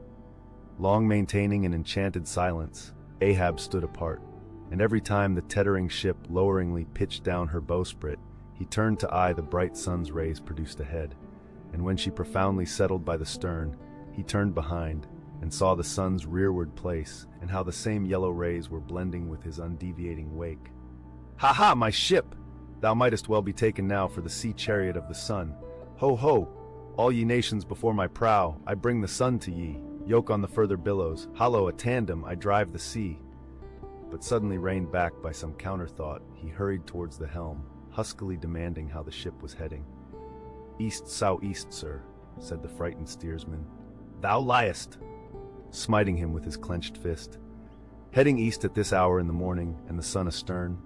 Long maintaining an enchanted silence, Ahab stood apart, and every time the tettering ship loweringly pitched down her bowsprit, he turned to eye the bright sun's rays produced ahead, and when she profoundly settled by the stern, he turned behind and saw the sun's rearward place, and how the same yellow rays were blending with his undeviating wake. "Ha ha, my ship! Thou mightest well be taken now for the sea chariot of the sun. Ho ho! All ye nations before my prow, I bring the sun to ye. Yoke on the further billows, hollow a tandem, I drive the sea." But suddenly reined back by some counterthought, he hurried towards the helm, huskily demanding how the ship was heading. "East-southeast, sir," said the frightened steersman. "Thou liest!" Smiting him with his clenched fist. "Heading east at this hour in the morning, and the sun astern."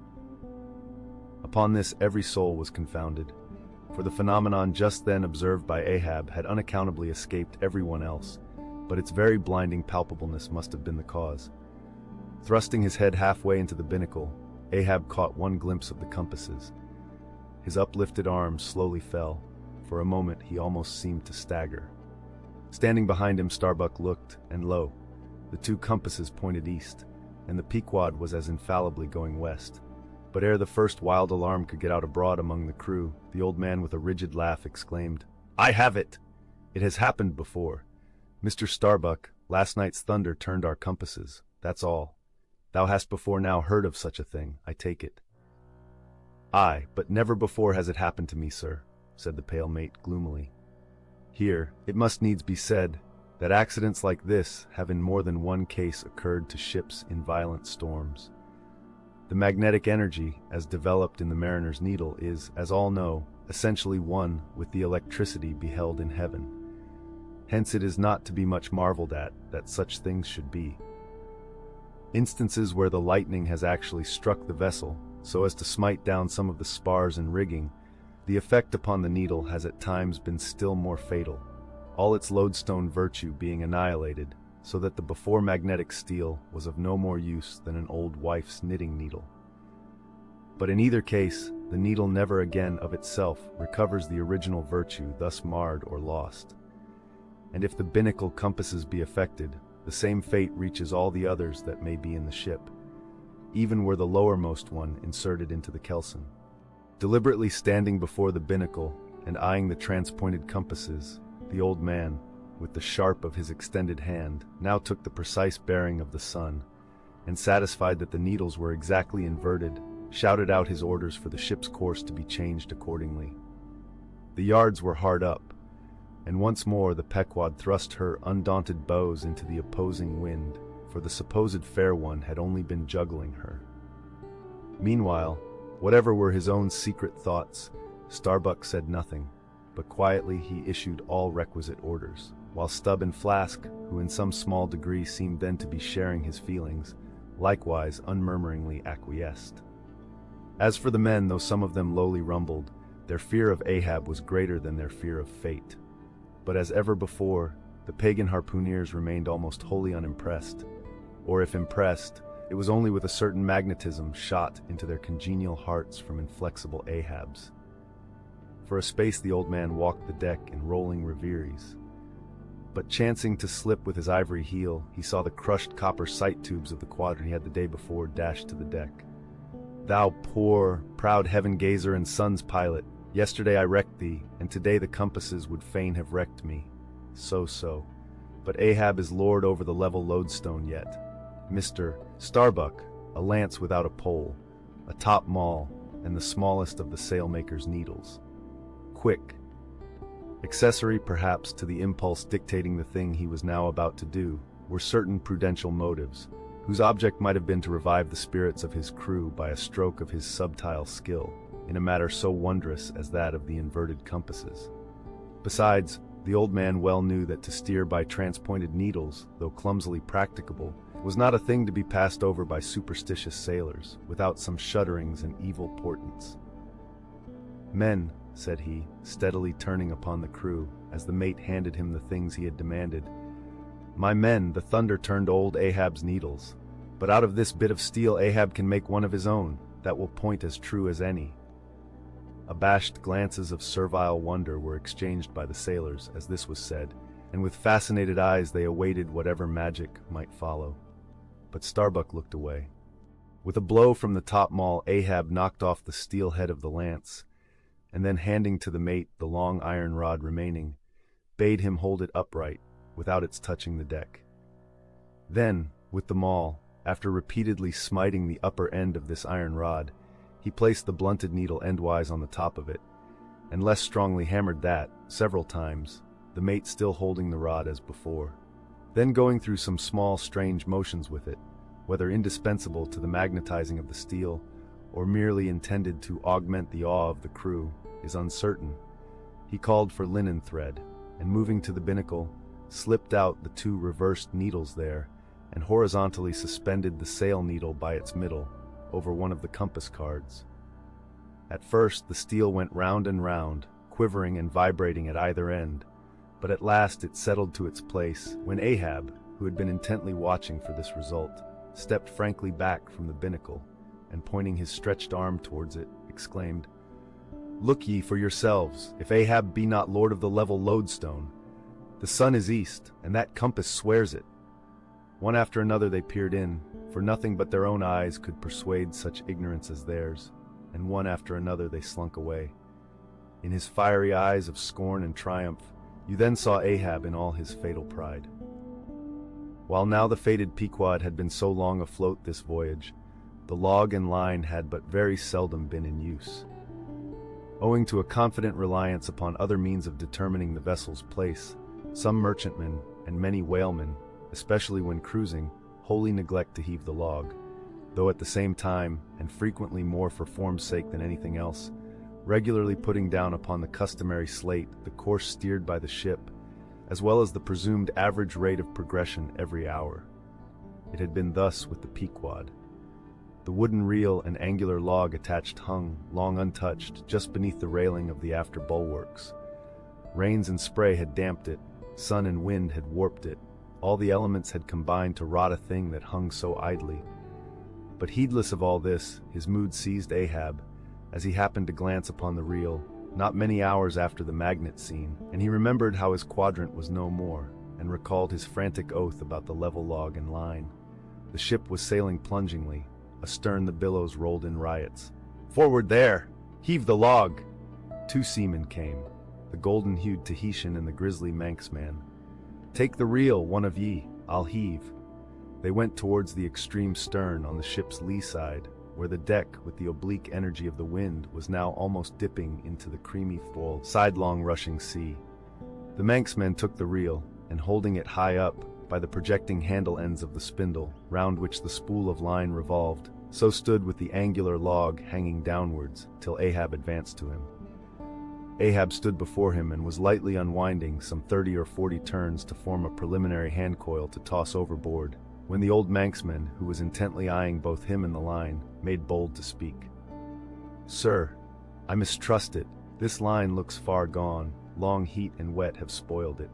Upon this every soul was confounded, for the phenomenon just then observed by Ahab had unaccountably escaped everyone else, but its very blinding palpableness must have been the cause. Thrusting his head halfway into the binnacle, Ahab caught one glimpse of the compasses. His uplifted arms slowly fell. For a moment he almost seemed to stagger. Standing behind him, Starbuck looked, and lo, the two compasses pointed east, and the Pequod was as infallibly going west. But ere the first wild alarm could get out abroad among the crew, the old man with a rigid laugh exclaimed, "I have it! It has happened before. Mr. Starbuck, last night's thunder turned our compasses, that's all. Thou hast before now heard of such a thing, I take it." "Aye, but never before has it happened to me, sir," said the pale mate gloomily. Here, it must needs be said, that accidents like this have in more than one case occurred to ships in violent storms. The magnetic energy, as developed in the mariner's needle, is, as all know, essentially one with the electricity beheld in heaven. Hence it is not to be much marveled at that such things should be. Instances where the lightning has actually struck the vessel, so as to smite down some of the spars and rigging, the effect upon the needle has at times been still more fatal, all its lodestone virtue being annihilated, so that the before magnetic steel was of no more use than an old wife's knitting needle. But in either case, the needle never again of itself recovers the original virtue thus marred or lost. And if the binnacle compasses be affected, the same fate reaches all the others that may be in the ship, even were the lowermost one inserted into the kelson. Deliberately standing before the binnacle and eyeing the transpointed compasses, the old man, with the sharp of his extended hand, now took the precise bearing of the sun, and satisfied that the needles were exactly inverted, shouted out his orders for the ship's course to be changed accordingly. The yards were hard up, and once more the Pequod thrust her undaunted bows into the opposing wind, for the supposed fair one had only been juggling her. Meanwhile, whatever were his own secret thoughts, Starbuck said nothing, but quietly he issued all requisite orders, while Stubb and Flask, who in some small degree seemed then to be sharing his feelings, likewise unmurmuringly acquiesced. As for the men, though some of them lowly rumbled, their fear of Ahab was greater than their fear of fate. But as ever before, the pagan harpooneers remained almost wholly unimpressed, or if impressed, it was only with a certain magnetism shot into their congenial hearts from inflexible Ahab's. For a space the old man walked the deck in rolling reveries, but chancing to slip with his ivory heel, he saw the crushed copper sight tubes of the Quadrant he had the day before dashed to the deck. "Thou poor, proud heaven-gazer and sun's pilot, yesterday I wrecked thee, and today the compasses would fain have wrecked me. So. but Ahab is lord over the level lodestone yet. Mr. Starbuck, a lance without a pole, a top maul, and the smallest of the sailmaker's needles. Quick. Accessory perhaps to the impulse dictating the thing he was now about to do were certain prudential motives, whose object might have been to revive the spirits of his crew by a stroke of his subtile skill, in a matter so wondrous as that of the inverted compasses. Besides, the old man well knew that to steer by transpointed needles, though clumsily practicable, was not a thing to be passed over by superstitious sailors, without some shudderings and evil portents. "Men," said he, steadily turning upon the crew, as the mate handed him the things he had demanded. "My men, the thunder turned old Ahab's needles. But out of this bit of steel Ahab can make one of his own, that will point as true as any." Abashed glances of servile wonder were exchanged by the sailors as this was said, and with fascinated eyes they awaited whatever magic might follow. But Starbuck looked away. With a blow from the top maul, Ahab knocked off the steel head of the lance, and then handing to the mate the long iron rod remaining, bade him hold it upright, without its touching the deck. Then, with the maul, after repeatedly smiting the upper end of this iron rod, he placed the blunted needle endwise on the top of it, and less strongly hammered that, several times, the mate still holding the rod as before. Then going through some small strange motions with it, whether indispensable to the magnetizing of the steel, or merely intended to augment the awe of the crew, is uncertain, he called for linen thread, and moving to the binnacle, slipped out the two reversed needles there, and horizontally suspended the sail needle by its middle, over one of the compass cards. At first the steel went round and round, quivering and vibrating at either end, but at last it settled to its place, when Ahab, who had been intently watching for this result, stepped frankly back from the binnacle, and pointing his stretched arm towards it, exclaimed, "Look ye for yourselves, if Ahab be not lord of the level lodestone. The sun is east, and that compass swears it." One after another they peered in, for nothing but their own eyes could persuade such ignorance as theirs, and one after another they slunk away. In his fiery eyes of scorn and triumph, you then saw Ahab in all his fatal pride. While now the fated Pequod had been so long afloat this voyage, the log and line had but very seldom been in use. Owing to a confident reliance upon other means of determining the vessel's place, some merchantmen and many whalemen, especially when cruising, wholly neglect to heave the log, though at the same time, and frequently more for form's sake than anything else, regularly putting down upon the customary slate the course steered by the ship, as well as the presumed average rate of progression every hour. It had been thus with the Pequod. The wooden reel and angular log attached hung, long untouched, just beneath the railing of the after bulwarks. Rains and spray had damped it, sun and wind had warped it, all the elements had combined to rot a thing that hung so idly. But heedless of all this, his mood seized Ahab, as he happened to glance upon the reel, not many hours after the magnet scene, and he remembered how his quadrant was no more, and recalled his frantic oath about the level log and line. The ship was sailing plungingly, astern the billows rolled in riots. "Forward there! Heave the log!" Two seamen came, the golden-hued Tahitian and the grisly Manxman. "Take the reel, one of ye, I'll heave." They went towards the extreme stern on the ship's lee side, where the deck, with the oblique energy of the wind, was now almost dipping into the creamy foiled, sidelong rushing sea. The Manxman took the reel, and holding it high up, by the projecting handle ends of the spindle, round which the spool of line revolved, so stood with the angular log hanging downwards, till Ahab advanced to him. Ahab stood before him and was lightly unwinding some 30 or 40 turns to form a preliminary hand coil to toss overboard, when the old Manxman, who was intently eyeing both him and the line, made bold to speak. "Sir, I mistrust it. This line looks far gone. Long heat and wet have spoiled it."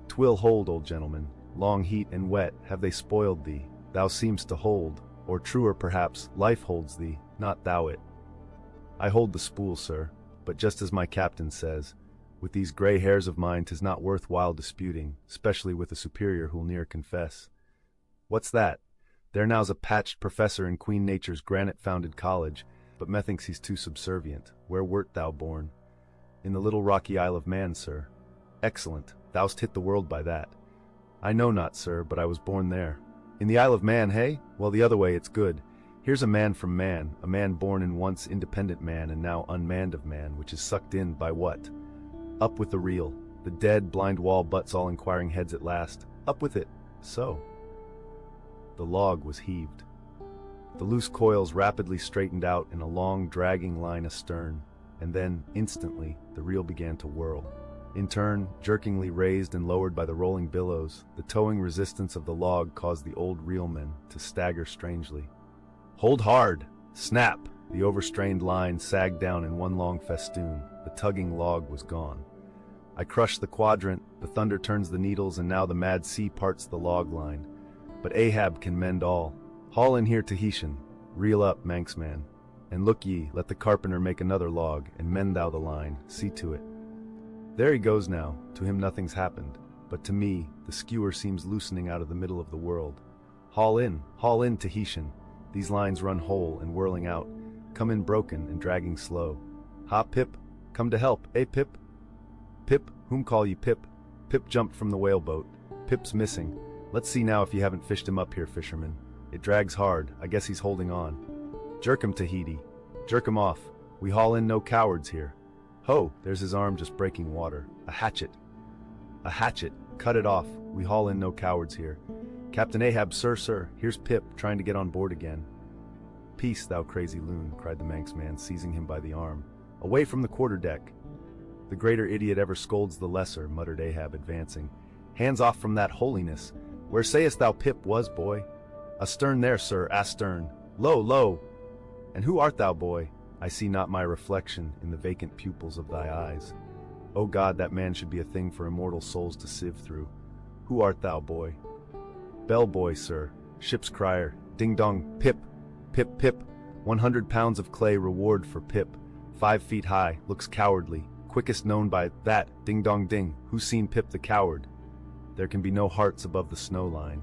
"'Twill hold, old gentleman. Long heat and wet, have they spoiled thee? Thou seemst to hold, or truer perhaps, life holds thee, not thou it." "I hold the spool, sir, but just as my captain says, with these gray hairs of mine 'tis not worth while disputing, specially with a superior who'll ne'er confess." "What's that? There now's a patched professor in Queen Nature's granite-founded college, but methinks he's too subservient. Where wert thou born?" "In the little rocky Isle of Man, sir." "Excellent, thou'st hit the world by that. I know not, sir, but I was born there. In the Isle of Man, hey? Well, the other way, it's good. Here's a man from man, a man born in once independent man and now unmanned of man, which is sucked in by what? Up with the reel. The dead, blind wall butts all inquiring heads at last. Up with it. So. The log was heaved. The loose coils rapidly straightened out in a long, dragging line astern, and then, instantly, the reel began to whirl. In turn, jerkingly raised and lowered by the rolling billows, the towing resistance of the log caused the old reelmen to stagger strangely. Hold hard! Snap! The overstrained line sagged down in one long festoon. The tugging log was gone. I crush the quadrant, the thunder turns the needles, and now the mad sea parts the log line. But Ahab can mend all. Haul in here, Tahitian. Reel up, Manxman. And look ye, let the carpenter make another log, and mend thou the line. See to it. There he goes now. To him nothing's happened. But to me, the skewer seems loosening out of the middle of the world. Haul in, Tahitian. These lines run whole and whirling out. Come in broken and dragging slow. Ha, Pip, come to help, eh, Pip? Pip, whom call ye Pip? Pip jumped from the whaleboat. Pip's missing. Let's see now if you haven't fished him up here, fisherman. It drags hard. I guess he's holding on. Jerk him, Tahiti. Jerk him off. We haul in no cowards here. Ho, there's his arm just breaking water. A hatchet. A hatchet. Cut it off. We haul in no cowards here. Captain Ahab, sir, here's Pip, trying to get on board again. Peace, thou crazy loon, cried the Manxman, seizing him by the arm. Away from the quarterdeck. The greater idiot ever scolds the lesser, muttered Ahab, advancing. Hands off from that holiness. Where sayest thou Pip was, boy? Astern there, sir, astern. Lo! And who art thou, boy? I see not my reflection in the vacant pupils of thy eyes. O God, that man should be a thing for immortal souls to sieve through. Who art thou, boy? Bellboy, sir. Ship's crier. Ding-dong, Pip. 100 pounds of clay reward for Pip. 5 feet high, looks cowardly. Quickest known by that, ding-dong-ding. Who's seen Pip the coward? There can be no hearts above the snow line.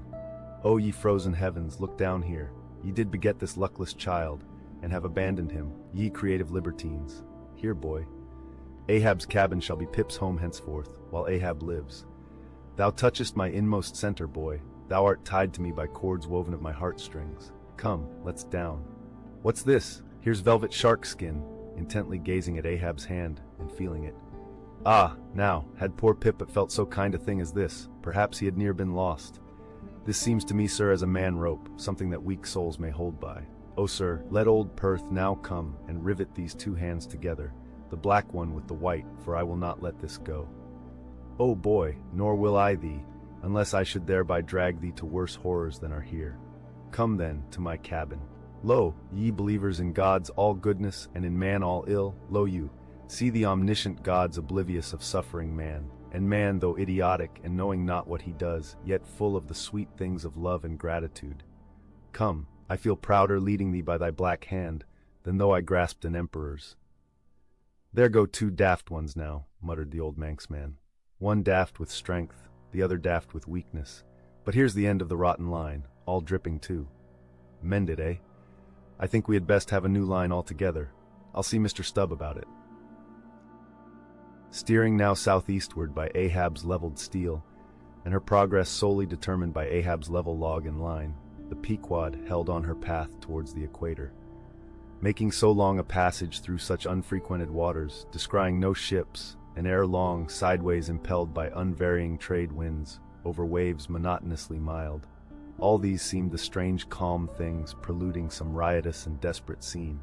O ye frozen heavens, look down here. Ye did beget this luckless child, and have abandoned him, ye creative libertines. Here, boy. Ahab's cabin shall be Pip's home henceforth, while Ahab lives. Thou touchest my inmost center, boy. Thou art tied to me by cords woven of my heartstrings. Come, let's down. What's this? Here's velvet shark skin, intently gazing at Ahab's hand and feeling it. Ah, now, had poor Pip but felt so kind a thing as this, perhaps he had near been lost. This seems to me, sir, as a man-rope, something that weak souls may hold by. O sir, let old Perth now come and rivet these two hands together, the black one with the white, for I will not let this go. O boy, nor will I thee, unless I should thereby drag thee to worse horrors than are here. Come then to my cabin. Lo, ye believers in God's all goodness and in man all ill, lo you, see the omniscient gods oblivious of suffering man, and man, though idiotic and knowing not what he does, yet full of the sweet things of love and gratitude. Come, I feel prouder leading thee by thy black hand, than though I grasped an emperor's. There go 2 daft ones now, muttered the old Manxman. One daft with strength, the other daft with weakness. But here's the end of the rotten line, all dripping too. Mend it, eh? I think we had best have a new line altogether. I'll see Mr. Stubb about it. Steering now southeastward by Ahab's leveled steel, and her progress solely determined by Ahab's level log and line, the Pequod held on her path towards the equator. Making so long a passage through such unfrequented waters, descrying no ships, and ere long sideways impelled by unvarying trade winds, over waves monotonously mild. All these seemed the strange calm things preluding some riotous and desperate scene.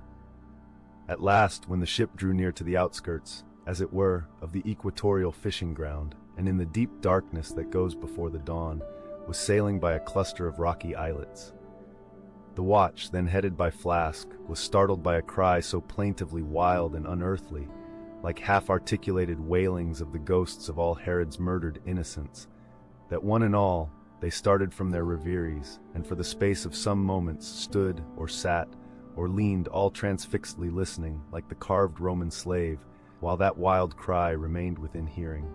At last, when the ship drew near to the outskirts, as it were, of the equatorial fishing ground, and in the deep darkness that goes before the dawn, was sailing by a cluster of rocky islets. The watch, then headed by Flask, was startled by a cry so plaintively wild and unearthly, like half-articulated wailings of the ghosts of all Herod's murdered innocents, that one and all, they started from their reveries, and for the space of some moments stood, or sat, or leaned all transfixedly listening, like the carved Roman slave, while that wild cry remained within hearing.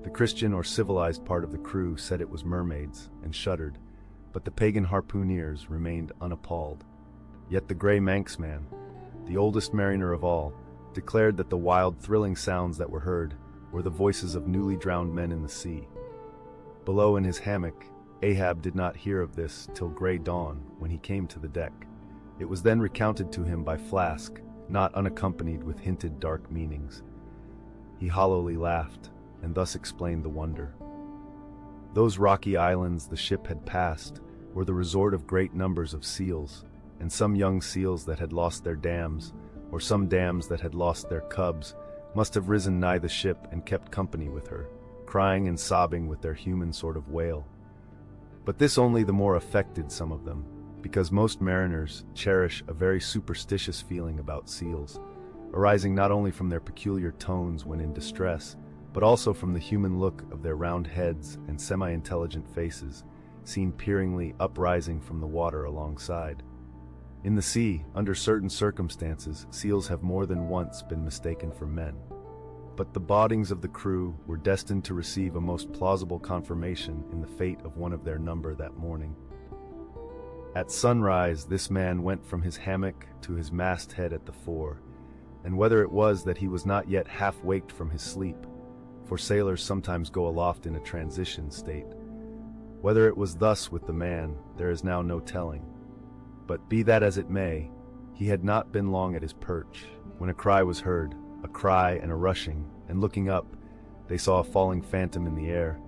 The Christian or civilized part of the crew said it was mermaids, and shuddered, but the pagan harpooneers remained unappalled. Yet the grey Manxman, the oldest mariner of all, declared that the wild, thrilling sounds that were heard were the voices of newly drowned men in the sea. Below in his hammock, Ahab did not hear of this till gray dawn when he came to the deck. It was then recounted to him by Flask, not unaccompanied with hinted dark meanings. He hollowly laughed, and thus explained the wonder. Those rocky islands the ship had passed were the resort of great numbers of seals, and some young seals that had lost their dams, or some dams that had lost their cubs, must have risen nigh the ship and kept company with her, crying and sobbing with their human sort of wail. But this only the more affected some of them, because most mariners cherish a very superstitious feeling about seals, arising not only from their peculiar tones when in distress, but also from the human look of their round heads and semi-intelligent faces, seen peeringly uprising from the water alongside. In the sea, under certain circumstances, seals have more than once been mistaken for men. But the bodings of the crew were destined to receive a most plausible confirmation in the fate of one of their number that morning. At sunrise, this man went from his hammock to his masthead at the fore, and whether it was that he was not yet half waked from his sleep, for sailors sometimes go aloft in a transition state, whether it was thus with the man, there is now no telling. But be that as it may, he had not been long at his perch, when a cry was heard, a cry and a rushing, and looking up, they saw a falling phantom in the air,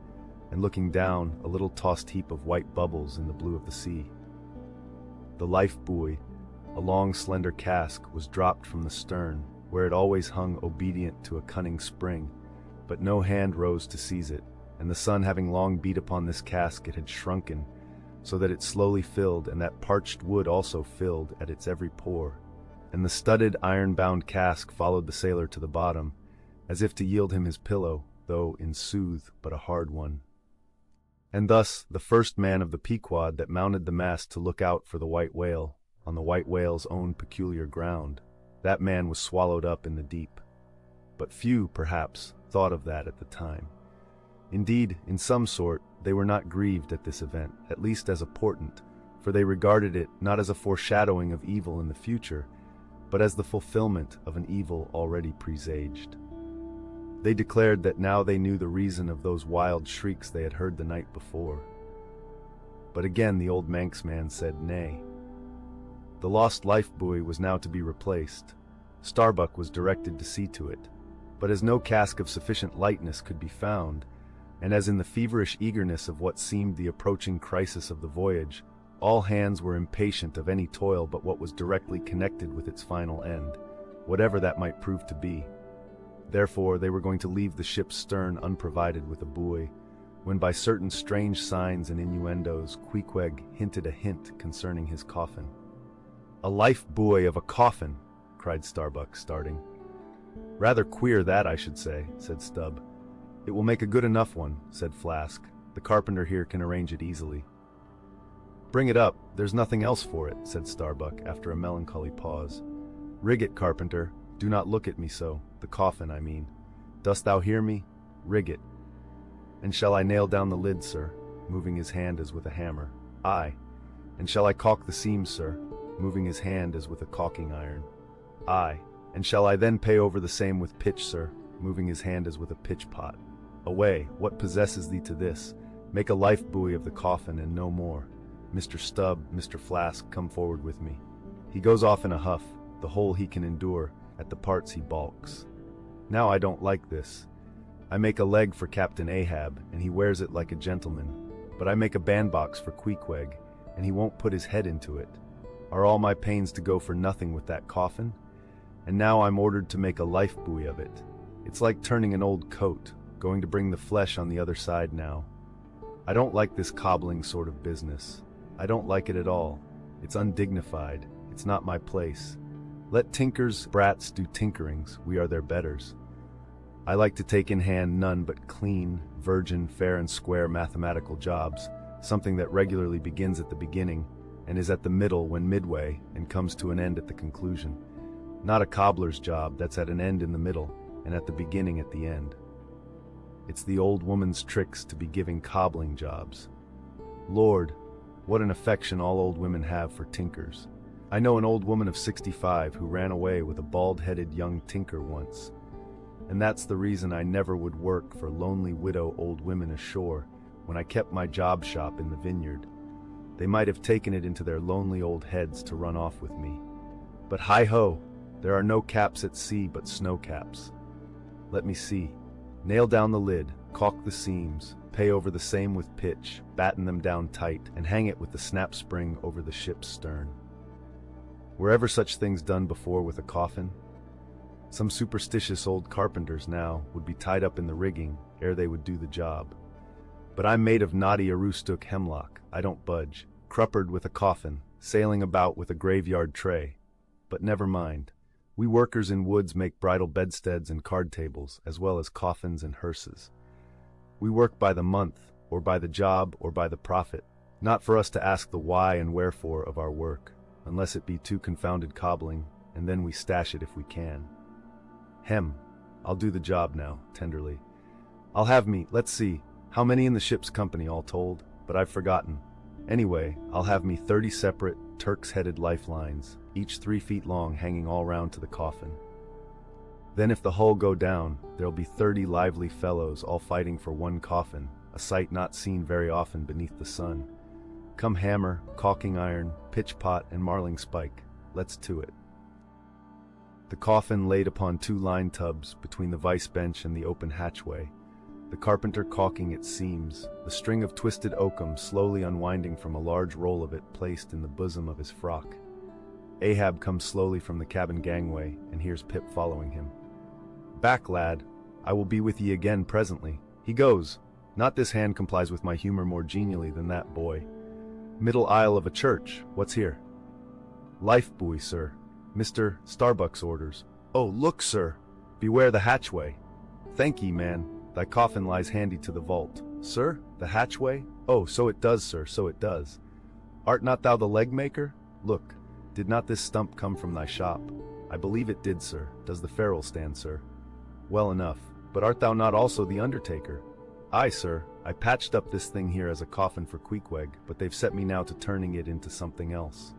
and looking down, a little tossed heap of white bubbles in the blue of the sea. The life-buoy, a long slender cask, was dropped from the stern, where it always hung obedient to a cunning spring, but no hand rose to seize it, and the sun having long beat upon this cask, it had shrunken, so that it slowly filled, and that parched wood also filled at its every pore, and the studded iron-bound cask followed the sailor to the bottom, as if to yield him his pillow, though in sooth but a hard one. And thus the first man of the Pequod that mounted the mast to look out for the white whale, on the white whale's own peculiar ground, that man was swallowed up in the deep. But few, perhaps, thought of that at the time. Indeed, in some sort, they were not grieved at this event, at least as a portent, for they regarded it not as a foreshadowing of evil in the future, but as the fulfillment of an evil already presaged. They declared that now they knew the reason of those wild shrieks they had heard the night before. But again the old Manx man said nay. The lost life-buoy was now to be replaced. Starbuck was directed to see to it, but as no cask of sufficient lightness could be found, and as in the feverish eagerness of what seemed the approaching crisis of the voyage, all hands were impatient of any toil but what was directly connected with its final end, whatever that might prove to be. Therefore they were going to leave the ship's stern unprovided with a buoy, when by certain strange signs and innuendos Queequeg hinted a hint concerning his coffin. "A life-buoy of a coffin!" cried Starbuck, starting. "Rather queer that, I should say," said Stubb. "It will make a good enough one," said Flask. "The carpenter here can arrange it easily." "Bring it up, there's nothing else for it," said Starbuck, after a melancholy pause. "Rig it, carpenter. Do not look at me so. The coffin, I mean. Dost thou hear me? Rig it." "And shall I nail down the lid, sir?" moving his hand as with a hammer. "Aye." "And shall I caulk the seams, sir?" moving his hand as with a caulking iron. "Aye." "And shall I then pay over the same with pitch, sir?" moving his hand as with a pitch pot. "Away, what possesses thee to this? Make a life-buoy of the coffin and no more. Mr. Stubb, Mr. Flask, come forward with me." He goes off in a huff, the whole he can endure, at the parts he balks. Now I don't like this. I make a leg for Captain Ahab, and he wears it like a gentleman, but I make a bandbox for Queequeg, and he won't put his head into it. Are all my pains to go for nothing with that coffin? And now I'm ordered to make a life-buoy of it. It's like turning an old coat, going to bring the flesh on the other side now. I don't like this cobbling sort of business. I don't like it at all. It's undignified. It's not my place. Let tinkers' brats do tinkerings, we are their betters. I like to take in hand none but clean, virgin, fair and square mathematical jobs, something that regularly begins at the beginning, and is at the middle when midway, and comes to an end at the conclusion. Not a cobbler's job that's at an end in the middle, and at the beginning at the end. It's the old woman's tricks to be giving cobbling jobs. Lord, what an affection all old women have for tinkers. I know an old woman of 65 who ran away with a bald-headed young tinker once. And that's the reason I never would work for lonely widow old women ashore, when I kept my job shop in the vineyard. They might have taken it into their lonely old heads to run off with me. But hi-ho, there are no caps at sea but snow caps. Let me see. Nail down the lid, caulk the seams, pay over the same with pitch, batten them down tight, and hang it with the snap spring over the ship's stern. Were ever such things done before with a coffin? Some superstitious old carpenters now would be tied up in the rigging ere they would do the job. But I'm made of knotty aroostook hemlock, I don't budge, cruppered with a coffin, sailing about with a graveyard tray. But never mind. We workers in woods make bridal bedsteads and card tables, as well as coffins and hearses. We work by the month, or by the job, or by the profit, not for us to ask the why and wherefore of our work, unless it be too confounded cobbling, and then we stash it if we can. Hem, I'll do the job now, tenderly. I'll have me, let's see, how many in the ship's company all told? But I've forgotten. Anyway, I'll have me 30 separate, Turk's-headed lifelines, each 3 feet long, hanging all round to the coffin. Then if the hull go down, there'll be 30 lively fellows all fighting for one coffin, a sight not seen very often beneath the sun. Come hammer, caulking iron, pitch pot, and marling spike. Let's to it. The coffin laid upon 2 line tubs between the vice bench and the open hatchway, the carpenter caulking its seams, the string of twisted oakum slowly unwinding from a large roll of it placed in the bosom of his frock. Ahab comes slowly from the cabin gangway, and hears Pip following him. "Back, lad, I will be with ye again presently." He goes. Not this hand complies with my humor more genially than that boy. "Middle aisle of a church, what's here?" "Life-Buoy, sir. Mr. Starbuck's orders." "Oh, look, sir! Beware the hatchway." "Thank ye, man. Thy coffin lies handy to the vault." "Sir, the hatchway? Oh, so it does, sir, so it does. Art not thou the leg-maker? Look, did not this stump come from thy shop?" "I believe it did, sir. Does the ferrule stand, sir?" "Well enough. But art thou not also the undertaker?" "Aye, sir. I patched up this thing here as a coffin for Queequeg, but they've set me now to turning it into something else."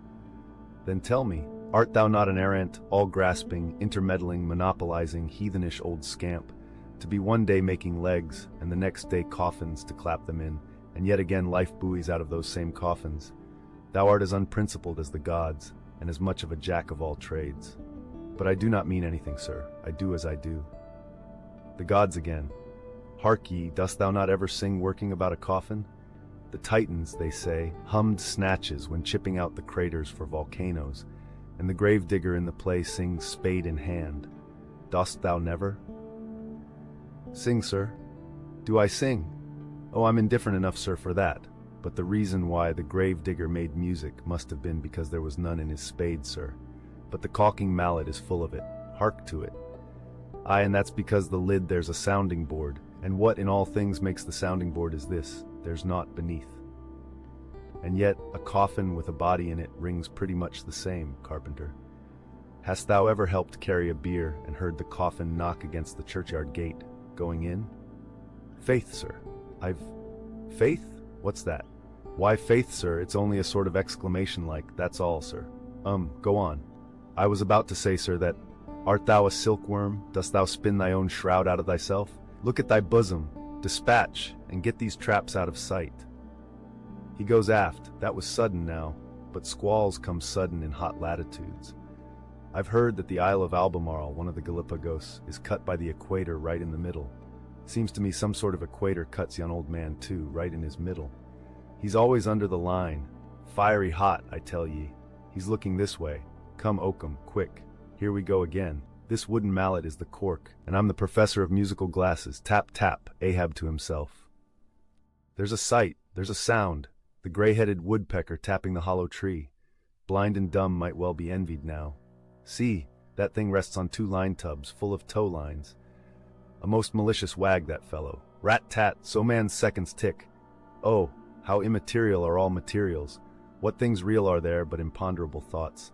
"Then tell me, art thou not an arrant, all-grasping, intermeddling, monopolizing, heathenish old scamp, to be one day making legs, and the next day coffins to clap them in, and yet again life-buoys out of those same coffins? Thou art as unprincipled as the gods, and as much of a jack of all trades." "But I do not mean anything, sir. I do as I do." "The gods again. Hark ye, dost thou not ever sing working about a coffin? The Titans, they say, hummed snatches when chipping out the craters for volcanoes, and the gravedigger in the play sings spade in hand. Dost thou never?" "Sing, sir." "Do I sing? Oh, I'm indifferent enough, sir, for that. But the reason why the gravedigger made music must have been because there was none in his spade, sir. But the caulking mallet is full of it. Hark to it." "Aye, and that's because the lid there's a sounding board, and what in all things makes the sounding board is this: there's naught beneath." "And yet a coffin with a body in it rings pretty much the same, Carpenter. Hast thou ever helped carry a bier and heard the coffin knock against the churchyard gate, going in?" "Faith, sir. Faith? What's that?" "Why, faith, sir, it's only a sort of exclamation like, that's all, sir." Go on." "I was about to say, sir, that, art thou a silkworm? Dost thou spin thy own shroud out of thyself? Look at thy bosom. Dispatch, and get these traps out of sight." He goes aft. That was sudden now, but squalls come sudden in hot latitudes. I've heard that the Isle of Albemarle, one of the Galapagos, is cut by the equator right in the middle. Seems to me some sort of equator cuts yon old man too, right in his middle. He's always under the line. Fiery hot, I tell ye. He's looking this way. Come, Oakum, quick. Here we go again. This wooden mallet is the cork, and I'm the professor of musical glasses. Tap, tap, Ahab to himself. There's a sight, there's a sound. The gray-headed woodpecker tapping the hollow tree. Blind and dumb might well be envied now. See, that thing rests on 2 line tubs, full of tow lines. A most malicious wag, that fellow. Rat-tat, so man's seconds tick. Oh, how immaterial are all materials. What things real are there but imponderable thoughts?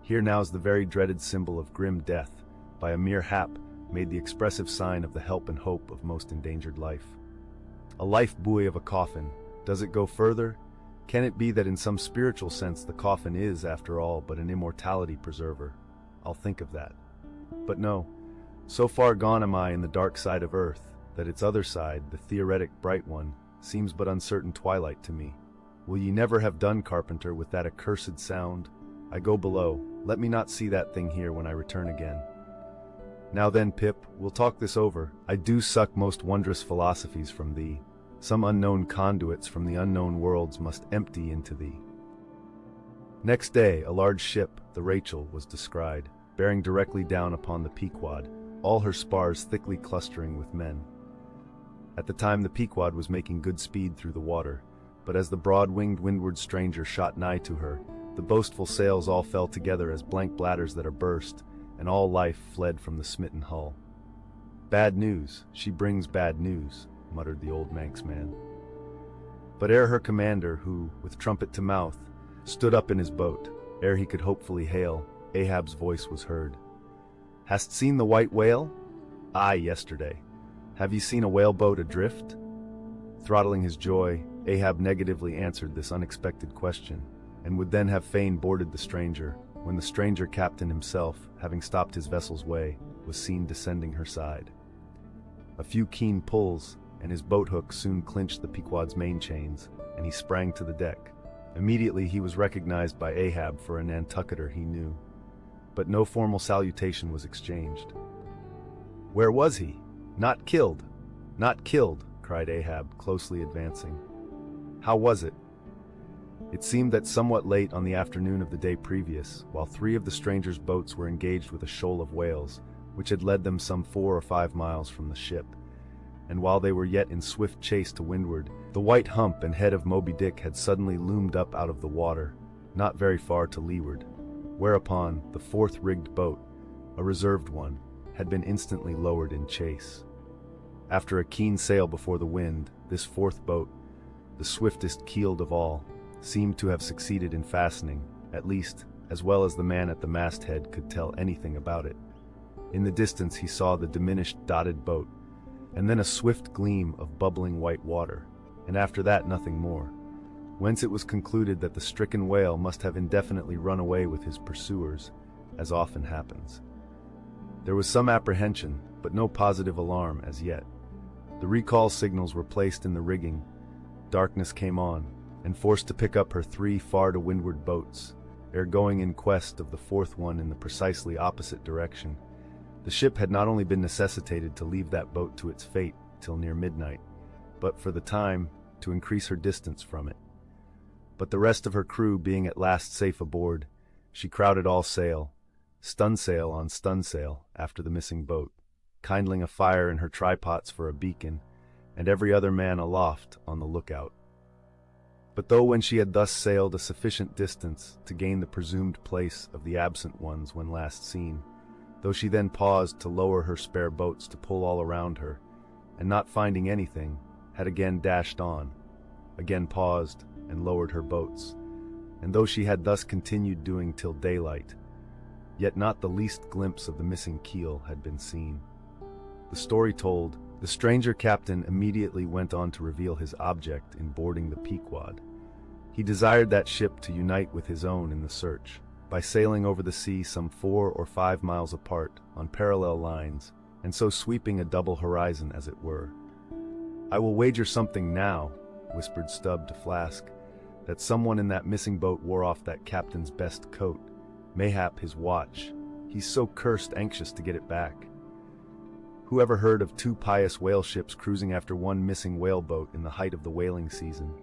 Here now's the very dreaded symbol of grim death, by a mere hap, made the expressive sign of the help and hope of most endangered life. A life-buoy of a coffin. Does it go further? Can it be that in some spiritual sense the coffin is, after all, but an immortality preserver? I'll think of that. But no, so far gone am I in the dark side of earth, that its other side, the theoretic bright one, seems but uncertain twilight to me. Will ye never have done, Carpenter, with that accursed sound? I go below. Let me not see that thing here when I return again. Now then, Pip, we'll talk this over. I do suck most wondrous philosophies from thee. Some unknown conduits from the unknown worlds must empty into thee. Next day, a large ship, the Rachel, was descried, bearing directly down upon the Pequod, all her spars thickly clustering with men. At the time the Pequod was making good speed through the water, but as the broad-winged windward stranger shot nigh to her, the boastful sails all fell together as blank bladders that are burst, and all life fled from the smitten hull. Bad news, she brings bad news, muttered the old Manx man. But ere her commander, who, with trumpet to mouth, stood up in his boat, ere he could hopefully hail, Ahab's voice was heard. Hast seen the white whale? Aye, yesterday. Have ye seen a whaleboat adrift? Throttling his joy, Ahab negatively answered this unexpected question, and would then have fain boarded the stranger, when the stranger captain himself, having stopped his vessel's way, was seen descending her side. A few keen pulls, and his boat-hook soon clinched the Pequod's main chains, and he sprang to the deck. Immediately he was recognized by Ahab for a Nantucketer he knew, but no formal salutation was exchanged. Where was he? Not killed! Not killed! Cried Ahab, closely advancing. How was it? It seemed that somewhat late on the afternoon of the day previous, while 3 of the stranger's boats were engaged with a shoal of whales, which had led them some 4 or 5 miles from the ship, and while they were yet in swift chase to windward, the white hump and head of Moby Dick had suddenly loomed up out of the water, not very far to leeward, whereupon the 4th rigged boat, a reserved one, had been instantly lowered in chase. After a keen sail before the wind, this 4th boat, the swiftest keeled of all, seemed to have succeeded in fastening, at least, as well as the man at the masthead could tell anything about it. In the distance he saw the diminished dotted boat, and then a swift gleam of bubbling white water, and after that nothing more, whence it was concluded that the stricken whale must have indefinitely run away with his pursuers, as often happens. There was some apprehension, but no positive alarm as yet. The recall signals were placed in the rigging, darkness came on, and forced to pick up her 3 far to windward boats, ere going in quest of the 4th one in the precisely opposite direction. The ship had not only been necessitated to leave that boat to its fate till near midnight, but for the time to increase her distance from it. But the rest of her crew being at last safe aboard, she crowded all sail, stunsail on stunsail, after the missing boat, kindling a fire in her trypots for a beacon, and every other man aloft on the lookout. But though when she had thus sailed a sufficient distance to gain the presumed place of the absent ones when last seen, though she then paused to lower her spare boats to pull all around her, and not finding anything, had again dashed on, again paused, and lowered her boats, and though she had thus continued doing till daylight, yet not the least glimpse of the missing keel had been seen. The story told, the stranger captain immediately went on to reveal his object in boarding the Pequod. He desired that ship to unite with his own in the search, by sailing over the sea some 4 or 5 miles apart on parallel lines, and so sweeping a double horizon as it were. I will wager something now, whispered Stubb to Flask, that someone in that missing boat wore off that captain's best coat, mayhap his watch. He's so cursed anxious to get it back. Who ever heard of 2 pious whale ships cruising after one missing whaleboat in the height of the whaling season?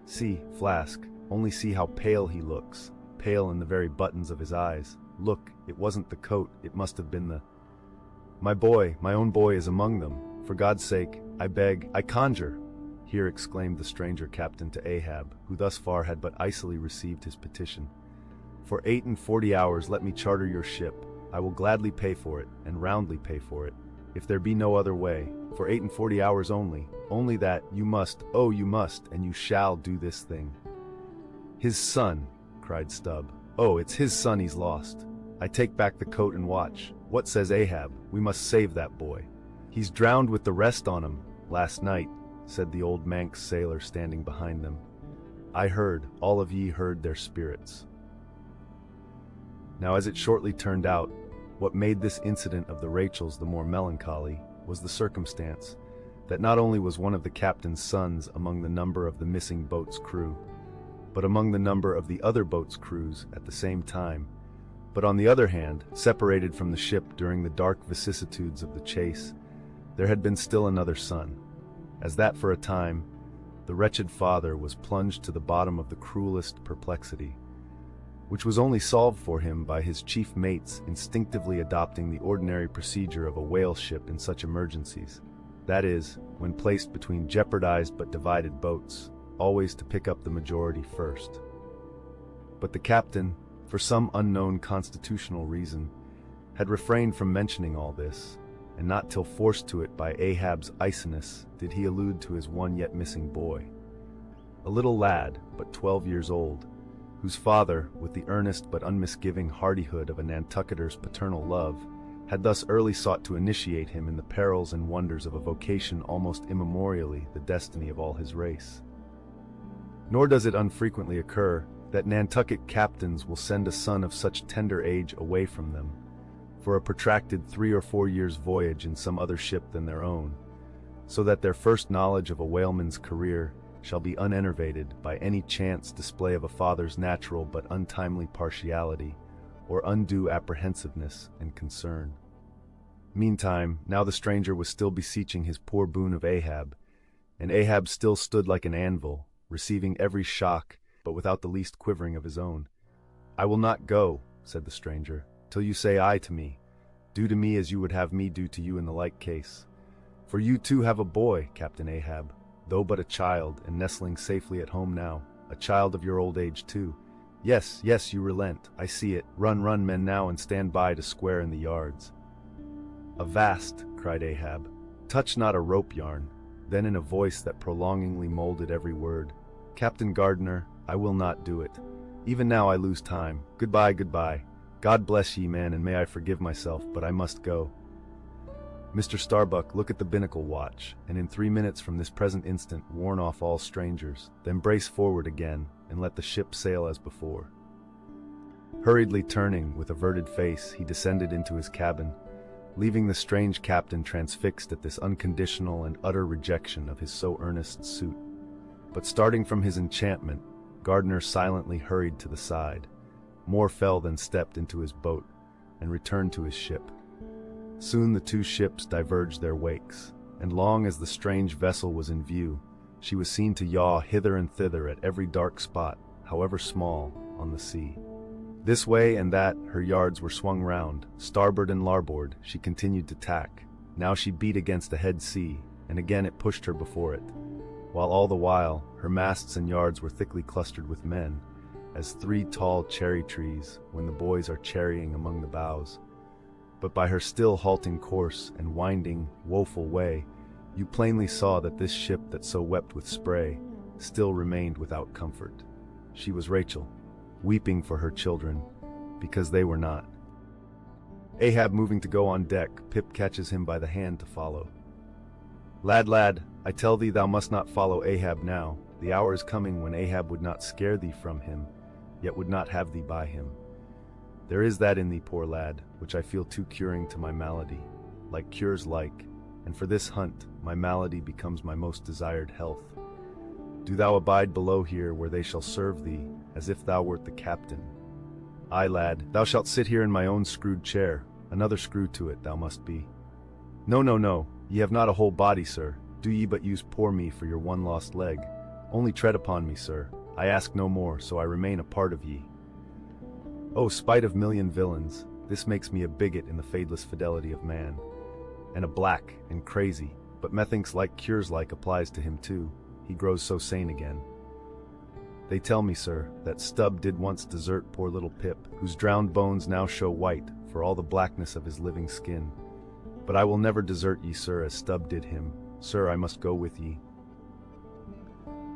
See, Flask, only see how pale he looks, pale in the very buttons of his eyes. Look, it wasn't the coat, it must have been the— My boy, my own boy is among them. For God's sake, I beg, I conjure, here exclaimed the stranger captain to Ahab, who thus far had but icily received his petition. For 48 hours let me charter your ship. I will gladly pay for it, and roundly pay for it, if there be no other way, for 48 hours only that, you must, oh you must, and you shall do this thing. His son, cried Stubb. Oh, it's his son he's lost. I take back the coat and watch. What says Ahab? We must save that boy. He's drowned with the rest on him, last night, said the old Manx sailor standing behind them. I heard, all of ye heard their spirits. Now as it shortly turned out, what made this incident of the Rachels the more melancholy was the circumstance that not only was one of the captain's sons among the number of the missing boat's crew, but among the number of the other boat's crews at the same time, but on the other hand, separated from the ship during the dark vicissitudes of the chase, there had been still another son, as that for a time, the wretched father was plunged to the bottom of the cruelest perplexity, which was only solved for him by his chief mates instinctively adopting the ordinary procedure of a whale ship in such emergencies. That is, when placed between jeopardized but divided boats, always to pick up the majority first. But the captain, for some unknown constitutional reason, had refrained from mentioning all this, and not till forced to it by Ahab's iciness did he allude to his one yet missing boy. A little lad, but 12 years old, whose father, with the earnest but unmisgiving hardihood of a Nantucketer's paternal love, had thus early sought to initiate him in the perils and wonders of a vocation almost immemorially the destiny of all his race. Nor does it unfrequently occur that Nantucket captains will send a son of such tender age away from them, for a protracted 3 or 4 years' voyage in some other ship than their own, so that their first knowledge of a whaleman's career shall be unenervated by any chance display of a father's natural but untimely partiality, or undue apprehensiveness and concern. Meantime, now the stranger was still beseeching his poor boon of Ahab, and Ahab still stood like an anvil, receiving every shock, but without the least quivering of his own. "I will not go," said the stranger, "till you say aye to me. Do to me as you would have me do to you in the like case. For you too have a boy, Captain Ahab, though but a child, and nestling safely at home now, a child of your old age too. Yes, yes, you relent, I see it. Run, run, men, now, and stand by to square in the yards." "Avast," cried Ahab, "touch not a rope yarn." Then in a voice that prolongingly molded every word, "Captain Gardner, I will not do it. Even now I lose time. Goodbye, goodbye. God bless ye, man, and may I forgive myself, but I must go. Mr. Starbuck, look at the binnacle watch, and in 3 minutes from this present instant warn off all strangers, then brace forward again, and let the ship sail as before." Hurriedly turning, with averted face, he descended into his cabin, leaving the strange captain transfixed at this unconditional and utter rejection of his so earnest suit. But starting from his enchantment, Gardner silently hurried to the side, more fell than stepped into his boat, and returned to his ship. Soon the two ships diverged their wakes, and long as the strange vessel was in view, she was seen to yaw hither and thither at every dark spot, however small, on the sea. This way and that her yards were swung round, starboard and larboard she continued to tack. Now she beat against a head sea, and again it pushed her before it, while all the while her masts and yards were thickly clustered with men, as 3 tall cherry trees when the boys are cherrying among the boughs. But by her still halting course and winding, woeful way, you plainly saw that this ship that so wept with spray still remained without comfort. She was Rachel, weeping for her children, because they were not. Ahab moving to go on deck, Pip catches him by the hand to follow. "Lad, lad, I tell thee thou must not follow Ahab now. The hour is coming when Ahab would not scare thee from him, yet would not have thee by him. There is that in thee, poor lad, which I feel too curing to my malady, like cures like, and for this hunt my malady becomes my most desired health. Do thou abide below here where they shall serve thee, as if thou wert the captain. Aye, lad, thou shalt sit here in my own screwed chair, another screw to it thou must be. No, no, no, ye have not a whole body, sir, do ye but use poor me for your one lost leg. Only tread upon me, sir, I ask no more, so I remain a part of ye. Oh, spite of million villains, this makes me a bigot in the fadeless fidelity of man, and a black and crazy, but methinks like cures like applies to him too, he grows so sane again. They tell me, sir, that Stubb did once desert poor little Pip, whose drowned bones now show white for all the blackness of his living skin. But I will never desert ye, sir, as Stubb did him. Sir, I must go with ye.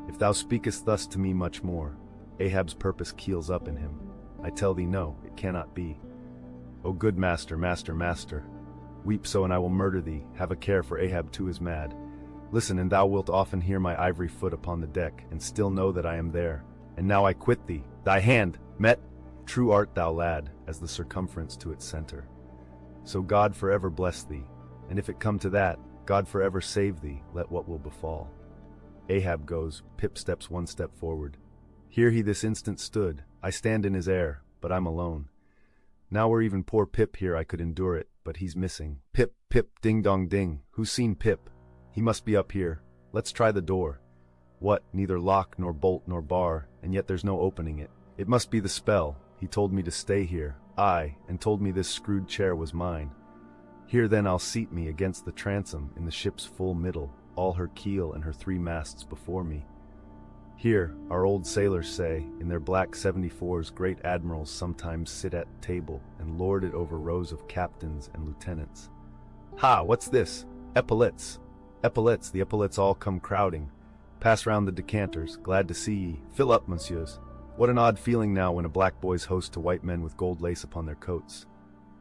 If thou speakest thus to me much more, Ahab's purpose keels up in him. I tell thee no, it cannot be. O good master, master, master, weep so and I will murder thee, have a care for Ahab too is mad. Listen, and thou wilt often hear my ivory foot upon the deck, and still know that I am there. And now I quit thee, thy hand, met, true art thou, lad, as the circumference to its center. So God forever bless thee, and if it come to that, God forever save thee, let what will befall. Ahab goes, Pip steps one step forward. Here he this instant stood, I stand in his air, but I'm alone. Now were even poor Pip here I could endure it, but he's missing. Pip, Pip, ding dong ding, who's seen Pip? He must be up here, let's try the door. What, neither lock nor bolt nor bar, and yet there's no opening it. It must be the spell, he told me to stay here, aye, and told me this screwed chair was mine. Here then I'll seat me against the transom in the ship's full middle, all her keel and her 3 masts before me. Here, our old sailors say, in their black 74s great admirals sometimes sit at table and lord it over rows of captains and lieutenants. Ha, what's this? Epaulets! Epaulets, the epaulets all come crowding. Pass round the decanters, glad to see ye. Fill up, monsieurs. What an odd feeling now when a black boy's host to white men with gold lace upon their coats.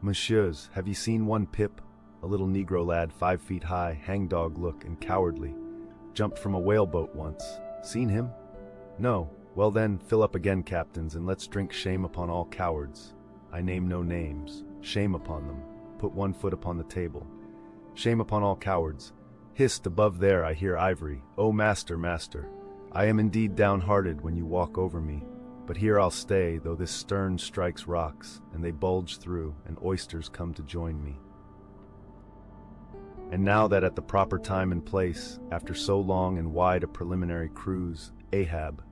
Monsieurs, have ye seen one Pip? A little Negro lad, 5 feet high, hangdog look and cowardly. Jumped from a whaleboat once. Seen him? No. Well then, fill up again, captains, and let's drink shame upon all cowards. I name no names. Shame upon them. Put 1 foot upon the table. Shame upon all cowards. Hist, above there I hear ivory. Oh, master, master. I am indeed downhearted when you walk over me. But here I'll stay, though this stern strikes rocks, and they bulge through, and oysters come to join me. And now that at the proper time and place, after so long and wide a preliminary cruise, Ahab,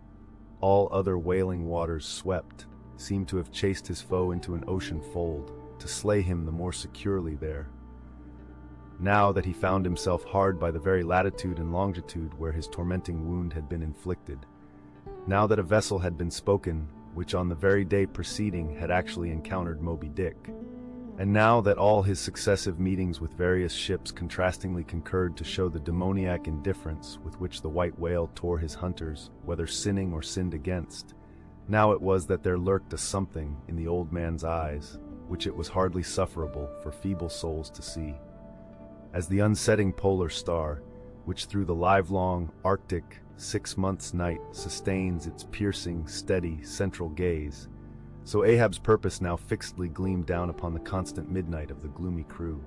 all other wailing waters swept, seemed to have chased his foe into an ocean fold, to slay him the more securely there. Now that he found himself hard by the very latitude and longitude where his tormenting wound had been inflicted, now that a vessel had been spoken which on the very day preceding had actually encountered Moby Dick, and now that all his successive meetings with various ships contrastingly concurred to show the demoniac indifference with which the white whale tore his hunters, whether sinning or sinned against, now it was that there lurked a something in the old man's eyes which it was hardly sufferable for feeble souls to see. As the unsetting polar star, which through the livelong Arctic 6 months' night sustains its piercing, steady, central gaze, so Ahab's purpose now fixedly gleamed down upon the constant midnight of the gloomy crew.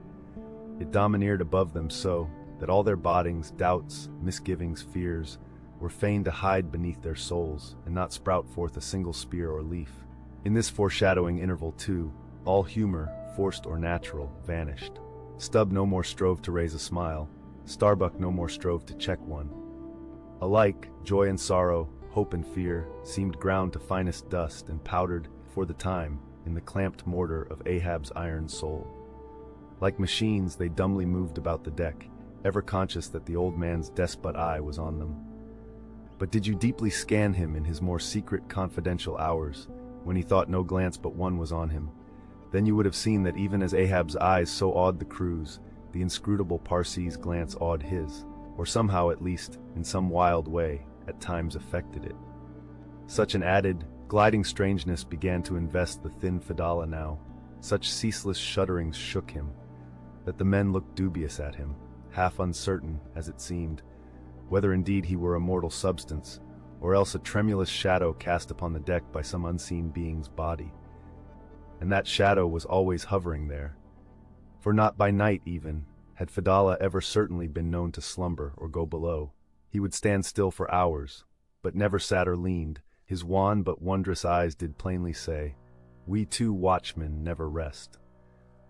It domineered above them so that all their bodings, doubts, misgivings, fears, were fain to hide beneath their souls, and not sprout forth a single spear or leaf. In this foreshadowing interval, too, all humor, forced or natural, vanished. Stubb no more strove to raise a smile. Starbuck no more strove to check one. Alike, joy and sorrow, hope and fear, seemed ground to finest dust and powdered, for the time, in the clamped mortar of Ahab's iron soul. Like machines, they dumbly moved about the deck, ever conscious that the old man's despot eye was on them. But did you deeply scan him in his more secret, confidential hours, when he thought no glance but one was on him, then you would have seen that even as Ahab's eyes so awed the crew's, the inscrutable Parsee's glance awed his, or somehow at least, in some wild way, at times affected it. Such an added, gliding strangeness began to invest the thin Fedallah now, such ceaseless shudderings shook him, that the men looked dubious at him, half uncertain, as it seemed, whether indeed he were a mortal substance, or else a tremulous shadow cast upon the deck by some unseen being's body. And that shadow was always hovering there, for not by night even had Fedallah ever certainly been known to slumber or go below. He would stand still for hours, but never sat or leaned. His wan but wondrous eyes did plainly say, "We two watchmen never rest."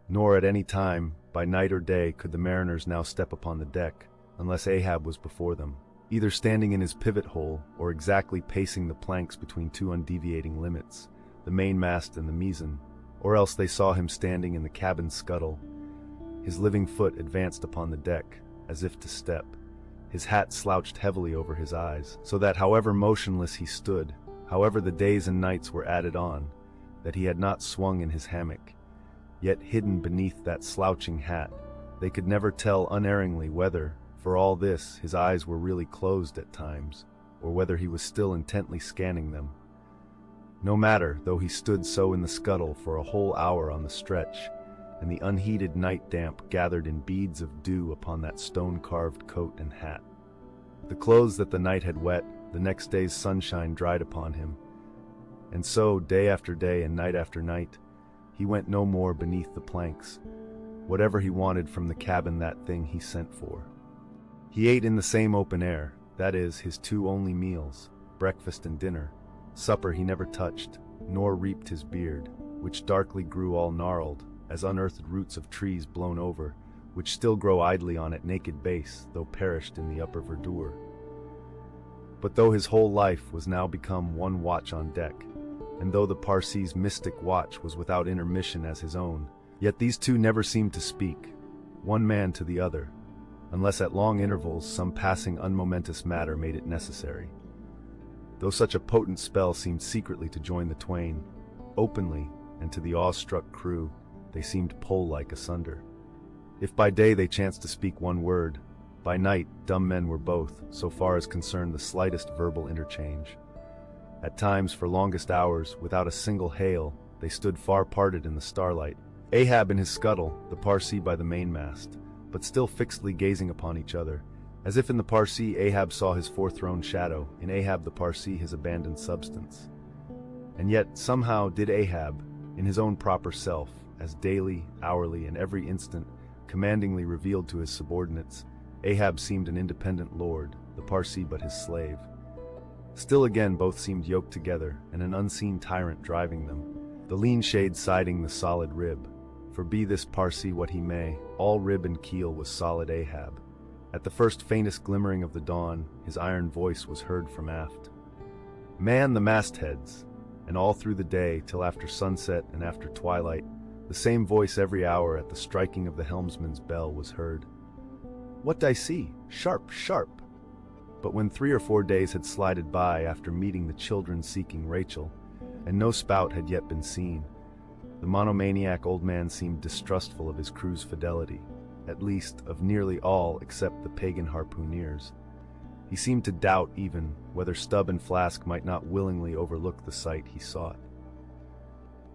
Nor at any time, by night or day, could the mariners now step upon the deck, unless Ahab was before them, either standing in his pivot hole or exactly pacing the planks between 2 undeviating limits, the mainmast and the mizzen, or else they saw him standing in the cabin scuttle, his living foot advanced upon the deck, as if to step, his hat slouched heavily over his eyes, so that however motionless he stood, however the days and nights were added on, that he had not swung in his hammock, yet hidden beneath that slouching hat, they could never tell unerringly whether, for all this, his eyes were really closed at times, or whether he was still intently scanning them. No matter, though he stood so in the scuttle for a whole hour on the stretch, and the unheated night damp gathered in beads of dew upon that stone-carved coat and hat. The clothes that the night had wet, the next day's sunshine dried upon him, and so, day after day and night after night, he went no more beneath the planks, whatever he wanted from the cabin that thing he sent for. He ate in the same open air, that is, his two only meals, breakfast and dinner. Supper he never touched, nor reaped his beard, which darkly grew all gnarled, as unearthed roots of trees blown over, which still grow idly on its naked base, though perished in the upper verdure. But though his whole life was now become one watch on deck, and though the Parsee's mystic watch was without intermission as his own, yet these two never seemed to speak, one man to the other, unless at long intervals some passing unmomentous matter made it necessary. Though such a potent spell seemed secretly to join the twain, openly, and to the awe-struck crew, they seemed pole-like asunder. If by day they chanced to speak one word, by night dumb men were both, so far as concerned the slightest verbal interchange. At times, for longest hours, without a single hail, they stood far parted in the starlight, Ahab in his scuttle, the Parsee by the mainmast, but still fixedly gazing upon each other, as if in the Parsee Ahab saw his forethrown shadow, in Ahab the Parsee his abandoned substance. And yet, somehow did Ahab, in his own proper self, as daily, hourly, and every instant, commandingly revealed to his subordinates, Ahab seemed an independent lord, the Parsee but his slave. Still again both seemed yoked together, and an unseen tyrant driving them, the lean shade siding the solid rib. For be this Parsee what he may, all rib and keel was solid Ahab. At the first faintest glimmering of the dawn, his iron voice was heard from aft. "Man the mastheads!" And all through the day, till after sunset and after twilight, the same voice every hour at the striking of the helmsman's bell was heard. "What d'ye see? Sharp, sharp!" But when 3 or 4 days had slided by after meeting the children seeking Rachel, and no spout had yet been seen, the monomaniac old man seemed distrustful of his crew's fidelity, at least of nearly all except the pagan harpooneers. He seemed to doubt even whether Stubb and Flask might not willingly overlook the sight he sought.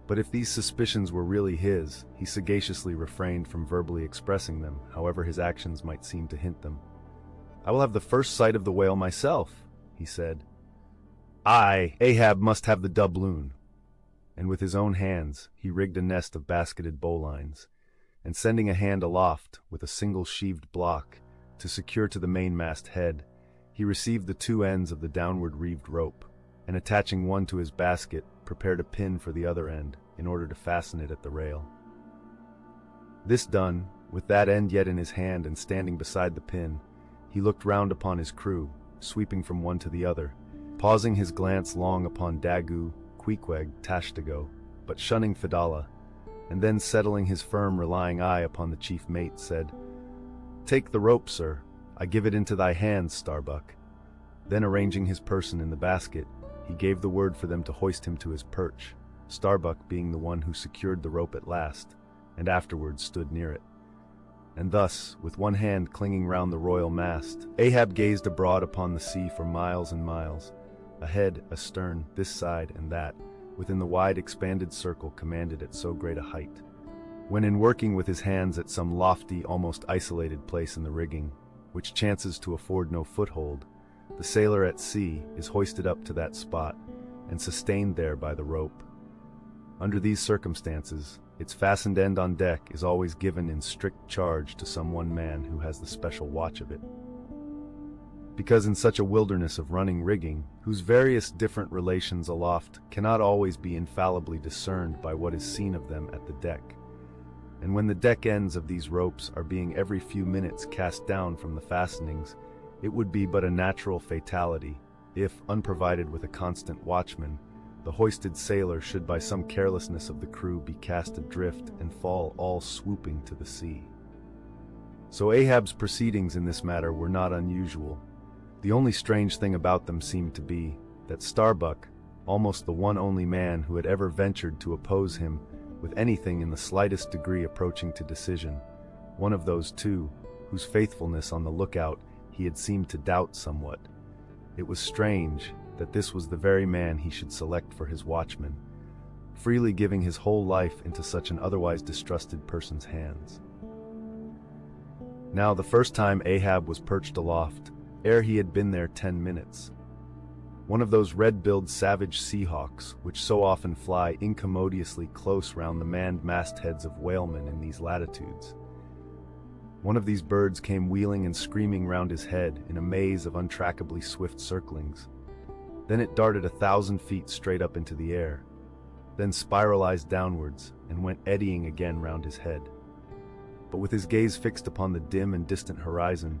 But if these suspicions were really his, he sagaciously refrained from verbally expressing them, however his actions might seem to hint them. "I will have the first sight of the whale myself," he said. "I, Ahab, must have the doubloon." And with his own hands he rigged a nest of basketed bowlines, and sending a hand aloft with a single sheaved block to secure to the mainmast head, he received the 2 ends of the downward reeved rope, and attaching one to his basket, prepared a pin for the other end, in order to fasten it at the rail. This done, with that end yet in his hand and standing beside the pin, he looked round upon his crew, sweeping from one to the other, pausing his glance long upon Daggoo, Queequeg, Tashtago, but shunning Fedallah, and then settling his firm relying eye upon the chief mate, said, "Take the rope, sir. I give it into thy hands, Starbuck." Then arranging his person in the basket, he gave the word for them to hoist him to his perch, Starbuck being the one who secured the rope at last, and afterwards stood near it. And thus, with one hand clinging round the royal mast, Ahab gazed abroad upon the sea for miles and miles, ahead, astern, this side and that, within the wide expanded circle commanded at so great a height. When in working with his hands at some lofty, almost isolated place in the rigging, which chances to afford no foothold, the sailor at sea is hoisted up to that spot, and sustained there by the rope. Under these circumstances, its fastened end on deck is always given in strict charge to some one man who has the special watch of it. Because in such a wilderness of running rigging, whose various different relations aloft cannot always be infallibly discerned by what is seen of them at the deck, and when the deck ends of these ropes are being every few minutes cast down from the fastenings, it would be but a natural fatality if, unprovided with a constant watchman, the hoisted sailor should by some carelessness of the crew be cast adrift and fall all swooping to the sea. So Ahab's proceedings in this matter were not unusual. The only strange thing about them seemed to be that Starbuck, almost the one only man who had ever ventured to oppose him with anything in the slightest degree approaching to decision, one of those two, whose faithfulness on the lookout he had seemed to doubt somewhat. It was strange that this was the very man he should select for his watchman, freely giving his whole life into such an otherwise distrusted person's hands. Now the first time Ahab was perched aloft, ere he had been there 10 minutes. One of those red-billed savage seahawks which so often fly incommodiously close round the manned mastheads of whalemen in these latitudes, One of these birds came wheeling and screaming round his head in a maze of untrackably swift circlings. Then it darted 1,000 feet straight up into the air, then spiralized downwards and went eddying again round his head. But with his gaze fixed upon the dim and distant horizon,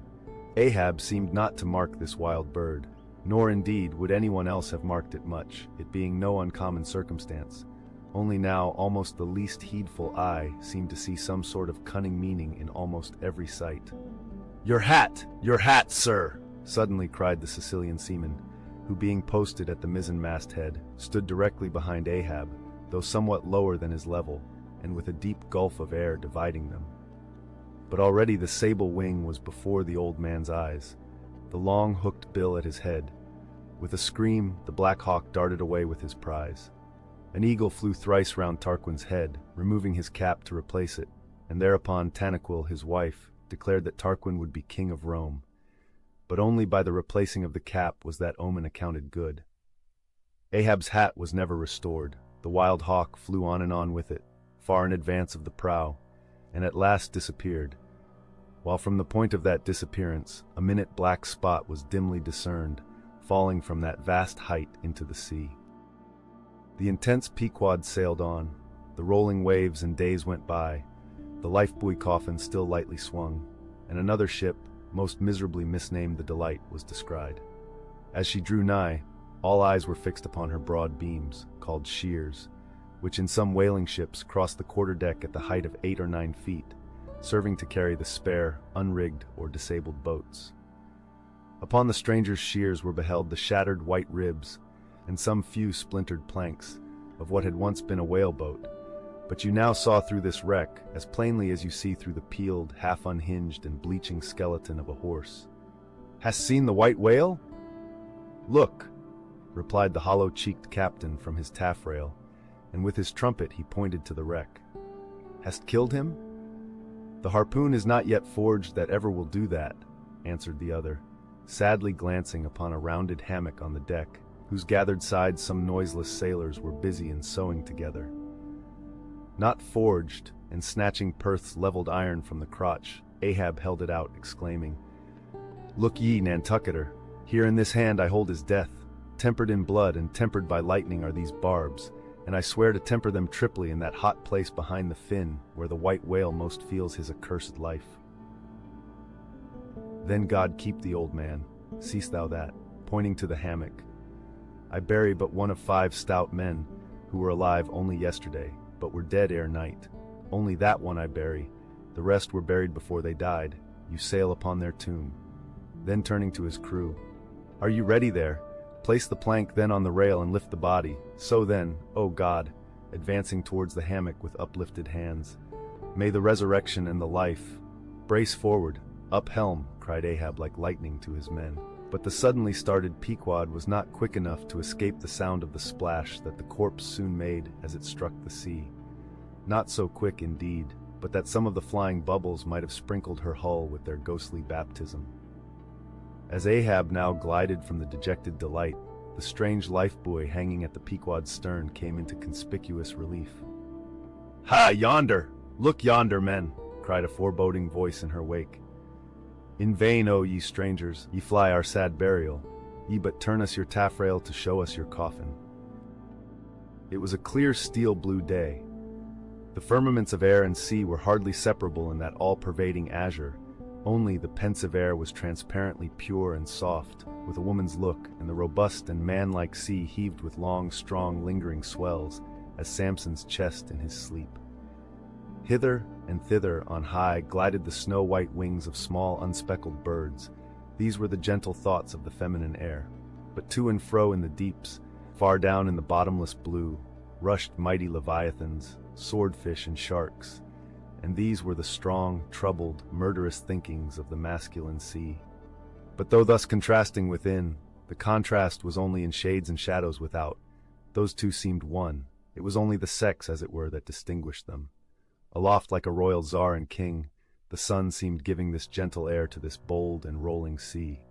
Ahab seemed not to mark this wild bird, nor indeed would anyone else have marked it much, it being no uncommon circumstance. Only now almost the least heedful eye seemed to see some sort of cunning meaning in almost every sight. Your hat, sir!" suddenly cried the Sicilian seaman, who being posted at the mizzen-mast head, stood directly behind Ahab, though somewhat lower than his level, and with a deep gulf of air dividing them. But already the sable wing was before the old man's eyes, the long hooked bill at his head. With a scream, the Black Hawk darted away with his prize. An eagle flew thrice round Tarquin's head, removing his cap to replace it, and thereupon Tanaquil, his wife, declared that Tarquin would be king of Rome. But only by the replacing of the cap was that omen accounted good. Ahab's hat was never restored. The wild hawk flew on and on with it, far in advance of the prow, and at last disappeared, while from the point of that disappearance a minute black spot was dimly discerned, falling from that vast height into the sea. The intense Pequod sailed on, the rolling waves and days went by, the Life-Buoy coffin still lightly swung, and another ship, most miserably misnamed the Delight, was descried. As she drew nigh, all eyes were fixed upon her broad beams, called shears, which in some whaling ships crossed the quarter-deck at the height of 8 or 9 feet, serving to carry the spare, unrigged, or disabled boats. Upon the stranger's shears were beheld the shattered white ribs and some few splintered planks of what had once been a whaleboat, but you now saw through this wreck as plainly as you see through the peeled, half-unhinged, and bleaching skeleton of a horse. "Hast seen the white whale?" "Look," replied the hollow-cheeked captain from his taffrail, and with his trumpet he pointed to the wreck. "Hast killed him?" "The harpoon is not yet forged that ever will do that," answered the other, sadly glancing upon a rounded hammock on the deck, whose gathered sides some noiseless sailors were busy in sewing together. "Not forged," and snatching Perth's leveled iron from the crotch, Ahab held it out, exclaiming, "Look ye, Nantucketer, here in this hand I hold his death. Tempered in blood and tempered by lightning are these barbs, and I swear to temper them triply in that hot place behind the fin, where the white whale most feels his accursed life." "Then God keep thee, old man, seest thou that?" pointing to the hammock. "I bury but one of 5 stout men, who were alive only yesterday, but were dead ere night. Only that one I bury, the rest were buried before they died. You sail upon their tomb." Then turning to his crew, "Are you ready there? Place the plank then on the rail and lift the body. So then, O God," advancing towards the hammock with uplifted hands, "may the resurrection and the life—" "Brace forward, up helm," cried Ahab like lightning to his men. But the suddenly started Pequod was not quick enough to escape the sound of the splash that the corpse soon made as it struck the sea. Not so quick indeed, but that some of the flying bubbles might have sprinkled her hull with their ghostly baptism. As Ahab now glided from the dejected Delight, the strange life-buoy hanging at the Pequod's stern came into conspicuous relief. "Ha, yonder! Look yonder, men!" cried a foreboding voice in her wake. "In vain, O ye strangers, ye fly our sad burial. Ye but turn us your taffrail to show us your coffin." It was a clear steel-blue day. The firmaments of air and sea were hardly separable in that all-pervading azure. Only the pensive air was transparently pure and soft, with a woman's look, and the robust and man-like sea heaved with long, strong, lingering swells, as Samson's chest in his sleep. Hither and thither on high glided the snow-white wings of small, unspeckled birds. These were the gentle thoughts of the feminine air. But to and fro in the deeps, far down in the bottomless blue, rushed mighty leviathans, swordfish and sharks, and these were the strong, troubled, murderous thinkings of the masculine sea. But though thus contrasting within, the contrast was only in shades and shadows without. Those two seemed one. It was only the sex, as it were, that distinguished them. Aloft like a royal czar and king, the sun seemed giving this gentle air to this bold and rolling sea,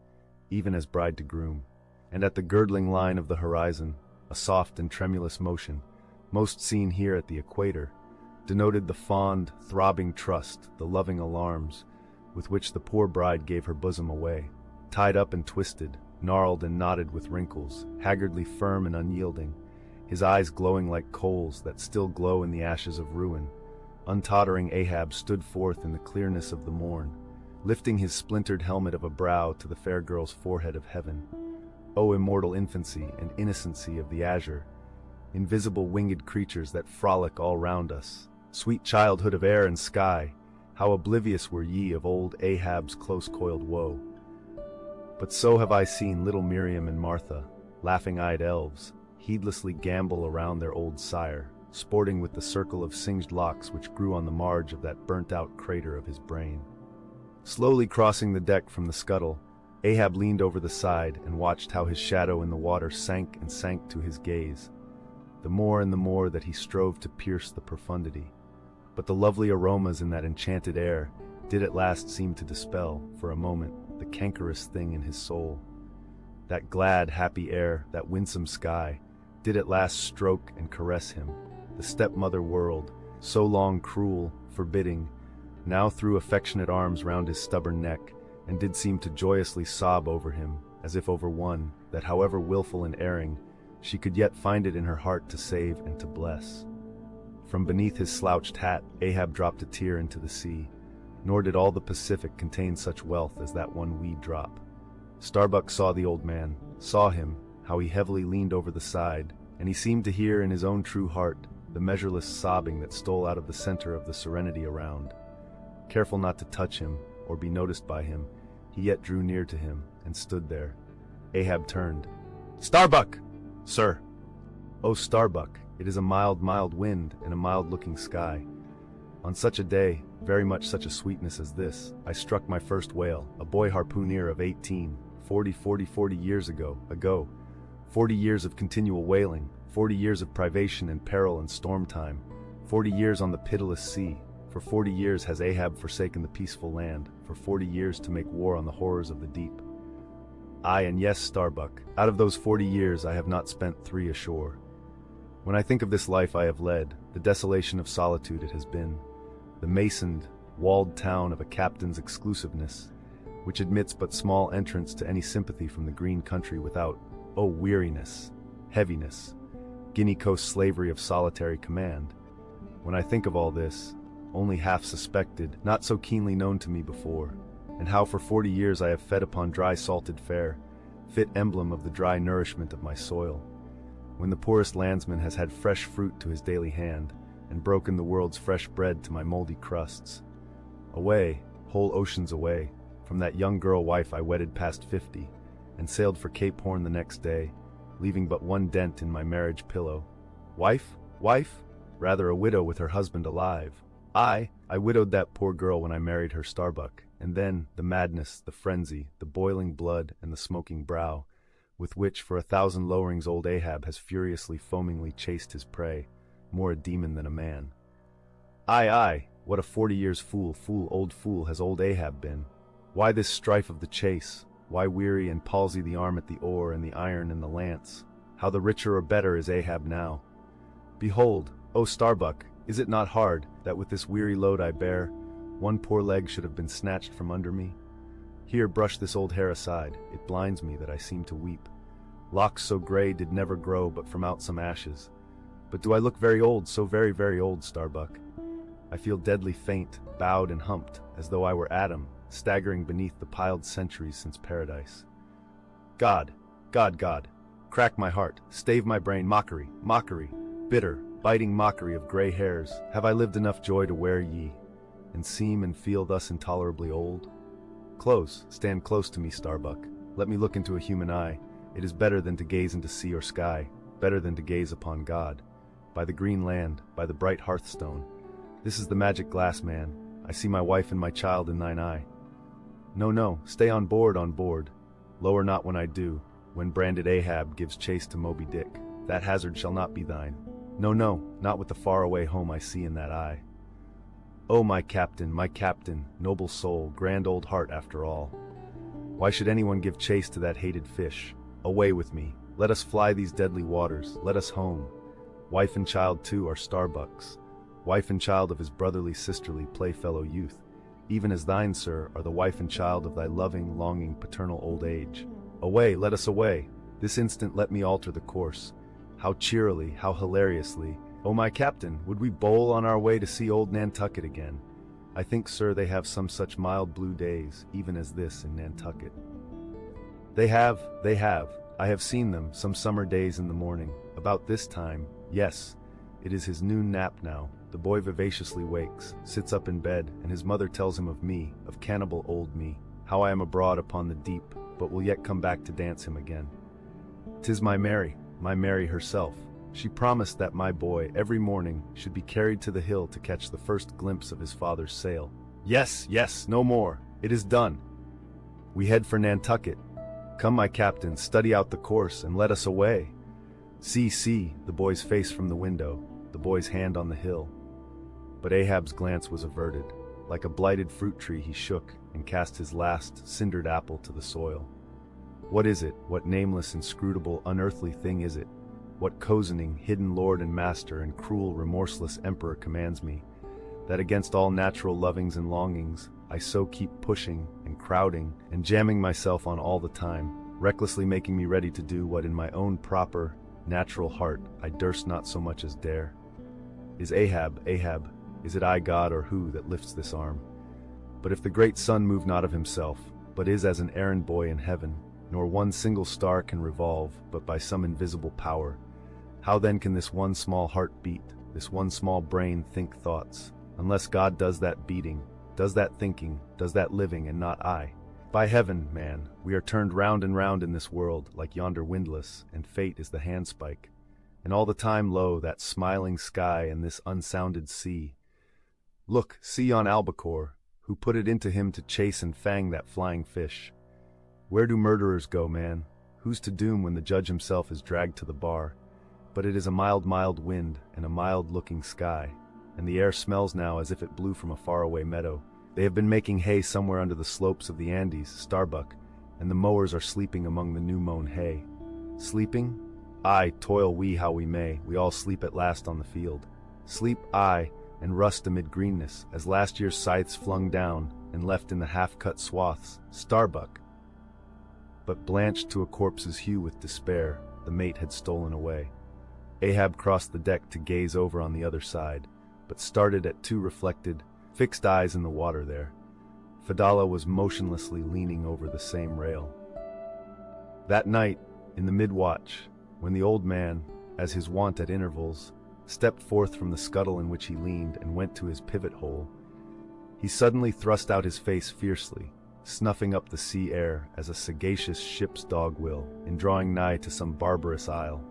even as bride to groom. And at the girdling line of the horizon, a soft and tremulous motion, most seen here at the equator, denoted the fond, throbbing trust, the loving alarms, with which the poor bride gave her bosom away, tied up and twisted, gnarled and knotted with wrinkles, haggardly firm and unyielding, his eyes glowing like coals that still glow in the ashes of ruin. Untottering Ahab stood forth in the clearness of the morn, lifting his splintered helmet of a brow to the fair girl's forehead of heaven. O immortal infancy and innocency of the azure, invisible winged creatures that frolic all round us, sweet childhood of air and sky, how oblivious were ye of old Ahab's close-coiled woe. But so have I seen little Miriam and Martha, laughing-eyed elves, heedlessly gambol around their old sire, sporting with the circle of singed locks which grew on the marge of that burnt-out crater of his brain. Slowly crossing the deck from the scuttle, Ahab leaned over the side and watched how his shadow in the water sank and sank to his gaze, the more and the more that he strove to pierce the profundity. But the lovely aromas in that enchanted air did at last seem to dispel, for a moment, the cankerous thing in his soul. That glad, happy air, that winsome sky, did at last stroke and caress him. The stepmother world, so long cruel, forbidding, now threw affectionate arms round his stubborn neck, and did seem to joyously sob over him, as if over one, that however willful and erring, she could yet find it in her heart to save and to bless. From beneath his slouched hat, Ahab dropped a tear into the sea, nor did all the Pacific contain such wealth as that one wee drop. Starbuck saw the old man, saw him, how he heavily leaned over the side, and he seemed to hear in his own true heart the measureless sobbing that stole out of the center of the serenity around. Careful not to touch him, or be noticed by him, he yet drew near to him, and stood there. Ahab turned. "Starbuck! Sir!" "Oh, Starbuck, it is a mild, mild wind, and a mild-looking sky. On such a day, very much such a sweetness as this, I struck my first whale, a boy harpooner of 18, 40 years ago. 40 years of continual whaling, 40 years of privation and peril and storm time, 40 years on the pitiless sea. For 40 years has Ahab forsaken the peaceful land, for 40 years to make war on the horrors of the deep. Aye, and yes, Starbuck, out of those 40 years I have not spent 3 ashore. When I think of this life I have led, the desolation of solitude it has been, the masoned, walled town of a captain's exclusiveness, which admits but small entrance to any sympathy from the green country without, oh weariness, heaviness, Guinea Coast slavery of solitary command. When I think of all this, only half suspected, not so keenly known to me before, and how for 40 years I have fed upon dry salted fare, fit emblem of the dry nourishment of my soil, when the poorest landsman has had fresh fruit to his daily hand, and broken the world's fresh bread to my moldy crusts. Away, whole oceans away, from that young girl wife I wedded past 50, and sailed for Cape Horn the next day, leaving but one dent in my marriage pillow. Wife? Rather a widow with her husband alive. I widowed that poor girl when I married her, Starbuck, and then the madness, the frenzy, the boiling blood, and the smoking brow, with which for 1,000 lowerings old Ahab has furiously foamingly chased his prey, more a demon than a man. Aye, what a 40 years old fool has old Ahab been. Why this strife of the chase? Why weary and palsy the arm at the oar and the iron and the lance? How the richer or better is Ahab now? Behold, O Starbuck, is it not hard that with this weary load I bear, one poor leg should have been snatched from under me? Here, brush this old hair aside, it blinds me that I seem to weep. Locks so gray did never grow but from out some ashes. But do I look very old, so very, very old, Starbuck? I feel deadly faint, bowed and humped, as though I were Adam, staggering beneath the piled centuries since paradise. God, crack my heart, stave my brain, mockery, bitter, biting mockery of gray hairs, have I lived enough joy to wear ye, and seem and feel thus intolerably old? Stand close to me, Starbuck, let me look into a human eye. It is better than to gaze into sea or sky, better than to gaze upon God. By the green land, by the bright hearthstone, this is the magic glass, man. I see my wife and my child in thine eye. No, stay on board. Lower not when I do, when branded Ahab gives chase to Moby Dick. That hazard shall not be thine. No, not with the faraway home I see in that eye. Oh, my captain, noble soul, grand old heart after all. Why should anyone give chase to that hated fish? Away with me, let us fly these deadly waters, let us home. Wife and child too are Starbuck's, wife and child of his brotherly sisterly playfellow youth. even as thine, sir, are the wife and child of thy loving, longing, paternal old age. Away, let us away. This instant let me alter the course. How cheerily, how hilariously. O my captain, would we bowl on our way to see old Nantucket again? I think, sir, they have some such mild blue days, even as this in Nantucket. They have. I have seen them, some summer days in the morning. About this time, yes. It is his noon nap now. The boy vivaciously wakes, sits up in bed, and his mother tells him of me, of cannibal old me, how I am abroad upon the deep, but will yet come back to dance him again. 'Tis my Mary herself. She promised that my boy, every morning, should be carried to the hill to catch the first glimpse of his father's sail. Yes, no more. It is done. We head for Nantucket. Come, my captain, study out the course, and let us away. See, the boy's face from the window, the boy's hand on the hill. But Ahab's glance was averted. Like a blighted fruit tree he shook, and cast his last, cindered apple to the soil. What is it? What nameless, inscrutable, unearthly thing is it? What cozening, hidden lord and master and cruel, remorseless emperor commands me, that against all natural lovings and longings, I so keep pushing and crowding and jamming myself on all the time, recklessly making me ready to do what in my own proper, natural heart I durst not so much as dare? Is Ahab, is it I, God, or who, that lifts this arm? But if the great sun move not of himself, but is as an errand boy in heaven, nor one single star can revolve, but by some invisible power, how then can this one small heart beat, this one small brain think thoughts, unless God does that beating, does that thinking, does that living, and not I? By heaven, man, we are turned round and round in this world, like yonder windlass, and fate is the handspike. And all the time, lo, that smiling sky and this unsounded sea. Look, see yon albacore, who put it into him to chase and fang that flying fish. Where do murderers go, man? Who's to doom when the judge himself is dragged to the bar? But it is a mild wind, and a mild-looking sky, and the air smells now as if it blew from a faraway meadow. They have been making hay somewhere under the slopes of the Andes, Starbuck, and the mowers are sleeping among the new-mown hay. Sleeping? Aye, toil we how we may, we all sleep at last on the field. Sleep, aye, and rust amid greenness, as last year's scythes flung down, and left in the half-cut swaths, Starbuck. But blanched to a corpse's hue with despair, the mate had stolen away. Ahab crossed the deck to gaze over on the other side, but started at two reflected, fixed eyes in the water there. Fedallah was motionlessly leaning over the same rail. That night, in the mid-watch, when the old man, as his wont at intervals, stepped forth from the scuttle in which he leaned and went to his pivot hole, he suddenly thrust out his face fiercely, snuffing up the sea air as a sagacious ship's dog will, in drawing nigh to some barbarous isle.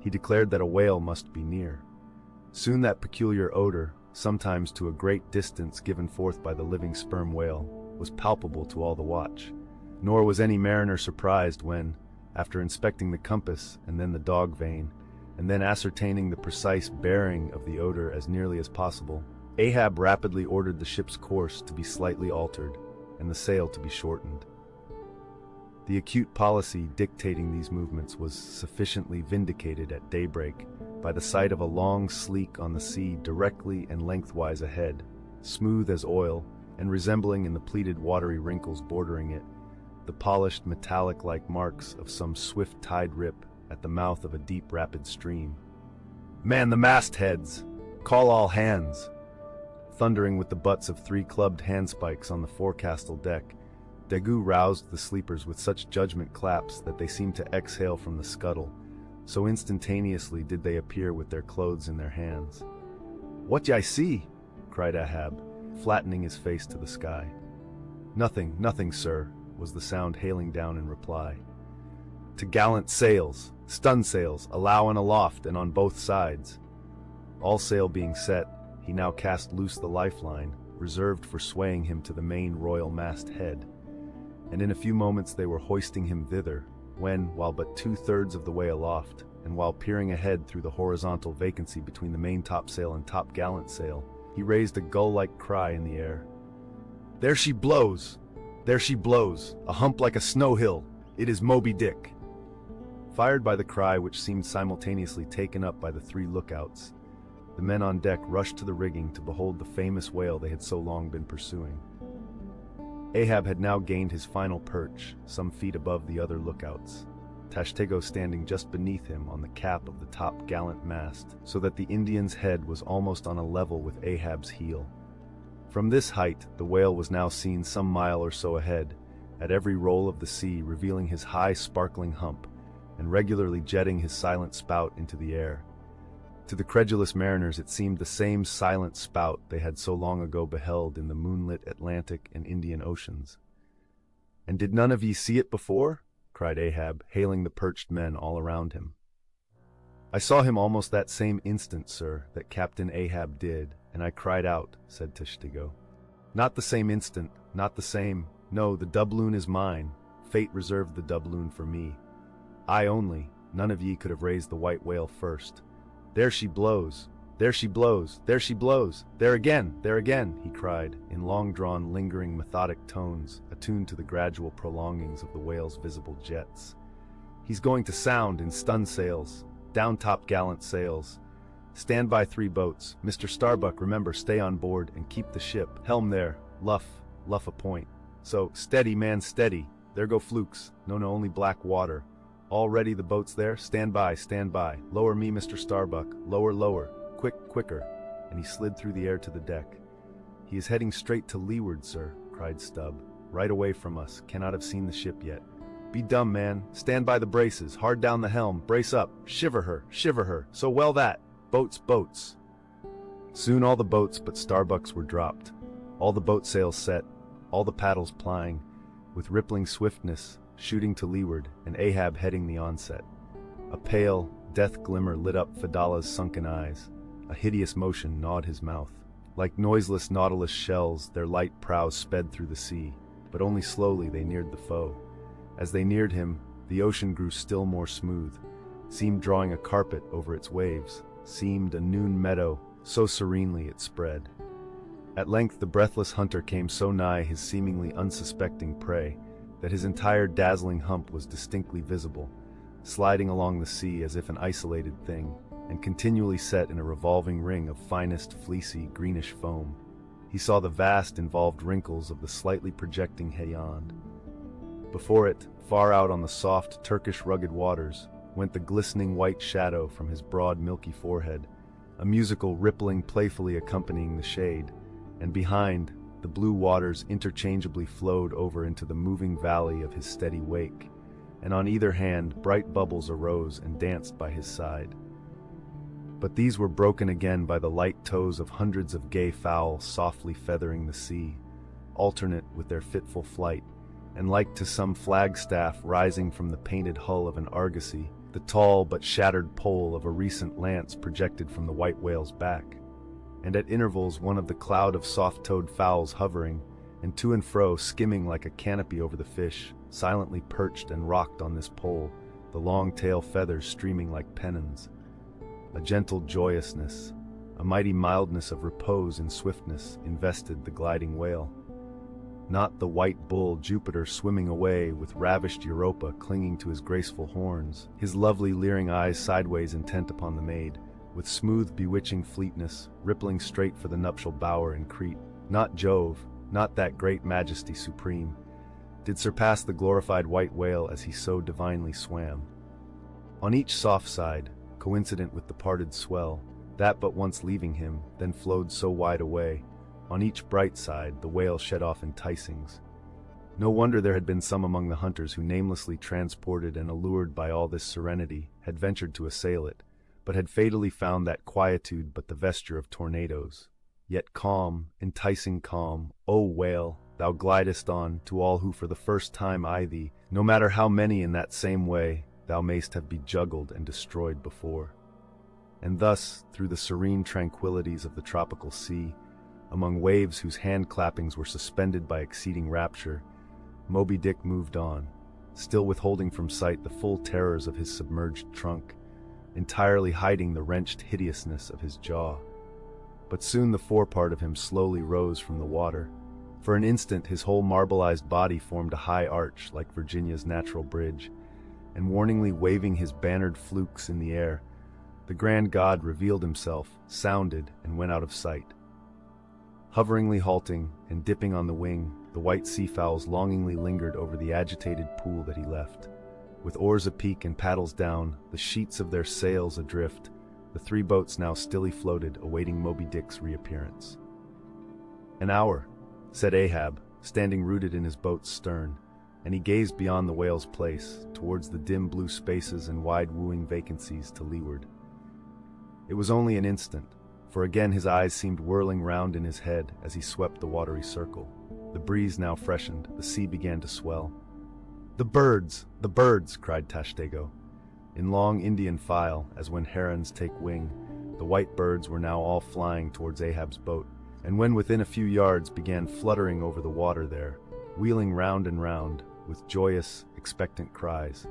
He declared that a whale must be near. Soon that peculiar odor, sometimes to a great distance given forth by the living sperm whale, was palpable to all the watch. Nor was any mariner surprised when, after inspecting the compass and then the dog vane, and then ascertaining the precise bearing of the odor as nearly as possible, Ahab rapidly ordered the ship's course to be slightly altered, and the sail to be shortened. The acute policy dictating these movements was sufficiently vindicated at daybreak by the sight of a long sleek on the sea directly and lengthwise ahead, smooth as oil, and resembling in the pleated watery wrinkles bordering it, the polished metallic-like marks of some swift tide rip at the mouth of a deep rapid stream. "Man the mastheads! Call all hands!" Thundering with the butts of 3 clubbed handspikes on the forecastle deck, Daggoo roused the sleepers with such judgment claps that they seemed to exhale from the scuttle, so instantaneously did they appear with their clothes in their hands. "What y'ye see?" cried Ahab, flattening his face to the sky. Nothing, sir," was the sound hailing down in reply. "To gallant sails, stun sails, alow and aloft and on both sides." All sail being set, he now cast loose the lifeline, reserved for swaying him to the main royal mast head, and in a few moments they were hoisting him thither, when, while but 2/3 of the way aloft, and while peering ahead through the horizontal vacancy between the main topsail and top-gallant sail, he raised a gull-like cry in the air. "There she blows! There she blows! A hump like a snow-hill! It is Moby Dick!" Fired by the cry which seemed simultaneously taken up by the 3 lookouts, the men on deck rushed to the rigging to behold the famous whale they had so long been pursuing. Ahab had now gained his final perch, some feet above the other lookouts, Tashtego standing just beneath him on the cap of the top gallant mast, so that the Indian's head was almost on a level with Ahab's heel. From this height, the whale was now seen some mile or so ahead, at every roll of the sea revealing his high sparkling hump, and regularly jetting his silent spout into the air. To the credulous mariners it seemed the same silent spout they had so long ago beheld in the moonlit Atlantic and Indian Oceans. "And did none of ye see it before?" cried Ahab, hailing the perched men all around him. "I saw him almost that same instant, sir, that Captain Ahab did, and I cried out," said Tashtego. "Not the same instant, not the same. No, the doubloon is mine. Fate reserved the doubloon for me. I only. None of ye could have raised the white whale first. There she blows! There she blows! There she blows! There again! There again!" he cried, in long-drawn, lingering, methodic tones, attuned to the gradual prolongings of the whale's visible jets. "He's going to sound in stun sails! Down top-gallant sails! Stand by 3 boats. Mr. Starbuck, remember, stay on board and keep the ship. Helm there. Luff a point. So, steady, man, steady. There go flukes. No, only black water. All ready, the boats there? Stand by, stand by. Lower me, Mr. Starbuck. Lower. Quicker. And he slid through the air to the deck. "He is heading straight to leeward, sir," cried Stubb. "Right away from us. Cannot have seen the ship yet. Be dumb, man. Stand by the braces. Hard down the helm. Brace up. Shiver her. So well that. Boats. Soon all the boats but Starbuck's were dropped. All the boat sails set. All the paddles plying, with rippling swiftness, shooting to leeward, and Ahab heading the onset. A pale, death glimmer lit up Fedallah's sunken eyes. A hideous motion gnawed his mouth. Like noiseless nautilus shells, their light prows sped through the sea, but only slowly they neared the foe. As they neared him, the ocean grew still more smooth, seemed drawing a carpet over its waves, seemed a noon meadow, so serenely it spread. At length the breathless hunter came so nigh his seemingly unsuspecting prey that his entire dazzling hump was distinctly visible, sliding along the sea as if an isolated thing, and continually set in a revolving ring of finest, fleecy, greenish foam. He saw the vast, involved wrinkles of the slightly projecting Hayand. Before it, far out on the soft, Turkish rugged waters, went the glistening white shadow from his broad, milky forehead, a musical rippling playfully accompanying the shade, and behind, the blue waters interchangeably flowed over into the moving valley of his steady wake, and on either hand bright bubbles arose and danced by his side. But these were broken again by the light toes of hundreds of gay fowl softly feathering the sea, alternate with their fitful flight, and like to some flagstaff rising from the painted hull of an argosy, the tall but shattered pole of a recent lance projected from the white whale's back, and at intervals one of the cloud of soft-toed fowls hovering, and to and fro skimming like a canopy over the fish, silently perched and rocked on this pole, the long tail feathers streaming like pennons. A gentle joyousness, a mighty mildness of repose and swiftness invested the gliding whale. Not the white bull Jupiter swimming away with ravished Europa clinging to his graceful horns, his lovely leering eyes sideways intent upon the maid, with smooth bewitching fleetness, rippling straight for the nuptial bower in Crete. Not Jove, not that great majesty supreme, did surpass the glorified white whale as he so divinely swam. On each soft side, coincident with the parted swell, that but once leaving him, then flowed so wide away, on each bright side the whale shed off enticings. No wonder there had been some among the hunters who, namelessly transported and allured by all this serenity, had ventured to assail it, but had fatally found that quietude but the vesture of tornadoes. Yet calm, enticing calm, O whale, thou glidest on, to all who for the first time eye thee, no matter how many in that same way thou mayst have bejuggled and destroyed before. And thus, through the serene tranquillities of the tropical sea, among waves whose hand-clappings were suspended by exceeding rapture, Moby Dick moved on, still withholding from sight the full terrors of his submerged trunk, entirely hiding the wrenched hideousness of his jaw. But soon the forepart of him slowly rose from the water. For an instant his whole marbleized body formed a high arch like Virginia's natural bridge, and warningly waving his bannered flukes in the air, the grand god revealed himself, sounded, and went out of sight. Hoveringly halting and dipping on the wing, the white seafowls longingly lingered over the agitated pool that he left. With oars apeak and paddles down, the sheets of their sails adrift, the three boats now stilly floated, awaiting Moby Dick's reappearance. "An hour," said Ahab, standing rooted in his boat's stern, and he gazed beyond the whale's place, towards the dim blue spaces and wide wooing vacancies to leeward. It was only an instant, for again his eyes seemed whirling round in his head as he swept the watery circle. The breeze now freshened, the sea began to swell. "The birds! The birds!" cried Tashtego. In long Indian file, as when herons take wing, the white birds were now all flying towards Ahab's boat, and when within a few yards began fluttering over the water there, wheeling round and round, with joyous, expectant cries.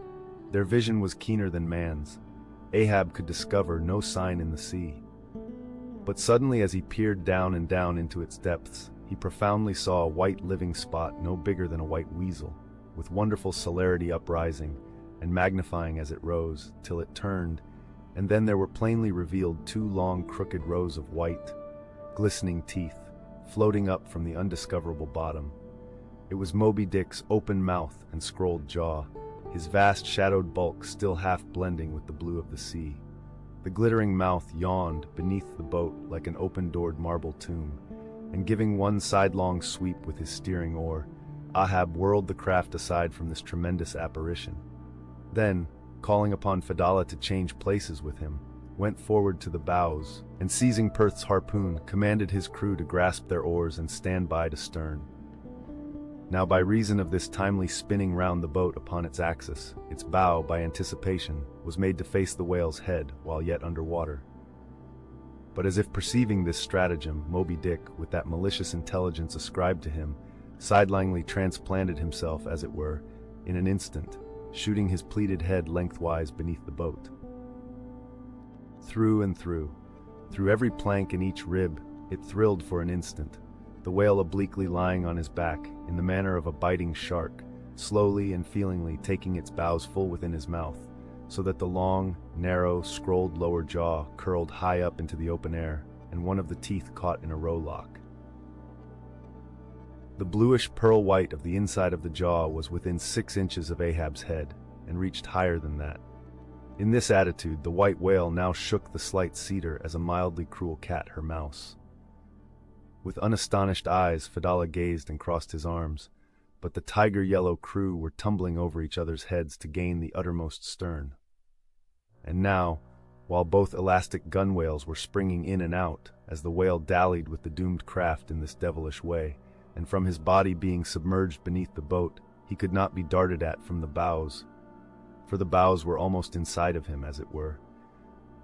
Their vision was keener than man's. Ahab could discover no sign in the sea. But suddenly, as he peered down and down into its depths, he profoundly saw a white living spot no bigger than a white weasel, with wonderful celerity uprising and magnifying as it rose, till it turned, and then there were plainly revealed two long crooked rows of white, glistening teeth, floating up from the undiscoverable bottom. It was Moby Dick's open mouth and scrolled jaw, his vast shadowed bulk still half blending with the blue of the sea. The glittering mouth yawned beneath the boat like an open-doored marble tomb, and giving one sidelong sweep with his steering oar, Ahab whirled the craft aside from this tremendous apparition. Then, calling upon Fedallah to change places with him, went forward to the bows, and seizing Perth's harpoon, commanded his crew to grasp their oars and stand by to stern. Now by reason of this timely spinning round the boat upon its axis, its bow, by anticipation, was made to face the whale's head while yet under water. But as if perceiving this stratagem, Moby Dick, with that malicious intelligence ascribed to him, sidelongly transplanted himself, as it were, in an instant, shooting his pleated head lengthwise beneath the boat. Through and through every plank and each rib, it thrilled for an instant, the whale obliquely lying on his back, in the manner of a biting shark, slowly and feelingly taking its bows full within his mouth, so that the long, narrow, scrolled lower jaw curled high up into the open air, and one of the teeth caught in a rowlock. The bluish pearl white of the inside of the jaw was within 6 inches of Ahab's head, and reached higher than that. In this attitude, the white whale now shook the slight cedar as a mildly cruel cat her mouse. With unastonished eyes, Fedallah gazed and crossed his arms, but the tiger-yellow crew were tumbling over each other's heads to gain the uttermost stern. And now, while both elastic gunwales were springing in and out, as the whale dallied with the doomed craft in this devilish way, and from his body being submerged beneath the boat, he could not be darted at from the bows, for the bows were almost inside of him, as it were.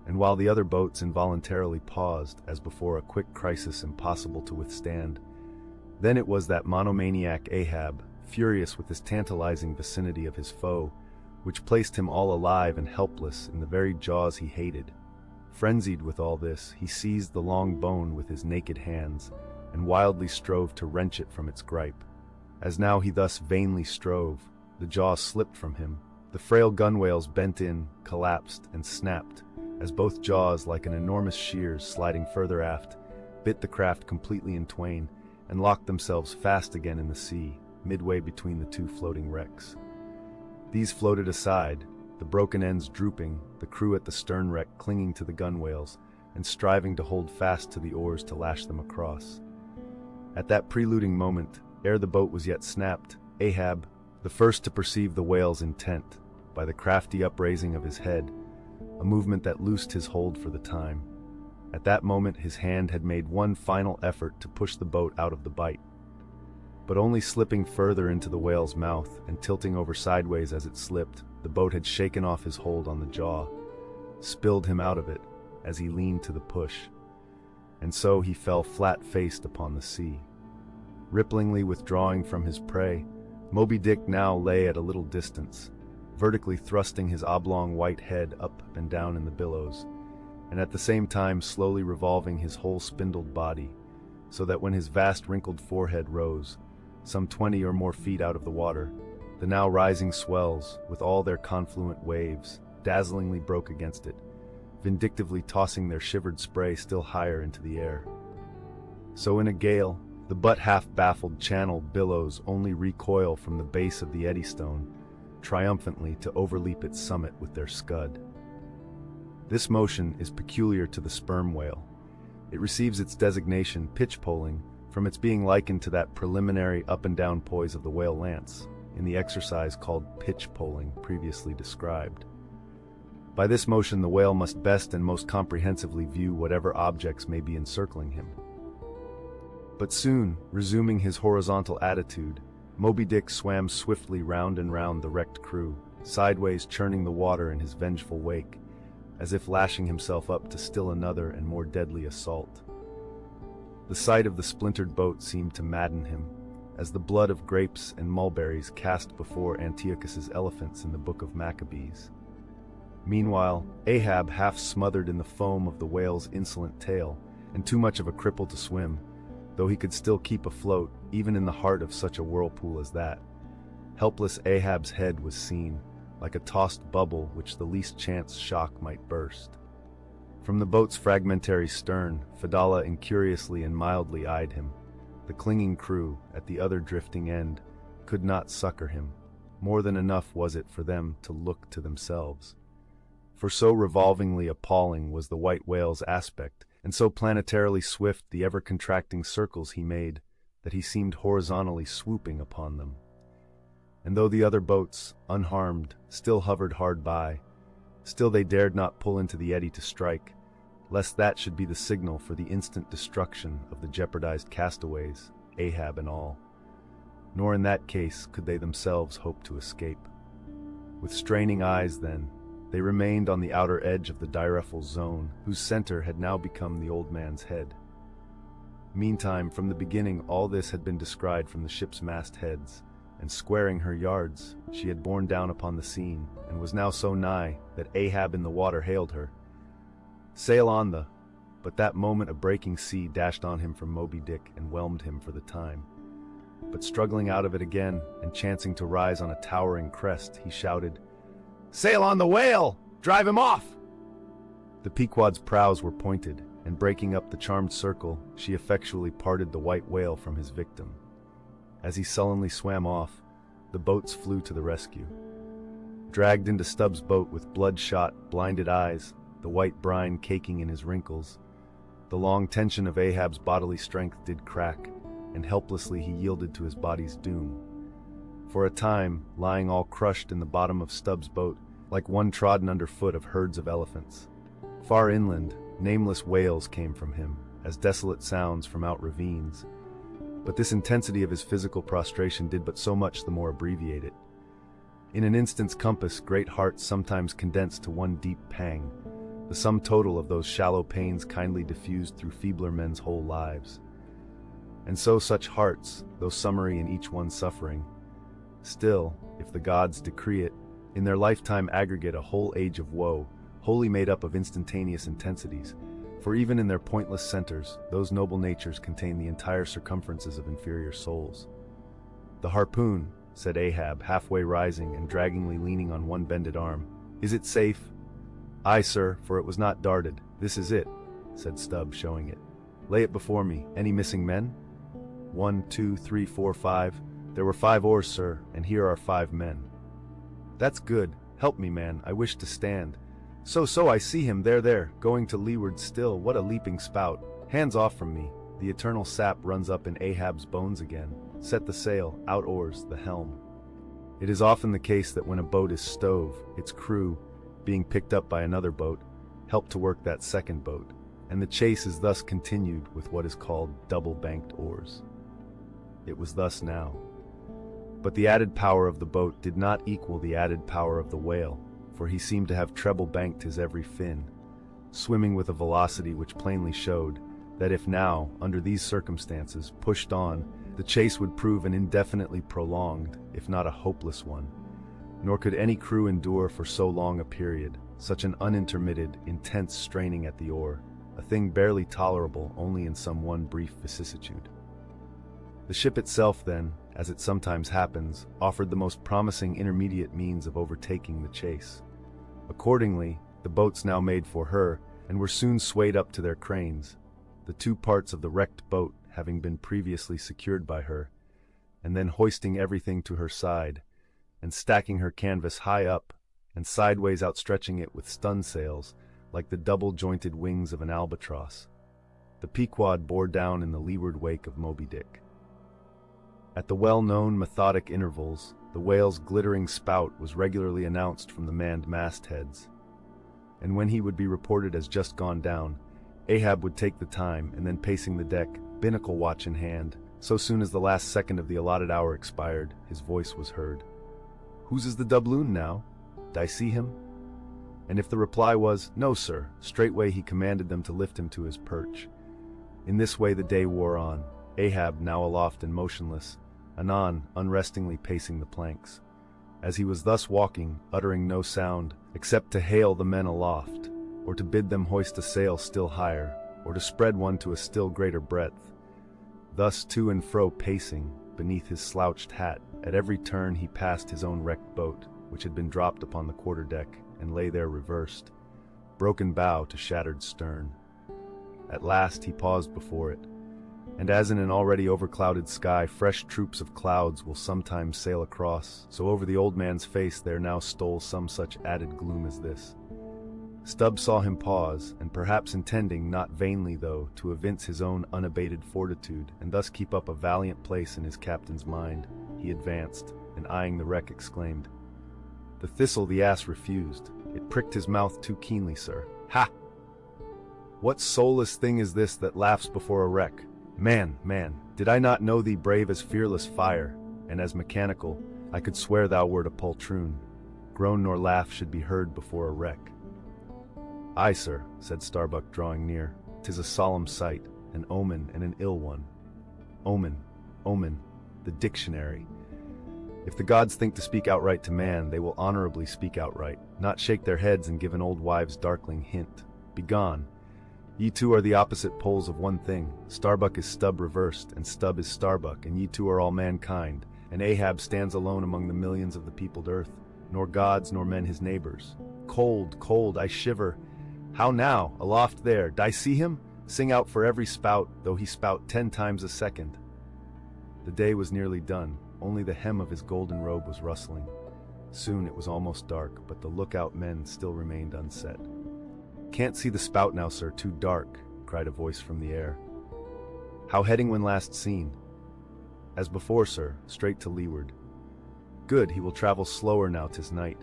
And while the other boats involuntarily paused, as before a quick crisis impossible to withstand, then it was that monomaniac Ahab, furious with this tantalizing vicinity of his foe, which placed him all alive and helpless in the very jaws he hated. Frenzied with all this, he seized the long bone with his naked hands, and wildly strove to wrench it from its gripe. As now he thus vainly strove, the jaw slipped from him. The frail gunwales bent in, collapsed, and snapped, as both jaws, like an enormous shears sliding further aft, bit the craft completely in twain, and locked themselves fast again in the sea, midway between the two floating wrecks. These floated aside, the broken ends drooping, the crew at the stern wreck clinging to the gunwales, and striving to hold fast to the oars to lash them across. At that preluding moment, ere the boat was yet snapped, Ahab, the first to perceive the whale's intent, by the crafty upraising of his head, a movement that loosed his hold for the time. At that moment his hand had made one final effort to push the boat out of the bight, but only slipping further into the whale's mouth and tilting over sideways as it slipped, the boat had shaken off his hold on the jaw, spilled him out of it as he leaned to the push, and so he fell flat-faced upon the sea. Ripplingly withdrawing from his prey, Moby Dick now lay at a little distance, vertically thrusting his oblong white head up and down in the billows, and at the same time slowly revolving his whole spindled body, so that when his vast wrinkled forehead rose, some 20 or more feet out of the water, the now rising swells, with all their confluent waves, dazzlingly broke against it, vindictively tossing their shivered spray still higher into the air. So in a gale, the but half-baffled channel billows only recoil from the base of the Eddystone, triumphantly to overleap its summit with their scud. This motion is peculiar to the sperm whale. It receives its designation pitch-poling from its being likened to that preliminary up-and-down poise of the whale lance, in the exercise called pitch-poling previously described. By this motion the whale must best and most comprehensively view whatever objects may be encircling him. But soon, resuming his horizontal attitude, Moby Dick swam swiftly round and round the wrecked crew, sideways churning the water in his vengeful wake, as if lashing himself up to still another and more deadly assault. The sight of the splintered boat seemed to madden him, as the blood of grapes and mulberries cast before Antiochus's elephants in the Book of Maccabees. Meanwhile, Ahab, half smothered in the foam of the whale's insolent tail, and too much of a cripple to swim, though he could still keep afloat even in the heart of such a whirlpool as that. Helpless Ahab's head was seen, like a tossed bubble which the least chance shock might burst. From the boat's fragmentary stern, Fedallah incuriously and mildly eyed him. The clinging crew, at the other drifting end, could not succor him. More than enough was it for them to look to themselves. For so revolvingly appalling was the white whale's aspect, and so planetarily swift the ever-contracting circles he made, that he seemed horizontally swooping upon them. And though the other boats, unharmed, still hovered hard by, still they dared not pull into the eddy to strike, lest that should be the signal for the instant destruction of the jeopardized castaways, Ahab and all. Nor in that case could they themselves hope to escape. With straining eyes, then, they remained on the outer edge of the direful zone, whose center had now become the old man's head. Meantime, from the beginning, all this had been descried from the ship's mastheads, and squaring her yards, she had borne down upon the scene, and was now so nigh that Ahab in the water hailed her. Sail on the... But that moment a breaking sea dashed on him from Moby Dick and whelmed him for the time. But struggling out of it again, and chancing to rise on a towering crest, he shouted, "Sail on the whale! Drive him off!" The Pequod's prows were pointed, and breaking up the charmed circle, she effectually parted the white whale from his victim. As he sullenly swam off, the boats flew to the rescue. Dragged into Stubbs' boat with bloodshot, blinded eyes, the white brine caking in his wrinkles, the long tension of Ahab's bodily strength did crack, and helplessly he yielded to his body's doom. For a time, lying all crushed in the bottom of Stubbs' boat, like one trodden underfoot of herds of elephants. Far inland, nameless wails came from him, as desolate sounds from out ravines. But this intensity of his physical prostration did but so much the more abbreviate it. In an instant's compass, great hearts sometimes condensed to one deep pang, the sum total of those shallow pains kindly diffused through feebler men's whole lives. And so such hearts, though summary in each one suffering, still, if the gods decree it, in their lifetime aggregate a whole age of woe, wholly made up of instantaneous intensities, for even in their pointless centers, those noble natures contain the entire circumferences of inferior souls. "The harpoon," said Ahab, halfway rising and draggingly leaning on one bended arm. "Is it safe?" "Aye, sir, for it was not darted. This is it," said Stubb, showing it. "Lay it before me. Any missing men?" 1, 2, 3, 4, 5. "There were 5 oars, sir, and here are 5 men." "That's good. Help me, man. I wish to stand." So, I see him, there, going to leeward still. What a leaping spout. Hands off from me." The eternal sap runs up in Ahab's bones again. Set the sail, out oars, the helm. It is often the case that when a boat is stove, its crew, being picked up by another boat, help to work that second boat, and the chase is thus continued with what is called double-banked oars. It was thus now. But the added power of the boat did not equal the added power of the whale, for he seemed to have treble-banked his every fin, swimming with a velocity which plainly showed that if now, under these circumstances, pushed on, the chase would prove an indefinitely prolonged, if not a hopeless one. Nor could any crew endure for so long a period such an unintermitted, intense straining at the oar, a thing barely tolerable only in some one brief vicissitude. The ship itself, then, as it sometimes happens, offered the most promising intermediate means of overtaking the chase. Accordingly, the boats now made for her, and were soon swayed up to their cranes. The 2 parts of the wrecked boat having been previously secured by her, and then hoisting everything to her side, and stacking her canvas high up, and sideways outstretching it with stun sails, like the double-jointed wings of an albatross. The Pequod bore down in the leeward wake of Moby Dick. At the well-known methodic intervals, the whale's glittering spout was regularly announced from the manned mastheads, and when he would be reported as just gone down, Ahab would take the time, and then pacing the deck, binnacle watch in hand, so soon as the last second of the allotted hour expired, his voice was heard. "Whose is the doubloon now? D'ye see him?" And if the reply was, "No, sir," straightway he commanded them to lift him to his perch. In this way the day wore on, Ahab now aloft and motionless, anon unrestingly pacing the planks. As he was thus walking, uttering no sound, except to hail the men aloft, or to bid them hoist a sail still higher, or to spread one to a still greater breadth, thus to and fro pacing, beneath his slouched hat, at every turn he passed his own wrecked boat, which had been dropped upon the quarter-deck, and lay there reversed, broken bow to shattered stern. At last he paused before it, and as in an already overclouded sky fresh troops of clouds will sometimes sail across, so over the old man's face there now stole some such added gloom as this. Stubb saw him pause, and perhaps intending, not vainly though, to evince his own unabated fortitude, and thus keep up a valiant place in his captain's mind, he advanced, and eyeing the wreck exclaimed, "The thistle the ass refused. It pricked his mouth too keenly, sir. Ha! What soulless thing is this that laughs before a wreck? Man, did I not know thee brave as fearless fire, and as mechanical, I could swear thou wert a poltroon. Groan nor laugh should be heard before a wreck." "Aye, sir," said Starbuck, drawing near. "'Tis a solemn sight, an omen and an ill one." Omen, the dictionary. If the gods think to speak outright to man, they will honorably speak outright, not shake their heads and give an old wives' darkling hint. Begone! Ye two are the opposite poles of one thing. Starbuck is Stubb reversed, and Stubb is Starbuck, and ye two are all mankind, and Ahab stands alone among the millions of the peopled earth, nor gods nor men his neighbors. Cold, I shiver. How now, aloft there, d'ye see him? Sing out for every spout, though he spout 10 times a second. The day was nearly done, only the hem of his golden robe was rustling. Soon it was almost dark, but the lookout men still remained unset. "Can't see the spout now, sir, too dark," cried a voice from the air. "How heading when last seen?" "As before, sir, straight to leeward." "Good, he will travel slower now 'tis night.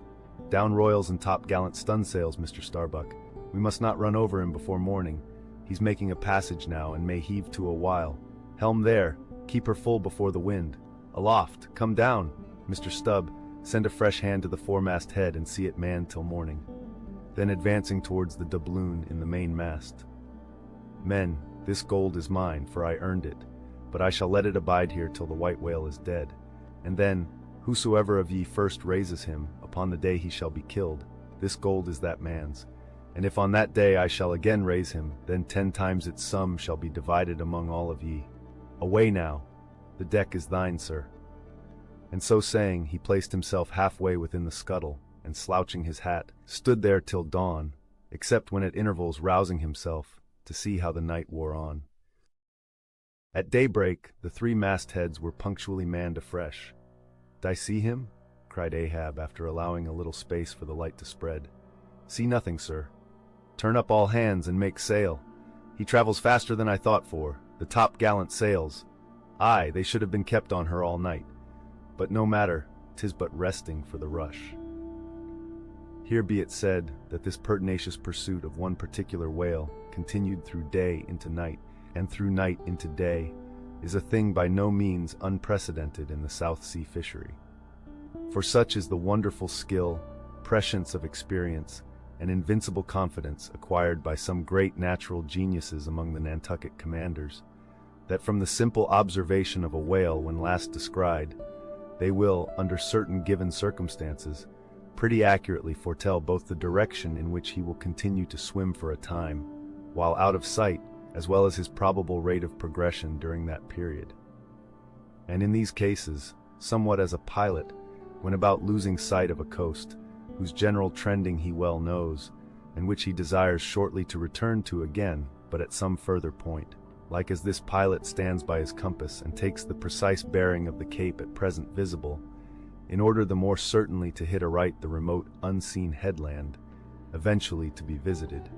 Down royals and top-gallant stunsails, Mr. Starbuck. We must not run over him before morning. He's making a passage now, and may heave to a while. Helm there, keep her full before the wind. Aloft, come down, Mr. Stubb, send a fresh hand to the foremast head and see it manned till morning." Then advancing towards the doubloon in the mainmast. "Men, this gold is mine, for I earned it, but I shall let it abide here till the white whale is dead. And then, whosoever of ye first raises him, upon the day he shall be killed, this gold is that man's. And if on that day I shall again raise him, then 10 times its sum shall be divided among all of ye. Away now, the deck is thine, sir." And so saying, he placed himself halfway within the scuttle, and slouching his hat, stood there till dawn, except when at intervals rousing himself, to see how the night wore on. At daybreak, the 3 mastheads were punctually manned afresh. "D'ye see him?" cried Ahab, after allowing a little space for the light to spread. "See nothing, sir. Turn up all hands and make sail. He travels faster than I thought for. The top-gallant sails. Aye, they should have been kept on her all night. But no matter, 'tis but resting for the rush." Here be it said that this pertinacious pursuit of one particular whale, continued through day into night, and through night into day, is a thing by no means unprecedented in the South Sea fishery. For such is the wonderful skill, prescience of experience, and invincible confidence acquired by some great natural geniuses among the Nantucket commanders, that from the simple observation of a whale when last descried, they will, under certain given circumstances, pretty accurately foretell both the direction in which he will continue to swim for a time, while out of sight, as well as his probable rate of progression during that period. And in these cases, somewhat as a pilot, when about losing sight of a coast, whose general trending he well knows, and which he desires shortly to return to again, but at some further point, like as this pilot stands by his compass and takes the precise bearing of the cape at present visible, in order the more certainly to hit aright the remote unseen headland, eventually to be visited.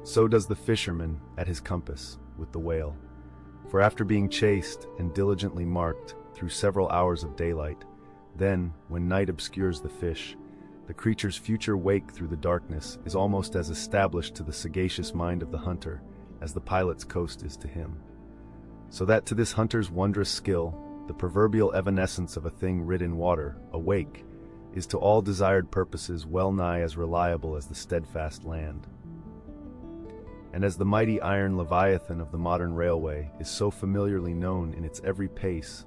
So does the fisherman at his compass with the whale. For after being chased and diligently marked through several hours of daylight, then, when night obscures the fish, the creature's future wake through the darkness is almost as established to the sagacious mind of the hunter as the pilot's coast is to him. So that to this hunter's wondrous skill, the proverbial evanescence of a thing rid in water, a wake, is to all desired purposes well nigh as reliable as the steadfast land. And as the mighty iron leviathan of the modern railway is so familiarly known in its every pace,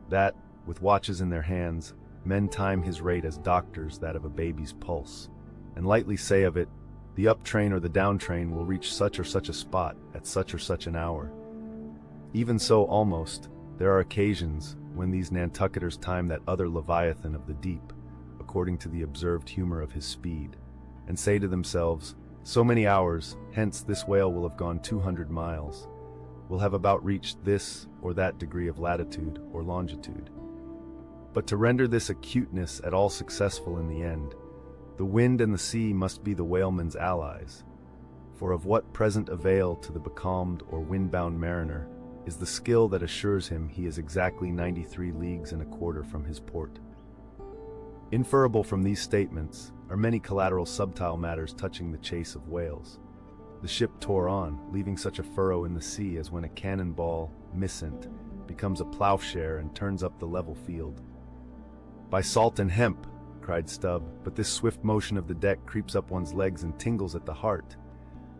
that, with watches in their hands, men time his rate as doctors that of a baby's pulse, and lightly say of it, the up train or the down train will reach such or such a spot at such or such an hour. Even so, almost, there are occasions when these Nantucketers time that other leviathan of the deep, according to the observed humor of his speed, and say to themselves, so many hours, hence this whale will have gone 200 miles, will have about reached this or that degree of latitude or longitude. But to render this acuteness at all successful in the end, the wind and the sea must be the whaleman's allies. For of what present avail to the becalmed or wind-bound mariner is the skill that assures him he is exactly 93 leagues and a quarter from his port? Inferable from these statements are many collateral subtile matters touching the chase of whales. The ship tore on, leaving such a furrow in the sea as when a cannonball, missent, becomes a plowshare and turns up the level field. By salt and hemp, cried Stubb, but this swift motion of the deck creeps up one's legs and tingles at the heart.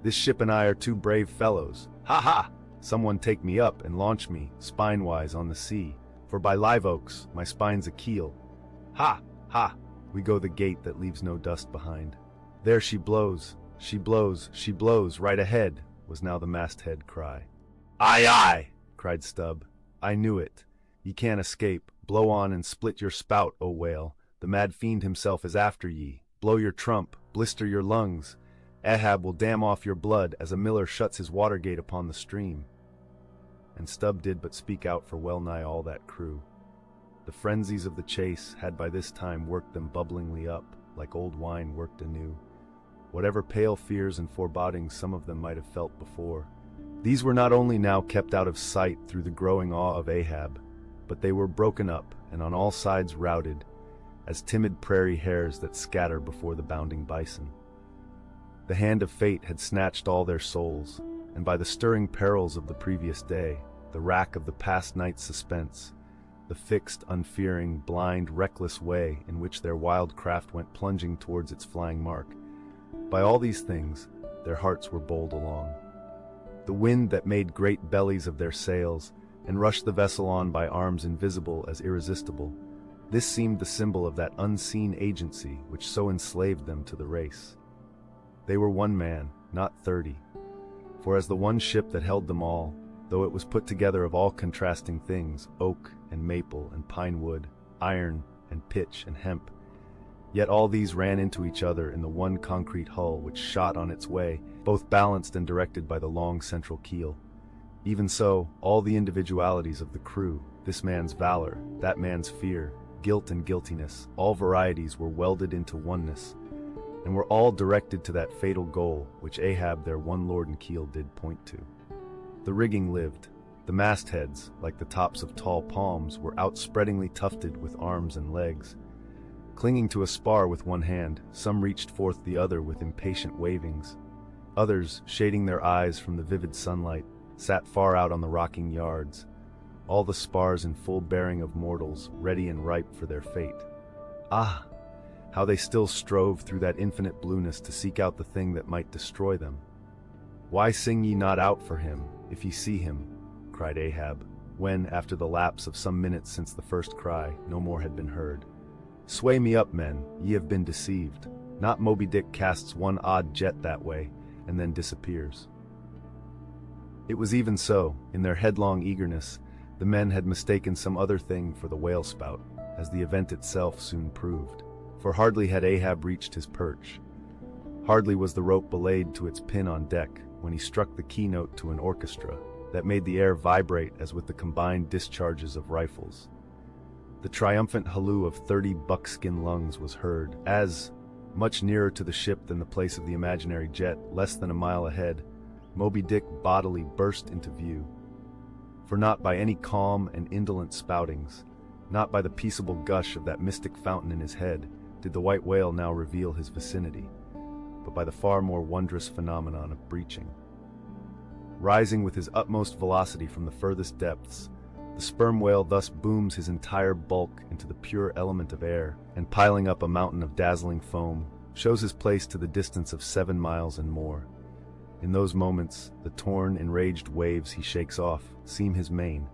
This ship and I are two brave fellows. Ha ha! Someone take me up and launch me, spine-wise, on the sea, for by live oaks my spine's a keel. Ha! Ha! We go the gate that leaves no dust behind. There she blows, she blows, she blows, right ahead, was now the masthead cry. Aye, aye, cried Stubb. I knew it. Ye can't escape. Blow on and split your spout, O whale. The mad fiend himself is after ye. Blow your trump, blister your lungs. Ahab will dam off your blood as a miller shuts his water gate upon the stream. And Stubb did but speak out for well nigh all that crew. The frenzies of the chase had by this time worked them bubblingly up, like old wine worked anew. Whatever pale fears and forebodings some of them might have felt before, these were not only now kept out of sight through the growing awe of Ahab, but they were broken up and on all sides routed, as timid prairie hares that scatter before the bounding bison. The hand of fate had snatched all their souls, and by the stirring perils of the previous day, the rack of the past night's suspense, the fixed, unfearing, blind, reckless way in which their wild craft went plunging towards its flying mark, by all these things, their hearts were bowled along. The wind that made great bellies of their sails, and rushed the vessel on by arms invisible as irresistible, this seemed the symbol of that unseen agency which so enslaved them to the race. They were one man, not 30, for as the one ship that held them all, though it was put together of all contrasting things, oak and maple and pine wood, iron and pitch and hemp, yet all these ran into each other in the one concrete hull which shot on its way, both balanced and directed by the long central keel. Even so, all the individualities of the crew, this man's valor, that man's fear, guilt and guiltiness, all varieties were welded into oneness, and were all directed to that fatal goal which Ahab their one lord and keel did point to. The rigging lived. The mastheads, like the tops of tall palms, were outspreadingly tufted with arms and legs. Clinging to a spar with one hand, some reached forth the other with impatient wavings. Others, shading their eyes from the vivid sunlight, sat far out on the rocking yards, all the spars in full bearing of mortals, ready and ripe for their fate. Ah! How they still strove through that infinite blueness to seek out the thing that might destroy them. Why sing ye not out for him, if ye see him? Cried Ahab, when, after the lapse of some minutes since the first cry, no more had been heard. Sway me up, men, ye have been deceived. Not Moby Dick casts one odd jet that way, and then disappears. It was even so. In their headlong eagerness, the men had mistaken some other thing for the whale spout, as the event itself soon proved. For hardly had Ahab reached his perch, hardly was the rope belayed to its pin on deck, when he struck the keynote to an orchestra, that made the air vibrate as with the combined discharges of rifles. The triumphant halloo of 30 buckskin lungs was heard, as, much nearer to the ship than the place of the imaginary jet, less than a mile ahead, Moby Dick bodily burst into view. For not by any calm and indolent spoutings, not by the peaceable gush of that mystic fountain in his head, did the white whale now reveal his vicinity, but by the far more wondrous phenomenon of breaching. Rising with his utmost velocity from the furthest depths, the sperm whale thus booms his entire bulk into the pure element of air, and piling up a mountain of dazzling foam, shows his place to the distance of 7 miles and more. In those moments, the torn, enraged waves he shakes off seem his mane.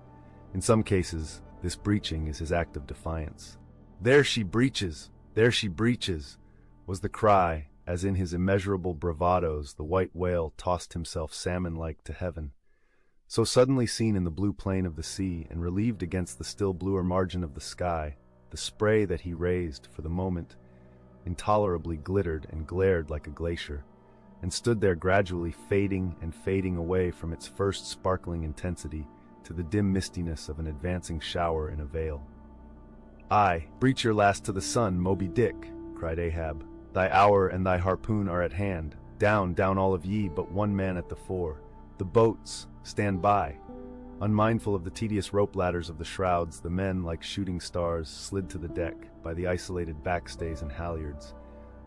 In some cases, this breaching is his act of defiance. "There she breaches! There she breaches!" was the cry, as in his immeasurable bravadoes the white whale tossed himself salmon-like to heaven. So suddenly seen in the blue plain of the sea and relieved against the still bluer margin of the sky, the spray that he raised, for the moment, intolerably glittered and glared like a glacier, and stood there gradually fading and fading away from its first sparkling intensity to the dim mistiness of an advancing shower in a vale. "Aye, breach your last to the sun, Moby Dick," cried Ahab. "Thy hour and thy harpoon are at hand. Down, down all of ye, but one man at the fore. The boats, stand by." Unmindful of the tedious rope ladders of the shrouds, the men, like shooting stars, slid to the deck by the isolated backstays and halyards,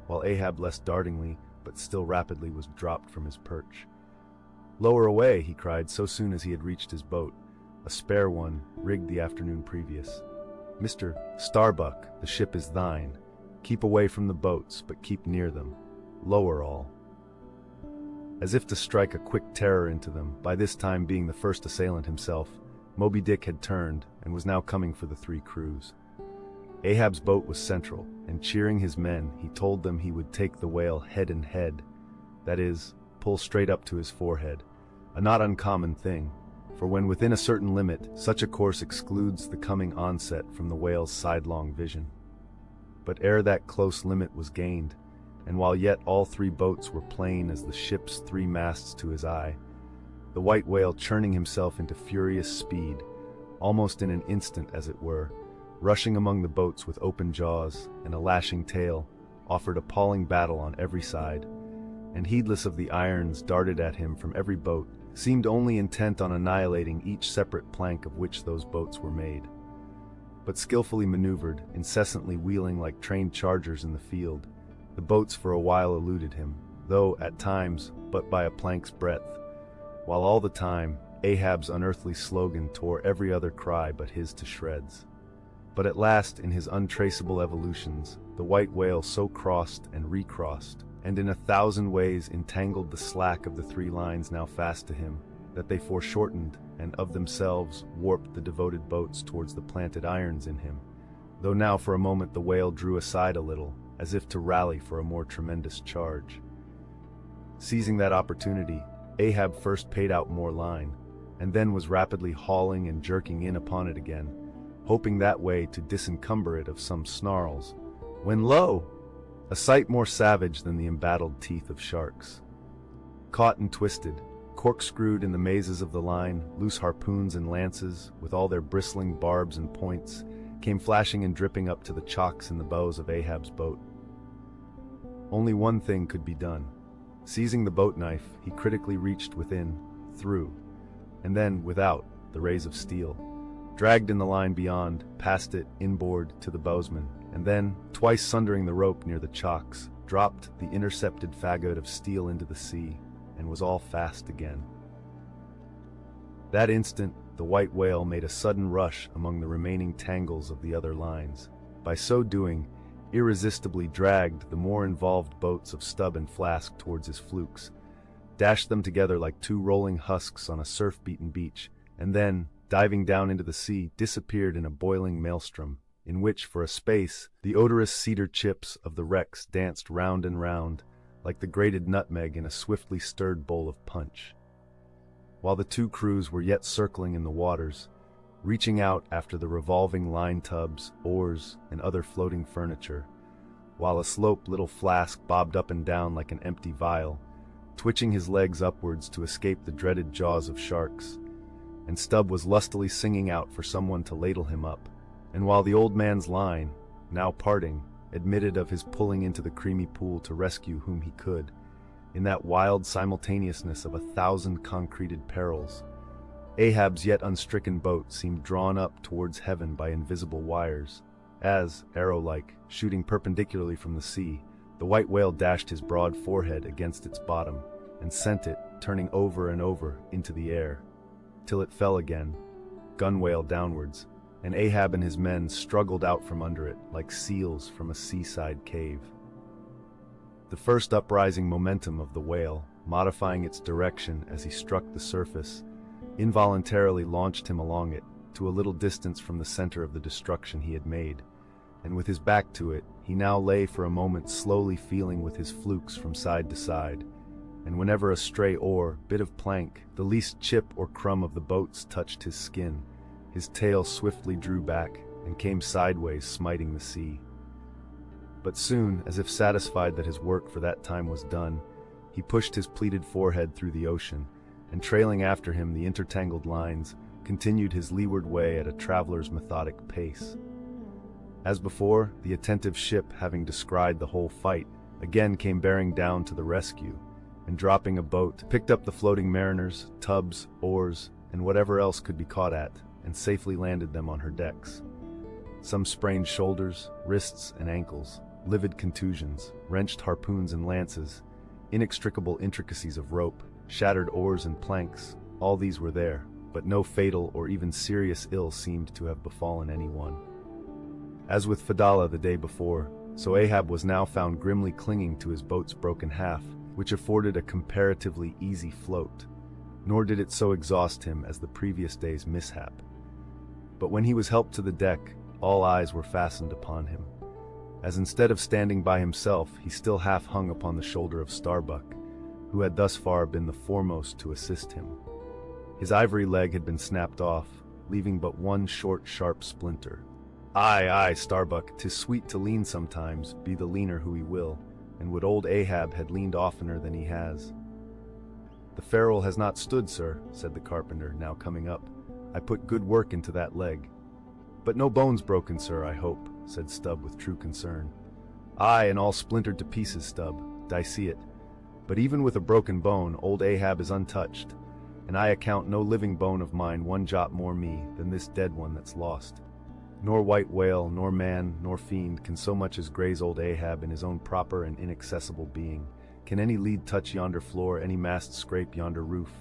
while Ahab less dartingly, but still rapidly, was dropped from his perch. "Lower away," he cried so soon as he had reached his boat, a spare one, rigged the afternoon previous. "Mr. Starbuck, the ship is thine. Keep away from the boats, but keep near them. Lower all." As if to strike a quick terror into them, by this time being the first assailant himself, Moby Dick had turned and was now coming for the 3 crews. Ahab's boat was central, and cheering his men, he told them he would take the whale head and head, that is, pull straight up to his forehead, a not uncommon thing, for when within a certain limit, such a course excludes the coming onset from the whale's sidelong vision. But ere that close limit was gained, and while yet all 3 boats were plain as the ship's 3 masts to his eye, the white whale, churning himself into furious speed, almost in an instant as it were, rushing among the boats with open jaws and a lashing tail, offered appalling battle on every side, and heedless of the irons darted at him from every boat, seemed only intent on annihilating each separate plank of which those boats were made. But skillfully maneuvered, incessantly wheeling like trained chargers in the field, the boats for a while eluded him, though, at times, but by a plank's breadth, while all the time, Ahab's unearthly slogan tore every other cry but his to shreds. But at last, in his untraceable evolutions, the white whale so crossed and recrossed, and in 1,000 ways entangled the slack of the 3 lines now fast to him, that they foreshortened and of themselves warped the devoted boats towards the planted irons in him, though now for a moment the whale drew aside a little, as if to rally for a more tremendous charge. Seizing that opportunity, Ahab first paid out more line, and then was rapidly hauling and jerking in upon it again, hoping that way to disencumber it of some snarls, when lo! A sight more savage than the embattled teeth of sharks. Caught and twisted, corkscrewed in the mazes of the line, loose harpoons and lances, with all their bristling barbs and points, came flashing and dripping up to the chocks in the bows of Ahab's boat. Only one thing could be done. Seizing the boat knife, he critically reached within, through, and then, without, the rays of steel, dragged in the line beyond, passed it, inboard, to the bowsman, and then, twice sundering the rope near the chocks, dropped the intercepted fagot of steel into the sea, and was all fast again. That instant, the white whale made a sudden rush among the remaining tangles of the other lines. By so doing, irresistibly dragged the more involved boats of Stubb and Flask towards his flukes, dashed them together like 2 rolling husks on a surf-beaten beach, and then, diving down into the sea, disappeared in a boiling maelstrom, in which, for a space, the odorous cedar chips of the wrecks danced round and round, like the grated nutmeg in a swiftly stirred bowl of punch. While the 2 crews were yet circling in the waters, reaching out after the revolving line tubs, oars, and other floating furniture, while a slope little Flask bobbed up and down like an empty vial, twitching his legs upwards to escape the dreaded jaws of sharks, and Stubb was lustily singing out for someone to ladle him up. And while the old man's line, now parting, admitted of his pulling into the creamy pool to rescue whom he could, in that wild simultaneousness of 1,000 concreted perils, Ahab's yet unstricken boat seemed drawn up towards heaven by invisible wires, as, arrow-like, shooting perpendicularly from the sea, the white whale dashed his broad forehead against its bottom, and sent it, turning over and over, into the air, till it fell again, gunwale downwards, and Ahab and his men struggled out from under it like seals from a seaside cave. The first uprising momentum of the whale, modifying its direction as he struck the surface, involuntarily launched him along it, to a little distance from the center of the destruction he had made, and with his back to it, he now lay for a moment slowly feeling with his flukes from side to side, and whenever a stray oar, bit of plank, the least chip or crumb of the boats touched his skin, his tail swiftly drew back and came sideways, smiting the sea. But soon, as if satisfied that his work for that time was done, he pushed his pleated forehead through the ocean, and trailing after him the intertangled lines, continued his leeward way at a traveler's methodic pace. As before, the attentive ship, having descried the whole fight, again came bearing down to the rescue, and dropping a boat, picked up the floating mariners, tubs, oars, and whatever else could be caught at, and safely landed them on her decks. Some sprained shoulders, wrists, and ankles, livid contusions, wrenched harpoons and lances, inextricable intricacies of rope, shattered oars and planks, all these were there, but no fatal or even serious ill seemed to have befallen anyone. As with Fedallah the day before, so Ahab was now found grimly clinging to his boat's broken half, which afforded a comparatively easy float, nor did it so exhaust him as the previous day's mishap. But when he was helped to the deck, all eyes were fastened upon him, as instead of standing by himself, he still half hung upon the shoulder of Starbuck, who had thus far been the foremost to assist him. His ivory leg had been snapped off, leaving but one short, sharp splinter. "Aye, aye, Starbuck, 'tis sweet to lean sometimes, be the leaner who he will, and would old Ahab had leaned oftener than he has." "The ferrule has not stood, sir," said the carpenter, now coming up. "I put good work into that leg." "But no bones broken, sir, I hope," said Stubb with true concern. "Aye, and all splintered to pieces, Stubb, I see it. But even with a broken bone, old Ahab is untouched, and I account no living bone of mine one jot more me than this dead one that's lost. Nor white whale, nor man, nor fiend can so much as graze old Ahab in his own proper and inaccessible being. Can any lead touch yonder floor, any mast scrape yonder roof?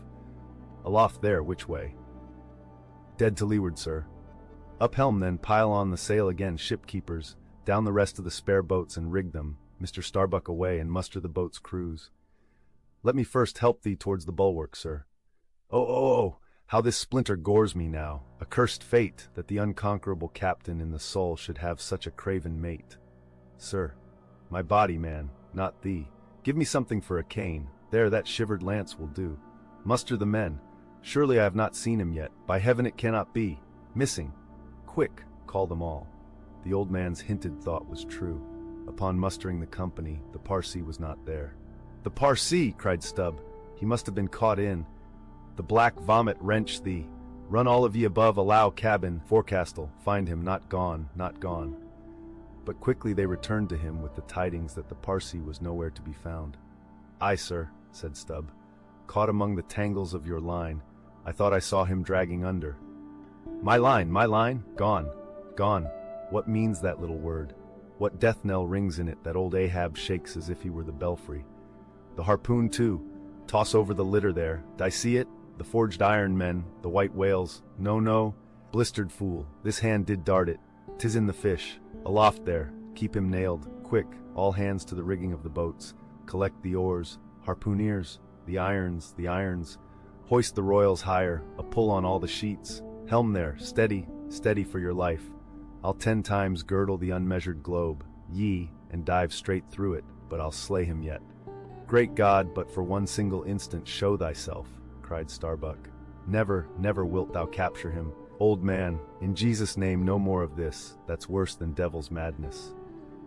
Aloft there, which way?" "Dead to leeward, sir." "Up helm then, pile on the sail again, shipkeepers, down the rest of the spare boats and rig them, Mr. Starbuck away, and muster the boat's crews. Let me first help thee towards the bulwarks, sir. Oh, how this splinter gores me now, accursed fate, that the unconquerable captain in the soul should have such a craven mate. Sir, my body, man, not thee. Give me something for a cane, there, that shivered lance will do. Muster the men, surely I have not seen him yet, by heaven it cannot be. Missing, quick, call them all." The old man's hinted thought was true. Upon mustering the company, the Parsee was not there. "The Parsee!" cried Stubb. "He must have been caught in. The black vomit wrench thee. Run all of ye above, allow cabin, forecastle, find him, not gone, not gone." But quickly they returned to him with the tidings that the Parsee was nowhere to be found. "Aye, sir," said Stubb. "Caught among the tangles of your line. I thought I saw him dragging under." My line, gone, gone. What means that little word? What death knell rings in it that old Ahab shakes as if he were the belfry? The harpoon too. Toss over the litter there. I see it? The forged iron men, the white whales. No, blistered fool, this hand did dart it. 'Tis in the fish. Aloft there, keep him nailed. Quick, all hands to the rigging of the boats. Collect the oars. Harpooneers, the irons. Hoist the royals higher, a pull on all the sheets. Helm there, steady for your life. I'll 10 times girdle the unmeasured globe, and dive straight through it, but I'll slay him yet. Great God, but for one single instant show thyself, cried Starbuck. Never wilt thou capture him. Old man, in Jesus' name no more of this, that's worse than devil's madness.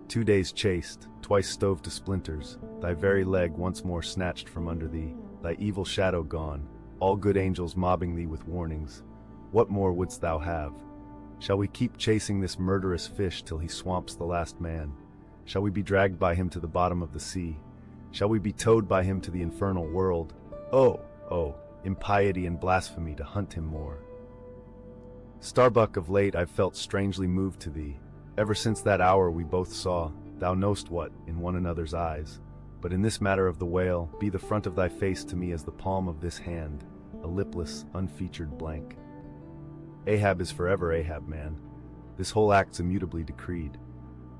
2 days chased, twice stove to splinters, thy very leg once more snatched from under thee, thy evil shadow gone, all good angels mobbing thee with warnings. What more wouldst thou have? Shall we keep chasing this murderous fish till he swamps the last man? Shall we be dragged by him to the bottom of the sea? Shall we be towed by him to the infernal world? Oh, oh, impiety and blasphemy to hunt him more. Starbuck, of late I've felt strangely moved to thee. Ever since that hour we both saw, thou know'st what, in one another's eyes. But in this matter of the whale, be the front of thy face to me as the palm of this hand, a lipless, unfeatured blank. Ahab is forever Ahab, man. This whole act's immutably decreed.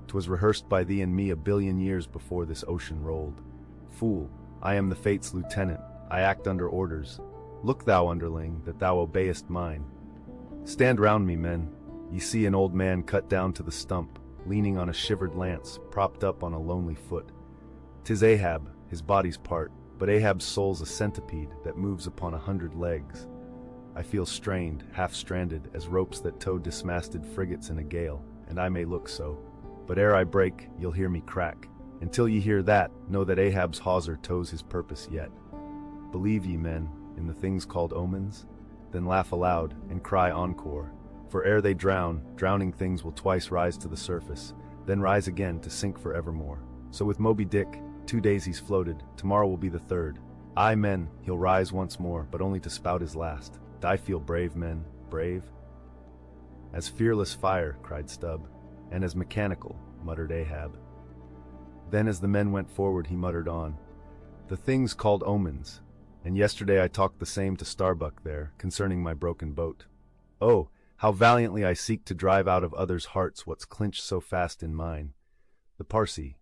'Twas rehearsed by thee and me a billion years before this ocean rolled. Fool, I am the fate's lieutenant, I act under orders. Look thou, underling, that thou obeyest mine. Stand round me, men. Ye see an old man cut down to the stump, leaning on a shivered lance, propped up on a lonely foot. 'Tis Ahab, his body's part, but Ahab's soul's a centipede that moves upon 100 legs. I feel strained, half-stranded, as ropes that tow dismasted frigates in a gale, and I may look so. But ere I break, you'll hear me crack. Until ye hear that, know that Ahab's hawser tows his purpose yet. Believe ye, men, in the things called omens? Then laugh aloud, and cry encore. For ere they drown, drowning things will twice rise to the surface, then rise again to sink forevermore. So with Moby Dick, 2 days he's floated, tomorrow will be the 3rd. Aye, men, he'll rise once more, but only to spout his last. I feel brave, men, brave? As fearless fire, cried Stubb. And as mechanical, muttered Ahab. Then as the men went forward he muttered on. The things called omens. And yesterday I talked the same to Starbuck there, concerning my broken boat. Oh, how valiantly I seek to drive out of others' hearts what's clinched so fast in mine. The Parsee,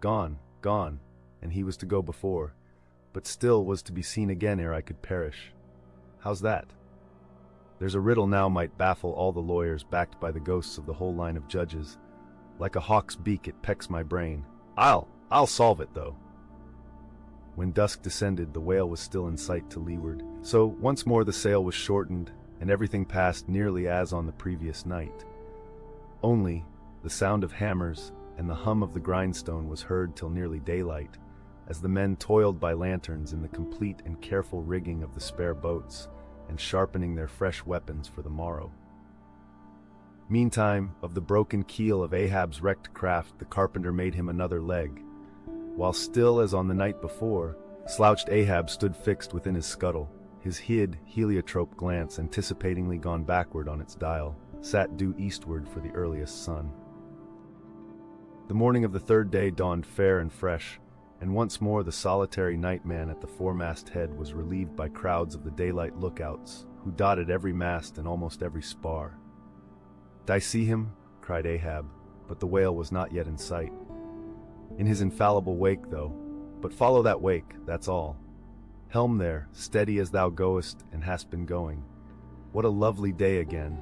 gone, gone, and he was to go before, but still was to be seen again ere I could perish. How's that? There's a riddle now might baffle all the lawyers backed by the ghosts of the whole line of judges. Like a hawk's beak it pecks my brain. I'll solve it, though. When dusk descended, the whale was still in sight to leeward, so once more the sail was shortened, and everything passed nearly as on the previous night. Only, the sound of hammers and the hum of the grindstone was heard till nearly daylight, as the men toiled by lanterns in the complete and careful rigging of the spare boats, and sharpening their fresh weapons for the morrow. Meantime, of the broken keel of Ahab's wrecked craft the carpenter made him another leg, while still as on the night before, slouched Ahab stood fixed within his scuttle, his hid, heliotrope glance anticipatingly gone backward on its dial, sat due eastward for the earliest sun. The morning of the 3rd day dawned fair and fresh, and once more the solitary nightman at the foremast head was relieved by crowds of the daylight lookouts, who dotted every mast and almost every spar. "Did I see him?" cried Ahab, but the whale was not yet in sight. In his infallible wake, though, but follow that wake, that's all. Helm there, steady as thou goest and hast been going. What a lovely day again.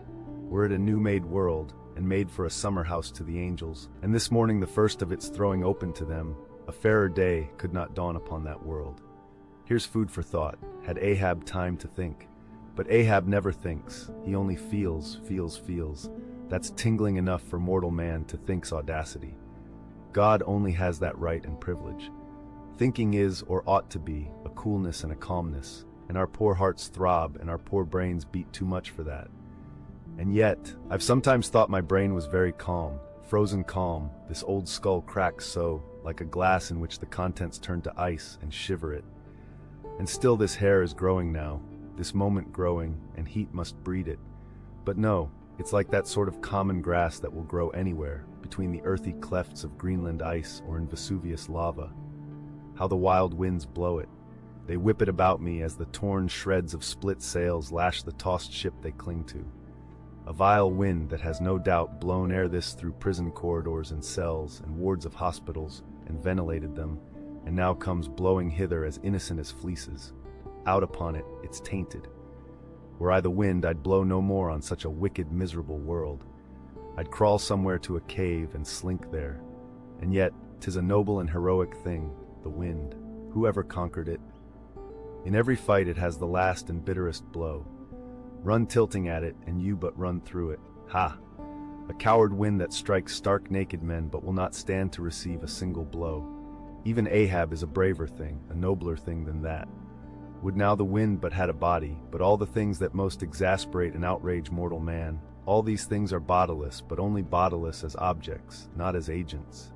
We're at a new-made world, and made for a summer house to the angels, and this morning the first of its throwing open to them. A fairer day could not dawn upon that world. Here's food for thought, had Ahab time to think. But Ahab never thinks, he only feels. That's tingling enough for mortal man to think's audacity. God only has that right and privilege. Thinking is, or ought to be, a coolness and a calmness, and our poor hearts throb and our poor brains beat too much for that. And yet, I've sometimes thought my brain was very calm, frozen calm, this old skull cracks so, like a glass in which the contents turn to ice and shiver it. And still this hair is growing now, this moment growing, and heat must breed it. But no, it's like that sort of common grass that will grow anywhere, between the earthy clefts of Greenland ice or in Vesuvius lava. How the wild winds blow it. They whip it about me as the torn shreds of split sails lash the tossed ship they cling to. A vile wind that has no doubt blown ere this through prison corridors and cells and wards of hospitals, and ventilated them, and now comes blowing hither as innocent as fleeces. Out upon it, it's tainted. Were I the wind, I'd blow no more on such a wicked, miserable world. I'd crawl somewhere to a cave and slink there. And yet, 'tis a noble and heroic thing, the wind. Whoever conquered it? In every fight it has the last and bitterest blow. Run tilting at it, and you but run through it. Ha! A coward wind that strikes stark naked men but will not stand to receive a single blow. Even Ahab is a braver thing, a nobler thing than that. Would now the wind but had a body, but all the things that most exasperate and outrage mortal man, all these things are bodiless, but only bodiless as objects, not as agents.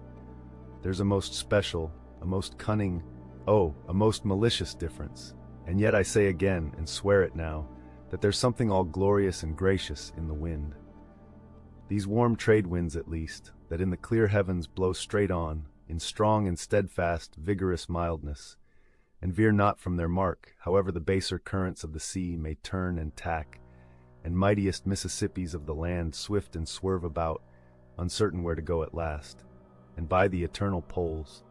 There's a most special, a most cunning, oh, a most malicious difference. And yet I say again, and swear it now, that there's something all glorious and gracious in the wind. These warm trade winds at least, that in the clear heavens blow straight on, in strong and steadfast, vigorous mildness, and veer not from their mark, however the baser currents of the sea may turn and tack, and mightiest Mississippis of the land swift and swerve about, uncertain where to go at last, and by the eternal poles.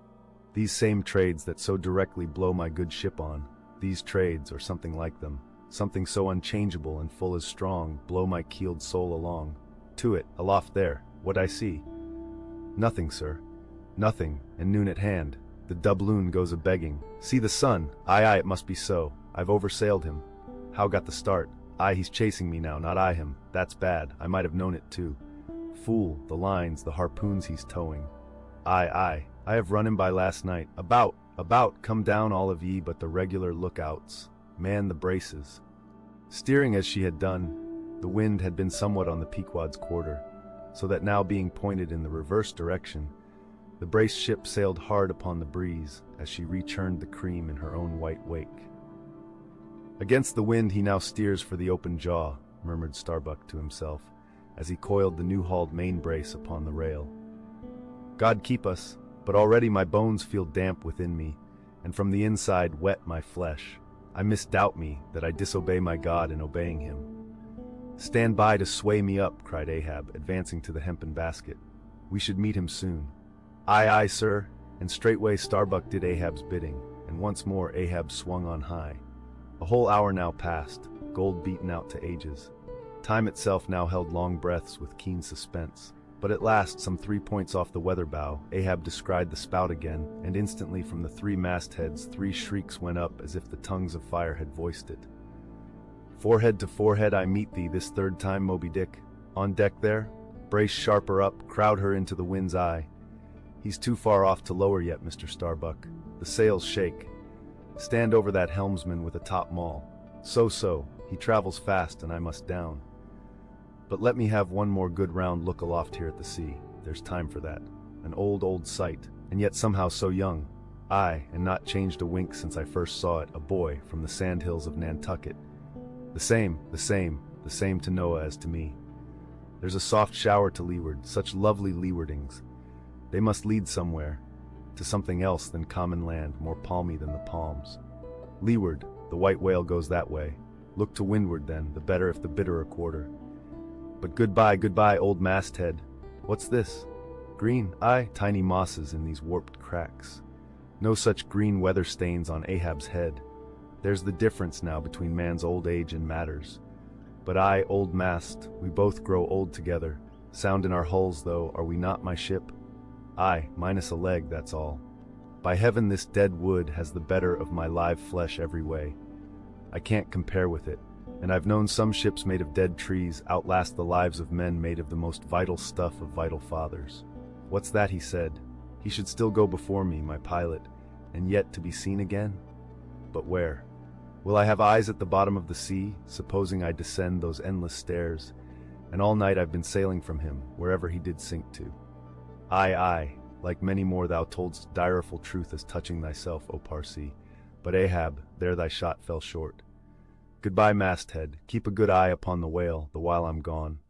These same trades that so directly blow my good ship on, these trades, or something like them, something so unchangeable and full as strong, blow my keeled soul along. To it, aloft there, what I see? Nothing, sir. Nothing, and noon at hand. The doubloon goes a-begging. See the sun! Aye, it must be so. I've oversailed him. How got the start? Aye, he's chasing me now, not I him. That's bad. I might have known it too. Fool, the lines, the harpoons he's towing. Aye, I have run him by last night. About, come down all of ye but the regular lookouts. Man the braces. Steering as she had done, the wind had been somewhat on the Pequod's quarter, so that now being pointed in the reverse direction, the braced ship sailed hard upon the breeze as she rechurned the cream in her own white wake. Against the wind he now steers for the open jaw, murmured Starbuck to himself, as he coiled the new-hauled main brace upon the rail. God keep us, but already my bones feel damp within me, and from the inside wet my flesh. I misdoubt me that I disobey my God in obeying him. Stand by to sway me up, cried Ahab, advancing to the hempen basket. We should meet him soon. Aye, sir, and straightway Starbuck did Ahab's bidding, and once more Ahab swung on high. A whole hour now passed, gold beaten out to ages. Time itself now held long breaths with keen suspense. But at last, some 3 points off the weather bow, Ahab descried the spout again, and instantly from the 3 mastheads 3 shrieks went up as if the tongues of fire had voiced it. Forehead to forehead I meet thee this third time, Moby Dick. On deck there, brace sharper up, crowd her into the wind's eye. He's too far off to lower yet, Mr. Starbuck. The sails shake. Stand over that helmsman with a top maul. So, he travels fast and I must down. But let me have one more good round look aloft here at the sea. There's time for that. An old sight, and yet somehow so young. Aye, and not changed a wink since I first saw it, a boy from the sandhills of Nantucket. The same to Noah as to me. There's a soft shower to leeward, such lovely leewardings. They must lead somewhere, to something else than common land, more palmy than the palms. Leeward, the white whale goes that way. Look to windward then, the better if the bitterer quarter. But goodbye, old masthead. What's this? Green, aye, tiny mosses in these warped cracks. No such green weather stains on Ahab's head. There's the difference now between man's old age and matters. But I, old mast, we both grow old together. Sound in our hulls, though, are we not, my ship? Aye, minus a leg, that's all. By heaven, this dead wood has the better of my live flesh every way. I can't compare with it, and I've known some ships made of dead trees outlast the lives of men made of the most vital stuff of vital fathers. What's that, he said. He should still go before me, my pilot, and yet to be seen again? But where? Will I have eyes at the bottom of the sea, supposing I descend those endless stairs, and all night I've been sailing from him, wherever he did sink to? Aye, like many more thou toldst direful truth as touching thyself, O Parsee. But Ahab, there thy shot fell short. Goodbye, masthead, keep a good eye upon the whale, the while I'm gone.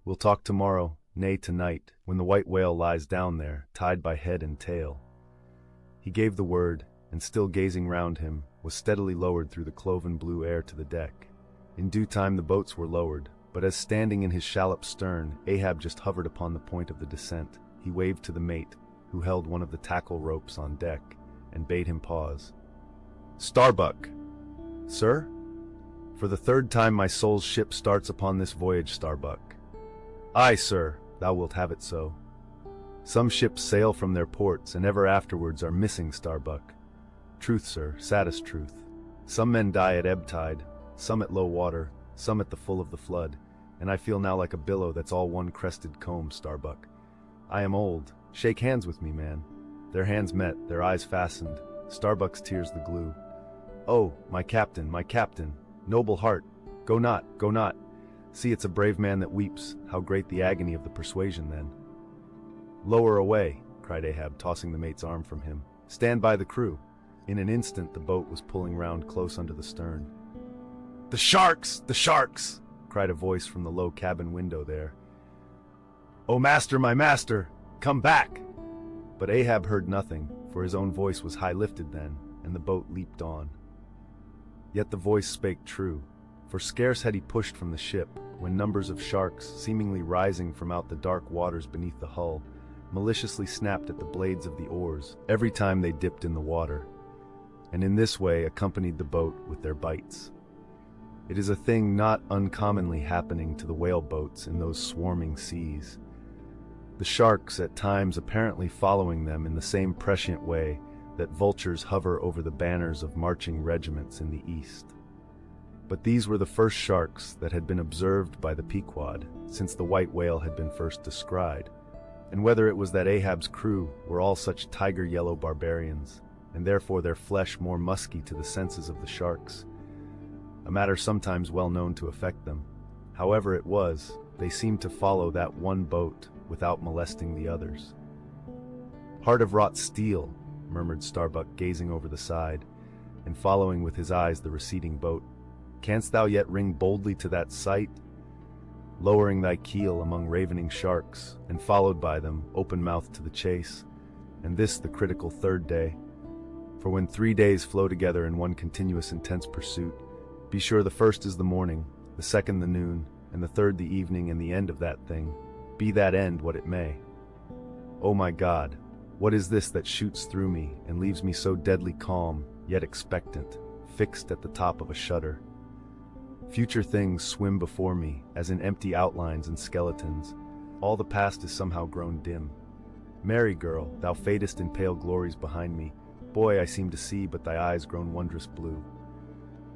We'll talk tomorrow, nay tonight, when the white whale lies down there, tied by head and tail. He gave the word, and still gazing round him, was steadily lowered through the cloven blue air to the deck. In due time the boats were lowered, but as standing in his shallop's stern, Ahab just hovered upon the point of the descent, he waved to the mate, who held one of the tackle ropes on deck, and bade him pause. Starbuck! Sir? For the third time my soul's ship starts upon this voyage, Starbuck. Aye, sir, thou wilt have it so. Some ships sail from their ports, and ever afterwards are missing, Starbuck. Truth, sir, saddest truth. Some men die at ebb tide, some at low water, some at the full of the flood, and I feel now like a billow that's all one crested comb, Starbuck. I am old. Shake hands with me, man. Their hands met, their eyes fastened. Starbuck's tears the glue. "Oh, my captain, noble heart, go not, go not. See, it's a brave man that weeps, how great the agony of the persuasion then." "Lower away," cried Ahab, tossing the mate's arm from him. "Stand by the crew." In an instant the boat was pulling round close under the stern. "The sharks! The sharks!" cried a voice from the low cabin window there. "Oh, master, my master, come back!" But Ahab heard nothing, for his own voice was high lifted then, and the boat leaped on. Yet the voice spake true, for scarce had he pushed from the ship, when numbers of sharks, seemingly rising from out the dark waters beneath the hull, maliciously snapped at the blades of the oars every time they dipped in the water, and in this way accompanied the boat with their bites. It is a thing not uncommonly happening to the whale boats in those swarming seas, the sharks at times apparently following them in the same prescient way that vultures hover over the banners of marching regiments in the east. But these were the first sharks that had been observed by the Pequod since the white whale had been first descried, and whether it was that Ahab's crew were all such tiger-yellow barbarians, and therefore their flesh more musky to the senses of the sharks, a matter sometimes well known to affect them. However it was, they seemed to follow that one boat without molesting the others. "Heart of wrought steel," murmured Starbuck, gazing over the side, and following with his eyes the receding boat. "Canst thou yet ring boldly to that sight? Lowering thy keel among ravening sharks, and followed by them, open-mouthed to the chase, and this the critical third day. For when 3 days flow together in one continuous intense pursuit, be sure the first is the morning, the second the noon, and the third the evening and the end of that thing, be that end what it may. Oh my God, what is this that shoots through me and leaves me so deadly calm, yet expectant, fixed at the top of a shutter? Future things swim before me, as in empty outlines and skeletons. All the past is somehow grown dim. Merry girl, thou fadest in pale glories behind me. Boy, I seem to see, but thy eyes grown wondrous blue.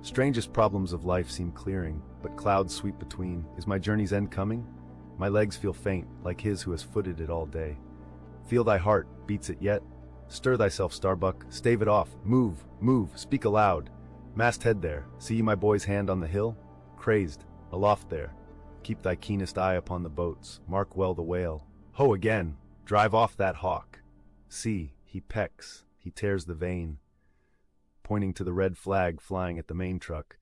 Strangest problems of life seem clearing, but clouds sweep between. Is my journey's end coming? My legs feel faint, like his who has footed it all day. Feel thy heart, beats it yet? Stir thyself, Starbuck, stave it off, move, move, speak aloud. Masthead there, see ye my boy's hand on the hill? Crazed, aloft there. Keep thy keenest eye upon the boats, mark well the whale. Ho again, drive off that hawk. See, he pecks, he tears the vane. Pointing to the red flag flying at the main truck.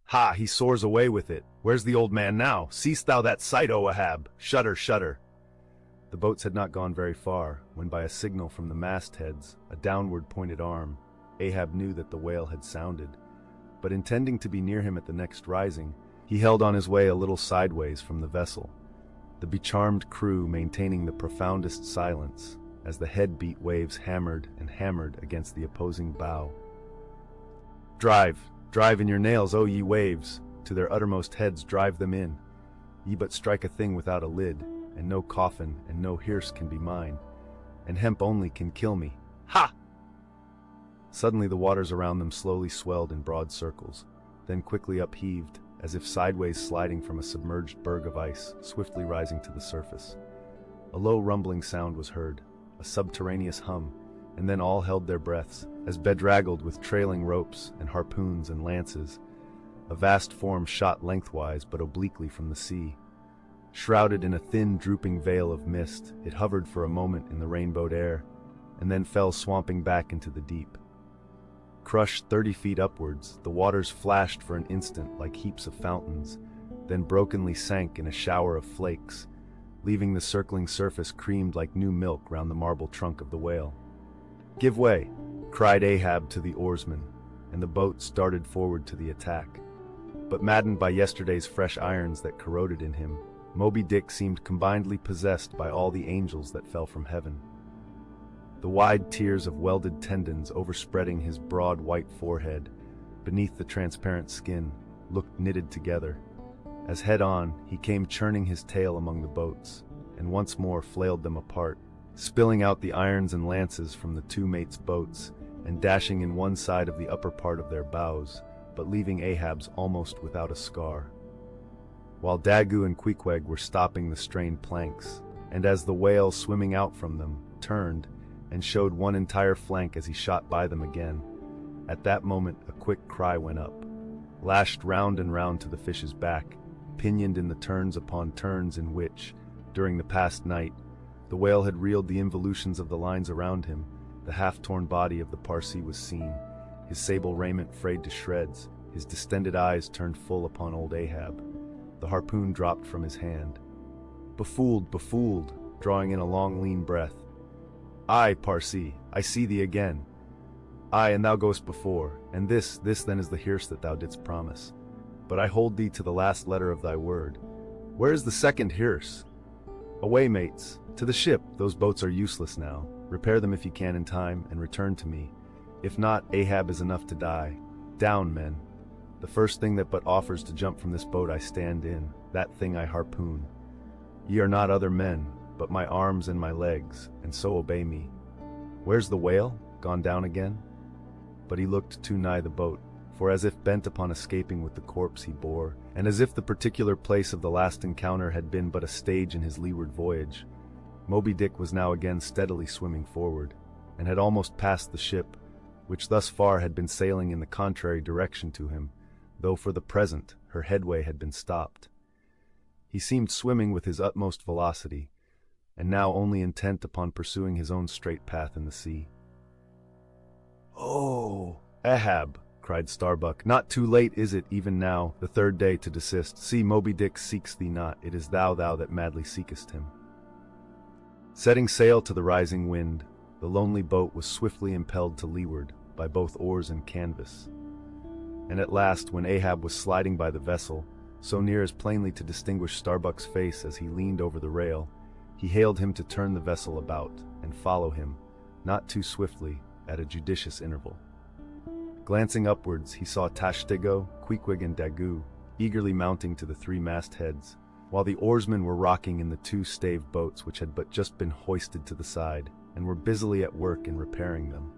Ha, he soars away with it. Where's the old man now? Seest thou that sight, O Ahab? Shudder, shudder. The boats had not gone very far, when by a signal from the mastheads, a downward pointed arm, Ahab knew that the whale had sounded. But intending to be near him at the next rising, he held on his way a little sideways from the vessel, the becharmed crew maintaining the profoundest silence, as the head-beat waves hammered and hammered against the opposing bow. Drive! Drive in your nails, O ye waves! To their uttermost heads drive them in. Ye but strike a thing without a lid, and no coffin and no hearse can be mine, and hemp only can kill me. Ha! Suddenly the waters around them slowly swelled in broad circles, then quickly upheaved, as if sideways sliding from a submerged berg of ice, swiftly rising to the surface. A low rumbling sound was heard, a subterraneous hum, and then all held their breaths, as bedraggled with trailing ropes and harpoons and lances, a vast form shot lengthwise but obliquely from the sea. Shrouded in a thin, drooping veil of mist, it hovered for a moment in the rainbowed air, and then fell swamping back into the deep. Crushed 30 feet upwards, the waters flashed for an instant like heaps of fountains, then brokenly sank in a shower of flakes, leaving the circling surface creamed like new milk round the marble trunk of the whale. "Give way!" cried Ahab to the oarsmen, and the boat started forward to the attack. But maddened by yesterday's fresh irons that corroded in him, Moby Dick seemed combinedly possessed by all the angels that fell from heaven. The wide tiers of welded tendons overspreading his broad white forehead, beneath the transparent skin, looked knitted together, as head-on he came churning his tail among the boats, and once more flailed them apart, spilling out the irons and lances from the two mates' boats, and dashing in one side of the upper part of their bows, but leaving Ahab's almost without a scar. While Daggoo and Queequeg were stopping the strained planks, and as the whale swimming out from them, turned, and showed one entire flank as he shot by them again, At that moment a quick cry went up. Lashed round and round to the fish's back, pinioned in the turns upon turns in which, during the past night, the whale had reeled the involutions of the lines around him, the half-torn body of the Parsee was seen, his sable raiment frayed to shreds, his distended eyes turned full upon old Ahab. The harpoon dropped from his hand. Befooled, befooled, drawing in a long lean breath. Aye, Parsee, I see thee again. Aye, and thou goest before, and this then is the hearse that thou didst promise. But I hold thee to the last letter of thy word. Where is the second hearse? Away, mates, to the ship, those boats are useless now. Repair them if you can in time, and return to me. If not, Ahab is enough to die. Down, men. The first thing that but offers to jump from this boat I stand in, that thing I harpoon. Ye are not other men, but my arms and my legs, and so obey me. Where's the whale? Gone down again? But he looked too nigh the boat, for as if bent upon escaping with the corpse he bore, and as if the particular place of the last encounter had been but a stage in his leeward voyage, Moby Dick was now again steadily swimming forward, and had almost passed the ship, which thus far had been sailing in the contrary direction to him, though for the present her headway had been stopped. He seemed swimming with his utmost velocity, and now only intent upon pursuing his own straight path in the sea. "Oh, Ahab," cried Starbuck, "not too late is it even now, the third day, to desist. See, Moby Dick seeks thee not, it is thou that madly seekest him." Setting sail to the rising wind, the lonely boat was swiftly impelled to leeward by both oars and canvas. And at last, when Ahab was sliding by the vessel, so near as plainly to distinguish Starbuck's face as he leaned over the rail, he hailed him to turn the vessel about and follow him, not too swiftly, at a judicious interval. Glancing upwards, he saw Tashtego, Queequeg, and Daggoo eagerly mounting to the three mastheads, while the oarsmen were rocking in the two stave boats which had but just been hoisted to the side, and were busily at work in repairing them.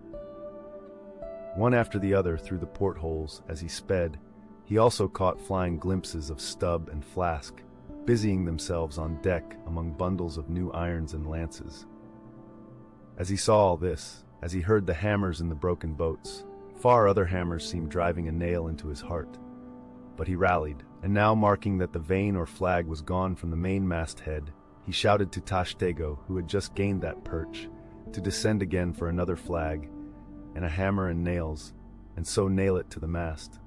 One after the other through the portholes, as he sped, he also caught flying glimpses of Stubb and Flask, busying themselves on deck among bundles of new irons and lances. As he saw all this, as he heard the hammers in the broken boats, far other hammers seemed driving a nail into his heart. But he rallied, and now marking that the vane or flag was gone from the mainmast head, he shouted to Tashtego, who had just gained that perch, to descend again for another flag, and a hammer and nails, and so nail it to the mast.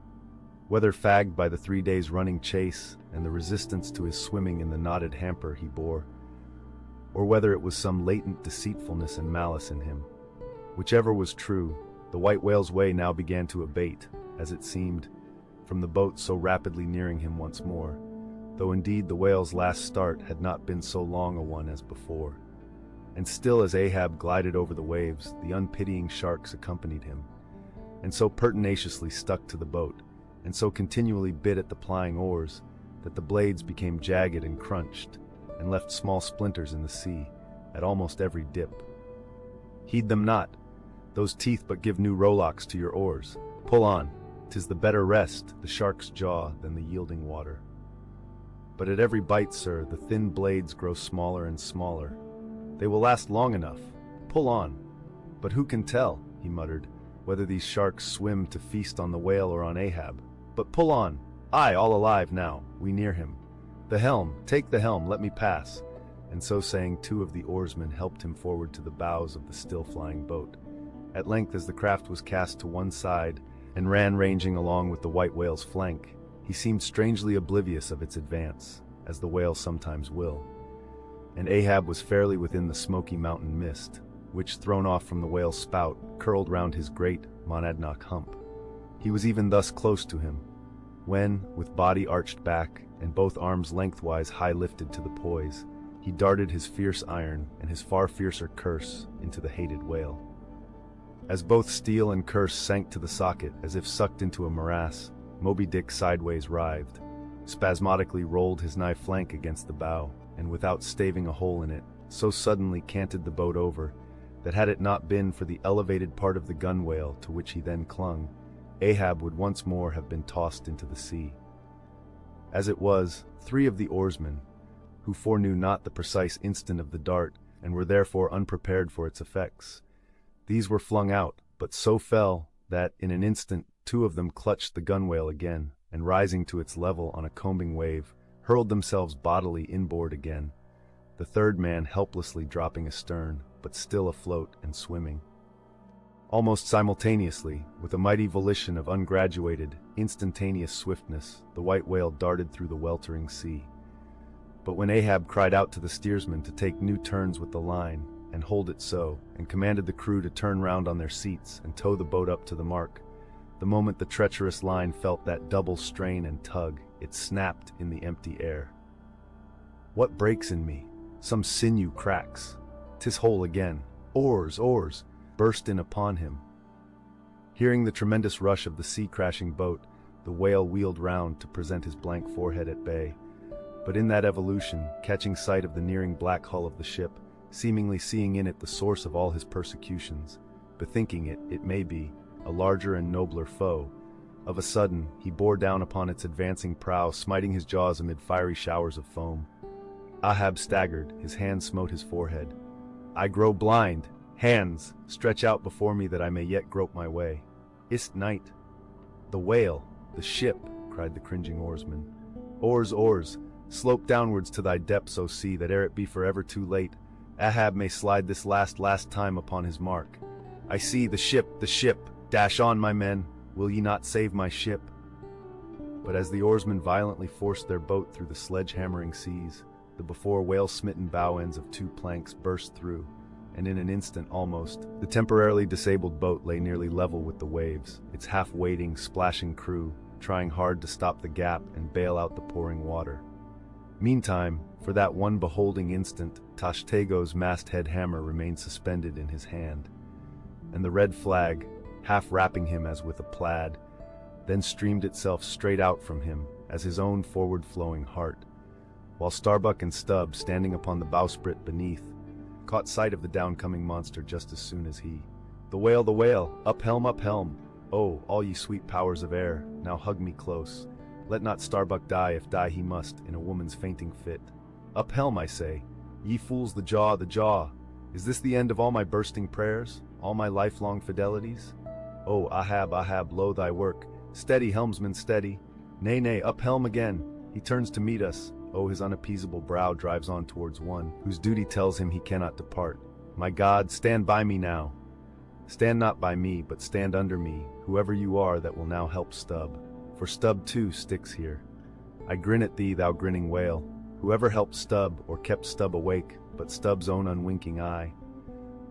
Whether fagged by the 3 days' running chase and the resistance to his swimming in the knotted hamper he bore, or whether it was some latent deceitfulness and malice in him, whichever was true, the white whale's way now began to abate, as it seemed, from the boat so rapidly nearing him once more, though indeed the whale's last start had not been so long a one as before. And still as Ahab glided over the waves, the unpitying sharks accompanied him, and so pertinaciously stuck to the boat, and so continually bit at the plying oars, that the blades became jagged and crunched, and left small splinters in the sea, at almost every dip. Heed them not, those teeth but give new rowlocks to your oars. Pull on, 'tis the better rest, the shark's jaw, than the yielding water. But at every bite, sir, the thin blades grow smaller and smaller. They will last long enough. Pull on. But who can tell, he muttered, whether these sharks swim to feast on the whale or on Ahab. But pull on. Aye, all alive now. We near him. The helm, take the helm, let me pass. And so saying, 2 of the oarsmen helped him forward to the bows of the still-flying boat. At length, as the craft was cast to one side and ran ranging along with the white whale's flank, he seemed strangely oblivious of its advance, as the whale sometimes will. And Ahab was fairly within the smoky mountain mist, which, thrown off from the whale's spout, curled round his great Monadnock hump. He was even thus close to him, when, with body arched back and both arms lengthwise high lifted to the poise, he darted his fierce iron and his far fiercer curse into the hated whale. As both steel and curse sank to the socket as if sucked into a morass, Moby Dick sideways writhed, spasmodically rolled his nigh flank against the bow, and without staving a hole in it, so suddenly canted the boat over, that had it not been for the elevated part of the gunwale to which he then clung, Ahab would once more have been tossed into the sea. As it was, 3 of the oarsmen, who foreknew not the precise instant of the dart, and were therefore unprepared for its effects, these were flung out, but so fell that, in an instant, two of them clutched the gunwale again, and rising to its level on a combing wave, hurled themselves bodily inboard again, the third man helplessly dropping astern, but still afloat and swimming. Almost simultaneously, with a mighty volition of ungraduated, instantaneous swiftness, the white whale darted through the weltering sea. But when Ahab cried out to the steersman to take new turns with the line, and hold it so, and commanded the crew to turn round on their seats and tow the boat up to the mark, the moment the treacherous line felt that double strain and tug, it snapped in the empty air. What breaks in me? Some sinew cracks. 'Tis whole again. Oars, oars! Burst in upon him. Hearing the tremendous rush of the sea-crashing boat, the whale wheeled round to present his blank forehead at bay. But in that evolution, catching sight of the nearing black hull of the ship, seemingly seeing in it the source of all his persecutions, bethinking it, it may be, a larger and nobler foe, of a sudden he bore down upon its advancing prow, smiting his jaws amid fiery showers of foam. Ahab staggered, his hand smote his forehead. I grow blind! Hands, stretch out before me that I may yet grope my way. Is't night? The whale, the ship, cried the cringing oarsman. Oars, oars, slope downwards to thy depths, O sea, that ere it be forever too late, Ahab may slide this last time upon his mark. I see the ship, dash on, my men, will ye not save my ship? But as the oarsmen violently forced their boat through the sledge-hammering seas, the before whale-smitten bow ends of two planks burst through, and in an instant almost, the temporarily disabled boat lay nearly level with the waves, its half-wading, splashing crew trying hard to stop the gap and bail out the pouring water. Meantime, for that one beholding instant, Tashtego's masthead hammer remained suspended in his hand, and the red flag, half wrapping him as with a plaid, then streamed itself straight out from him as his own forward-flowing heart, while Starbuck and Stubb, standing upon the bowsprit beneath, caught sight of the downcoming monster just as soon as he. The whale, up helm, up helm! Oh, all ye sweet powers of air, now hug me close. Let not Starbuck die if die he must in a woman's fainting fit. Up helm, I say! Ye fools, the jaw, the jaw! Is this the end of all my bursting prayers, all my lifelong fidelities? Oh, Ahab, Ahab, lo thy work! Steady, helmsman, steady! Nay, nay, up helm again! He turns to meet us. Oh, his unappeasable brow drives on towards one whose duty tells him he cannot depart. My God, stand by me now! Stand not by me, but stand under me, whoever you are that will now help Stubb. For Stubb too sticks here. I grin at thee, thou grinning whale. Whoever helped Stubb or kept Stubb awake, but Stubb's own unwinking eye.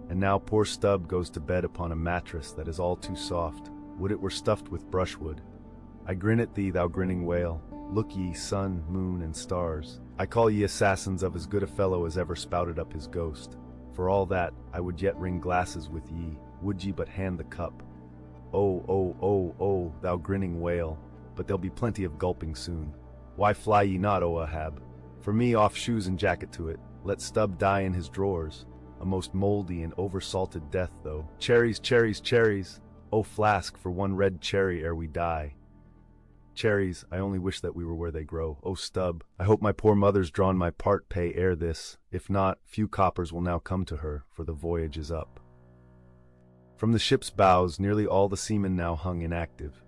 And now poor Stubb goes to bed upon a mattress that is all too soft. Would it were stuffed with brushwood. I grin at thee, thou grinning whale. Look ye, sun, moon, and stars. I call ye assassins of as good a fellow as ever spouted up his ghost. For all that, I would yet ring glasses with ye, would ye but hand the cup. Oh, oh, oh, oh, thou grinning whale, but there'll be plenty of gulping soon. Why fly ye not, O Ahab? For me, off shoes and jacket to it. Let Stubb die in his drawers. A most mouldy and over-salted death, though. Cherries, cherries, cherries! O flask for one red cherry ere we die. Cherries, I only wish that we were where they grow. Oh, Stubb, I hope my poor mother's drawn my part pay ere this. If not, few coppers will now come to her, for the voyage is up. From the ship's bows, nearly all the seamen now hung inactive.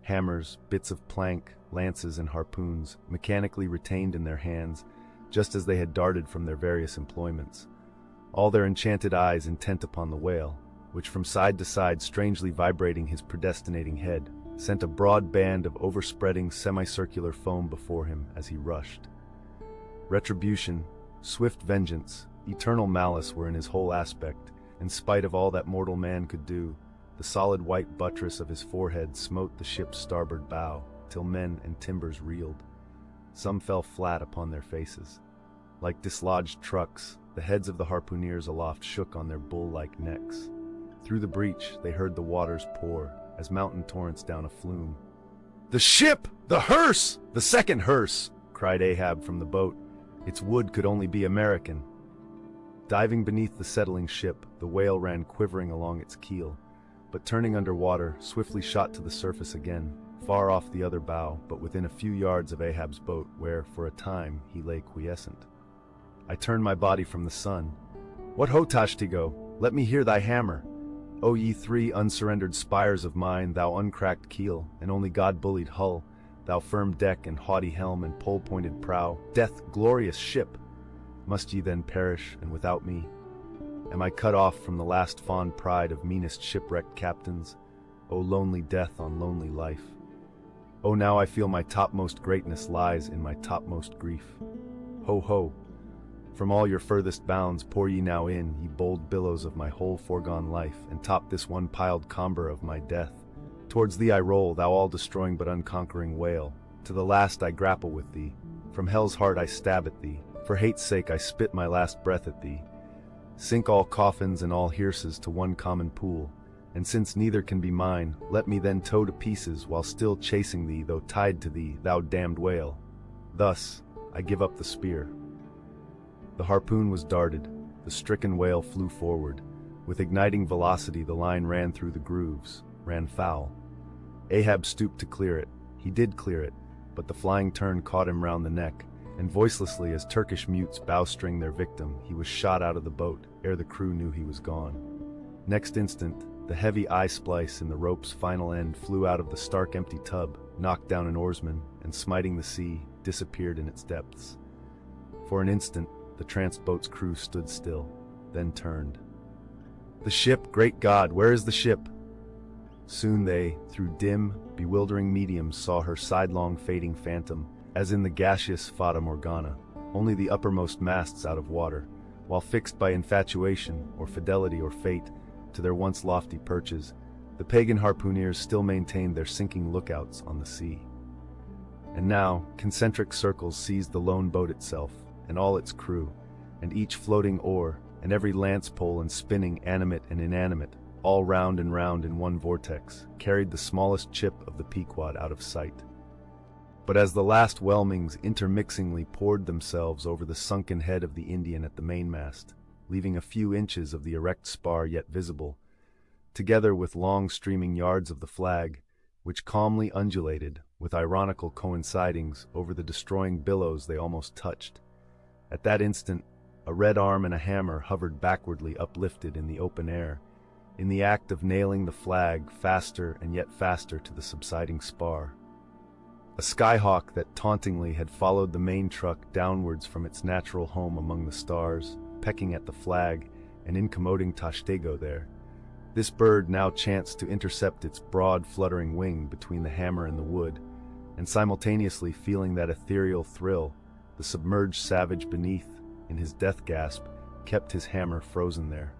Hammers, bits of plank, lances, and harpoons, mechanically retained in their hands, just as they had darted from their various employments. All their enchanted eyes intent upon the whale, which from side to side, strangely vibrating his predestinating head, sent a broad band of overspreading semicircular foam before him as he rushed. Retribution, swift vengeance, eternal malice were in his whole aspect. In spite of all that mortal man could do, the solid white buttress of his forehead smote the ship's starboard bow, till men and timbers reeled. Some fell flat upon their faces. Like dislodged trucks, the heads of the harpooneers aloft shook on their bull-like necks. Through the breach they heard the waters pour, as mountain torrents down a flume. "The ship! The hearse! The second hearse!" cried Ahab from the boat. Its wood could only be American. Diving beneath the settling ship, the whale ran quivering along its keel, but turning under water, swiftly shot to the surface again, far off the other bow, but within a few yards of Ahab's boat, where, for a time, he lay quiescent. I turned my body from the sun. "What ho, Tashtego? Let me hear thy hammer." O ye three unsurrendered spires of mine, thou uncracked keel, and only God-bullied hull, thou firm deck and haughty helm and pole-pointed prow, death, glorious ship! Must ye then perish, and without me? Am I cut off from the last fond pride of meanest shipwrecked captains? O lonely death on lonely life! O now I feel my topmost greatness lies in my topmost grief. Ho ho! From all your furthest bounds pour ye now in, ye bold billows of my whole foregone life, and top this one piled comber of my death. Towards thee I roll, thou all-destroying but unconquering whale. To the last I grapple with thee. From hell's heart I stab at thee. For hate's sake I spit my last breath at thee. Sink all coffins and all hearses to one common pool. And since neither can be mine, let me then tow to pieces while still chasing thee, though tied to thee, thou damned whale. Thus I give up the spear. The harpoon was darted, the stricken whale flew forward. With igniting velocity the line ran through the grooves, ran foul. Ahab stooped to clear it. He did clear it, but the flying turn caught him round the neck, and voicelessly as Turkish mutes bowstring their victim, he was shot out of the boat ere the crew knew he was gone. Next instant, the heavy eye-splice in the rope's final end flew out of the stark empty tub, knocked down an oarsman, and smiting the sea, disappeared in its depths. For an instant, the tranced boat's crew stood still, then turned. The ship, great God, where is the ship? Soon they, through dim, bewildering mediums, saw her sidelong fading phantom, as in the gaseous Fata Morgana, only the uppermost masts out of water, while fixed by infatuation, or fidelity, or fate, to their once lofty perches, the pagan harpooneers still maintained their sinking lookouts on the sea. And now, concentric circles seized the lone boat itself, and all its crew, and each floating oar, and every lance pole and spinning animate and inanimate, all round and round in one vortex, carried the smallest chip of the Pequod out of sight. But as the last whelmings intermixingly poured themselves over the sunken head of the Indian at the mainmast, leaving a few inches of the erect spar yet visible, together with long streaming yards of the flag, which calmly undulated, with ironical coincidings, over the destroying billows they almost touched. At that instant, a red arm and a hammer hovered backwardly uplifted in the open air, in the act of nailing the flag faster and yet faster to the subsiding spar. A skyhawk that tauntingly had followed the main truck downwards from its natural home among the stars, pecking at the flag and incommoding Tashtego there. This bird now chanced to intercept its broad fluttering wing between the hammer and the wood, and simultaneously feeling that ethereal thrill, the submerged savage beneath, in his death gasp, kept his hammer frozen there.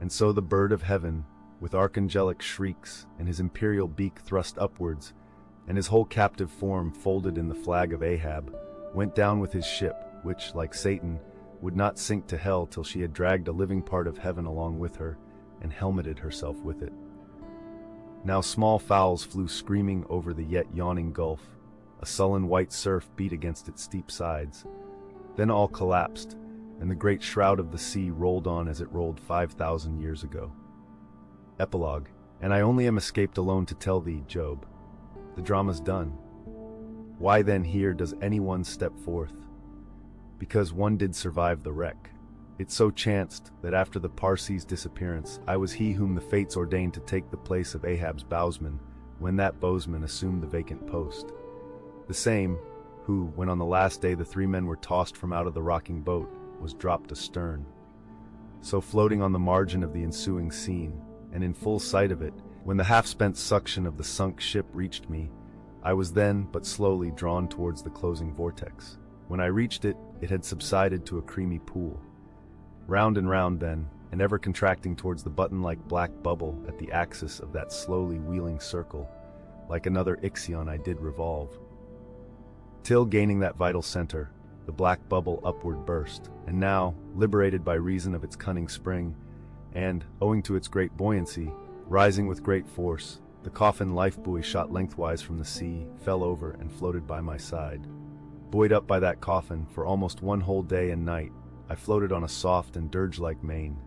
And so the bird of heaven, with archangelic shrieks, and his imperial beak thrust upwards, and his whole captive form folded in the flag of Ahab, went down with his ship, which, like Satan, would not sink to hell till she had dragged a living part of heaven along with her, and helmeted herself with it. Now small fowls flew screaming over the yet yawning gulf. A sullen white surf beat against its steep sides. Then all collapsed, and the great shroud of the sea rolled on as it rolled 5,000 years ago. Epilogue. And I only am escaped alone to tell thee, Job. The drama's done. Why then here does anyone step forth? Because one did survive the wreck. It so chanced that after the Parsee's disappearance, I was he whom the fates ordained to take the place of Ahab's bowsman, when that bowsman assumed the vacant post. The same, who, when on the last day the three men were tossed from out of the rocking boat, was dropped astern. So floating on the margin of the ensuing scene, and in full sight of it, when the half-spent suction of the sunk ship reached me, I was then but slowly drawn towards the closing vortex. When I reached it, it had subsided to a creamy pool. Round and round then, and ever contracting towards the button-like black bubble at the axis of that slowly wheeling circle, like another Ixion I did revolve. Till gaining that vital center, the black bubble upward burst, and now, liberated by reason of its cunning spring, and, owing to its great buoyancy, rising with great force, the Coffin Life-Buoy shot lengthwise from the sea, fell over, and floated by my side. Buoyed up by that coffin, for almost one whole day and night, I floated on a soft and dirge-like main.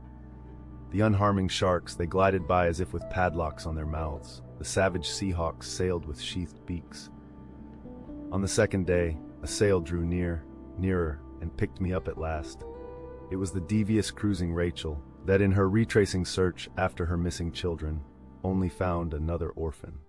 The unharming sharks, they glided by as if with padlocks on their mouths. The savage seahawks sailed with sheathed beaks. On the second day, a sail drew near, nearer, and picked me up at last. It was the devious cruising Rachel, that in her retracing search after her missing children, only found another orphan.